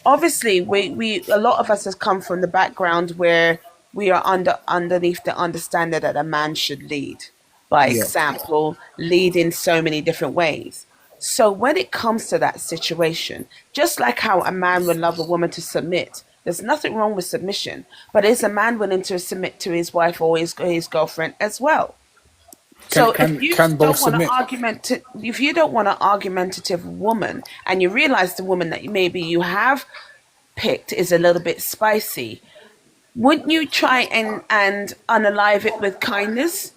[SPEAKER 2] Obviously, we a lot of us has come from the background where we are underneath the understanding that a man should lead. by
[SPEAKER 5] Yeah.
[SPEAKER 2] example, lead in so many different ways. So when it comes to that situation, just like how a man would love a woman to submit, there's nothing wrong with submission, but is a man willing to submit to his wife or his girlfriend as well? So if you
[SPEAKER 5] Can both
[SPEAKER 2] don't want
[SPEAKER 5] submit?
[SPEAKER 2] if you don't want an argumentative woman, and you realize the woman that maybe you have picked is a little bit spicy, wouldn't you try and unalive it with kindness?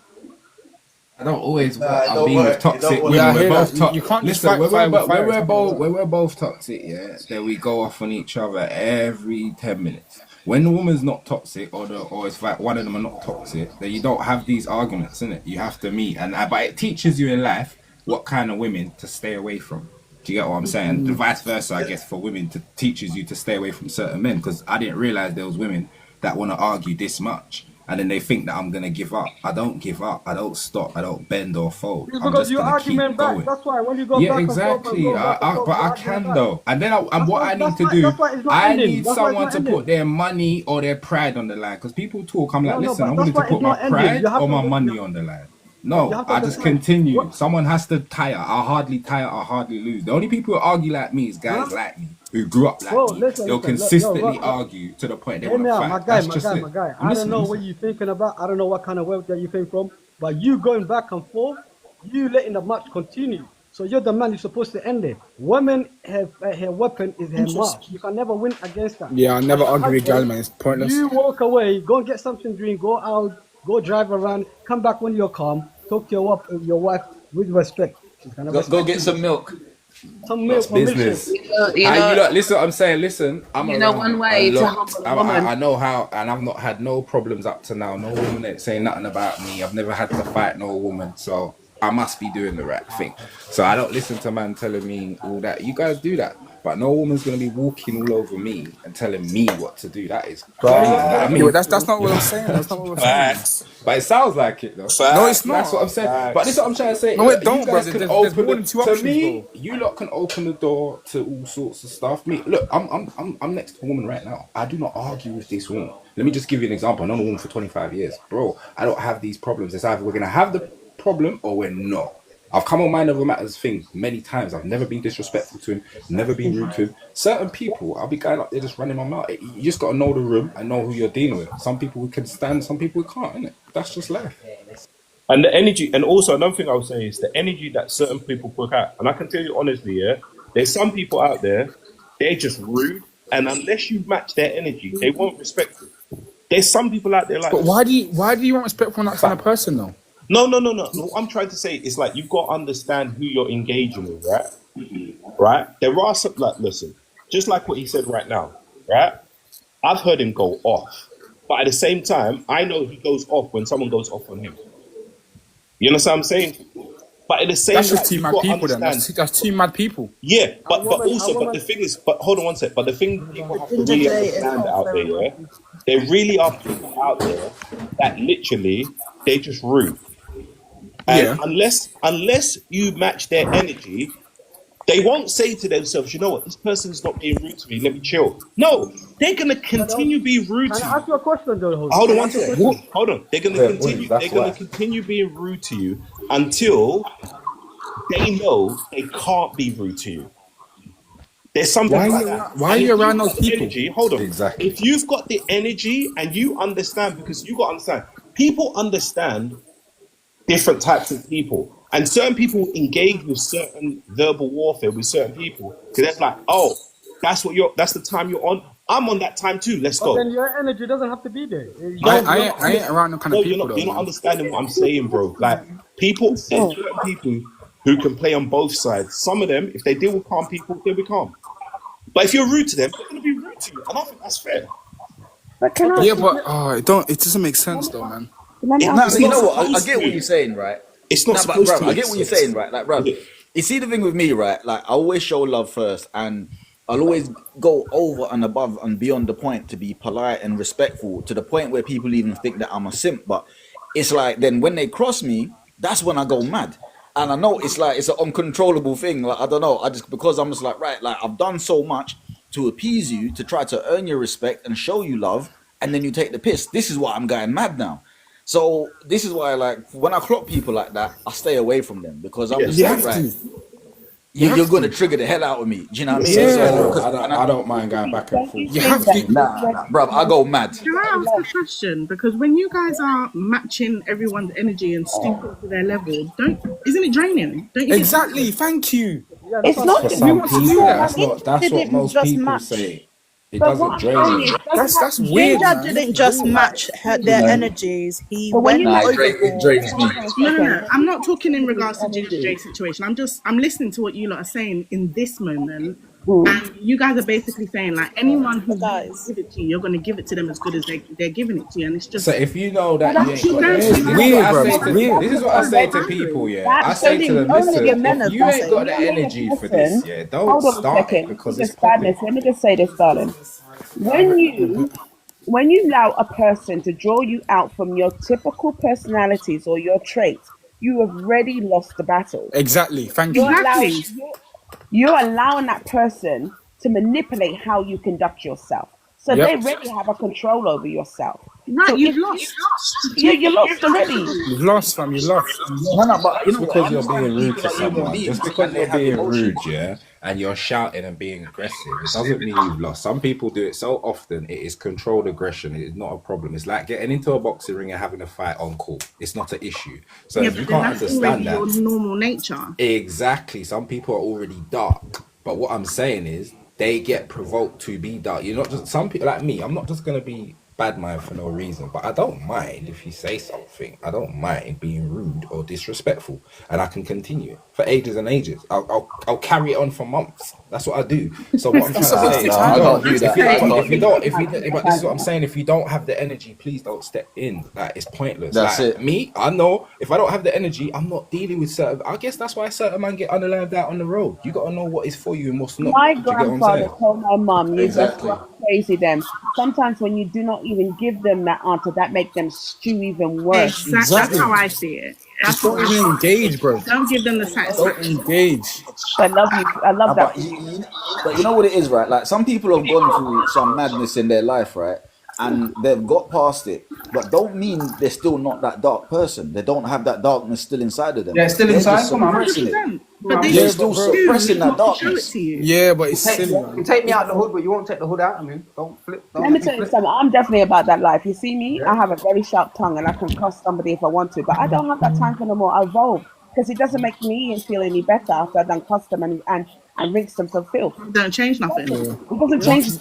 [SPEAKER 17] I don't always
[SPEAKER 18] Nah, it
[SPEAKER 17] want to
[SPEAKER 18] don't
[SPEAKER 17] be
[SPEAKER 18] work.
[SPEAKER 17] with
[SPEAKER 18] It
[SPEAKER 17] toxic
[SPEAKER 18] don't work.
[SPEAKER 17] women.
[SPEAKER 5] Yeah, I
[SPEAKER 17] We're
[SPEAKER 5] hear
[SPEAKER 17] both
[SPEAKER 5] that.
[SPEAKER 17] toxic.
[SPEAKER 5] You can't just
[SPEAKER 17] Listen,
[SPEAKER 5] fight fire with fire. It doesn't work.
[SPEAKER 17] when we're both toxic, yeah, then we go off on each other every 10 minutes. When the woman's not toxic, or it's like one of them are not toxic, then you don't have these arguments, innit? You have to meet, but it teaches you in life what kind of women to stay away from. Do you get what I'm saying? The vice versa, I guess, for women teaches you to stay away from certain men. Because I didn't realize there was women that want to argue this much, and then they think that I'm gonna give up. I don't give up. I don't stop. I don't bend or fold.
[SPEAKER 4] It's
[SPEAKER 17] I'm
[SPEAKER 4] because
[SPEAKER 17] just
[SPEAKER 4] you
[SPEAKER 17] gonna
[SPEAKER 4] argument
[SPEAKER 17] keep
[SPEAKER 4] back.
[SPEAKER 17] going.
[SPEAKER 4] That's why when you go
[SPEAKER 17] Yeah,
[SPEAKER 4] back and forth and
[SPEAKER 17] exactly.
[SPEAKER 4] go back and forth,
[SPEAKER 17] But
[SPEAKER 4] you
[SPEAKER 17] I
[SPEAKER 4] argument
[SPEAKER 17] can
[SPEAKER 4] back.
[SPEAKER 17] though. And then what I need to do,
[SPEAKER 4] That's why it's not
[SPEAKER 17] I
[SPEAKER 4] ending.
[SPEAKER 17] need
[SPEAKER 4] That's why it's
[SPEAKER 17] someone
[SPEAKER 4] not
[SPEAKER 17] to
[SPEAKER 4] ending.
[SPEAKER 17] put their money or their pride on the line. Because people talk, I'm like,
[SPEAKER 4] No, no,
[SPEAKER 17] listen,
[SPEAKER 4] but
[SPEAKER 17] I'm
[SPEAKER 4] that's
[SPEAKER 17] willing to
[SPEAKER 4] why
[SPEAKER 17] put
[SPEAKER 4] it's
[SPEAKER 17] my
[SPEAKER 4] not ending.
[SPEAKER 17] pride
[SPEAKER 4] You have
[SPEAKER 17] or
[SPEAKER 4] to
[SPEAKER 17] my
[SPEAKER 4] you
[SPEAKER 17] money on the line.
[SPEAKER 4] you
[SPEAKER 17] No,
[SPEAKER 4] have to
[SPEAKER 17] I just
[SPEAKER 4] understand.
[SPEAKER 17] continue.
[SPEAKER 4] What?
[SPEAKER 17] Someone has to tire. I hardly tire. I hardly lose. The only people who argue like me is guys
[SPEAKER 4] Huh?
[SPEAKER 17] like me who grew up like
[SPEAKER 4] Bro,
[SPEAKER 17] me.
[SPEAKER 4] listen,
[SPEAKER 17] They'll
[SPEAKER 4] listen. Look,
[SPEAKER 17] consistently
[SPEAKER 4] look.
[SPEAKER 17] argue to the point they
[SPEAKER 4] Hear
[SPEAKER 17] want
[SPEAKER 4] me
[SPEAKER 17] to
[SPEAKER 4] out,
[SPEAKER 17] fight.
[SPEAKER 4] my guy,
[SPEAKER 17] That's
[SPEAKER 4] my
[SPEAKER 17] just
[SPEAKER 4] guy,
[SPEAKER 17] it.
[SPEAKER 4] my guy.
[SPEAKER 17] I'm
[SPEAKER 4] I don't
[SPEAKER 17] listening.
[SPEAKER 4] know
[SPEAKER 17] I'm
[SPEAKER 4] what
[SPEAKER 17] listening.
[SPEAKER 4] you're thinking about. I don't know what kind of work that you think from. But you going back and forth, you letting the match continue. So you're the man. You're supposed to end it. Women have her weapon is her mouth. You can never win against that.
[SPEAKER 5] Yeah, I never
[SPEAKER 4] As a
[SPEAKER 5] argue with gal,
[SPEAKER 4] husband,
[SPEAKER 5] man. It's pointless.
[SPEAKER 4] you walk away, go and get something to drink, go out, go drive around, come back when you're calm, talk to your wife with respect. She's gonna
[SPEAKER 19] Go
[SPEAKER 4] respect
[SPEAKER 19] get
[SPEAKER 4] you.
[SPEAKER 19] some milk.
[SPEAKER 4] Some milk
[SPEAKER 17] That's
[SPEAKER 4] for milkshake.
[SPEAKER 17] business.
[SPEAKER 2] You
[SPEAKER 17] And you
[SPEAKER 2] know,
[SPEAKER 17] lot, listen what I'm saying. Listen, I'm
[SPEAKER 2] you know
[SPEAKER 17] around
[SPEAKER 2] one
[SPEAKER 17] a
[SPEAKER 2] way to
[SPEAKER 17] lot.
[SPEAKER 2] humble a
[SPEAKER 17] I
[SPEAKER 2] woman.
[SPEAKER 17] know how, and I've not had no problems up to now. No woman ain't saying nothing about me. I've never had to fight no woman, so I must be doing the right thing. So I don't listen to man telling me all that. You guys do that, but no woman's gonna be walking all over me and telling me what to do. That is crazy. Like, I
[SPEAKER 5] Yeah,
[SPEAKER 17] mean,
[SPEAKER 5] but that's not what I'm saying. That's not what I'm saying.
[SPEAKER 1] Facts.
[SPEAKER 17] but it sounds like it though.
[SPEAKER 5] No, it's
[SPEAKER 1] Facts.
[SPEAKER 17] That's what I'm
[SPEAKER 5] not.
[SPEAKER 17] saying. But this is what I'm trying to say.
[SPEAKER 5] No, it
[SPEAKER 17] You
[SPEAKER 5] don't, bro.
[SPEAKER 17] guys can
[SPEAKER 5] There's
[SPEAKER 17] open
[SPEAKER 5] more than two
[SPEAKER 17] to
[SPEAKER 5] options,
[SPEAKER 17] me.
[SPEAKER 5] bro.
[SPEAKER 17] You lot can open the door to all sorts of stuff. Me, look, I'm next to a woman right now. I do not argue with this woman. Let me just give you an example. I've known a woman for 25 years, bro. I don't have these problems. It's either we're gonna have the problem or we're not. I've come on Mind Over Matters thing many times. I've never been disrespectful to him, never been rude to him. Certain people, I'll be going up there just running my mouth. You just got to know the room and know who you're dealing with. Some people we can stand, some people we can't, innit? That's just life.
[SPEAKER 14] And the energy, and also another thing I would say is the energy that certain people put out. And I can tell you honestly, yeah, there's some people out there, they're just rude, and unless you match their energy, they won't respect you. There's some people out there like
[SPEAKER 5] But why do you want respect from that kind of person, though?
[SPEAKER 14] no. What I'm trying to say is like you've got to understand who you're engaging with, right? Right? There are some like listen, just like what he said right now, right? I've heard him go off, but at the same time, I know he goes off when someone goes off on him. You understand what I'm saying? But at the same
[SPEAKER 5] That's
[SPEAKER 14] time,
[SPEAKER 5] just two
[SPEAKER 14] you've
[SPEAKER 5] mad
[SPEAKER 14] got to
[SPEAKER 5] people, then.
[SPEAKER 14] understand.
[SPEAKER 5] That's two mad people.
[SPEAKER 14] Yeah, but
[SPEAKER 4] woman-
[SPEAKER 14] also,
[SPEAKER 4] a
[SPEAKER 14] but
[SPEAKER 4] woman-
[SPEAKER 14] the thing is, but hold on one sec. But the thing people have to
[SPEAKER 21] Ginger
[SPEAKER 14] really
[SPEAKER 21] J is
[SPEAKER 14] understand
[SPEAKER 21] not
[SPEAKER 14] out there,
[SPEAKER 21] very
[SPEAKER 14] yeah, there really are people out there that literally they just rude. And
[SPEAKER 5] Yeah.
[SPEAKER 14] unless you match their energy, they won't say to themselves, you know what, this person's not being rude to me. Let me chill. No, they're gonna continue being rude
[SPEAKER 4] Can
[SPEAKER 14] to
[SPEAKER 4] I
[SPEAKER 14] you.
[SPEAKER 4] ask you a question, though? Jose?
[SPEAKER 14] Hold on
[SPEAKER 4] Can I
[SPEAKER 14] one
[SPEAKER 4] ask you a
[SPEAKER 14] sec.
[SPEAKER 4] question?
[SPEAKER 14] Hold on. They're gonna
[SPEAKER 17] Yeah,
[SPEAKER 14] continue.
[SPEAKER 17] that's
[SPEAKER 14] They're gonna
[SPEAKER 17] why.
[SPEAKER 14] continue being rude to you until they know they can't be rude to you. There's something
[SPEAKER 5] Why are
[SPEAKER 14] like
[SPEAKER 5] you
[SPEAKER 14] that.
[SPEAKER 5] around, why are
[SPEAKER 14] And
[SPEAKER 5] you
[SPEAKER 14] if
[SPEAKER 5] around
[SPEAKER 14] you've
[SPEAKER 5] those
[SPEAKER 14] got the
[SPEAKER 5] people?
[SPEAKER 14] energy, hold on.
[SPEAKER 17] Exactly.
[SPEAKER 14] If you've got the energy and you understand, because you got to understand, people understand different types of people. And certain people engage with certain verbal warfare with certain people. Because that's like, oh, that's the time you're on. I'm on that time too. Let's
[SPEAKER 4] But
[SPEAKER 14] go.
[SPEAKER 4] then your energy doesn't have to be there. You
[SPEAKER 14] No,
[SPEAKER 4] don't-
[SPEAKER 5] I ain't around them kind of
[SPEAKER 14] no,
[SPEAKER 5] people, though,
[SPEAKER 14] you're not
[SPEAKER 5] man.
[SPEAKER 14] understanding what I'm saying, bro. Like people, there's certain people who can play on both sides. Some of them, if they deal with calm people, they'll be calm. But if you're rude to them, they're gonna be rude to you. And I think that's fair.
[SPEAKER 21] But can I?
[SPEAKER 5] Yeah, but it doesn't make sense, though, man.
[SPEAKER 21] Let me
[SPEAKER 14] It-
[SPEAKER 21] ask
[SPEAKER 19] Nah,
[SPEAKER 14] it's
[SPEAKER 19] but
[SPEAKER 21] you
[SPEAKER 19] you
[SPEAKER 14] not
[SPEAKER 19] know what? I
[SPEAKER 14] supposed
[SPEAKER 19] get what
[SPEAKER 14] to.
[SPEAKER 19] you're saying, right?
[SPEAKER 14] It's not
[SPEAKER 19] Nah, but
[SPEAKER 14] supposed
[SPEAKER 19] bro,
[SPEAKER 14] to
[SPEAKER 19] I
[SPEAKER 14] make
[SPEAKER 19] get what you're
[SPEAKER 14] sense.
[SPEAKER 19] saying, right? Like, bro, you see the thing with me, right? Like, I always show love first, and I'll always go over and above and beyond the point to be polite and respectful to the point where people even think that I'm a simp. But it's like then when they cross me, that's when I go mad. And I know it's like it's an uncontrollable thing. Like I don't know, I just because I'm just like right, like I've done so much to appease you, to try to earn your respect and show you love, and then you take the piss. This is why I'm going mad now.
[SPEAKER 8] So this is why, like, when I clock people like that, I stay away from them because I'm just
[SPEAKER 5] You
[SPEAKER 8] like,
[SPEAKER 5] have
[SPEAKER 8] right,
[SPEAKER 5] to.
[SPEAKER 8] you're going to trigger the hell out of me. Do you know what I mean?
[SPEAKER 17] Yeah,
[SPEAKER 8] So,
[SPEAKER 17] I don't mind going back and forth.
[SPEAKER 5] You have to.
[SPEAKER 8] nah, bro, I go mad.
[SPEAKER 22] Can I ask a question? Because when you guys are matching everyone's energy and stooping to their level, isn't it draining? Don't you?
[SPEAKER 5] Exactly. Thank you.
[SPEAKER 2] It's not.
[SPEAKER 17] For
[SPEAKER 2] Who
[SPEAKER 17] some
[SPEAKER 2] wants to do
[SPEAKER 17] people,
[SPEAKER 2] that?
[SPEAKER 17] that's what most
[SPEAKER 16] just
[SPEAKER 17] people
[SPEAKER 16] match.
[SPEAKER 17] say. It
[SPEAKER 2] But
[SPEAKER 17] doesn't
[SPEAKER 2] what I'm
[SPEAKER 17] drain
[SPEAKER 2] saying
[SPEAKER 17] you.
[SPEAKER 2] is, doesn't
[SPEAKER 5] That's
[SPEAKER 2] have
[SPEAKER 5] weird,
[SPEAKER 16] Ginger
[SPEAKER 5] man.
[SPEAKER 16] didn't just match their energies. He
[SPEAKER 2] But when
[SPEAKER 16] went
[SPEAKER 2] you
[SPEAKER 8] Nah,
[SPEAKER 2] match,
[SPEAKER 8] it drains me.
[SPEAKER 22] No. I'm not talking in regards to Ginger J's situation. I'm listening to what you lot are saying in this moment. And you guys are basically saying, like, anyone who
[SPEAKER 16] guys.
[SPEAKER 22] give it to you, you're going to give it to them as good as they're giving it to you. And it's just.
[SPEAKER 17] So if you know that you ain't got the
[SPEAKER 22] It's
[SPEAKER 17] energy,
[SPEAKER 5] weird, bro.
[SPEAKER 17] this is what I say to people, yeah. I say to them,
[SPEAKER 16] only
[SPEAKER 17] listen,
[SPEAKER 16] the men
[SPEAKER 17] if
[SPEAKER 16] are
[SPEAKER 17] you ain't got the
[SPEAKER 16] passing.
[SPEAKER 17] energy for this, yeah, don't
[SPEAKER 2] hold on a
[SPEAKER 17] start it
[SPEAKER 2] second.
[SPEAKER 17] because
[SPEAKER 2] Just
[SPEAKER 17] it's popping.
[SPEAKER 2] sadness. Let me just say this, darling. When you allow a person to draw you out from your typical personalities or your traits, you have already lost the battle.
[SPEAKER 5] Exactly. Thank
[SPEAKER 2] You're
[SPEAKER 5] you.
[SPEAKER 2] allowing, you're allowing that person to manipulate how you conduct yourself. So
[SPEAKER 5] Yep.
[SPEAKER 2] they already have a control over yourself.
[SPEAKER 22] Right,
[SPEAKER 2] So
[SPEAKER 22] you've
[SPEAKER 2] if
[SPEAKER 22] lost.
[SPEAKER 2] you lost already.
[SPEAKER 5] You've lost, fam. You lost.
[SPEAKER 8] No, but you
[SPEAKER 17] Just
[SPEAKER 8] know what?
[SPEAKER 17] because
[SPEAKER 8] I
[SPEAKER 17] you're
[SPEAKER 8] understand
[SPEAKER 17] being rude
[SPEAKER 8] people
[SPEAKER 17] to
[SPEAKER 8] are human
[SPEAKER 17] someone,
[SPEAKER 8] beings
[SPEAKER 17] just
[SPEAKER 8] and
[SPEAKER 17] because
[SPEAKER 8] they
[SPEAKER 17] you're
[SPEAKER 8] have
[SPEAKER 17] being
[SPEAKER 8] emotions.
[SPEAKER 17] rude, yeah, and you're shouting and being aggressive, it doesn't mean you've lost. Some people do it so often, it is controlled aggression. It is not a problem. It's like getting into a boxing ring and having a fight on call. It's not an issue. So
[SPEAKER 22] Yeah,
[SPEAKER 17] if you
[SPEAKER 22] but then
[SPEAKER 17] can't
[SPEAKER 22] that's already
[SPEAKER 17] understand that,
[SPEAKER 22] your normal nature.
[SPEAKER 17] exactly, some people are already dark. But what I'm saying is, they get provoked to be dark. You're not just some people like me. I'm not just gonna be bad mind for no reason, but I don't mind if you say something. I don't mind being rude or disrespectful, and I can continue for ages and ages. I'll carry it on for months. That's what I do. So what I'm trying to say is,
[SPEAKER 8] I don't do that.
[SPEAKER 17] but this is what I'm saying. If you don't have the energy, please don't step in. Like, it's pointless.
[SPEAKER 8] That's
[SPEAKER 17] Like,
[SPEAKER 8] it.
[SPEAKER 17] me, I know if I don't have the energy, I'm not dealing with certain. I guess that's why certain man get unalive out on the road. You gotta know what is for you and what's not.
[SPEAKER 2] My
[SPEAKER 17] Do you get what I'm
[SPEAKER 2] grandfather
[SPEAKER 17] saying?
[SPEAKER 2] told my mum, you
[SPEAKER 17] Exactly.
[SPEAKER 2] just crazy them. Sometimes when you do not even give them that answer, that make them stew even worse.
[SPEAKER 22] Exactly. That's how I see it. That's
[SPEAKER 5] Just don't
[SPEAKER 22] how I
[SPEAKER 5] even
[SPEAKER 22] see
[SPEAKER 5] engage, bro.
[SPEAKER 22] it. Don't give them the
[SPEAKER 5] Don't
[SPEAKER 22] satisfaction.
[SPEAKER 5] engage.
[SPEAKER 2] I love you. I love that.
[SPEAKER 8] But you know what it is, right? Like, some people have gone through some madness in their life, right? And they've got past it, but don't mean they're still not that dark person. They don't have that darkness still inside of them.
[SPEAKER 23] Yeah, it's still
[SPEAKER 8] They're
[SPEAKER 23] inside.
[SPEAKER 8] just
[SPEAKER 23] Come on.
[SPEAKER 8] suppressing it.
[SPEAKER 22] 100%. But they
[SPEAKER 8] They're
[SPEAKER 22] just
[SPEAKER 8] still
[SPEAKER 22] choose
[SPEAKER 8] suppressing that
[SPEAKER 22] not to show it
[SPEAKER 8] darkness.
[SPEAKER 22] to you.
[SPEAKER 5] Yeah, but it's
[SPEAKER 23] You
[SPEAKER 5] silly, man.
[SPEAKER 23] take me out the hood, but you won't take the hood out of me. Don't flip. Don't
[SPEAKER 2] Let me
[SPEAKER 23] let
[SPEAKER 2] tell you
[SPEAKER 23] flip.
[SPEAKER 2] something. I'm definitely about that life. You see me? I have a very sharp tongue and I can cuss somebody if I want to, but I don't have that time for no more. I evolve because it doesn't make me feel any better after I've done cuss them and rinse them for filth.
[SPEAKER 22] Don't change nothing.
[SPEAKER 2] It doesn't change the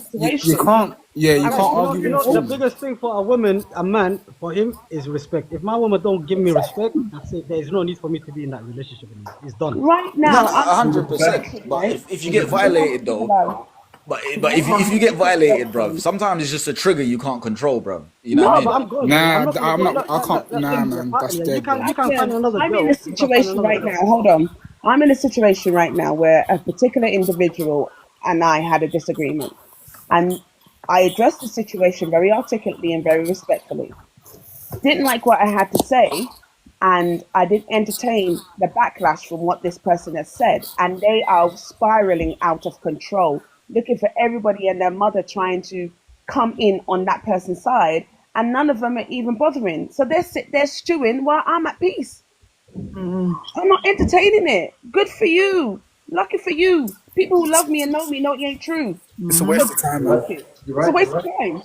[SPEAKER 5] You
[SPEAKER 2] situation.
[SPEAKER 5] can't. Yeah, you
[SPEAKER 4] Alex,
[SPEAKER 5] can't
[SPEAKER 4] you know,
[SPEAKER 5] argue
[SPEAKER 4] you
[SPEAKER 5] with
[SPEAKER 4] know, the
[SPEAKER 5] food.
[SPEAKER 4] biggest thing for a man, for him, is respect. If my woman don't give me respect, that's it. There is no need for me to be in that relationship anymore. It's done.
[SPEAKER 2] Right
[SPEAKER 8] No,
[SPEAKER 2] now,
[SPEAKER 8] 100%. But if you get violated, though, but if you get violated, bro, sometimes it's just a trigger you can't control, bro. You know
[SPEAKER 2] No,
[SPEAKER 8] what I
[SPEAKER 2] but
[SPEAKER 8] mean?
[SPEAKER 2] I'm good.
[SPEAKER 5] Nah,
[SPEAKER 2] gonna
[SPEAKER 5] I'm
[SPEAKER 2] go-
[SPEAKER 5] not.
[SPEAKER 2] look,
[SPEAKER 5] I can't. Nah, man. That's
[SPEAKER 4] You
[SPEAKER 5] dead,
[SPEAKER 4] can
[SPEAKER 5] bro.
[SPEAKER 4] you can find another
[SPEAKER 2] I'm
[SPEAKER 4] girl.
[SPEAKER 2] in a
[SPEAKER 4] You can find
[SPEAKER 2] situation
[SPEAKER 4] another
[SPEAKER 2] right
[SPEAKER 4] girl.
[SPEAKER 2] now. Hold on. I'm in a situation right now where a particular individual and I had a disagreement. And I addressed the situation very articulately and very respectfully. Didn't like what I had to say, and I didn't entertain the backlash from what this person has said. And they are spiraling out of control, looking for everybody and their mother trying to come in on that person's side, and none of them are even bothering. So they're stewing while I'm at peace. I'm not entertaining it. Good for you. Lucky for you. People who love me and know me know it ain't true.
[SPEAKER 5] It's a waste of time, man.
[SPEAKER 2] It's a waste of time.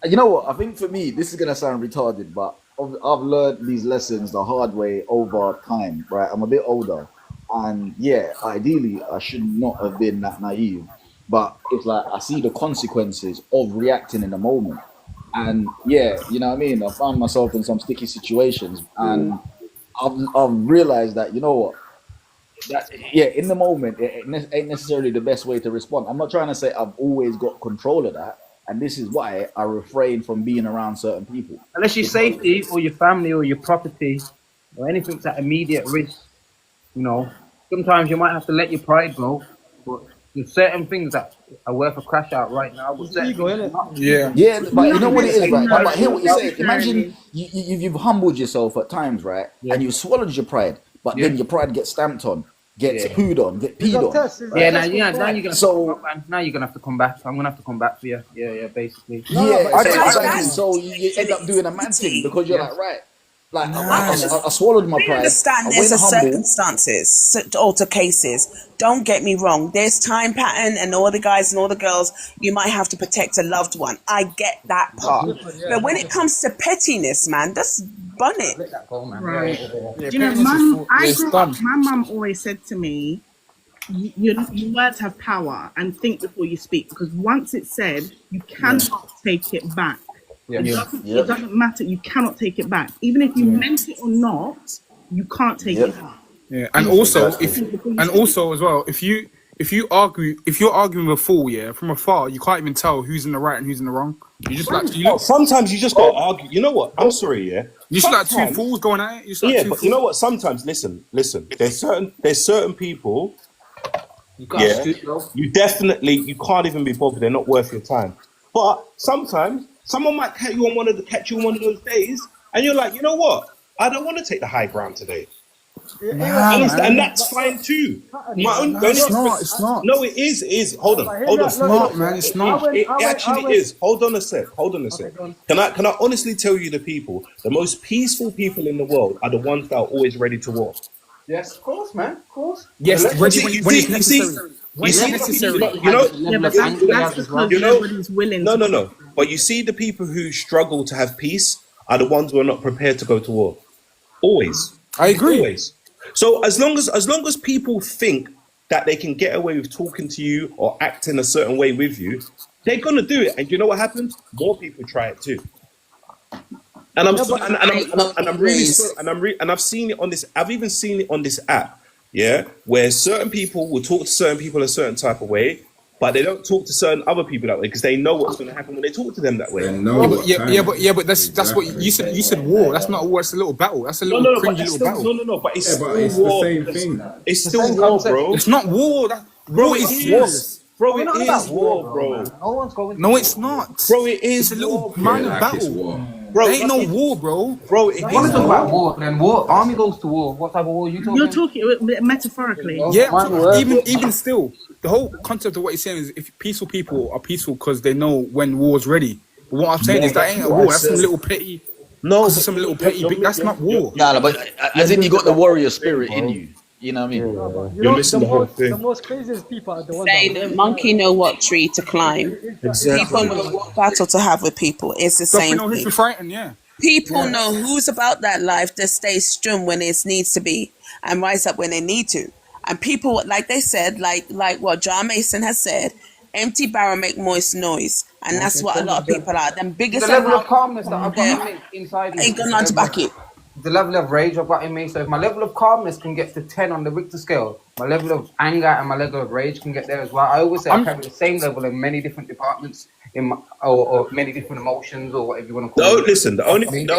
[SPEAKER 8] You know what? I think for me, this is gonna sound retarded, but I've learned these lessons the hard way over time. Right? I'm a bit older, and yeah, ideally, I should not have been that naive. But it's like I see the consequences of reacting in the moment, and yeah, you know what I mean. I found myself in some sticky situations, and I've realized that, you know what, that yeah, in the moment, it ain't necessarily the best way to respond. I'm not trying to say I've always got control of that, and this is why I refrain from being around certain people.
[SPEAKER 23] Unless your safety or your family or your property or anything's at immediate risk, you know, sometimes you might have to let your pride go. But there's certain things that are worth a crash out right now. But certain
[SPEAKER 4] Ego,
[SPEAKER 23] things are not.
[SPEAKER 5] Yeah.
[SPEAKER 8] Yeah, but you know what it is, right? But hear what you're saying. Imagine you've humbled yourself at times, right? And you swallowed your pride, but then your pride gets stamped on. gets pooed on, get
[SPEAKER 4] It's
[SPEAKER 8] peed
[SPEAKER 4] a
[SPEAKER 8] on.
[SPEAKER 4] test. It's a
[SPEAKER 23] Yeah,
[SPEAKER 4] test
[SPEAKER 23] now you're
[SPEAKER 4] for
[SPEAKER 23] gonna have to
[SPEAKER 8] So
[SPEAKER 23] come back, man. Now you're gonna have to come back. I'm gonna have to come back for you. Yeah, basically.
[SPEAKER 8] yeah,
[SPEAKER 4] but
[SPEAKER 8] so
[SPEAKER 4] it's
[SPEAKER 8] exactly.
[SPEAKER 4] like
[SPEAKER 8] So you end up doing a man thing because you're
[SPEAKER 23] Yeah.
[SPEAKER 8] like, right, like
[SPEAKER 2] I
[SPEAKER 8] I swallowed my
[SPEAKER 2] I
[SPEAKER 8] pride.
[SPEAKER 2] understand
[SPEAKER 8] I
[SPEAKER 2] there's
[SPEAKER 8] went
[SPEAKER 2] a
[SPEAKER 8] humble.
[SPEAKER 2] circumstances to alter cases. Don't get me wrong. There's time pattern and all the guys and all the girls, you might have to protect a loved one. I get that
[SPEAKER 4] that's
[SPEAKER 2] part.
[SPEAKER 4] different. Yeah,
[SPEAKER 2] But when
[SPEAKER 4] that's
[SPEAKER 2] it
[SPEAKER 4] different.
[SPEAKER 2] comes to pettiness, man, that's bun it.
[SPEAKER 23] Let that go, man.
[SPEAKER 22] Right.
[SPEAKER 5] Yeah,
[SPEAKER 22] You know,
[SPEAKER 5] pettiness is
[SPEAKER 22] mum, I
[SPEAKER 5] it's
[SPEAKER 22] grew
[SPEAKER 5] done.
[SPEAKER 22] up, my mum always said to me, your words have power and think before you speak because once it's said, you cannot take it back.
[SPEAKER 23] Yeah.
[SPEAKER 22] It doesn't matter. You cannot take it back. Even if you meant it or not, you can't take it back.
[SPEAKER 5] Yeah, and also as well, if you're arguing with a fool, yeah, from afar, you can't even tell who's in the right and who's in the wrong. You just like
[SPEAKER 14] Oh, sometimes you just got to argue. You know what? I'm sorry, yeah.
[SPEAKER 5] you just like two
[SPEAKER 14] Sometimes-
[SPEAKER 5] fools going at it. You just like
[SPEAKER 14] Yeah,
[SPEAKER 5] two
[SPEAKER 14] but
[SPEAKER 5] fools.
[SPEAKER 14] you know what? Sometimes, listen. There's certain people.
[SPEAKER 23] You got
[SPEAKER 14] Yeah,
[SPEAKER 23] to though.
[SPEAKER 14] you can't even be bothered. They're not worth your time. But sometimes someone might catch you on one of those days, and you're like, you know what? I don't want to take the high ground today. And that's fine too.
[SPEAKER 5] It's not.
[SPEAKER 14] No, it is. It is. Hold on.
[SPEAKER 5] It's not, man. It's not.
[SPEAKER 14] It actually is. Hold on a sec. Can I honestly tell you, the most peaceful people in the world are the ones that are always ready to war.
[SPEAKER 23] Yes, of course, man. Of course.
[SPEAKER 5] Yes, when it's necessary.
[SPEAKER 14] You see,
[SPEAKER 5] necessary.
[SPEAKER 22] Yeah, but that's because everybody's willing.
[SPEAKER 14] No. But you see, the people who struggle to have peace are the ones who are not prepared to go to war. Always.
[SPEAKER 5] I agree.
[SPEAKER 14] Always. So as long as people think that they can get away with talking to you or acting a certain way with you, they're gonna do it. And you know what happens? More people try it too. And I'm really sorry, and I've seen it on this. I've even seen it on this app. Yeah, where certain people will talk to certain people a certain type of way, but they don't talk to certain other people that way because they know what's going to happen when they talk to them that way.
[SPEAKER 5] But that's what you said. You said war. That's not a war. It's a little battle. That's a little cringy little battle.
[SPEAKER 14] But it's
[SPEAKER 18] Yeah,
[SPEAKER 14] still
[SPEAKER 18] but it's
[SPEAKER 14] war.
[SPEAKER 18] the same thing.
[SPEAKER 14] It's still war, bro.
[SPEAKER 5] It's not war. War is serious.
[SPEAKER 14] Bro, it is war, bro.
[SPEAKER 23] No one's going.
[SPEAKER 5] No, it's not.
[SPEAKER 14] Bro, it is
[SPEAKER 5] It's a little
[SPEAKER 14] war,
[SPEAKER 5] minor
[SPEAKER 18] Like it's
[SPEAKER 5] battle.
[SPEAKER 18] war.
[SPEAKER 14] bro.
[SPEAKER 5] There ain't no war, bro.
[SPEAKER 14] Bro, it
[SPEAKER 23] I want
[SPEAKER 14] is
[SPEAKER 23] to talk
[SPEAKER 14] war.
[SPEAKER 23] about war. Then war. Army goes to war. What type of war are you talking?
[SPEAKER 22] You're talking metaphorically.
[SPEAKER 5] Yeah,
[SPEAKER 23] My word.
[SPEAKER 5] even still, the whole concept of what he's saying is if peaceful people are peaceful because they know when war's ready. But what I'm saying is that ain't a war. That's some little petty.
[SPEAKER 14] No,
[SPEAKER 5] some little petty. That's not war.
[SPEAKER 19] Nah, but as in you got the warrior spirit in you. You know what I mean?
[SPEAKER 4] You know, the most craziest people are the ones
[SPEAKER 2] Say
[SPEAKER 4] that
[SPEAKER 2] the monkey know what tree to climb. People know what battle to have with people. It's the
[SPEAKER 5] Stuff
[SPEAKER 2] same
[SPEAKER 5] you know who's
[SPEAKER 2] thing.
[SPEAKER 5] been frightened, yeah.
[SPEAKER 2] People know who's about that life to stay strong when it needs to be and rise up when they need to. And people, like they said, like what John Mason has said, empty barrel make moist noise. And that's what a lot of people are. Them biggest
[SPEAKER 23] The level of calmness that I've got
[SPEAKER 2] there
[SPEAKER 23] inside me
[SPEAKER 2] ain't got none to back it.
[SPEAKER 23] the level of rage I've got in me. So if my level of calmness can get to 10 on the Richter scale, my level of anger and my level of rage can get there as well. I always say I carry the same level in many different departments in my, or many different emotions or whatever you want to call it.
[SPEAKER 14] Listen, the only thing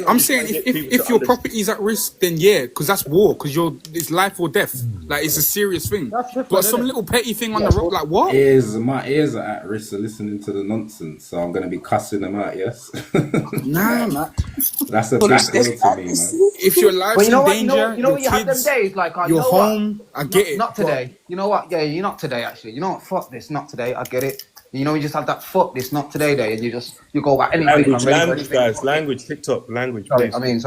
[SPEAKER 5] I'm saying if your property is at risk, then yeah, because that's war, because it's life or death. Like it's a serious thing. But some little petty thing on the road, like what?
[SPEAKER 18] My ears are at risk of listening to the nonsense, so I'm gonna be cussing them out. Yes.
[SPEAKER 5] Nah, man.
[SPEAKER 18] That's a big deal to me, man.
[SPEAKER 5] If your life's
[SPEAKER 23] But you know
[SPEAKER 5] in
[SPEAKER 23] what?
[SPEAKER 5] danger,
[SPEAKER 23] You know what? You have them
[SPEAKER 5] kids,
[SPEAKER 23] days like
[SPEAKER 5] you're
[SPEAKER 23] you know
[SPEAKER 5] home.
[SPEAKER 23] What?
[SPEAKER 5] I get it.
[SPEAKER 23] Not today. You know what? Yeah, you're not today. Actually, you know what? Fuck this. Not today. I get it. You know, you just have that fuck this, not today day, and you go back anything.
[SPEAKER 14] Language, guys. Language. TikTok. Language.
[SPEAKER 23] Sorry,
[SPEAKER 14] Please.
[SPEAKER 23] I mean,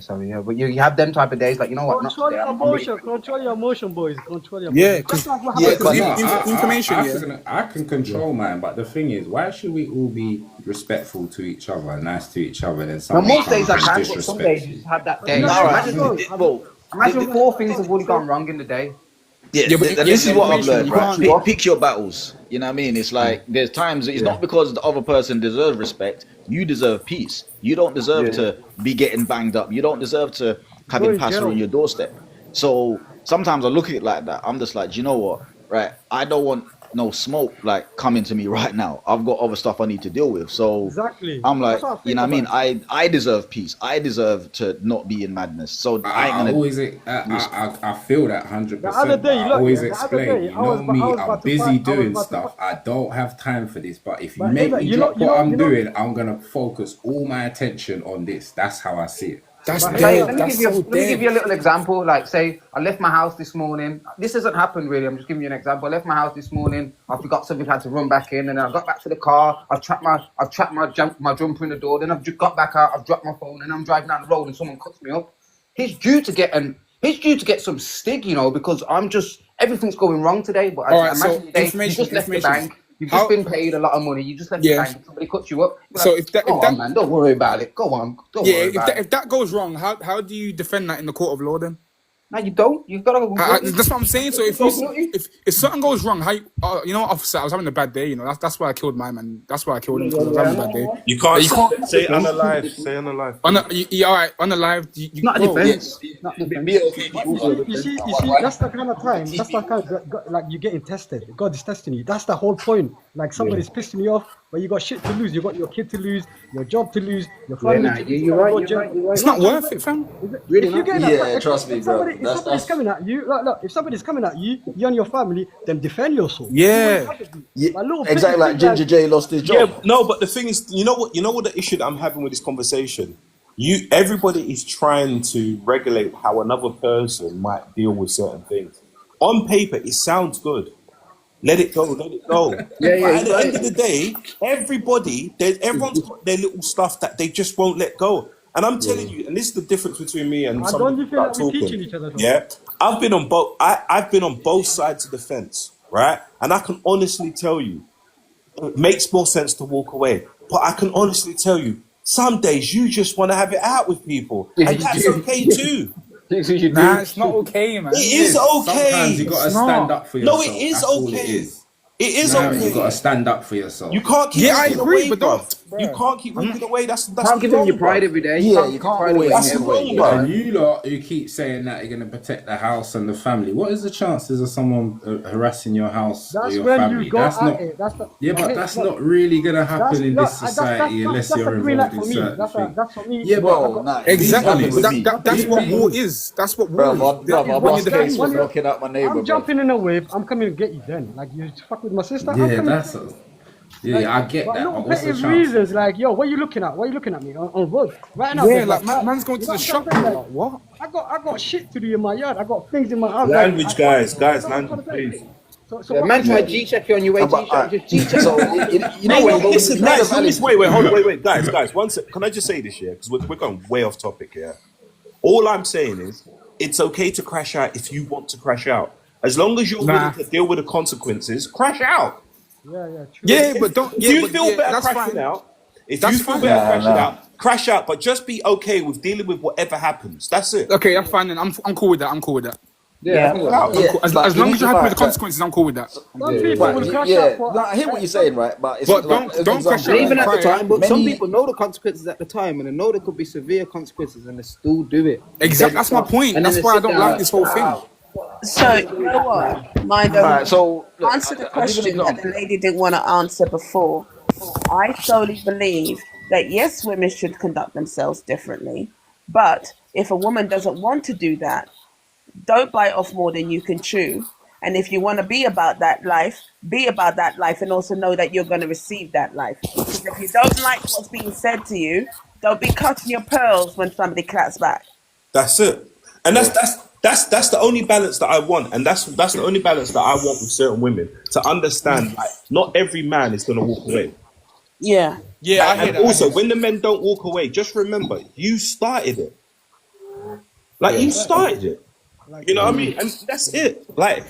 [SPEAKER 23] sorry. Yeah, but you have them type of days, like you know what? Not
[SPEAKER 4] control
[SPEAKER 23] today.
[SPEAKER 4] your
[SPEAKER 23] I'm really-
[SPEAKER 4] emotion. Control your emotion, boys. Control your
[SPEAKER 5] Yeah,
[SPEAKER 4] emotion.
[SPEAKER 5] because
[SPEAKER 4] That's what happens.
[SPEAKER 5] information.
[SPEAKER 18] I can control mine, but the thing is, why should we all be respectful to each other, nice to each other, and then
[SPEAKER 23] Now,
[SPEAKER 18] someone
[SPEAKER 23] most days I
[SPEAKER 18] comes
[SPEAKER 23] can,
[SPEAKER 18] and
[SPEAKER 23] but some
[SPEAKER 18] disrespects
[SPEAKER 23] days
[SPEAKER 18] you?
[SPEAKER 23] you just have that day.
[SPEAKER 19] All right.
[SPEAKER 23] Imagine 4 things have already gone wrong in the day.
[SPEAKER 19] Yeah,
[SPEAKER 5] but
[SPEAKER 19] this is what I've learned,
[SPEAKER 23] you
[SPEAKER 19] right?
[SPEAKER 23] can't-
[SPEAKER 19] Pick your battles. You know what I mean? It's like there's times it's not because the other person deserves respect. You deserve peace. You don't deserve to be getting banged up. You don't deserve to having passer on your doorstep. So sometimes I look at it like that. I'm just like, do you know what? Right? I don't want no smoke like coming to me right now. I've got other stuff I need to deal with. So
[SPEAKER 4] Exactly.
[SPEAKER 19] I'm like,
[SPEAKER 4] That's what I
[SPEAKER 19] you know what I mean?
[SPEAKER 4] think
[SPEAKER 19] I deserve peace. I deserve to not be in madness. So I ain't
[SPEAKER 18] I
[SPEAKER 19] gonna
[SPEAKER 18] always, I feel that 100%.
[SPEAKER 4] The other day,
[SPEAKER 18] I
[SPEAKER 4] look,
[SPEAKER 18] always
[SPEAKER 4] the other
[SPEAKER 18] explain,
[SPEAKER 4] day,
[SPEAKER 18] you
[SPEAKER 4] I
[SPEAKER 18] know
[SPEAKER 4] was
[SPEAKER 18] me, I'm
[SPEAKER 4] about to
[SPEAKER 18] busy
[SPEAKER 4] fight- I was
[SPEAKER 18] doing
[SPEAKER 4] about to
[SPEAKER 18] stuff. I don't have time for this. But if you
[SPEAKER 4] But
[SPEAKER 18] make
[SPEAKER 4] Ava,
[SPEAKER 18] me
[SPEAKER 4] you
[SPEAKER 18] drop
[SPEAKER 4] know-
[SPEAKER 18] what I'm
[SPEAKER 4] you know-
[SPEAKER 18] doing, I'm gonna focus all my attention on this. That's how I see it.
[SPEAKER 5] That's
[SPEAKER 23] But
[SPEAKER 5] dead.
[SPEAKER 23] let me
[SPEAKER 5] That's
[SPEAKER 23] give you
[SPEAKER 5] so
[SPEAKER 23] let me give
[SPEAKER 5] dead.
[SPEAKER 23] you a little example. Like, say I left my house this morning. This hasn't happened really. I'm just giving you an example. I left my house this morning. I forgot something. I had to run back in, and then I got back to the car. I've trapped my jumper in the door. Then I've just got back out. I've dropped my phone, and I'm driving down the road, and someone cuts me up. He's due to get some stig, you know, because everything's going wrong today. But
[SPEAKER 5] All
[SPEAKER 23] I
[SPEAKER 5] right. So
[SPEAKER 23] imagine today you just left the bank. You've just
[SPEAKER 5] How?
[SPEAKER 23] been paid a lot of money. You just left the
[SPEAKER 5] Yeah.
[SPEAKER 23] bank. Somebody cuts you up. You're
[SPEAKER 5] So
[SPEAKER 23] like,
[SPEAKER 5] if that
[SPEAKER 23] go on, man, don't worry about it. Go on, don't
[SPEAKER 5] yeah,
[SPEAKER 23] worry
[SPEAKER 5] if
[SPEAKER 23] about
[SPEAKER 5] that
[SPEAKER 23] it.
[SPEAKER 5] if that goes wrong, how do you defend that in the court of law then?
[SPEAKER 23] No, you don't. You've got to go guilty.
[SPEAKER 5] That's what I'm saying. So if
[SPEAKER 23] Go guilty.
[SPEAKER 5] if something goes wrong, how you know, officer, I was having a bad day. You know, that's why I killed my man. That's why I killed him because I was having a bad day.
[SPEAKER 14] You can't
[SPEAKER 5] You can't
[SPEAKER 14] say unalive. Say unalive.
[SPEAKER 5] all right, unalive.
[SPEAKER 23] Not
[SPEAKER 5] bro,
[SPEAKER 23] defense. Not defense.
[SPEAKER 4] You see, that's the kind of time. That's the kind of, like you're getting tested. God is testing you. That's the whole point. Like somebody's pissing you off, but you got shit to lose. You got your kid to lose, your job to lose, your
[SPEAKER 23] Yeah,
[SPEAKER 4] family
[SPEAKER 23] nah,
[SPEAKER 4] to lose.
[SPEAKER 23] you're right. You're right.
[SPEAKER 5] It's not worth it, fam.
[SPEAKER 23] Really
[SPEAKER 4] If you
[SPEAKER 23] not.
[SPEAKER 4] get
[SPEAKER 8] Yeah, trust me, bro.
[SPEAKER 4] if somebody's coming at you, look, if somebody's coming at you, you and your family, then defend yourself.
[SPEAKER 5] Yeah.
[SPEAKER 8] Yeah,
[SPEAKER 4] My little
[SPEAKER 8] exactly. Like
[SPEAKER 4] petty thing,
[SPEAKER 8] Ginger J lost his
[SPEAKER 14] Yeah,
[SPEAKER 8] job.
[SPEAKER 14] no, but the thing is, you know what the issue that I'm having with this conversation? Everybody is trying to regulate how another person might deal with certain things. On paper, it sounds good. Let it go, let it go.
[SPEAKER 23] Yeah,
[SPEAKER 14] But at the
[SPEAKER 23] right.
[SPEAKER 14] end of the day, everyone's got their little stuff that they just won't let go. And I'm telling you, and this is the difference between me and
[SPEAKER 4] I
[SPEAKER 14] somebody
[SPEAKER 4] don't
[SPEAKER 14] who
[SPEAKER 4] feel like
[SPEAKER 14] start
[SPEAKER 4] we're teaching
[SPEAKER 14] talking.
[SPEAKER 4] each other. Though.
[SPEAKER 14] Yeah, I've been on both. I've been on both sides of the fence, right? And I can honestly tell you, it makes more sense to walk away. But I can honestly tell you, some days you just want to have it out with people, and that's okay too.
[SPEAKER 5] Nah, it's not okay, man.
[SPEAKER 14] It is okay.
[SPEAKER 18] Sometimes you gotta
[SPEAKER 5] It's not.
[SPEAKER 18] stand up for
[SPEAKER 14] No,
[SPEAKER 18] yourself.
[SPEAKER 14] it is
[SPEAKER 18] That's all it
[SPEAKER 14] okay.
[SPEAKER 18] is.
[SPEAKER 14] It is
[SPEAKER 18] Nah, you
[SPEAKER 14] okay.
[SPEAKER 18] gotta stand up for yourself.
[SPEAKER 14] You can't keep
[SPEAKER 5] Yeah, I
[SPEAKER 14] walking
[SPEAKER 5] agree,
[SPEAKER 14] away,
[SPEAKER 5] but
[SPEAKER 14] bro.
[SPEAKER 5] don't.
[SPEAKER 14] You can't keep walking away. That's
[SPEAKER 23] Can't give him
[SPEAKER 14] wrong,
[SPEAKER 23] your pride
[SPEAKER 14] bro.
[SPEAKER 23] every day.
[SPEAKER 8] Yeah, you
[SPEAKER 23] give
[SPEAKER 8] can't
[SPEAKER 23] pride
[SPEAKER 8] always
[SPEAKER 23] away
[SPEAKER 14] That's
[SPEAKER 23] every
[SPEAKER 14] wrong,
[SPEAKER 23] day.
[SPEAKER 14] bro.
[SPEAKER 18] And you lot who keep saying that you're going to protect the house and the family, what is the chances of someone harassing your house or
[SPEAKER 4] That's
[SPEAKER 18] your
[SPEAKER 4] when
[SPEAKER 18] family?
[SPEAKER 4] you go
[SPEAKER 18] That's
[SPEAKER 4] at
[SPEAKER 18] not.
[SPEAKER 4] it. That's the,
[SPEAKER 18] Yeah, but
[SPEAKER 4] hey,
[SPEAKER 18] that's
[SPEAKER 4] look,
[SPEAKER 18] not really going to happen in this society unless
[SPEAKER 4] that's a
[SPEAKER 18] you're
[SPEAKER 4] green light
[SPEAKER 18] involved
[SPEAKER 4] for
[SPEAKER 18] in
[SPEAKER 4] me.
[SPEAKER 18] certain things.
[SPEAKER 4] That's for me.
[SPEAKER 18] Yeah,
[SPEAKER 8] Bro,
[SPEAKER 18] but
[SPEAKER 8] nah,
[SPEAKER 5] Exactly.
[SPEAKER 8] these
[SPEAKER 5] But
[SPEAKER 8] with me.
[SPEAKER 5] that's what war is. That's what war
[SPEAKER 8] Bro,
[SPEAKER 5] is.
[SPEAKER 8] bro,
[SPEAKER 5] When
[SPEAKER 8] boss
[SPEAKER 5] you're
[SPEAKER 8] case
[SPEAKER 5] defending
[SPEAKER 8] was
[SPEAKER 5] yourself.
[SPEAKER 8] knocking out my neighbor,
[SPEAKER 4] I'm
[SPEAKER 8] bro.
[SPEAKER 4] jumping in a wave. I'm coming to get you then. Like you fuck with my sister. I'm
[SPEAKER 18] yeah,
[SPEAKER 4] coming.
[SPEAKER 18] that's yeah, I get
[SPEAKER 4] But
[SPEAKER 18] that.
[SPEAKER 4] little
[SPEAKER 18] But what's the
[SPEAKER 4] petty
[SPEAKER 18] chance?
[SPEAKER 4] reasons, like yo, what are you looking at? Why are you looking at me on road? Right now,
[SPEAKER 5] Yeah,
[SPEAKER 4] babe,
[SPEAKER 5] like
[SPEAKER 4] that.
[SPEAKER 5] man's going
[SPEAKER 4] You
[SPEAKER 5] to
[SPEAKER 4] know
[SPEAKER 5] the
[SPEAKER 4] what
[SPEAKER 5] shop.
[SPEAKER 4] I'm saying?
[SPEAKER 5] Like, what?
[SPEAKER 4] I got shit to do in my yard. I got things in my house.
[SPEAKER 14] Language, guys,
[SPEAKER 4] you know what I'm
[SPEAKER 14] language,
[SPEAKER 4] trying to say?
[SPEAKER 14] please.
[SPEAKER 4] So
[SPEAKER 23] Yeah,
[SPEAKER 4] what
[SPEAKER 23] man,
[SPEAKER 4] I'm
[SPEAKER 23] try
[SPEAKER 4] saying-
[SPEAKER 23] G-check you on your way.
[SPEAKER 8] But,
[SPEAKER 23] G-check, just G-check.
[SPEAKER 8] so you know when
[SPEAKER 14] Listen,
[SPEAKER 8] you know
[SPEAKER 14] guys,
[SPEAKER 8] the valid-
[SPEAKER 14] wait, hold on, wait, guys, one sec. Can I just say this here? Because we're going way off topic here. All I'm saying is, it's okay to crash out if you want to crash out. As long as you're
[SPEAKER 5] Nah.
[SPEAKER 14] willing to deal with the consequences, crash out.
[SPEAKER 4] Yeah, true.
[SPEAKER 5] Yeah, but don't.
[SPEAKER 14] If
[SPEAKER 5] Yeah,
[SPEAKER 14] you
[SPEAKER 5] but
[SPEAKER 14] feel
[SPEAKER 5] yeah,
[SPEAKER 14] better
[SPEAKER 5] that's
[SPEAKER 14] crashing
[SPEAKER 5] fine.
[SPEAKER 14] out, if
[SPEAKER 5] That's
[SPEAKER 14] you feel
[SPEAKER 5] fine.
[SPEAKER 14] better
[SPEAKER 8] Nah,
[SPEAKER 14] crashing
[SPEAKER 8] nah.
[SPEAKER 14] out, crash out, but just be okay with dealing with whatever happens. That's it.
[SPEAKER 5] Okay, that's fine. Then I'm cool with that. I'm cool with that.
[SPEAKER 23] Yeah,
[SPEAKER 14] Out.
[SPEAKER 5] I'm cool. As
[SPEAKER 8] but
[SPEAKER 5] long
[SPEAKER 8] you
[SPEAKER 5] as
[SPEAKER 8] need
[SPEAKER 5] you're
[SPEAKER 8] to
[SPEAKER 5] happy with the
[SPEAKER 8] like-
[SPEAKER 5] consequences, I'm cool with that.
[SPEAKER 4] Some people will crash
[SPEAKER 8] yeah,
[SPEAKER 4] out for.
[SPEAKER 8] no, I hear what you're saying, right? But it's
[SPEAKER 5] But
[SPEAKER 8] like,
[SPEAKER 5] don't
[SPEAKER 8] an
[SPEAKER 5] crash
[SPEAKER 8] example,
[SPEAKER 5] out
[SPEAKER 23] And even
[SPEAKER 5] and
[SPEAKER 23] at the
[SPEAKER 5] cry.
[SPEAKER 23] time, but some
[SPEAKER 8] Many-
[SPEAKER 23] people know the consequences at the time, and they know there could be severe consequences, and they still do it.
[SPEAKER 5] Exactly. That's my point.
[SPEAKER 23] And then
[SPEAKER 5] That's
[SPEAKER 23] they
[SPEAKER 5] why I
[SPEAKER 23] sit
[SPEAKER 5] don't
[SPEAKER 23] down
[SPEAKER 5] like
[SPEAKER 23] like,
[SPEAKER 5] this whole thing.
[SPEAKER 2] So you know what? Mind
[SPEAKER 8] Alright, so look,
[SPEAKER 2] answer the
[SPEAKER 8] I'll give you
[SPEAKER 2] question
[SPEAKER 8] an
[SPEAKER 2] that
[SPEAKER 8] example.
[SPEAKER 2] the lady didn't want to answer before. I solely believe that yes, women should conduct themselves differently, but if a woman doesn't want to do that, don't bite off more than you can chew. And if you want to be about that life, be about that life, and also know that you're going to receive that life. Because if you don't like what's being said to you, don't be cutting your pearls when somebody claps back.
[SPEAKER 14] That's it. And that's the only balance that I want, and that's the only balance that I want with certain women to understand. Like, not every man is going to walk away.
[SPEAKER 2] Yeah.
[SPEAKER 5] Yeah, I
[SPEAKER 14] Like,
[SPEAKER 5] hear
[SPEAKER 14] and
[SPEAKER 5] that.
[SPEAKER 14] also, when the men don't walk away, just remember you started it. Like you started it. You know what I mean? And that's it. Like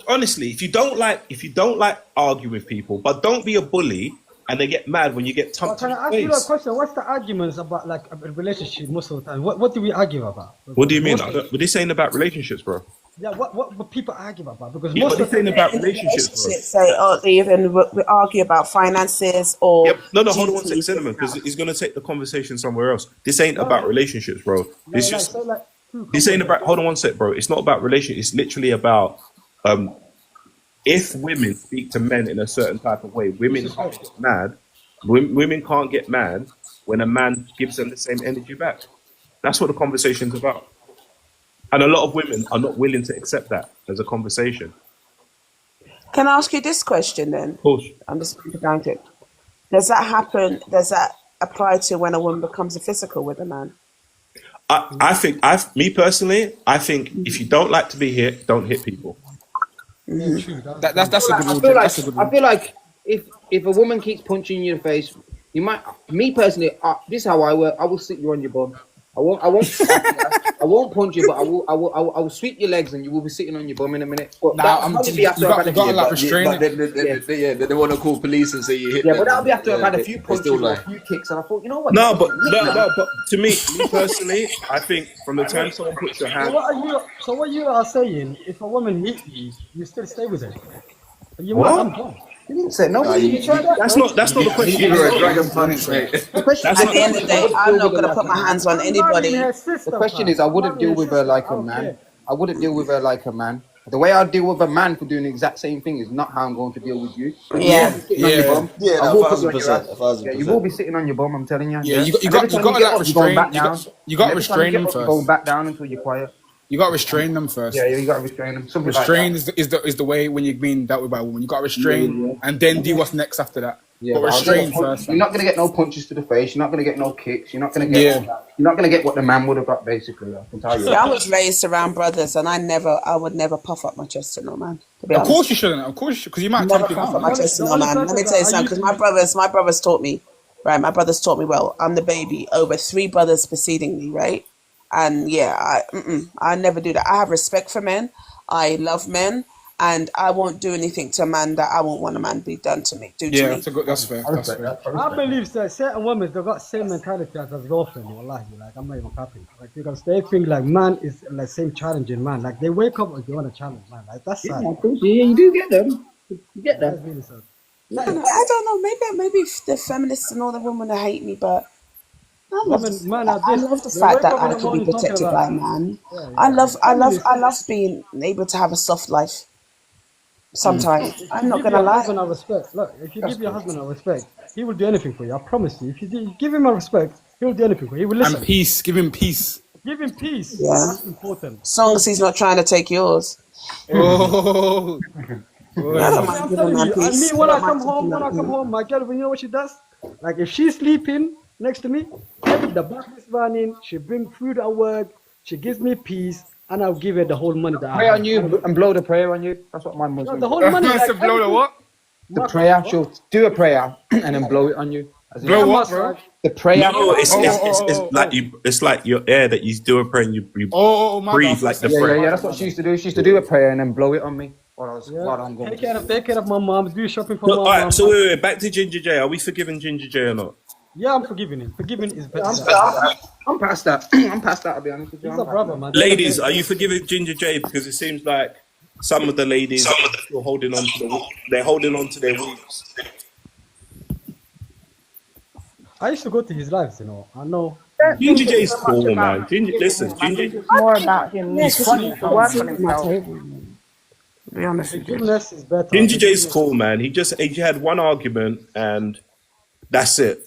[SPEAKER 14] honestly, if you don't like arguing with people, but don't be a bully and they get mad when you get
[SPEAKER 4] But
[SPEAKER 14] thumped
[SPEAKER 4] can
[SPEAKER 14] in
[SPEAKER 4] I
[SPEAKER 14] the
[SPEAKER 4] ask you a
[SPEAKER 14] face.
[SPEAKER 4] question? What's the arguments about like a relationship most of the time? What do we argue about?
[SPEAKER 14] What do you mean?
[SPEAKER 4] Most-
[SPEAKER 14] But this ain't about relationships, bro.
[SPEAKER 4] Yeah, what people argue about? Because
[SPEAKER 14] Yeah,
[SPEAKER 4] most
[SPEAKER 14] but
[SPEAKER 4] of
[SPEAKER 14] this ain't
[SPEAKER 4] the
[SPEAKER 14] about relationships, bro.
[SPEAKER 2] Say, oh, they even we argue about finances or
[SPEAKER 14] Yep. No, hold on one
[SPEAKER 2] duties.
[SPEAKER 14] second, Cinnamon, because he's gonna take the conversation somewhere else. This ain't about relationships, bro. This
[SPEAKER 4] like,
[SPEAKER 14] just
[SPEAKER 4] so like
[SPEAKER 14] this ain't about. Hold on one sec, bro. It's not about relationships. It's literally about if women speak to men in a certain type of way, women can't get mad. Women can't get mad when a man gives them the same energy back. That's what the conversation's about. And a lot of women are not willing to accept that as a conversation.
[SPEAKER 2] Can I ask you this question then?
[SPEAKER 14] Of course.
[SPEAKER 2] I'm just thinking about it. Does that happen? Does that apply to when a woman becomes a physical with a man?
[SPEAKER 14] me personally, I think if you don't like to be hit, don't hit people.
[SPEAKER 4] Yeah, true.
[SPEAKER 5] That's a good
[SPEAKER 23] I
[SPEAKER 5] rule.
[SPEAKER 23] feel like
[SPEAKER 5] That's a good
[SPEAKER 23] I
[SPEAKER 5] rule.
[SPEAKER 23] feel like if a woman keeps punching you in the face, you might. Me personally, this is how I work. I will sit you on your bum. I won't punch you, but I will sweep your legs and you will be sitting on your bum in a minute. But that'll probably be after I've had a few.
[SPEAKER 8] But then they want to call police and say you hit
[SPEAKER 23] Yeah,
[SPEAKER 8] them.
[SPEAKER 23] but that'll be after I've had a
[SPEAKER 8] They-
[SPEAKER 23] few
[SPEAKER 8] they
[SPEAKER 23] punches
[SPEAKER 8] still
[SPEAKER 23] or a
[SPEAKER 8] lie.
[SPEAKER 23] few kicks, and I thought, you know what?
[SPEAKER 14] No, but to me personally, I think from the time someone puts your
[SPEAKER 4] So
[SPEAKER 14] hand,
[SPEAKER 4] what you are saying? If a woman hit you still stay with her. You
[SPEAKER 14] What?
[SPEAKER 4] might come home.
[SPEAKER 23] You didn't say no.
[SPEAKER 14] that's not the question.
[SPEAKER 8] You were a dragon punch, mate.
[SPEAKER 14] That's
[SPEAKER 2] At the end of the day, I'm not gonna put my hands on anybody.
[SPEAKER 23] The question is, I wouldn't deal with her like a man. I wouldn't deal with her like a man. The way I deal with a man for doing the exact same thing is not how I'm going to deal with you.
[SPEAKER 2] Yeah.
[SPEAKER 23] You will be sitting on your bum.
[SPEAKER 8] Yeah,
[SPEAKER 23] I will put you on your
[SPEAKER 8] 1,000%,
[SPEAKER 23] ass.
[SPEAKER 8] 1,000%.
[SPEAKER 23] Yeah, you will be sitting on your bum. I'm telling you.
[SPEAKER 5] Yeah, you
[SPEAKER 23] And
[SPEAKER 5] got
[SPEAKER 23] every time
[SPEAKER 5] to
[SPEAKER 23] get up, you're going
[SPEAKER 5] restrain.
[SPEAKER 23] back down.
[SPEAKER 5] You got to
[SPEAKER 23] And every time you
[SPEAKER 5] restrain
[SPEAKER 23] get
[SPEAKER 5] them
[SPEAKER 23] up, you're
[SPEAKER 5] first.
[SPEAKER 23] going back down until you're quiet.
[SPEAKER 5] You got to restrain them first.
[SPEAKER 23] Yeah, you got to restrain them. Something
[SPEAKER 5] Restrain
[SPEAKER 23] like that.
[SPEAKER 5] is the way when you're being dealt with by a woman. You got to restrain and then do what's next after that.
[SPEAKER 23] Yeah,
[SPEAKER 5] but
[SPEAKER 23] but I'll
[SPEAKER 5] restrain
[SPEAKER 23] get a punch.
[SPEAKER 5] first.
[SPEAKER 23] You're not going to get no punches to the face. You're not going to get no kicks. You're not going to get.
[SPEAKER 5] Yeah.
[SPEAKER 23] You're not going to get what the man would have got. Basically, I can tell you.
[SPEAKER 2] See, I was raised around brothers, and I would never puff up my chest to no man. To be
[SPEAKER 5] Of
[SPEAKER 2] honest.
[SPEAKER 5] course you shouldn't. Of course, because you might
[SPEAKER 2] Never
[SPEAKER 5] take it
[SPEAKER 2] puff up
[SPEAKER 5] down.
[SPEAKER 2] my chest to no man. Let me tell you something, because my brothers taught me, right? My brothers taught me well. I'm the baby over 3 brothers preceding me, right? And yeah, I never do that. I have respect for men. I love men, and I won't do anything to a man that I won't want a man be done to me. To
[SPEAKER 5] Yeah,
[SPEAKER 2] me.
[SPEAKER 5] that's fair. That's fair.
[SPEAKER 4] I believe that certain women they got same mentality as a girlfriend. Wallahi, like I'm not even happy. Like because they think like man is like same challenging man. Like they wake up and they want to challenge man. Like that's sad.
[SPEAKER 23] Yeah, you do get them. You get them.
[SPEAKER 4] That's really sad.
[SPEAKER 2] I don't know. Maybe the feminists and all the women that hate me, but I love,
[SPEAKER 4] Women, man,
[SPEAKER 2] I love the fact that I can be protected by a man. I love being able to have a soft life. Sometimes I'm not gonna lie.
[SPEAKER 4] Husband a respect. Look, if you give your husband a respect, he will do anything for you. I promise you. If you give him a respect, he will do anything for you. He will listen.
[SPEAKER 5] And peace. Give him peace.
[SPEAKER 4] Give him peace.
[SPEAKER 2] Yeah.
[SPEAKER 4] That's important.
[SPEAKER 2] As long as he's not trying to take yours.
[SPEAKER 5] Oh.
[SPEAKER 2] I don't mind
[SPEAKER 4] I'm
[SPEAKER 2] giving
[SPEAKER 4] telling
[SPEAKER 2] man
[SPEAKER 4] you, and
[SPEAKER 2] peace.
[SPEAKER 4] me when I
[SPEAKER 2] I don't
[SPEAKER 4] come
[SPEAKER 2] mind taking
[SPEAKER 4] home,
[SPEAKER 2] that.
[SPEAKER 4] my girl, you know what she does? Like if she's sleeping next to me, the bath is running, she bring food at work, she gives me peace, and I'll give her the whole money that I
[SPEAKER 23] Pray
[SPEAKER 4] have.
[SPEAKER 23] on you and blow the prayer on you. That's what my mum
[SPEAKER 4] No,
[SPEAKER 23] does.
[SPEAKER 4] the whole money. Like,
[SPEAKER 5] To blow the what?
[SPEAKER 23] The prayer. She'll do a prayer and then blow it on you. As in-
[SPEAKER 5] Blow what, bro?
[SPEAKER 23] The prayer.
[SPEAKER 14] No, it's like your air that you do a prayer and you
[SPEAKER 5] my
[SPEAKER 14] breathe
[SPEAKER 5] bad.
[SPEAKER 14] like the
[SPEAKER 23] Yeah,
[SPEAKER 14] prayer.
[SPEAKER 23] yeah, that's what she used to do. She used to do a prayer and then blow it on me while I was while I'm going.
[SPEAKER 4] Take care of my mom. Do shopping for
[SPEAKER 14] No,
[SPEAKER 4] my
[SPEAKER 14] all
[SPEAKER 4] mom.
[SPEAKER 14] right, so wait, back to Ginger J. Are we forgiving Ginger J or not?
[SPEAKER 4] Yeah, I'm forgiving him. Forgiving is better.
[SPEAKER 23] I'm past that. I'm past that. I'll be honest with you.
[SPEAKER 4] He's a brother, man.
[SPEAKER 14] Ladies, are you forgiving Ginger J? Because it seems like some of the ladies are still holding on to they're holding on to their wigs.
[SPEAKER 4] I used to go to his lives, you know. I know.
[SPEAKER 14] Ginger J is cool, man. Listen, Ginger.
[SPEAKER 16] It's more about him wanting to work on himself.
[SPEAKER 2] To be honest with you.
[SPEAKER 4] Forgiveness is better.
[SPEAKER 14] Ginger J's cool, man. He had one argument and that's it.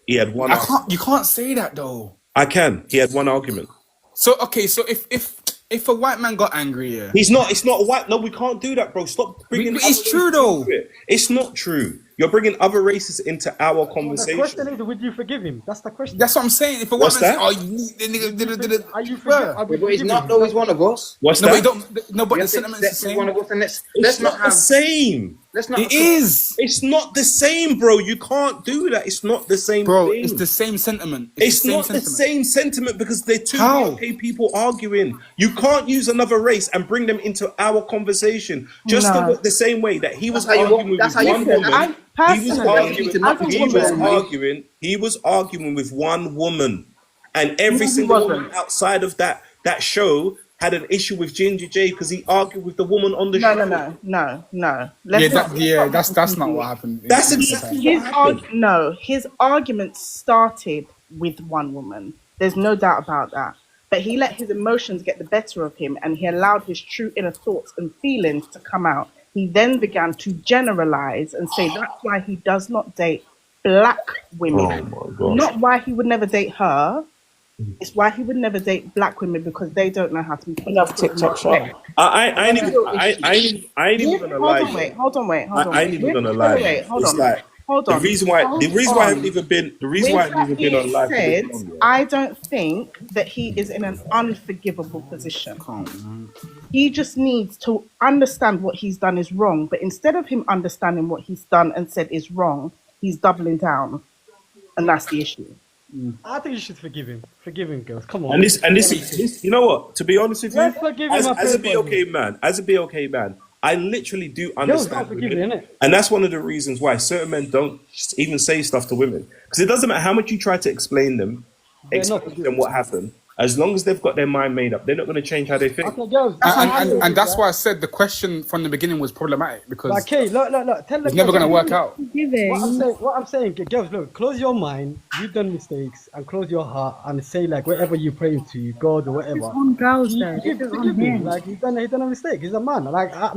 [SPEAKER 14] He had one.
[SPEAKER 5] You can't say that though.
[SPEAKER 14] I can. He had one argument.
[SPEAKER 5] So okay, so if a white man got angry, yeah,
[SPEAKER 14] He's not. It's not a white. No, we can't do that, bro. Stop bringing.
[SPEAKER 5] It's
[SPEAKER 14] other
[SPEAKER 5] true
[SPEAKER 14] races
[SPEAKER 5] though.
[SPEAKER 14] into it. It's not true. You're bringing other races into our
[SPEAKER 4] The
[SPEAKER 14] conversation.
[SPEAKER 4] question is, would you forgive him? That's the question.
[SPEAKER 5] That's what I'm saying. If a white
[SPEAKER 14] What's
[SPEAKER 5] man
[SPEAKER 14] that?
[SPEAKER 5] says, "Oh, the nigga did it,"
[SPEAKER 4] Are you
[SPEAKER 5] Bruh.
[SPEAKER 23] But he's not though. He's one of us.
[SPEAKER 14] What's
[SPEAKER 5] No,
[SPEAKER 14] that?
[SPEAKER 5] but the
[SPEAKER 23] We have to
[SPEAKER 5] sentiment is the
[SPEAKER 23] accept he's
[SPEAKER 5] same.
[SPEAKER 23] one of us, and let's
[SPEAKER 14] It's
[SPEAKER 23] not
[SPEAKER 14] not
[SPEAKER 23] have.
[SPEAKER 14] the same.
[SPEAKER 23] Let's not.
[SPEAKER 5] It is,
[SPEAKER 14] It's not the same, bro. You can't do that. It's not the same
[SPEAKER 5] bro.
[SPEAKER 14] thing.
[SPEAKER 5] It's the same sentiment.
[SPEAKER 14] It's
[SPEAKER 5] the
[SPEAKER 14] not
[SPEAKER 5] same
[SPEAKER 14] the same sentiment because they're two
[SPEAKER 5] How?
[SPEAKER 14] okay people arguing. You can't use another race and bring them into our conversation. Just
[SPEAKER 16] No.
[SPEAKER 14] the same way that he was
[SPEAKER 23] That's how you
[SPEAKER 14] arguing
[SPEAKER 23] that's
[SPEAKER 14] with
[SPEAKER 23] how you
[SPEAKER 14] one
[SPEAKER 23] feel.
[SPEAKER 14] woman.
[SPEAKER 16] Personally,
[SPEAKER 14] He was arguing with one woman, and every
[SPEAKER 16] he
[SPEAKER 14] single
[SPEAKER 16] wasn't.
[SPEAKER 14] woman outside of that show had an issue with Ginger J because he argued with the woman on the show.
[SPEAKER 16] No.
[SPEAKER 5] That's not what happened.
[SPEAKER 14] That's exactly
[SPEAKER 16] His
[SPEAKER 14] what happened.
[SPEAKER 16] his argument started with one woman. There's no doubt about that. But he let his emotions get the better of him, and he allowed his true inner thoughts and feelings to come out. He then began to generalize and say that's why he does not date black women.
[SPEAKER 14] Oh my God.
[SPEAKER 16] Not why he would never date her. It's why he would never date black women because they don't know how to be.
[SPEAKER 2] Enough TikTok shop.
[SPEAKER 14] I ain't even gonna lie.
[SPEAKER 16] Hold on, wait.
[SPEAKER 14] I ain't even gonna lie.
[SPEAKER 16] Hold
[SPEAKER 14] It's
[SPEAKER 16] on.
[SPEAKER 14] like
[SPEAKER 16] Hold
[SPEAKER 14] The
[SPEAKER 16] on.
[SPEAKER 14] reason why
[SPEAKER 16] Hold
[SPEAKER 14] the reason why I haven't
[SPEAKER 16] on.
[SPEAKER 14] even been the reason
[SPEAKER 16] With
[SPEAKER 14] why I haven't
[SPEAKER 16] that
[SPEAKER 14] even been on
[SPEAKER 16] being
[SPEAKER 14] live for this
[SPEAKER 16] said,
[SPEAKER 14] long, yeah.
[SPEAKER 16] I don't think that he is in an unforgivable position. He just needs to understand what he's done is wrong. But instead of him understanding what he's done and said is wrong, he's doubling down. And that's the issue.
[SPEAKER 4] I think you should forgive him. Forgive him, girls. Come on.
[SPEAKER 14] And this, you know what? To be honest with you,
[SPEAKER 4] Let's forgive him.
[SPEAKER 14] as a BLK man, I literally do
[SPEAKER 4] Girls
[SPEAKER 14] understand
[SPEAKER 4] don't forgive
[SPEAKER 14] women,
[SPEAKER 4] you, innit?
[SPEAKER 14] and that's one of the reasons why certain men don't even say stuff to women, because it doesn't matter how much you try to explain them what happened. As long as they've got their mind made up, they're not going to change how they think.
[SPEAKER 4] Okay, girls.
[SPEAKER 5] And that's why I said the question from the beginning was problematic, because
[SPEAKER 4] Like, hey, look. Tell the
[SPEAKER 5] it's never
[SPEAKER 4] girls-
[SPEAKER 5] going to work out.
[SPEAKER 4] What I'm saying, girls, look, close your mind. You've done mistakes, and close your heart, and say like whatever you pray to God or whatever.
[SPEAKER 9] on girls, though.
[SPEAKER 4] Forgive
[SPEAKER 9] This is on
[SPEAKER 4] him.
[SPEAKER 9] him.
[SPEAKER 4] Like he's done a mistake. He's a man. Like I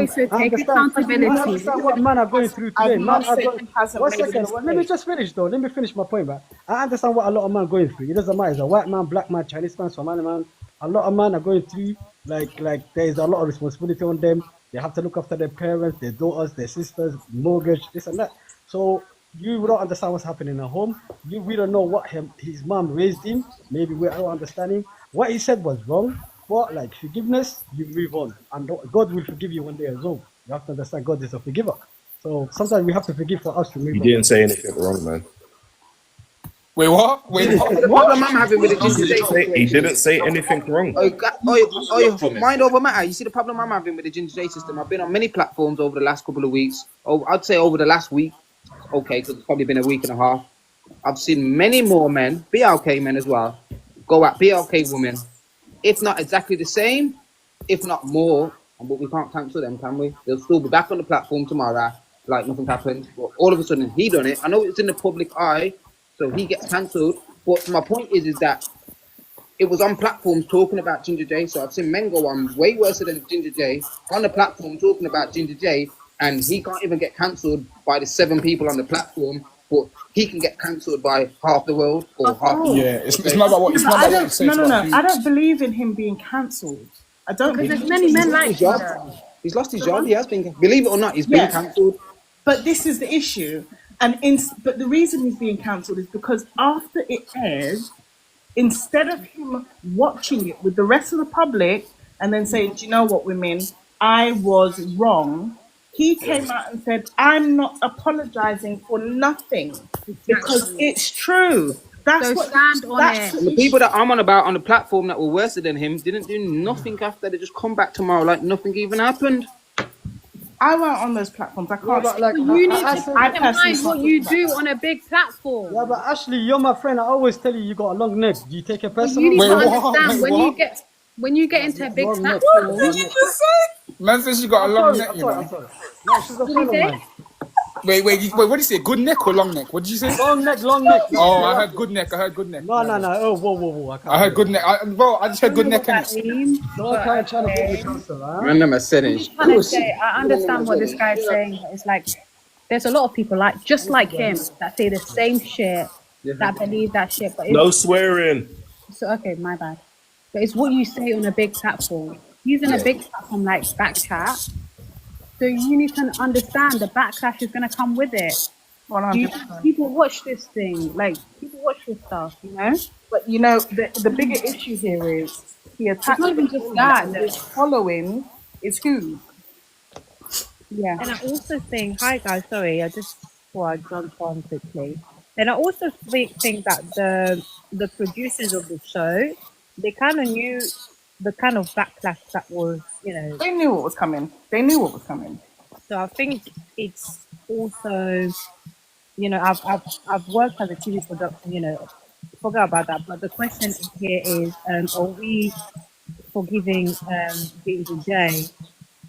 [SPEAKER 9] So take accountability.
[SPEAKER 4] I understand what men are going through today.
[SPEAKER 16] I'm
[SPEAKER 4] Man
[SPEAKER 16] not
[SPEAKER 4] are
[SPEAKER 16] saying
[SPEAKER 4] going,
[SPEAKER 16] he hasn't
[SPEAKER 4] one
[SPEAKER 16] made a
[SPEAKER 4] second. Let me
[SPEAKER 16] mistake.
[SPEAKER 4] just finish though. Let me finish my point, man. I understand what a lot of men are going through. It doesn't matter. It's a white man, black man, Chinese man, Somali man. A lot of men are going through like there is a lot of responsibility on them. They have to look after their parents, their daughters, their sisters, mortgage, this and that. So you don't understand what's happening at home. We don't know what his mom raised him. Maybe we don't understand him. What he said was wrong. But like forgiveness, you move on, and God will forgive you one day as well. You have to understand God is a forgiver. So sometimes we have to forgive for us to move
[SPEAKER 14] You
[SPEAKER 4] on.
[SPEAKER 14] didn't say anything wrong, man.
[SPEAKER 5] Wait, what? Wait, what?
[SPEAKER 11] The problem I'm having with the Ginger J
[SPEAKER 14] He
[SPEAKER 11] situation.
[SPEAKER 14] didn't say anything wrong.
[SPEAKER 11] Mind over matter. You see the problem I'm having with the Ginger J system. I've been on many platforms over the last couple of weeks. I'd say over the last week. Okay, because it's probably been a week and a half. I've seen many more men, BLK men as well, go at BLK women. If not exactly the same, if not more, but we can't cancel them, can we? They'll still be back on the platform tomorrow, like nothing happened. But all of a sudden, he done it. I know it's in the public eye, so he gets cancelled. But my point is that it was on platforms talking about Ginger J. So I've seen men go on way worse than Ginger J on the platform talking about Ginger J, and he can't even get cancelled by the 7 people on the platform. But he can get cancelled by half the world or half.
[SPEAKER 5] Yeah, it's not about what. It's not about what you say.
[SPEAKER 16] No. I don't believe in him being cancelled. I don't.
[SPEAKER 9] Because there's many men like him.
[SPEAKER 11] He's lost his job. He has been, believe it or not, he's been cancelled.
[SPEAKER 16] But this is the issue, but the reason he's being cancelled is because after it aired, instead of him watching it with the rest of the public and then saying, "Do you know what, women? I was wrong." He came out and said, "I'm not apologizing for nothing because it's true." That's
[SPEAKER 9] So
[SPEAKER 16] what.
[SPEAKER 9] stand on
[SPEAKER 16] That's
[SPEAKER 9] it.
[SPEAKER 11] And the people that I'm on about on the platform that were worse than him didn't do nothing after. They just come back tomorrow like nothing even happened.
[SPEAKER 16] I weren't on those platforms. I can't.
[SPEAKER 4] Yeah, but like,
[SPEAKER 9] You need
[SPEAKER 4] I
[SPEAKER 9] to
[SPEAKER 4] said-
[SPEAKER 9] keep in mind
[SPEAKER 16] personally
[SPEAKER 9] what
[SPEAKER 16] can't
[SPEAKER 9] you
[SPEAKER 16] talk
[SPEAKER 9] do
[SPEAKER 16] about
[SPEAKER 9] on a big platform.
[SPEAKER 4] Yeah, but Ashley, you're my friend. I always tell you got a long neck. Do you take it
[SPEAKER 9] But
[SPEAKER 4] personal?
[SPEAKER 9] you need
[SPEAKER 5] Wait,
[SPEAKER 9] to
[SPEAKER 5] what?
[SPEAKER 9] understand
[SPEAKER 5] Wait,
[SPEAKER 9] when you get into a big
[SPEAKER 4] Long neck.
[SPEAKER 9] platform.
[SPEAKER 4] What did you just say?
[SPEAKER 5] Man says she got a long neck, you know.
[SPEAKER 4] I'm sorry. No, she's a friend of mine.
[SPEAKER 5] Wait, what did you say? Good neck or long neck? What did you say?
[SPEAKER 4] Long neck, long neck.
[SPEAKER 5] Oh, I heard good neck. I heard good neck.
[SPEAKER 4] No. Oh, whoa.
[SPEAKER 5] I heard good neck. I just heard good neck. innit?
[SPEAKER 4] Don't try to get the cancer, huh?
[SPEAKER 11] Random as setting.
[SPEAKER 15] I'm trying to say, I understand what this guy is saying. It's like there's a lot of people just like him that say the same shit, that believe that shit. But
[SPEAKER 14] No swearing.
[SPEAKER 15] so okay, my bad. But it's what you say on a big platform. Using a big platform like Backchat, so you need to understand the backlash is going to come with it.
[SPEAKER 16] 100%.
[SPEAKER 15] People watch this thing, like people watch this stuff, you know.
[SPEAKER 16] But you know, the bigger issue here is he attacks.
[SPEAKER 15] It's not even just that.
[SPEAKER 16] His following is who?
[SPEAKER 15] Yeah.
[SPEAKER 9] And I also think, hi guys, sorry, before I jump on quickly. And I also think that the producers of the show, they kind of knew the kind of backlash that was,
[SPEAKER 16] They knew what was coming.
[SPEAKER 9] So I think it's also, I've worked as a TV production, forget about that. But the question here is, are we forgiving Ginger J?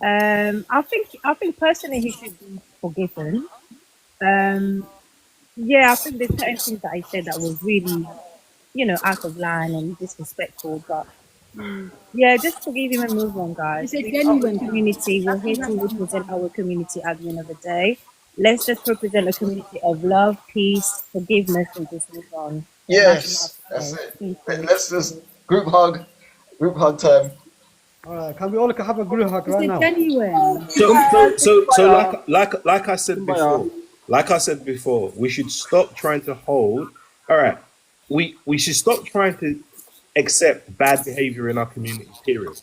[SPEAKER 9] I think personally he should be forgiven. I think there's certain things that I said that was really, out of line and disrespectful, but just forgive him and move on, guys.
[SPEAKER 15] It's a
[SPEAKER 9] We are
[SPEAKER 15] genuine
[SPEAKER 9] a community. We're here to represent our community at the end of the day. Let's just represent a community of love, peace, forgiveness, and just move on.
[SPEAKER 8] Yes, that's it. Let's just group hug time.
[SPEAKER 4] All right, can we all have a group hug right now?
[SPEAKER 15] genuine.
[SPEAKER 14] So like I said before, like I said before, we should stop trying to hold. All right, we should stop trying to accept bad behavior in our community. Period.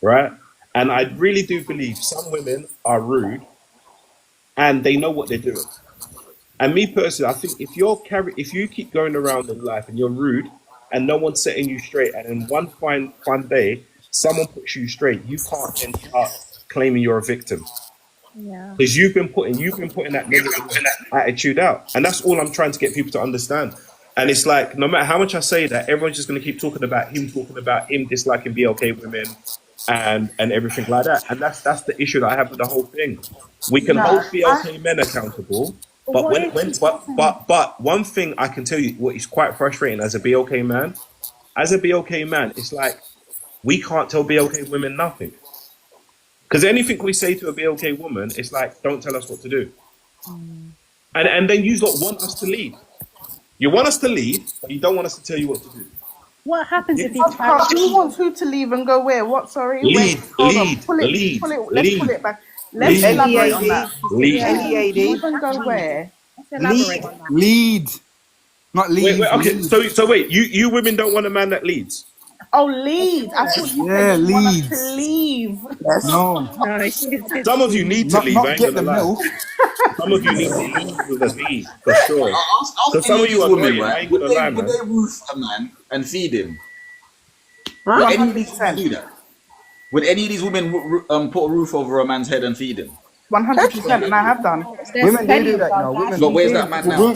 [SPEAKER 14] Right? And I really do believe some women are rude and they know what they're doing. And me personally, I think if you keep going around in life and you're rude and no one's setting you straight, and in one fun day someone puts you straight, you can't then start claiming you're a victim.
[SPEAKER 9] Yeah.
[SPEAKER 14] Because you've been putting that negative attitude out. And that's all I'm trying to get people to understand. And it's like, no matter how much I say that, everyone's just going to keep talking about him disliking BLK women and everything like that. And that's the issue that I have with the whole thing. We can hold BLK men accountable, but one thing I can tell you, what is quite frustrating as a BLK man, it's like we can't tell BLK women nothing. Because anything we say to a BLK woman, it's like, don't tell us what to do. And then you lot want us to lead. You want us to lead, but you don't want us to tell you what to do.
[SPEAKER 9] What happens if he
[SPEAKER 16] Who wants who to leave and go where? What? Sorry.
[SPEAKER 14] Lead.
[SPEAKER 16] Let's pull it back. Let's elaborate on that.
[SPEAKER 14] Lead.
[SPEAKER 16] Leave and go where?
[SPEAKER 5] Lead. Not lead.
[SPEAKER 14] Wait, okay, so wait, you women don't want a man that leads?
[SPEAKER 16] Oh, lead. I thought you said you want us to leave.
[SPEAKER 5] No.
[SPEAKER 14] Some of you need to leave, I ain't
[SPEAKER 5] get
[SPEAKER 14] gonna
[SPEAKER 5] the
[SPEAKER 14] lie.
[SPEAKER 5] milk.
[SPEAKER 14] Some of you need to leave with a lead, for sure.
[SPEAKER 19] Ask
[SPEAKER 14] Because some of you are
[SPEAKER 19] women,
[SPEAKER 14] annoying, I
[SPEAKER 19] right?
[SPEAKER 14] ain't gonna lie,
[SPEAKER 19] Would
[SPEAKER 14] man.
[SPEAKER 19] they roof a man and feed him?
[SPEAKER 16] Huh?
[SPEAKER 19] Would any of these women do that? Would any of these women put a roof over a man's head and feed him?
[SPEAKER 16] 100%, and I have done.
[SPEAKER 23] Women do that, you know. Women
[SPEAKER 19] But where's that man now?
[SPEAKER 5] Women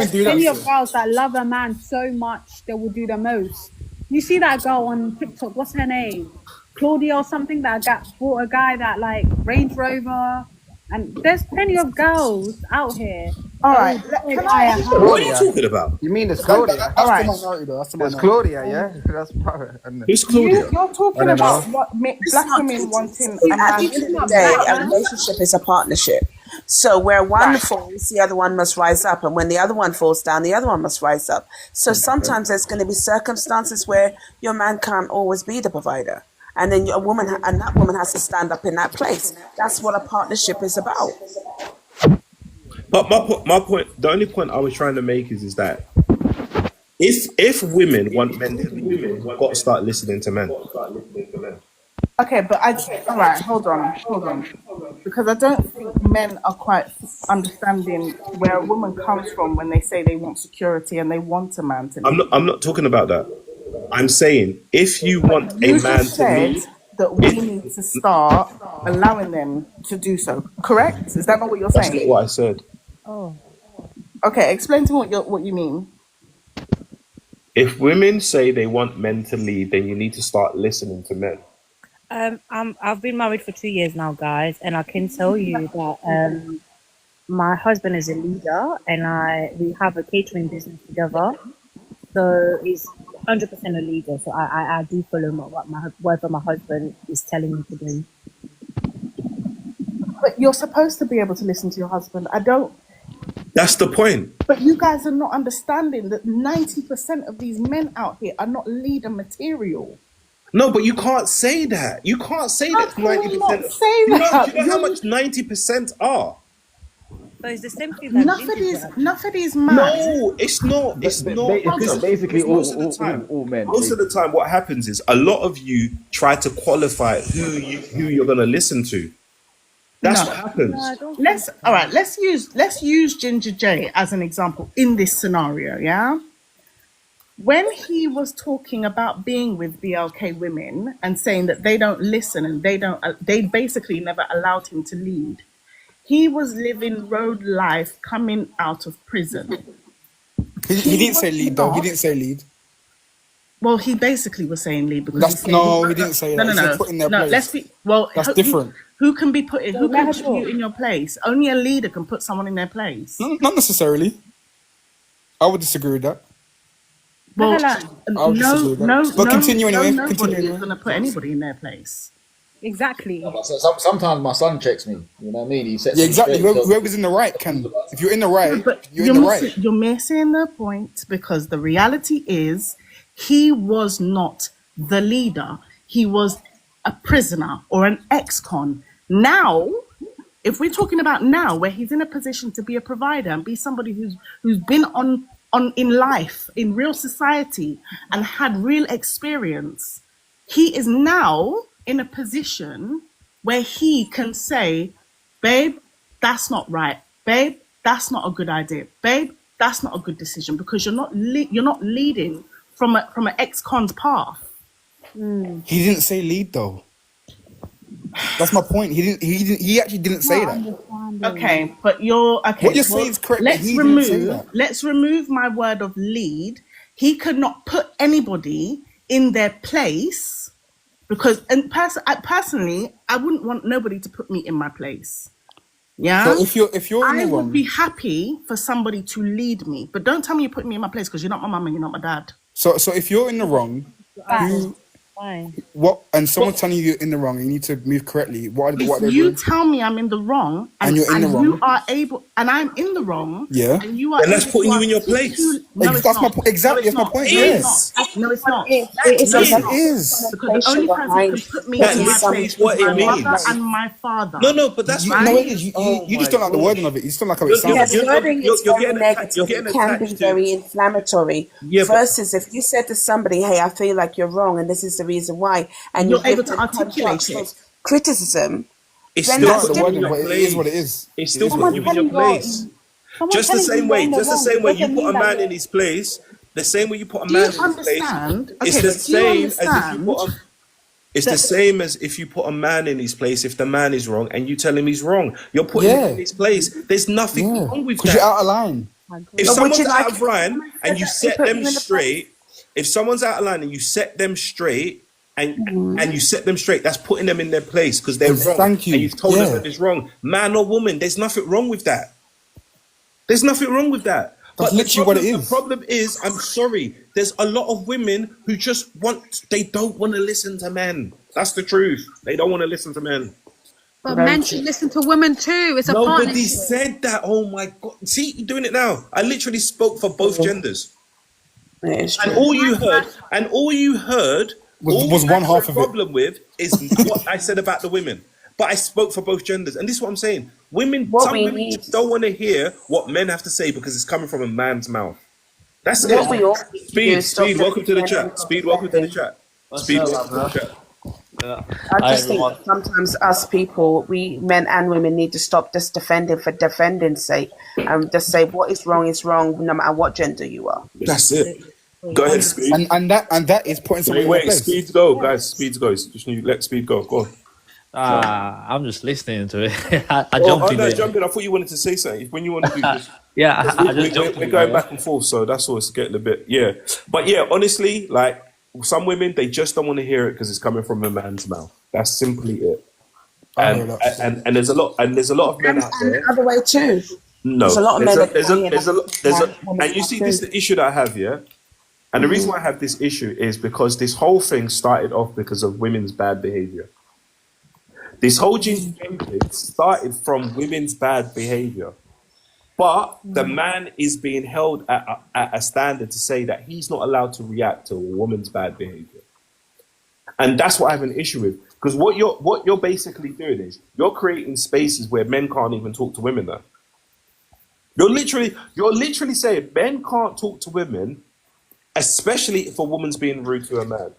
[SPEAKER 5] do
[SPEAKER 9] Plenty
[SPEAKER 5] that.
[SPEAKER 9] of girls that love a man so much they will do the most. You see that girl on TikTok, what's her name? Claudia or something, that bought a guy that like Range Rover, and there's plenty of girls out here.
[SPEAKER 16] All right,
[SPEAKER 14] What are you talking about?
[SPEAKER 23] You mean it's Claudia?
[SPEAKER 5] That's
[SPEAKER 23] All right.
[SPEAKER 5] the minority though. That's the
[SPEAKER 23] It's
[SPEAKER 5] minority.
[SPEAKER 23] Claudia, yeah? That's power.
[SPEAKER 14] Who's Claudia?
[SPEAKER 16] You're talking about what black women wanting a
[SPEAKER 2] At
[SPEAKER 16] man
[SPEAKER 2] the end of the day, a relationship is a partnership. So where one falls, the other one must rise up. And when the other one falls down, the other one must rise up. So sometimes there's going to be circumstances where your man can't always be the provider. And then that woman has to stand up in that place. That's what a partnership is about.
[SPEAKER 14] But my point, the only point I was trying to make is that if women want men to lead, we've got to start listening to men.
[SPEAKER 16] Okay, but all right, hold on. Because I don't think men are quite understanding where a woman comes from when they say they want security and they want a man to lead.
[SPEAKER 14] I'm not talking about that. I'm saying if you want a
[SPEAKER 16] You
[SPEAKER 14] man
[SPEAKER 16] just
[SPEAKER 14] to
[SPEAKER 16] said
[SPEAKER 14] lead,
[SPEAKER 16] that we need to start allowing them to do so. Correct? Is that not what you're
[SPEAKER 14] that's
[SPEAKER 16] saying?
[SPEAKER 14] not what I said.
[SPEAKER 9] Oh.
[SPEAKER 16] Okay, explain to me what you mean.
[SPEAKER 14] If women say they want men to lead, then you need to start listening to men.
[SPEAKER 9] I've been married for 2 years now, guys, and I can tell you that my husband is a leader, and we have a catering business together. So he's 100% a leader. So I do follow whatever my husband is telling me to do.
[SPEAKER 16] But you're supposed to be able to listen to your husband. I don't.
[SPEAKER 14] That's the point.
[SPEAKER 16] But you guys are not understanding that 90% of these men out here are not leader material.
[SPEAKER 14] No, but you can't say that. You can't say that 90%.
[SPEAKER 16] Say that.
[SPEAKER 14] Do you know how much 90% are?
[SPEAKER 9] But it's the same thing that
[SPEAKER 16] Enough of these men.
[SPEAKER 14] No, it's not. It's not.
[SPEAKER 23] Basically,
[SPEAKER 14] Most of the time,
[SPEAKER 23] all men.
[SPEAKER 14] Most of the time, what happens is a lot of you try to qualify who you're going to listen to. That's what happens.
[SPEAKER 16] Let's use Ginger J as an example in this scenario, yeah? When he was talking about being with BLK women and saying that they don't listen and they basically never allowed him to lead. He was living road life coming out of prison.
[SPEAKER 5] He didn't say lead though. He didn't say lead.
[SPEAKER 16] Well, he basically was saying lead because
[SPEAKER 5] He didn't say that. He said put in their place.
[SPEAKER 16] Let's be
[SPEAKER 5] That's different.
[SPEAKER 16] Who can be put in? Who can put you in your place? Only a leader can put someone in their place.
[SPEAKER 5] Not necessarily. I would disagree with that.
[SPEAKER 16] Well,
[SPEAKER 5] I would disagree with that. But continue anyway. Continue
[SPEAKER 16] Nobody is
[SPEAKER 5] anyway.
[SPEAKER 16] going to put anybody in their place.
[SPEAKER 9] Exactly.
[SPEAKER 19] So sometimes my son checks me. You know what I mean? He sets
[SPEAKER 5] Yeah,
[SPEAKER 19] me
[SPEAKER 5] exactly.
[SPEAKER 19] straight.
[SPEAKER 5] Whoever's in the right can. If you're in the right,
[SPEAKER 16] But
[SPEAKER 5] you're in the right.
[SPEAKER 16] You're missing the point because the reality is he was not the leader. He was a prisoner or an ex-con. Now, If we're talking about now, where he's in a position to be a provider and be somebody who's been on in life, in real society, and had real experience, he is now in a position where he can say, babe, that's not right. Babe, that's not a good idea. Babe, that's not a good decision, because you're not leading from an ex-con's path.
[SPEAKER 5] He didn't say lead though. That's my point. He actually didn't say that.
[SPEAKER 16] Okay, but you're okay.
[SPEAKER 5] What you're saying is correct, but he didn't say that.
[SPEAKER 16] Let's remove my word of lead. He could not put anybody in their place, because personally, I wouldn't want nobody to put me in my place. Yeah.
[SPEAKER 5] So if you're in
[SPEAKER 16] I
[SPEAKER 5] the
[SPEAKER 16] would
[SPEAKER 5] wrong,
[SPEAKER 16] be happy for somebody to lead me, but don't tell me you're putting me in my place, because you're not my mum and you're not my dad.
[SPEAKER 5] so if you're in the wrong, who, what, and someone's telling you you're in the wrong, and you need to move correctly. What are they
[SPEAKER 16] If you
[SPEAKER 5] doing?
[SPEAKER 16] tell me I'm in the wrong,
[SPEAKER 5] And you're in the wrong.
[SPEAKER 16] you are able, and I'm in the wrong,
[SPEAKER 5] Yeah.
[SPEAKER 16] and you are,
[SPEAKER 14] And that's
[SPEAKER 16] able
[SPEAKER 14] putting
[SPEAKER 16] to
[SPEAKER 14] you in your place.
[SPEAKER 16] No, it's
[SPEAKER 5] That's
[SPEAKER 16] not.
[SPEAKER 5] my point. Exactly,
[SPEAKER 16] No, it's
[SPEAKER 5] that's my
[SPEAKER 16] not.
[SPEAKER 5] point.
[SPEAKER 16] No,
[SPEAKER 5] Yes.
[SPEAKER 16] it's not. No, it's not.
[SPEAKER 21] It's
[SPEAKER 5] Yes,
[SPEAKER 21] a
[SPEAKER 5] it is.
[SPEAKER 16] Because the only person who can put me
[SPEAKER 14] That
[SPEAKER 16] in my
[SPEAKER 14] literally
[SPEAKER 16] place
[SPEAKER 14] is what
[SPEAKER 16] is
[SPEAKER 14] it
[SPEAKER 16] my
[SPEAKER 14] means.
[SPEAKER 16] mother and my father.
[SPEAKER 14] No, but that's
[SPEAKER 5] No, it is. You just don't like the wording of it. You just don't like how it sounds.
[SPEAKER 21] Yes, wording is
[SPEAKER 14] you're
[SPEAKER 21] very
[SPEAKER 14] getting
[SPEAKER 21] negative.
[SPEAKER 14] you're getting
[SPEAKER 21] It can be
[SPEAKER 14] attached to.
[SPEAKER 21] very inflammatory.
[SPEAKER 14] Yeah, but
[SPEAKER 21] Versus if you said to somebody, "Hey, I feel like you're wrong, and this is the reason why," and
[SPEAKER 16] You're
[SPEAKER 21] you give
[SPEAKER 16] able to
[SPEAKER 21] them
[SPEAKER 16] articulate it.
[SPEAKER 21] constructive criticism,
[SPEAKER 14] it's
[SPEAKER 21] then
[SPEAKER 14] still
[SPEAKER 21] that's
[SPEAKER 5] the
[SPEAKER 14] putting you in
[SPEAKER 5] wording,
[SPEAKER 14] your
[SPEAKER 5] but it
[SPEAKER 14] place.
[SPEAKER 5] is what it is.
[SPEAKER 14] It's still
[SPEAKER 5] It is
[SPEAKER 14] putting
[SPEAKER 5] what
[SPEAKER 14] you
[SPEAKER 5] it
[SPEAKER 14] in your
[SPEAKER 5] is.
[SPEAKER 14] place. Just the same way. Just the same way you put a man in his place. The same way you put a
[SPEAKER 16] Do you
[SPEAKER 14] man in his place.
[SPEAKER 16] understand?
[SPEAKER 14] It's
[SPEAKER 16] Okay,
[SPEAKER 14] the
[SPEAKER 16] but do you
[SPEAKER 14] same as if you
[SPEAKER 16] understand
[SPEAKER 14] put a. It's the
[SPEAKER 16] that
[SPEAKER 14] same as if you put a man in his place. If the man is wrong and you tell him he's wrong, you're putting him
[SPEAKER 5] Yeah.
[SPEAKER 14] in his place. There's nothing
[SPEAKER 5] Yeah.
[SPEAKER 14] wrong with
[SPEAKER 5] Because you're
[SPEAKER 14] that.
[SPEAKER 5] out of line.
[SPEAKER 14] If
[SPEAKER 21] But would
[SPEAKER 14] someone's
[SPEAKER 21] you
[SPEAKER 14] out
[SPEAKER 21] like
[SPEAKER 14] of line and you
[SPEAKER 21] they
[SPEAKER 14] set
[SPEAKER 21] put you
[SPEAKER 14] them
[SPEAKER 21] in the place?
[SPEAKER 14] straight, if someone's out of line and you set them straight and you set them straight, that's putting them in their place because they're wrong.
[SPEAKER 5] Thank you.
[SPEAKER 14] And you've told them
[SPEAKER 5] Yeah.
[SPEAKER 14] that it's wrong. Man or woman, there's nothing wrong with that. There's nothing wrong with that.
[SPEAKER 5] That's
[SPEAKER 14] But
[SPEAKER 5] literally what it
[SPEAKER 14] the
[SPEAKER 5] is.
[SPEAKER 14] problem is, I'm sorry, there's a lot of women who just they don't want to listen to men. That's the truth. They don't want to listen to men.
[SPEAKER 3] But men should listen to women too. It's a
[SPEAKER 14] Nobody
[SPEAKER 3] partnership.
[SPEAKER 14] said that. Oh my God. See, you're doing it now. I literally spoke for both genders. And all you heard,
[SPEAKER 5] Was one half of it.
[SPEAKER 14] problem with is what I said about the women. But I spoke for both genders. And this is what I'm saying. Some women just don't want to hear what men have to say because it's coming from a man's mouth. That's
[SPEAKER 21] What we all
[SPEAKER 14] it.
[SPEAKER 21] need to do is stop
[SPEAKER 14] Speed, welcome to the
[SPEAKER 21] defending
[SPEAKER 14] chat. Speed, welcome to the chat. Speed, welcome to the chat.
[SPEAKER 21] I just think that sometimes us people, we men and women, need to stop just defending for defending's sake and just say what is wrong, no matter what gender you are.
[SPEAKER 14] That's it. Go ahead, Speed.
[SPEAKER 5] And that is putting someone in
[SPEAKER 14] Wait,
[SPEAKER 5] their place.
[SPEAKER 14] Speed go, guys. Speed go. Just let Speed go. Go on.
[SPEAKER 7] I'm just listening to it. I
[SPEAKER 14] Oh,
[SPEAKER 7] jumped in
[SPEAKER 14] no,
[SPEAKER 7] there.
[SPEAKER 14] jump in. I thought you wanted to say something. When you want to do this.
[SPEAKER 7] Yeah, I just
[SPEAKER 14] We're
[SPEAKER 7] jumped in
[SPEAKER 14] going
[SPEAKER 7] there.
[SPEAKER 14] back and forth, so that's all. It's getting a bit, yeah. But yeah, honestly, like some women, they just don't want to hear it because it's coming from a man's mouth. That's simply it. And there's a lot of men out
[SPEAKER 21] And
[SPEAKER 14] there.
[SPEAKER 21] the other way too.
[SPEAKER 14] No,
[SPEAKER 21] There's a lot of men that don't hear that
[SPEAKER 14] and you see this is the issue that I have, yeah. And the reason why I have this issue is because this whole thing started off because of women's bad behavior. This whole ginger thing started from women's bad behavior. But the man is being held at a standard to say that he's not allowed to react to a woman's bad behavior. And that's what I have an issue with. Because what you're basically doing is you're creating spaces where men can't even talk to women now. You're literally saying men can't talk to women, especially if a woman's being rude to a man.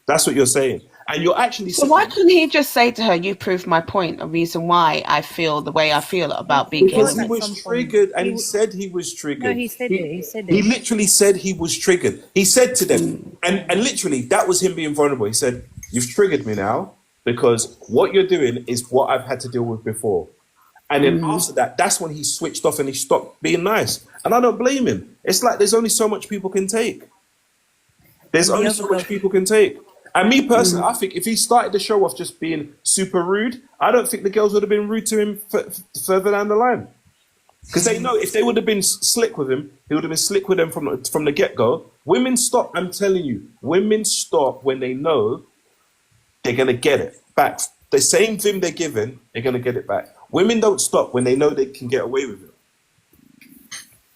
[SPEAKER 14] That's what you're saying. And you're actually
[SPEAKER 21] So why couldn't he just say to her, "You proved my point, a reason why I feel the way I feel about being
[SPEAKER 14] because
[SPEAKER 21] gay"?
[SPEAKER 14] he was triggered, and he said he was triggered.
[SPEAKER 9] No, he said it. He said it.
[SPEAKER 14] He literally said he was triggered. He said to them, and literally that was him being vulnerable. He said, "You've triggered me now because what you're doing is what I've had to deal with before." And then after that, that's when he switched off and he stopped being nice. And I don't blame him. It's like there's only so much people can take. There's only so much people can take. And me personally, I think if he started the show off just being super rude, I don't think the girls would have been rude to him further down the line. Because they know if they would have been slick with him, he would have been slick with them from the get-go. Women stop, I'm telling you, women stop when they know they're going to get it back. The same thing they're given, they're going to get it back. Women don't stop when they know they can get away with it.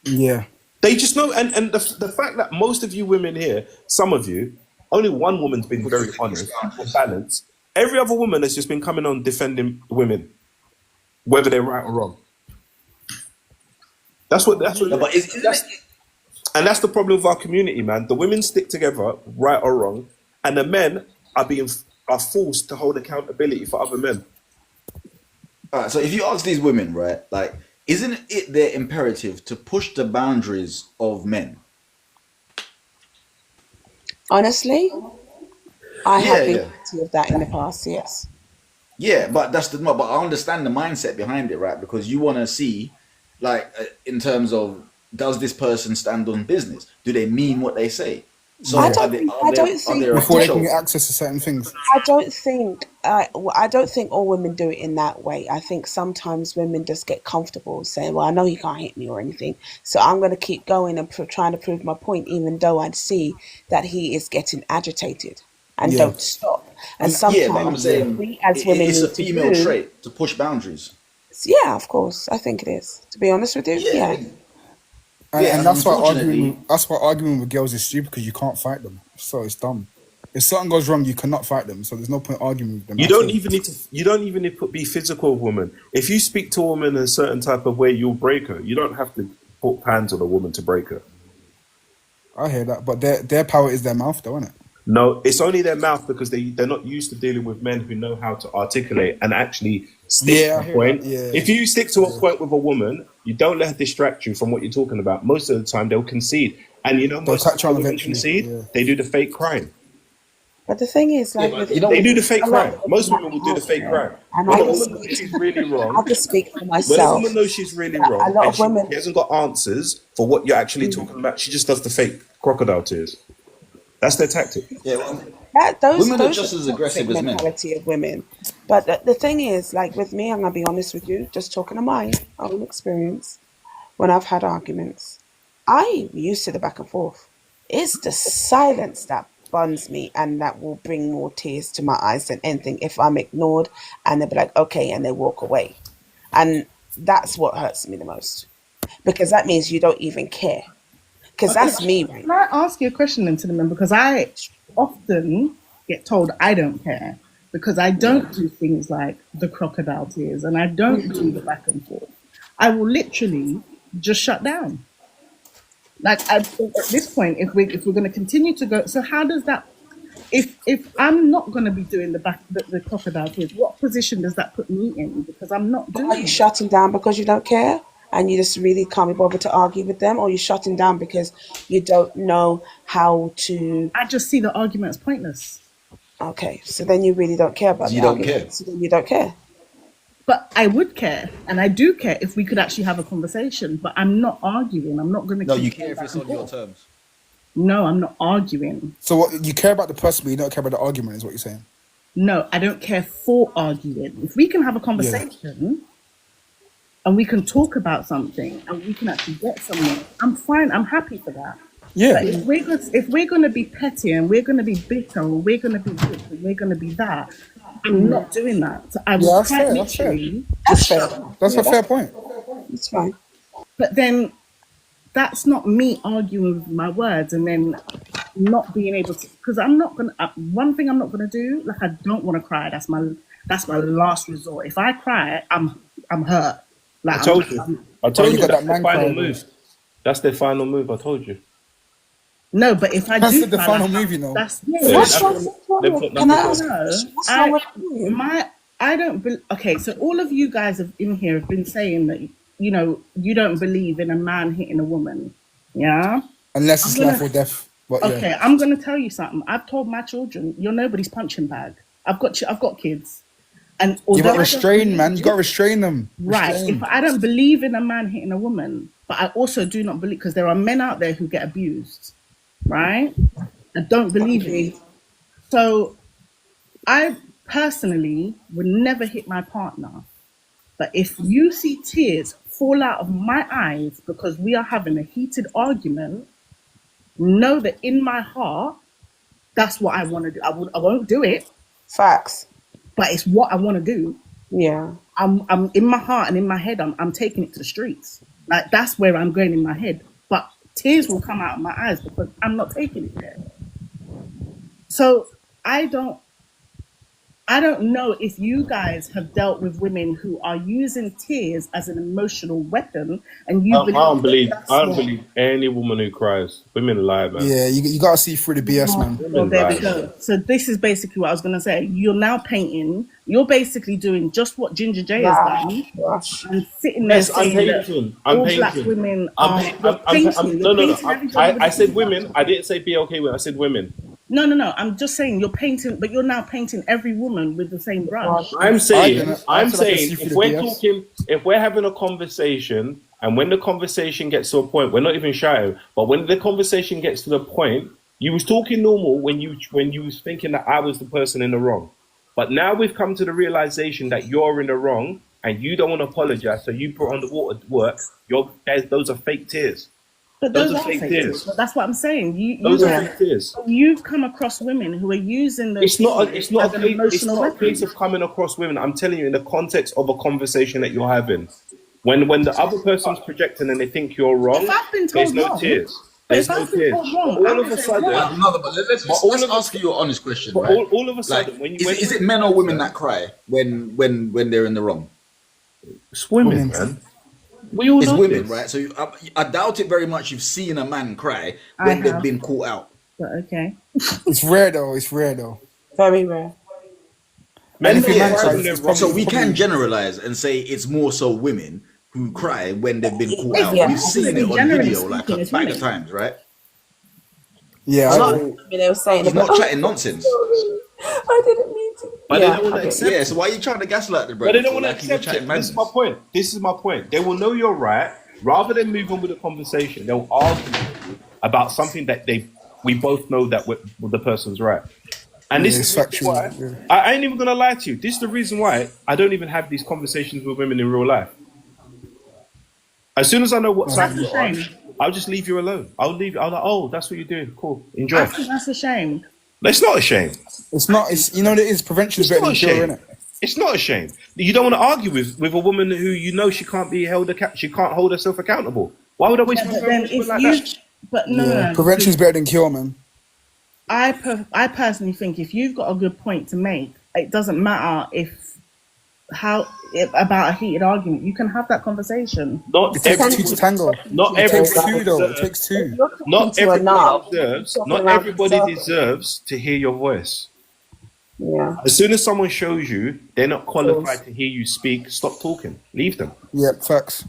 [SPEAKER 5] Yeah.
[SPEAKER 14] They just know, and the fact that most of you women here, some of you, only one woman's been very honest and balanced. Every other woman has just been coming on defending women. whether they're right or wrong. That's what.
[SPEAKER 19] No, but
[SPEAKER 14] And that's the problem with our community, man. The women stick together, right or wrong, and the men are forced to hold accountability for other men.
[SPEAKER 8] All right, so if you ask these women, right, like, isn't it their imperative to push the boundaries of men?
[SPEAKER 21] Honestly, I have
[SPEAKER 8] Yeah,
[SPEAKER 21] been
[SPEAKER 8] yeah.
[SPEAKER 21] guilty of that in the past. Yes.
[SPEAKER 8] Yeah, but but I understand the mindset behind it, right? Because you want to see, like, in terms of, does this person stand on business? Do they mean what they say? So
[SPEAKER 21] I
[SPEAKER 8] are
[SPEAKER 21] don't
[SPEAKER 8] they,
[SPEAKER 21] think.
[SPEAKER 8] are
[SPEAKER 21] I
[SPEAKER 8] there,
[SPEAKER 21] don't
[SPEAKER 8] are
[SPEAKER 21] think.
[SPEAKER 8] there
[SPEAKER 5] Before they can
[SPEAKER 8] officials?
[SPEAKER 5] get access to certain things.
[SPEAKER 21] I don't think. I don't think all women do it in that way. I think sometimes women just get comfortable saying, "Well, I know he can't hit me or anything, so I'm going to keep going and trying to prove my point, even though I see that he is getting agitated and
[SPEAKER 5] Yeah.
[SPEAKER 21] don't stop." And
[SPEAKER 8] Yeah, but I'm
[SPEAKER 21] sometimes
[SPEAKER 8] saying
[SPEAKER 21] we as women
[SPEAKER 8] it's a
[SPEAKER 21] need to
[SPEAKER 8] female
[SPEAKER 21] do.
[SPEAKER 8] trait to push boundaries.
[SPEAKER 21] Yeah, of course, I think it is. To be honest with you, yeah.
[SPEAKER 5] And that's why
[SPEAKER 8] unfortunately,
[SPEAKER 5] arguing with girls is stupid, because you can't fight them. So it's dumb. If something goes wrong, you cannot fight them. So there's no point arguing with them.
[SPEAKER 14] You
[SPEAKER 5] at
[SPEAKER 14] don't
[SPEAKER 5] all.
[SPEAKER 14] even need to. You don't even need to be physical with women. If you speak to a woman in a certain type of way, you'll break her. You don't have to put hands on a woman to break her.
[SPEAKER 5] I hear that, but their power is their mouth, though, isn't it?
[SPEAKER 14] No, it's only their mouth, because they're not used to dealing with men who know how to articulate and actually stick
[SPEAKER 5] Yeah, I
[SPEAKER 14] to a
[SPEAKER 5] hear
[SPEAKER 14] point.
[SPEAKER 5] that, yeah.
[SPEAKER 14] If you stick to a point with a woman, you don't let her distract you from what you're talking about. Most of the time, they'll concede, and
[SPEAKER 5] They'll
[SPEAKER 14] most
[SPEAKER 5] catch
[SPEAKER 14] of
[SPEAKER 5] on
[SPEAKER 14] the women
[SPEAKER 5] eventually,
[SPEAKER 14] concede.
[SPEAKER 5] yeah.
[SPEAKER 14] They do the fake crying.
[SPEAKER 21] But the thing is, like, with
[SPEAKER 14] They do the fake
[SPEAKER 21] a lot
[SPEAKER 14] crying.
[SPEAKER 21] of
[SPEAKER 14] Most
[SPEAKER 21] women
[SPEAKER 14] women will do the fake
[SPEAKER 21] out
[SPEAKER 14] crying.
[SPEAKER 21] there, and
[SPEAKER 14] When
[SPEAKER 21] I
[SPEAKER 14] a
[SPEAKER 21] just
[SPEAKER 14] woman knows she's really
[SPEAKER 21] I
[SPEAKER 14] wrong,
[SPEAKER 21] just speak for
[SPEAKER 14] when a
[SPEAKER 21] myself.
[SPEAKER 14] woman knows she's really
[SPEAKER 21] A
[SPEAKER 14] wrong
[SPEAKER 21] lot
[SPEAKER 14] and
[SPEAKER 21] of women.
[SPEAKER 14] she hasn't got answers for what you're actually talking about, she just does the fake crocodile tears. That's their tactic.
[SPEAKER 8] Yeah, well,
[SPEAKER 21] Those
[SPEAKER 8] women are
[SPEAKER 21] are
[SPEAKER 8] just as
[SPEAKER 21] the
[SPEAKER 8] aggressive
[SPEAKER 21] toxic
[SPEAKER 8] as men.
[SPEAKER 21] mentality of women. But the thing is, like with me, I'm gonna be honest with you, just talking to my own experience. When I've had arguments, I used to the back and forth. It's the silence that burns me and that will bring more tears to my eyes than anything if I'm ignored and they'll be like, okay, and they walk away. And that's what hurts me the most. Because that means you don't even care. Because that's me right
[SPEAKER 16] Can I ask you a question then, Cinnamon? Because I often get told I don't care because I don't do things like the crocodile tears and I don't do the back and forth. I will literally just shut down. Like at this point, if we're going to continue to go, so how does that? If I'm not going to be doing the crocodile tears, what position does that put me in? Because I'm not doing.
[SPEAKER 21] Are you shutting down because you don't care and you just really can't be bothered to argue with them, or you're shutting down because you don't know how to?
[SPEAKER 16] I just see the argument as pointless.
[SPEAKER 21] Okay, so then you really don't care about
[SPEAKER 8] You
[SPEAKER 21] the
[SPEAKER 8] don't
[SPEAKER 21] argument.
[SPEAKER 8] care.
[SPEAKER 21] So then you don't care.
[SPEAKER 16] But I would care, and I do care if we could actually have a conversation. But I'm not arguing. I'm not going to.
[SPEAKER 8] No, you care if it's on your terms.
[SPEAKER 16] No, I'm not arguing.
[SPEAKER 5] So what, you care about the person, but you don't care about the argument, is what you're saying?
[SPEAKER 16] No, I don't care for arguing. If we can have a conversation and we can talk about something and we can actually get somewhere, I'm fine. I'm happy for that.
[SPEAKER 5] Yeah.
[SPEAKER 16] But if we're going to be petty and we're going to be bitter or we're going to be this and we're going to be that, I'm not doing that. So I will
[SPEAKER 5] That's
[SPEAKER 16] quite
[SPEAKER 5] fair. That's fair.
[SPEAKER 16] literally
[SPEAKER 21] That's fair.
[SPEAKER 5] That's a fair point.
[SPEAKER 21] It's fine.
[SPEAKER 16] But then that's not me arguing with my words and then not being able to, because I'm not gonna. One thing I'm not gonna do, like I don't want to cry. That's my last resort. If I cry, I'm hurt. Like
[SPEAKER 14] I told you. I told you
[SPEAKER 5] got
[SPEAKER 14] that's
[SPEAKER 5] that
[SPEAKER 14] their
[SPEAKER 5] man
[SPEAKER 14] final
[SPEAKER 5] cry,
[SPEAKER 14] move. That's their final move. I told you.
[SPEAKER 16] No, but if I
[SPEAKER 5] That's
[SPEAKER 16] do
[SPEAKER 5] the
[SPEAKER 16] cry,
[SPEAKER 5] final
[SPEAKER 16] like,
[SPEAKER 5] move, you know.
[SPEAKER 16] That's
[SPEAKER 21] What's wrong?
[SPEAKER 14] They've got
[SPEAKER 21] Can I
[SPEAKER 14] nothing
[SPEAKER 21] ask?
[SPEAKER 14] else.
[SPEAKER 21] What's wrong with you?
[SPEAKER 16] I don't. Okay, so all of you guys in here have been saying that you don't believe in a man hitting a woman, yeah.
[SPEAKER 5] Unless it's life or death. But
[SPEAKER 16] Okay,
[SPEAKER 5] yeah.
[SPEAKER 16] I'm gonna tell you something. I've told my children, you're nobody's punching bag. I've got kids, and
[SPEAKER 5] You got
[SPEAKER 16] although I don't
[SPEAKER 5] restrain, man. You
[SPEAKER 16] believe-
[SPEAKER 5] got to restrain them.
[SPEAKER 16] Right.
[SPEAKER 5] Restrain.
[SPEAKER 16] If I don't believe in a man hitting a woman, but I also do not believe, because there are men out there who get abused, right? I don't believe it. So I personally would never hit my partner. But if you see tears fall out of my eyes because we are having a heated argument, know that in my heart, that's what I want to do. I won't do it.
[SPEAKER 21] Facts.
[SPEAKER 16] But it's what I want to do.
[SPEAKER 21] Yeah.
[SPEAKER 16] I'm in my heart and in my head, I'm taking it to the streets. Like that's where I'm going in my head. But tears will come out of my eyes because I'm not taking it there. So I I don't know if you guys have dealt with women who are using tears as an emotional weapon, and you
[SPEAKER 10] I don't
[SPEAKER 16] believe
[SPEAKER 10] believe.
[SPEAKER 16] that that's
[SPEAKER 10] I don't
[SPEAKER 16] what.
[SPEAKER 10] believe any woman who cries. Women lie, man.
[SPEAKER 5] Yeah, you got to see through the BS, man.
[SPEAKER 16] Well,
[SPEAKER 10] Women
[SPEAKER 16] there we
[SPEAKER 10] lie.
[SPEAKER 16] go. So this is basically what I was going to say. You're now painting. You're basically doing just what Ginger J has done, and sitting there
[SPEAKER 10] Yes, I'm
[SPEAKER 16] saying that
[SPEAKER 10] painting. I'm
[SPEAKER 16] all black
[SPEAKER 10] painting.
[SPEAKER 16] women are.
[SPEAKER 10] I'm
[SPEAKER 16] You're painting.
[SPEAKER 10] no,
[SPEAKER 16] You're
[SPEAKER 10] no, no.
[SPEAKER 16] painting everybody with
[SPEAKER 10] I
[SPEAKER 16] a
[SPEAKER 10] said
[SPEAKER 16] different
[SPEAKER 10] women. I didn't say BLK women. I said women.
[SPEAKER 16] No. I'm just saying you're painting, but you're now painting every woman with the same brush.
[SPEAKER 10] I'm saying,
[SPEAKER 5] I said I can see
[SPEAKER 10] if
[SPEAKER 5] through the
[SPEAKER 10] we're
[SPEAKER 5] BS.
[SPEAKER 10] talking, if we're having a conversation, and when the conversation gets to a point, we're not even shouting, but when the conversation gets to the point, you was talking normal when you was thinking that I was the person in the wrong, but now we've come to the realization that you're in the wrong, and you don't want to apologize, so you put on the waterwork. Those are fake tears.
[SPEAKER 16] But those are fake tears. But that's what I'm saying.
[SPEAKER 10] Those are fake tears.
[SPEAKER 16] You've come across women who are using those
[SPEAKER 10] It's not.
[SPEAKER 16] tears
[SPEAKER 10] It's not.
[SPEAKER 16] as an
[SPEAKER 10] It's
[SPEAKER 16] emotional
[SPEAKER 10] not a
[SPEAKER 16] weapon.
[SPEAKER 10] case of coming across women. I'm telling you, in the context of a conversation that you're having, when the other person's projecting and they think you're wrong,
[SPEAKER 16] If I've been told
[SPEAKER 10] there's no
[SPEAKER 16] wrong,
[SPEAKER 10] tears.
[SPEAKER 16] but
[SPEAKER 10] There's
[SPEAKER 16] if
[SPEAKER 10] no
[SPEAKER 16] I've been
[SPEAKER 10] tears.
[SPEAKER 16] told wrong,
[SPEAKER 10] But
[SPEAKER 16] I
[SPEAKER 10] all
[SPEAKER 16] would
[SPEAKER 10] of a
[SPEAKER 16] say
[SPEAKER 10] sudden,
[SPEAKER 16] wrong.
[SPEAKER 8] No, but let's ask you an honest question, right?
[SPEAKER 10] all of a sudden, when you
[SPEAKER 8] is it men or women that cry when they're in the wrong?
[SPEAKER 10] It's women, man. We all
[SPEAKER 8] It's
[SPEAKER 10] know
[SPEAKER 8] women,
[SPEAKER 10] this.
[SPEAKER 8] right? So I doubt it very much. You've seen a man cry
[SPEAKER 16] I
[SPEAKER 8] when they've
[SPEAKER 16] have.
[SPEAKER 8] been caught out.
[SPEAKER 16] But okay.
[SPEAKER 5] It's rare though. It's rare though.
[SPEAKER 2] Very rare.
[SPEAKER 10] Men
[SPEAKER 5] if a man
[SPEAKER 10] cry
[SPEAKER 5] cries,
[SPEAKER 10] when they're
[SPEAKER 5] it's
[SPEAKER 10] wrong.
[SPEAKER 8] So we
[SPEAKER 5] probably-
[SPEAKER 8] can generalize and say it's more so women who cry when they've been caught out.
[SPEAKER 2] Yeah.
[SPEAKER 8] We've seen it on
[SPEAKER 16] Generally
[SPEAKER 8] video like
[SPEAKER 16] speaking,
[SPEAKER 8] a
[SPEAKER 16] it's
[SPEAKER 8] bag
[SPEAKER 16] women.
[SPEAKER 8] of times, right?
[SPEAKER 5] Yeah.
[SPEAKER 2] I mean, they were saying
[SPEAKER 8] He's
[SPEAKER 2] about,
[SPEAKER 8] not chatting nonsense.
[SPEAKER 2] I didn't mean to.
[SPEAKER 10] But
[SPEAKER 2] Yeah,
[SPEAKER 10] they don't want
[SPEAKER 2] I
[SPEAKER 10] to
[SPEAKER 2] did.
[SPEAKER 10] accept
[SPEAKER 8] Yeah, so why are you trying to gaslight the
[SPEAKER 10] But
[SPEAKER 8] brother?
[SPEAKER 10] they don't want to
[SPEAKER 8] like he was
[SPEAKER 10] accept
[SPEAKER 8] chatting
[SPEAKER 10] it. This is
[SPEAKER 8] madness?
[SPEAKER 10] my point. This is my point. They will know you're right. Rather than move on with the conversation, they'll argue about something that we both know that the person's right. And this
[SPEAKER 5] Yeah,
[SPEAKER 10] is
[SPEAKER 5] it's
[SPEAKER 10] the reason
[SPEAKER 5] factual,
[SPEAKER 10] why
[SPEAKER 5] yeah.
[SPEAKER 10] I ain't even gonna lie to you. This is the reason why I don't even have these conversations with women in real life. As soon as I know what side
[SPEAKER 16] That's a
[SPEAKER 10] you're on,
[SPEAKER 16] shame.
[SPEAKER 10] I'll just leave you alone. I'll leave. I'll like, oh, that's what you're doing. Cool. Enjoy.
[SPEAKER 16] I think that's a shame.
[SPEAKER 10] It's not a shame.
[SPEAKER 5] It's not. It's you know what it is. Prevention is
[SPEAKER 10] It's
[SPEAKER 5] better
[SPEAKER 10] not
[SPEAKER 5] than
[SPEAKER 10] a
[SPEAKER 5] cure,
[SPEAKER 10] shame.
[SPEAKER 5] innit?
[SPEAKER 10] It's not a shame. You don't want to argue with a woman who you know she can't be held. She can't hold herself accountable. Why would I waste
[SPEAKER 16] Yeah,
[SPEAKER 10] my
[SPEAKER 16] but
[SPEAKER 10] time
[SPEAKER 16] then
[SPEAKER 10] with someone
[SPEAKER 16] if
[SPEAKER 10] like
[SPEAKER 16] you,
[SPEAKER 10] that?
[SPEAKER 16] but no,
[SPEAKER 5] Yeah.
[SPEAKER 16] no.
[SPEAKER 5] Prevention is better than cure, man.
[SPEAKER 16] I personally think if you've got a good point to make, it doesn't matter about a heated argument. You can have that conversation.
[SPEAKER 10] Not
[SPEAKER 5] It takes two to
[SPEAKER 10] everyone.
[SPEAKER 5] tango.
[SPEAKER 10] Not
[SPEAKER 5] It takes
[SPEAKER 10] everybody
[SPEAKER 5] two though. It
[SPEAKER 10] deserves.
[SPEAKER 5] takes two.
[SPEAKER 10] Not
[SPEAKER 2] to a
[SPEAKER 10] everybody
[SPEAKER 2] knob.
[SPEAKER 10] deserves.
[SPEAKER 2] Talking
[SPEAKER 10] Not
[SPEAKER 2] around
[SPEAKER 10] everybody
[SPEAKER 2] in circles.
[SPEAKER 10] deserves to hear your voice.
[SPEAKER 2] Yeah.
[SPEAKER 10] As soon as someone shows you they're not qualified to hear you speak, stop talking. Leave them.
[SPEAKER 5] Yeah, facts.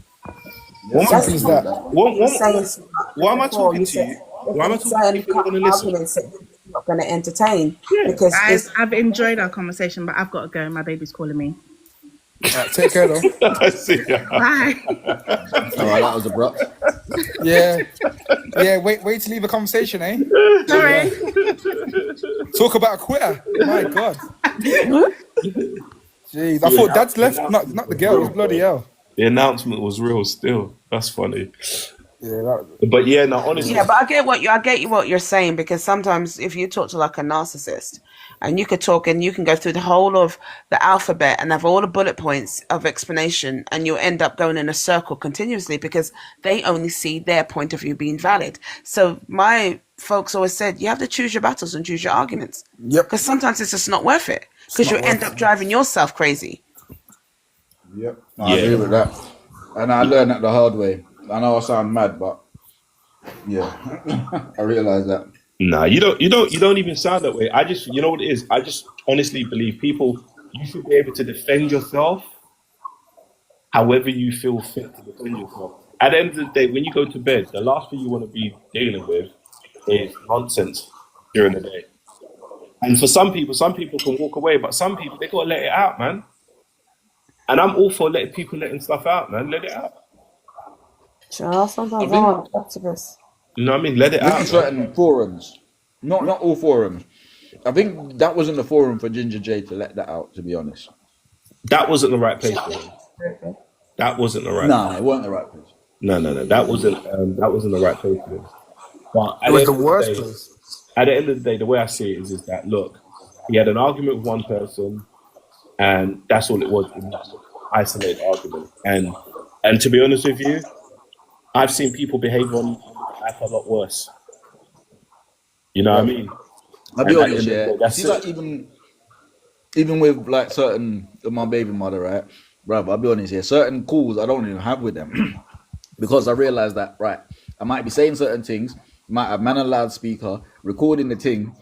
[SPEAKER 10] What am I-
[SPEAKER 5] Simple as that.
[SPEAKER 10] why am I talking to you? Why am I talking to you if you're not going to listen?
[SPEAKER 2] Arguments that you're not going to entertain because
[SPEAKER 16] Guys,
[SPEAKER 2] it's
[SPEAKER 16] I've enjoyed our conversation, but I've got to go. My baby's calling me.
[SPEAKER 5] Alright, take care though.
[SPEAKER 10] I see ya.
[SPEAKER 16] Bye.
[SPEAKER 8] All right, that was abrupt.
[SPEAKER 5] Yeah. Yeah. Wait to leave a conversation, eh?
[SPEAKER 16] Sorry.
[SPEAKER 5] Talk about a quitter. My God. Jeez, I thought Dad's left. Not the girl. It was bloody hell.
[SPEAKER 10] The announcement was real still. That's funny.
[SPEAKER 5] Yeah.
[SPEAKER 10] But yeah, no, honestly.
[SPEAKER 2] yeah, but I get what you're saying, because sometimes if you talk to like a narcissist and you could talk and you can go through the whole of the alphabet and have all the bullet points of explanation, and you'll end up going in a circle continuously because they only see their point of view being valid. So my folks always said you have to choose your battles and choose your arguments.
[SPEAKER 5] Yep.
[SPEAKER 2] Because sometimes it's just not worth it, because you
[SPEAKER 5] not
[SPEAKER 2] end
[SPEAKER 5] worth
[SPEAKER 2] up driving yourself crazy.
[SPEAKER 8] Yep, I agree with that. And I learned that the hard way. I know I sound mad, but yeah, I realize that.
[SPEAKER 10] Nah, you don't even sound that way. You know what it is? I just honestly believe you should be able to defend yourself however you feel fit to defend yourself. At the end of the day, when you go to bed, the last thing you want to be dealing with is nonsense during the day. And for some people can walk away, but some people, they gotta let it out, man. And I'm all for letting people letting stuff out, man. Let it out.
[SPEAKER 2] Sure, sometimes
[SPEAKER 8] I
[SPEAKER 2] I'm
[SPEAKER 8] think-
[SPEAKER 2] an activist.
[SPEAKER 10] You know what I mean? Let it
[SPEAKER 8] Look
[SPEAKER 10] out.
[SPEAKER 8] at certain forums, not all forums. I think that wasn't the forum for Ginger J to let that out. To be honest,
[SPEAKER 10] That wasn't the right place for him. That wasn't the right.
[SPEAKER 8] nah, it wasn't the right place.
[SPEAKER 10] No. That wasn't the right place for him. But
[SPEAKER 5] It was the worst place.
[SPEAKER 10] At the end of the day, the way I see it is that look, he had an argument with one person, and that's all it was in that isolated argument. And to be honest with you, I've seen people behave on app a lot worse. You know what I mean?
[SPEAKER 8] I'll be
[SPEAKER 10] And at
[SPEAKER 8] honest,
[SPEAKER 10] the end of the
[SPEAKER 8] yeah.
[SPEAKER 10] day, that's
[SPEAKER 8] See,
[SPEAKER 10] it.
[SPEAKER 8] like even even with like certain my baby mother, right, bruv, I'll be honest here. Certain calls I don't even have with them because I realize that right, I might be saying certain things, might have man a loudspeaker recording the thing,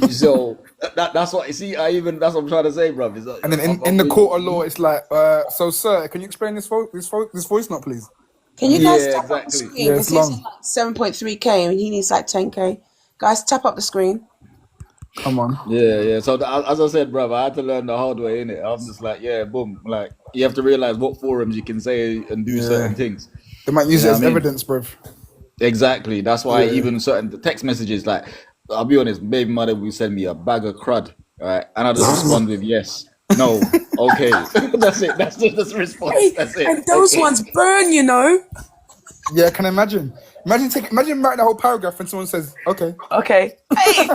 [SPEAKER 8] so that's what you see. That's what I'm trying to say, bruv.
[SPEAKER 5] And then in the court of law, it's like, so sir, can you explain this voice note, please?
[SPEAKER 21] Can you guys
[SPEAKER 8] Yeah,
[SPEAKER 21] tap up the
[SPEAKER 8] exactly.
[SPEAKER 21] screen?
[SPEAKER 5] Yeah,
[SPEAKER 21] Because
[SPEAKER 5] it's
[SPEAKER 21] he's
[SPEAKER 5] long.
[SPEAKER 21] like 7.3k and he needs like 10k. Guys, tap up the screen.
[SPEAKER 5] Come on.
[SPEAKER 8] Yeah. So as I said, bruv, I had to learn the hard way, innit? I'm just like, yeah, boom. Like you have to realize what forums you can say and do certain things.
[SPEAKER 5] They might use
[SPEAKER 8] You
[SPEAKER 5] it
[SPEAKER 8] know
[SPEAKER 5] as
[SPEAKER 8] what I mean?
[SPEAKER 5] evidence, bruv.
[SPEAKER 8] Exactly. That's why
[SPEAKER 5] Yeah.
[SPEAKER 8] even certain text messages, like I'll be honest, baby mother will send me a bag of crud, right? And I just respond with yes, no, okay. That's it. That's just the response.
[SPEAKER 21] Hey,
[SPEAKER 8] That's it.
[SPEAKER 21] and those
[SPEAKER 8] Okay.
[SPEAKER 21] ones burn, you know.
[SPEAKER 5] Yeah, can I imagine? Imagine writing the whole paragraph and someone says, okay.
[SPEAKER 21] Okay. Hey,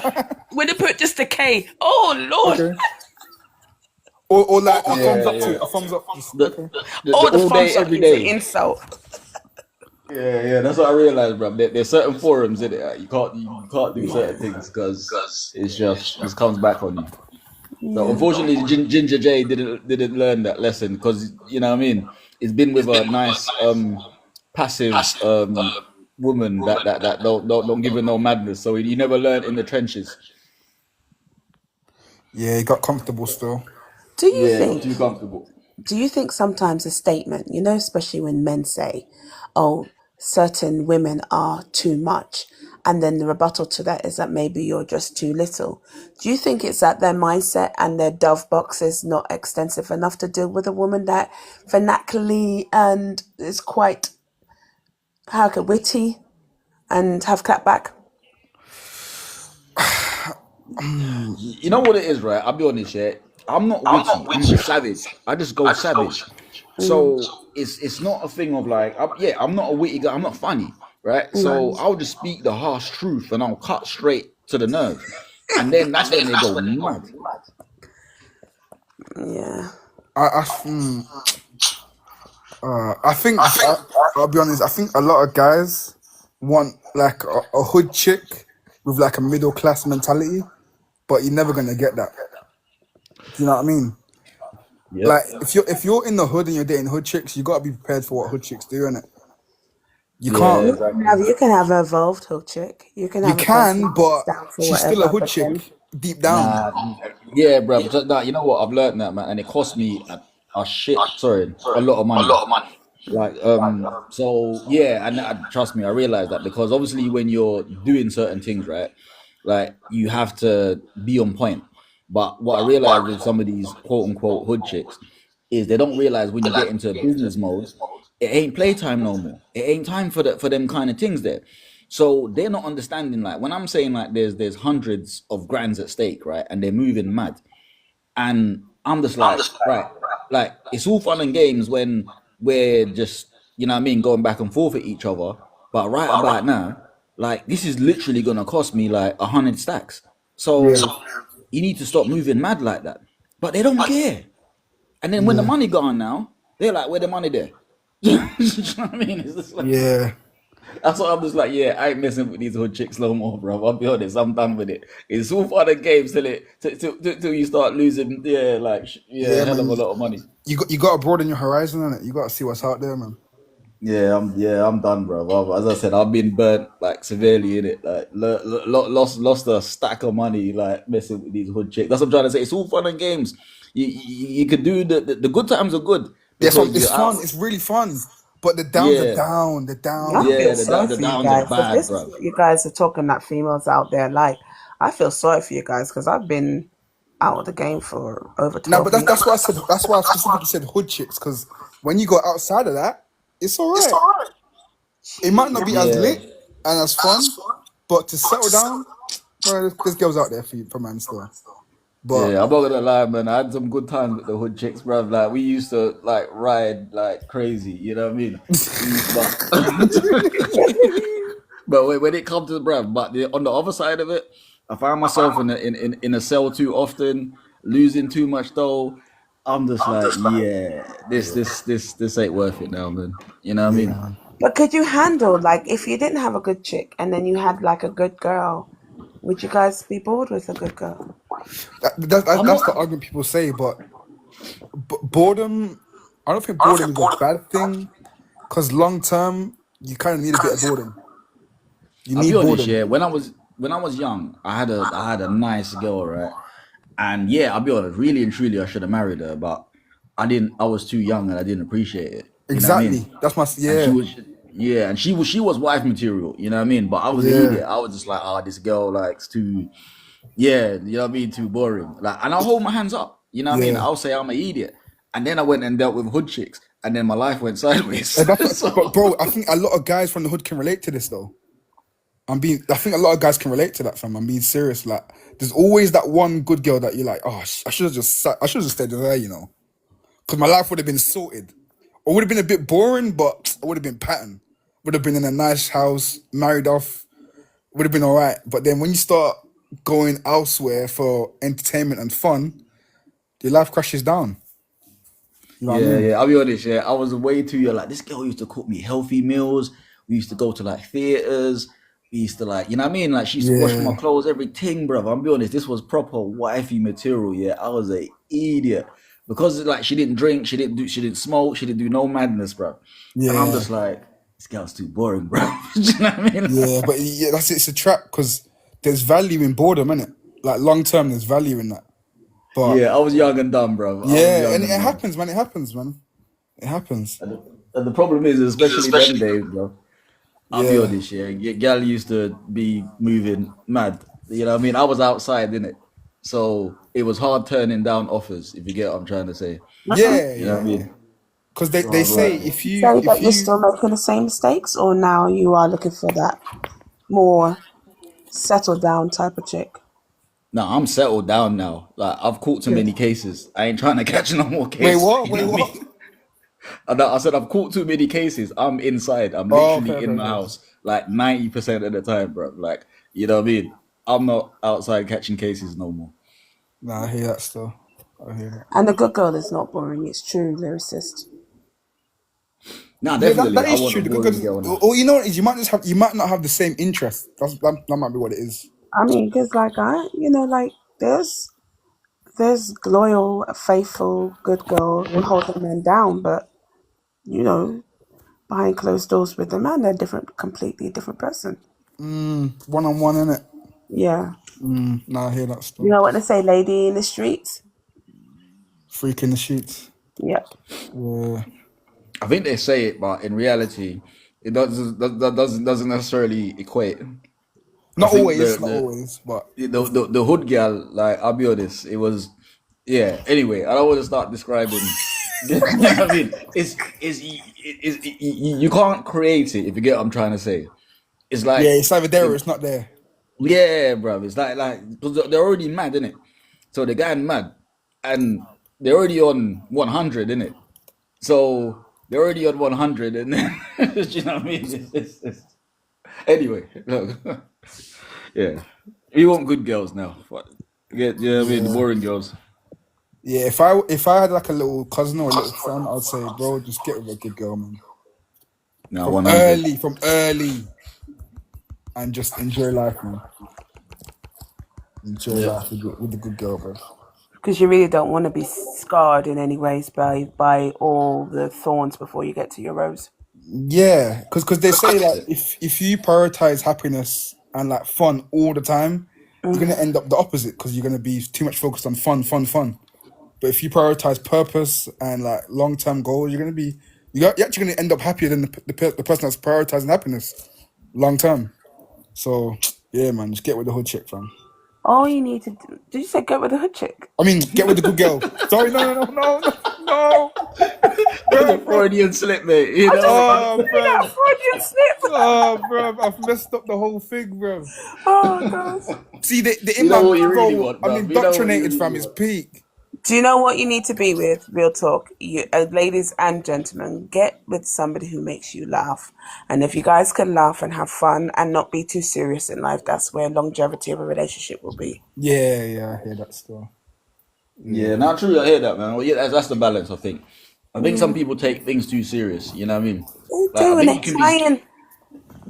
[SPEAKER 21] when they put just a K. Oh Lord.
[SPEAKER 5] Okay. Or like a
[SPEAKER 8] Yeah,
[SPEAKER 5] thumbs up to
[SPEAKER 8] yeah.
[SPEAKER 5] it, a thumbs up.
[SPEAKER 8] The
[SPEAKER 21] Oh, the
[SPEAKER 8] all
[SPEAKER 21] thumbs
[SPEAKER 8] day,
[SPEAKER 21] up
[SPEAKER 8] every
[SPEAKER 21] is an
[SPEAKER 8] day.
[SPEAKER 21] insult.
[SPEAKER 8] Yeah. That's what I realized, bro. There's certain forums in it. You can't do certain things because it comes back on you. So unfortunately, Ginger J didn't learn that lesson because you know what I mean. It's been with a nice passive woman that don't give her no madness. So he never learned in the trenches.
[SPEAKER 5] Yeah, he got comfortable still.
[SPEAKER 21] Do you
[SPEAKER 8] Yeah, got
[SPEAKER 21] think?
[SPEAKER 8] too comfortable.
[SPEAKER 21] Do you think sometimes a statement, you know, especially when men say, "Oh, certain women are too much," and then the rebuttal to that is that maybe you're just too little. Do you think it's that their mindset and their dove box is not extensive enough to deal with a woman that vernacularly and is quite witty and have clapback?
[SPEAKER 8] You know what it is, right? I'll be honest, yeah. I'm not witty. I'm savage. I just go savage. So it's not a thing of like, I'm not a witty guy. I'm not funny, right? So I'll just speak the harsh truth and I'll cut straight to the nerve, and then that's when they go mad.
[SPEAKER 21] Yeah.
[SPEAKER 5] I think I'll be honest. I think a lot of guys want like a hood chick with like a middle class mentality, but you're never gonna get that. Do you know what I mean?
[SPEAKER 8] Yep.
[SPEAKER 5] Like if you're in the hood and you're dating hood chicks, you gotta be prepared for what hood chicks do, innit? You
[SPEAKER 8] Yeah,
[SPEAKER 5] can't.
[SPEAKER 8] exactly.
[SPEAKER 21] You can have an evolved hook chick. You can
[SPEAKER 5] You
[SPEAKER 21] have a
[SPEAKER 5] can,
[SPEAKER 21] person
[SPEAKER 5] but
[SPEAKER 21] down for
[SPEAKER 5] she's still a
[SPEAKER 21] whatever,
[SPEAKER 5] hood
[SPEAKER 21] but then
[SPEAKER 5] chick deep down.
[SPEAKER 8] Nah, yeah, bro. But nah, you know what? I've learned that, man, and it cost me a lot of money. Like, so yeah, and trust me, I realized that because obviously when you're doing certain things, right, like you have to be on point. But what I realized with some of these quote unquote hood chicks is they don't realize when you get into business mode, it ain't playtime no more. It ain't time for them kind of things there. So they're not understanding, like when I'm saying like there's hundreds of grands at stake, right, and they're moving mad. And I'm just like, right, like it's all fun and games when we're just, you know what I mean, going back and forth at each other. But right about now, like this is literally gonna cost me like 100 stacks. So you need to stop moving mad like that. But they don't care. And then when the money gone now, they're like, where the money there? You know what I mean? It's just like,
[SPEAKER 5] Yeah.
[SPEAKER 8] that's what I'm just like, yeah, I ain't messing with these hood chicks no more, bro. I'll be honest, I'm done with it. It's all fun and games till you start losing,
[SPEAKER 5] Yeah,
[SPEAKER 8] hell of a
[SPEAKER 5] man.
[SPEAKER 8] lot of money.
[SPEAKER 5] You got to broaden your horizon, innit? You got to see what's out there, man.
[SPEAKER 8] Yeah, I'm done, bro. As I said, I've been burnt like severely in it. Like lost a stack of money like messing with these hood chicks. That's what I'm trying to say. It's all fun and games. You could do the good times are good.
[SPEAKER 5] Yes,
[SPEAKER 8] because
[SPEAKER 5] it's
[SPEAKER 8] you're
[SPEAKER 5] fun.
[SPEAKER 8] out.
[SPEAKER 5] It's really fun. But the downs are
[SPEAKER 8] Yeah,
[SPEAKER 5] down. The downs
[SPEAKER 21] I
[SPEAKER 5] are
[SPEAKER 21] feel
[SPEAKER 8] yeah.
[SPEAKER 21] sorry
[SPEAKER 8] The
[SPEAKER 21] for you
[SPEAKER 8] downs
[SPEAKER 21] guys.
[SPEAKER 8] are
[SPEAKER 21] If
[SPEAKER 8] bad,
[SPEAKER 21] this is
[SPEAKER 8] bro.
[SPEAKER 21] what you guys are talking that females out there like, I feel sorry for you guys because I've been out of the game for over
[SPEAKER 5] No,
[SPEAKER 21] 12
[SPEAKER 5] but
[SPEAKER 21] years.
[SPEAKER 5] that's why I said that's why I specifically said hood chicks, because when you go outside of that, it's alright. It might not be as
[SPEAKER 8] Yeah.
[SPEAKER 5] lit and as fun, but to settle down, well, there's girls out there for man still. But
[SPEAKER 8] Yeah, I'm not gonna lie, man. I had some good times with the hood chicks, bro. Like we used to like ride like crazy. You know what I mean? But when it comes to the bruv, on the other side of it, I find myself in a cell too often, losing too much though. I'm just like, yeah, this ain't worth it now, man. You know what I mean?
[SPEAKER 21] But could you handle, like, if you didn't have a good chick and then you had like a good girl, Would you guys be bored with a good girl?
[SPEAKER 12] That's the argument people say, but boredom. I don't think boredom is a bad thing, because long term you kind of need a bit of boredom. You
[SPEAKER 19] I'll
[SPEAKER 12] need
[SPEAKER 19] be honest,
[SPEAKER 12] boredom.
[SPEAKER 19] yeah. When I was young, I had a nice girl, right? And yeah, I'll be honest, really and truly, I should have married her, but I didn't. I was too young and I didn't appreciate it. You know what I mean?
[SPEAKER 12] Exactly. That's my
[SPEAKER 19] And she was wife material. You know what I mean? But I was an
[SPEAKER 12] Yeah.
[SPEAKER 19] idiot. I was just like, oh, this girl likes too. Yeah, you know what I mean? Too boring. Like, and I'll hold my hands up. You know what I mean?
[SPEAKER 12] Yeah.
[SPEAKER 19] I'll say I'm an idiot, and then I went and dealt with hood chicks, and then my life went sideways.
[SPEAKER 12] And but bro, I think a lot of guys from the hood can relate to this though. I think a lot of guys can relate to that, fam. I'm being serious. Like, there's always that one good girl that you're like, oh, I should have just stayed with her, you know, because my life would have been sorted. Or would have been a bit boring, but it would have been pattern. Would have been in a nice house, married off. Would have been all right. But then when you start going elsewhere for entertainment and fun, your life crashes down. You know what I mean?
[SPEAKER 19] Yeah. I'll be honest. Yeah, I was way too young. Like, this girl used to cook me healthy meals. We used to go to like theaters. We used to like, you know what I mean? Like, she used to wash my clothes, everything, bro. I'll be honest. This was proper wifey material. Yeah, I was an idiot because like she didn't drink, she didn't smoke, she didn't do no madness, bro. And I'm
[SPEAKER 12] Yeah.
[SPEAKER 19] just like, this girl's too boring, bro. Do you know what I mean?
[SPEAKER 12] Yeah, but yeah, it's a trap because there's value in boredom, innit? Like long term, there's value in that. But
[SPEAKER 19] Yeah, I was young and dumb, bro. I was
[SPEAKER 12] yeah,
[SPEAKER 19] young
[SPEAKER 12] and
[SPEAKER 19] and
[SPEAKER 12] it
[SPEAKER 19] dumb.
[SPEAKER 12] happens, man. It happens, man. It happens.
[SPEAKER 19] And the problem is, especially them days, bro. I'll be
[SPEAKER 12] Yeah.
[SPEAKER 19] honest, yeah. Gal used to be moving mad. You know what I mean? I was outside, innit? So it was hard turning down offers, if you get what I'm trying to say.
[SPEAKER 12] Yeah,
[SPEAKER 19] You know what I mean?
[SPEAKER 12] Because they
[SPEAKER 19] So,
[SPEAKER 12] say
[SPEAKER 19] like,
[SPEAKER 12] if
[SPEAKER 21] Say
[SPEAKER 12] you
[SPEAKER 21] that you're still making the same mistakes, or now you are looking for that more settled down type of chick.
[SPEAKER 19] no, I'm settled down now. Like, I've caught too many cases. I ain't trying to catch no more
[SPEAKER 12] wait,
[SPEAKER 19] cases.
[SPEAKER 12] what?
[SPEAKER 19] You
[SPEAKER 12] Wait,
[SPEAKER 19] know what I
[SPEAKER 12] what?
[SPEAKER 19] mean? I said I've caught too many cases. I'm inside. I'm
[SPEAKER 12] Oh,
[SPEAKER 19] literally
[SPEAKER 12] okay,
[SPEAKER 19] in
[SPEAKER 12] okay,
[SPEAKER 19] my
[SPEAKER 12] okay.
[SPEAKER 19] house like 90% of the time, bro. Like, you know what I mean? I'm not outside catching cases no more.
[SPEAKER 12] Nah, I hear that still. I hear that.
[SPEAKER 21] And the good girl is not boring. It's true, lyricist.
[SPEAKER 19] Nah,
[SPEAKER 12] Yeah,
[SPEAKER 19] definitely.
[SPEAKER 12] that
[SPEAKER 19] I
[SPEAKER 12] is
[SPEAKER 19] want
[SPEAKER 12] true.
[SPEAKER 19] a
[SPEAKER 12] Because
[SPEAKER 19] boring girl now.
[SPEAKER 12] or you know what it is, you might not have the same interest. That might be what it is.
[SPEAKER 21] I mean, because like there's loyal, faithful, good girl who hold the man down, but behind closed doors with the man, they're completely different person.
[SPEAKER 12] One on one, innit?
[SPEAKER 21] Yeah.
[SPEAKER 12] Nah, I hear that
[SPEAKER 21] You
[SPEAKER 12] still.
[SPEAKER 21] know what they say, lady in the streets?
[SPEAKER 12] Freak in the sheets.
[SPEAKER 21] Yeah.
[SPEAKER 12] Yeah.
[SPEAKER 19] I think they say it, but in reality, it doesn't necessarily equate.
[SPEAKER 12] Not
[SPEAKER 19] I think
[SPEAKER 12] always, but
[SPEAKER 19] the hood gal, like, I'll be honest, it was, yeah. Anyway, I don't want to start describing. You know what I mean, you can't create it if you get what I'm trying to say. It's like,
[SPEAKER 12] yeah, it's either there or it's not there.
[SPEAKER 19] yeah, bro. It's like 'cause they're already mad, innit? So they're getting mad, and they're already on 100, innit? So they're already on 100, and then you know what I mean. Anyway, look, yeah, we want good girls now. You know what I mean? The boring girls.
[SPEAKER 12] Yeah, if I had like a little cousin or a little friend, I'd say, bro, just get with a good girl, man.
[SPEAKER 19] No,
[SPEAKER 12] From
[SPEAKER 19] 100.
[SPEAKER 12] early, and just enjoy life, man. Enjoy life with the good girl, bro.
[SPEAKER 21] Because you really don't want to be scarred in any ways by all the thorns before you get to your rose.
[SPEAKER 12] Yeah, because they say like if you prioritize happiness and like fun all the time, you're gonna end up the opposite because you're gonna be too much focused on fun. But if you prioritize purpose and like long term goals, you're actually gonna end up happier than the person that's prioritizing happiness long term. So yeah, man, just get with the hood chick, fam.
[SPEAKER 21] All you need to do... Did you say get with a hood chick?
[SPEAKER 12] I mean, get with the good girl. Sorry, no.
[SPEAKER 19] That's a Freudian slip, mate. You know?
[SPEAKER 12] Oh, bro.
[SPEAKER 21] Freudian slip.
[SPEAKER 12] Oh, bro, I've messed up the whole thing, bro.
[SPEAKER 21] Oh, gosh.
[SPEAKER 12] See, the
[SPEAKER 19] You know what you
[SPEAKER 12] bro,
[SPEAKER 19] really want,
[SPEAKER 12] I'm
[SPEAKER 19] bruv. You know what you
[SPEAKER 12] indoctrinated,
[SPEAKER 19] really
[SPEAKER 12] fam. It's
[SPEAKER 19] want.
[SPEAKER 12] peak.
[SPEAKER 21] Do you know what you need to be with? Real talk. Ladies and gentlemen, get with somebody who makes you laugh. And if you guys can laugh and have fun and not be too serious in life, that's where longevity of a relationship will be.
[SPEAKER 12] Yeah, I hear that still.
[SPEAKER 19] Yeah, not true. I hear that, man. Well, yeah, that's the balance. I think some people take things too serious. You know what I mean?
[SPEAKER 21] They do,
[SPEAKER 19] I
[SPEAKER 21] and
[SPEAKER 19] think
[SPEAKER 21] they're trying.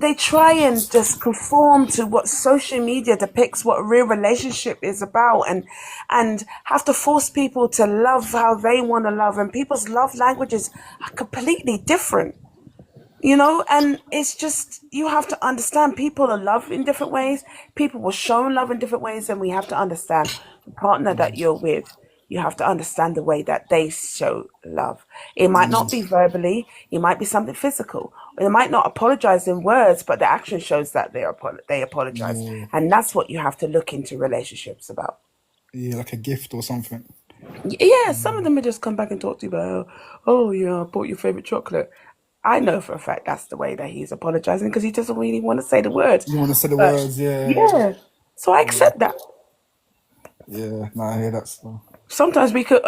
[SPEAKER 21] they try and just conform to what social media depicts what a real relationship is about, and have to force people to love how they want to love, and people's love languages are completely different. And it's just, you have to understand people are loved in different ways. People will show love in different ways, and we have to understand the partner that you're with. You have to understand the way that they show love. It might not be verbally, it might be something physical. They might not apologize in words, but the action shows that they apologize.
[SPEAKER 12] Yeah.
[SPEAKER 21] And that's what you have to look into relationships about.
[SPEAKER 12] Yeah, like a gift or something.
[SPEAKER 21] Yeah, some of them will just come back and talk to you about, oh, I bought your favorite chocolate. I know for a fact that's the way that he's apologizing, because he doesn't really want to say the words.
[SPEAKER 12] You want to say the
[SPEAKER 21] But,
[SPEAKER 12] words, yeah.
[SPEAKER 21] yeah. So I accept that.
[SPEAKER 12] Yeah, nah, I hear that stuff.
[SPEAKER 21] Sometimes we could,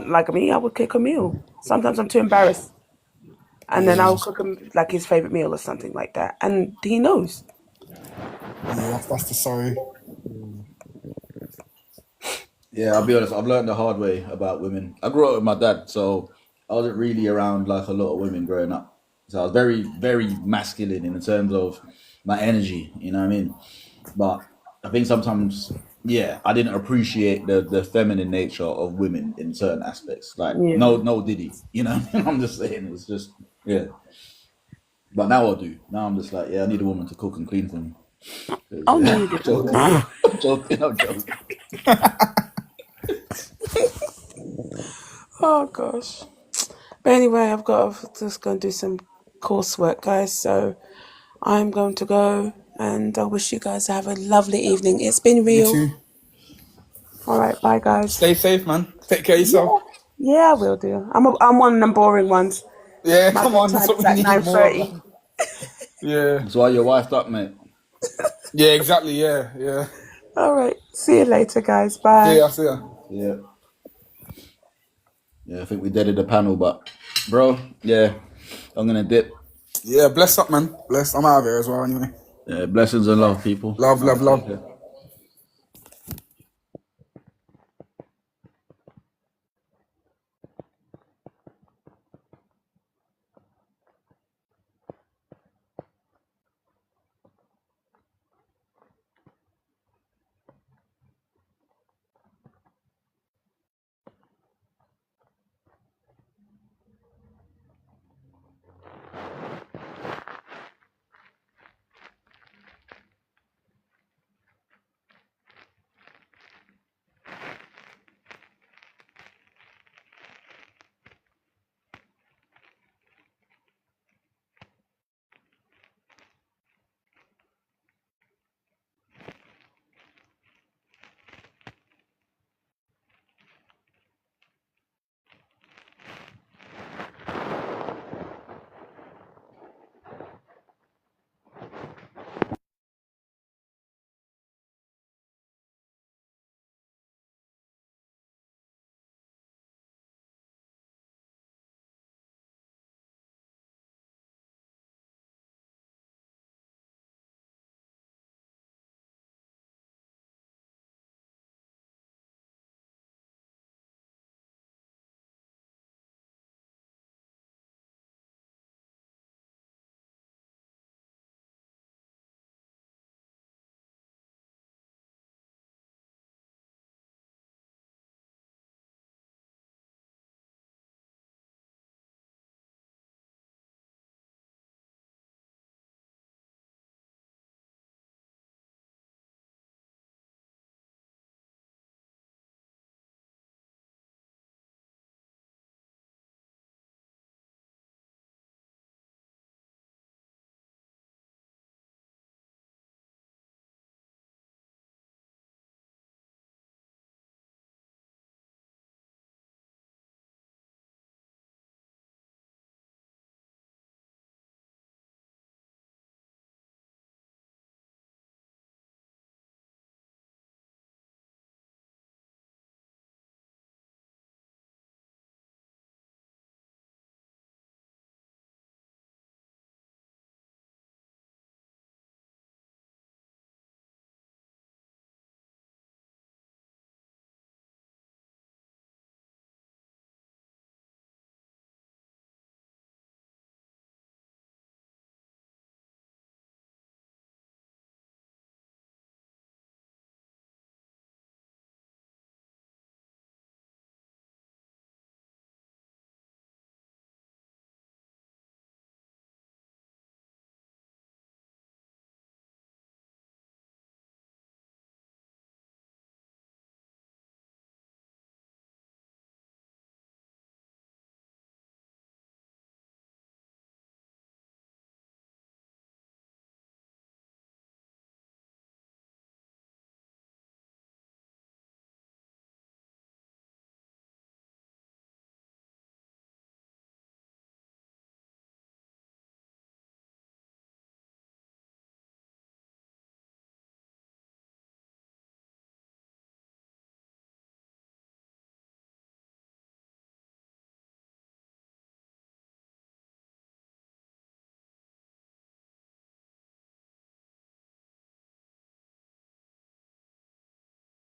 [SPEAKER 21] like me, I would cook a meal. Sometimes I'm too embarrassed. And then I'll cook him like his favorite meal or something like that. And he knows.
[SPEAKER 12] Yeah, that's the sorry.
[SPEAKER 8] Yeah, I'll be honest. I've learned the hard way about women. I grew up with my dad, so I wasn't really around like a lot of women growing up. So I was very, very masculine in terms of my energy. You know what I mean? But I think sometimes, yeah, I didn't appreciate the feminine nature of women in certain aspects. Like,
[SPEAKER 21] Yeah.
[SPEAKER 8] no, did he? You know, I'm just saying. It's just, yeah. But now I do. Now I'm just like, yeah, I need a woman to cook and clean for me.
[SPEAKER 21] Oh, no,
[SPEAKER 8] Yeah,
[SPEAKER 21] you didn't.
[SPEAKER 8] I'm joking.
[SPEAKER 21] Oh, gosh. But anyway, I've got to just go and do some coursework, guys. So I'm going to go, and I wish you guys to have a lovely evening. It's been
[SPEAKER 12] You
[SPEAKER 21] real.
[SPEAKER 12] too.
[SPEAKER 21] All right, bye, guys.
[SPEAKER 12] Stay safe, man. Take care of yourself.
[SPEAKER 21] Yeah, I will do. I'm one of them boring ones.
[SPEAKER 12] Yeah,
[SPEAKER 21] My
[SPEAKER 12] come on. That's
[SPEAKER 21] bedtime's
[SPEAKER 12] what we
[SPEAKER 21] at
[SPEAKER 12] need more
[SPEAKER 21] 9:30.
[SPEAKER 12] of. Yeah.
[SPEAKER 8] That's why you're wifed up, mate.
[SPEAKER 12] Yeah, exactly. Yeah.
[SPEAKER 21] All right. See you later, guys. Bye.
[SPEAKER 12] See ya.
[SPEAKER 8] Yeah. Yeah, I think we deaded the panel, but bro, yeah, I'm gonna dip.
[SPEAKER 12] Yeah, bless up, man. Bless. I'm out of here as well anyway.
[SPEAKER 8] Yeah, blessings and love, people.
[SPEAKER 12] Love.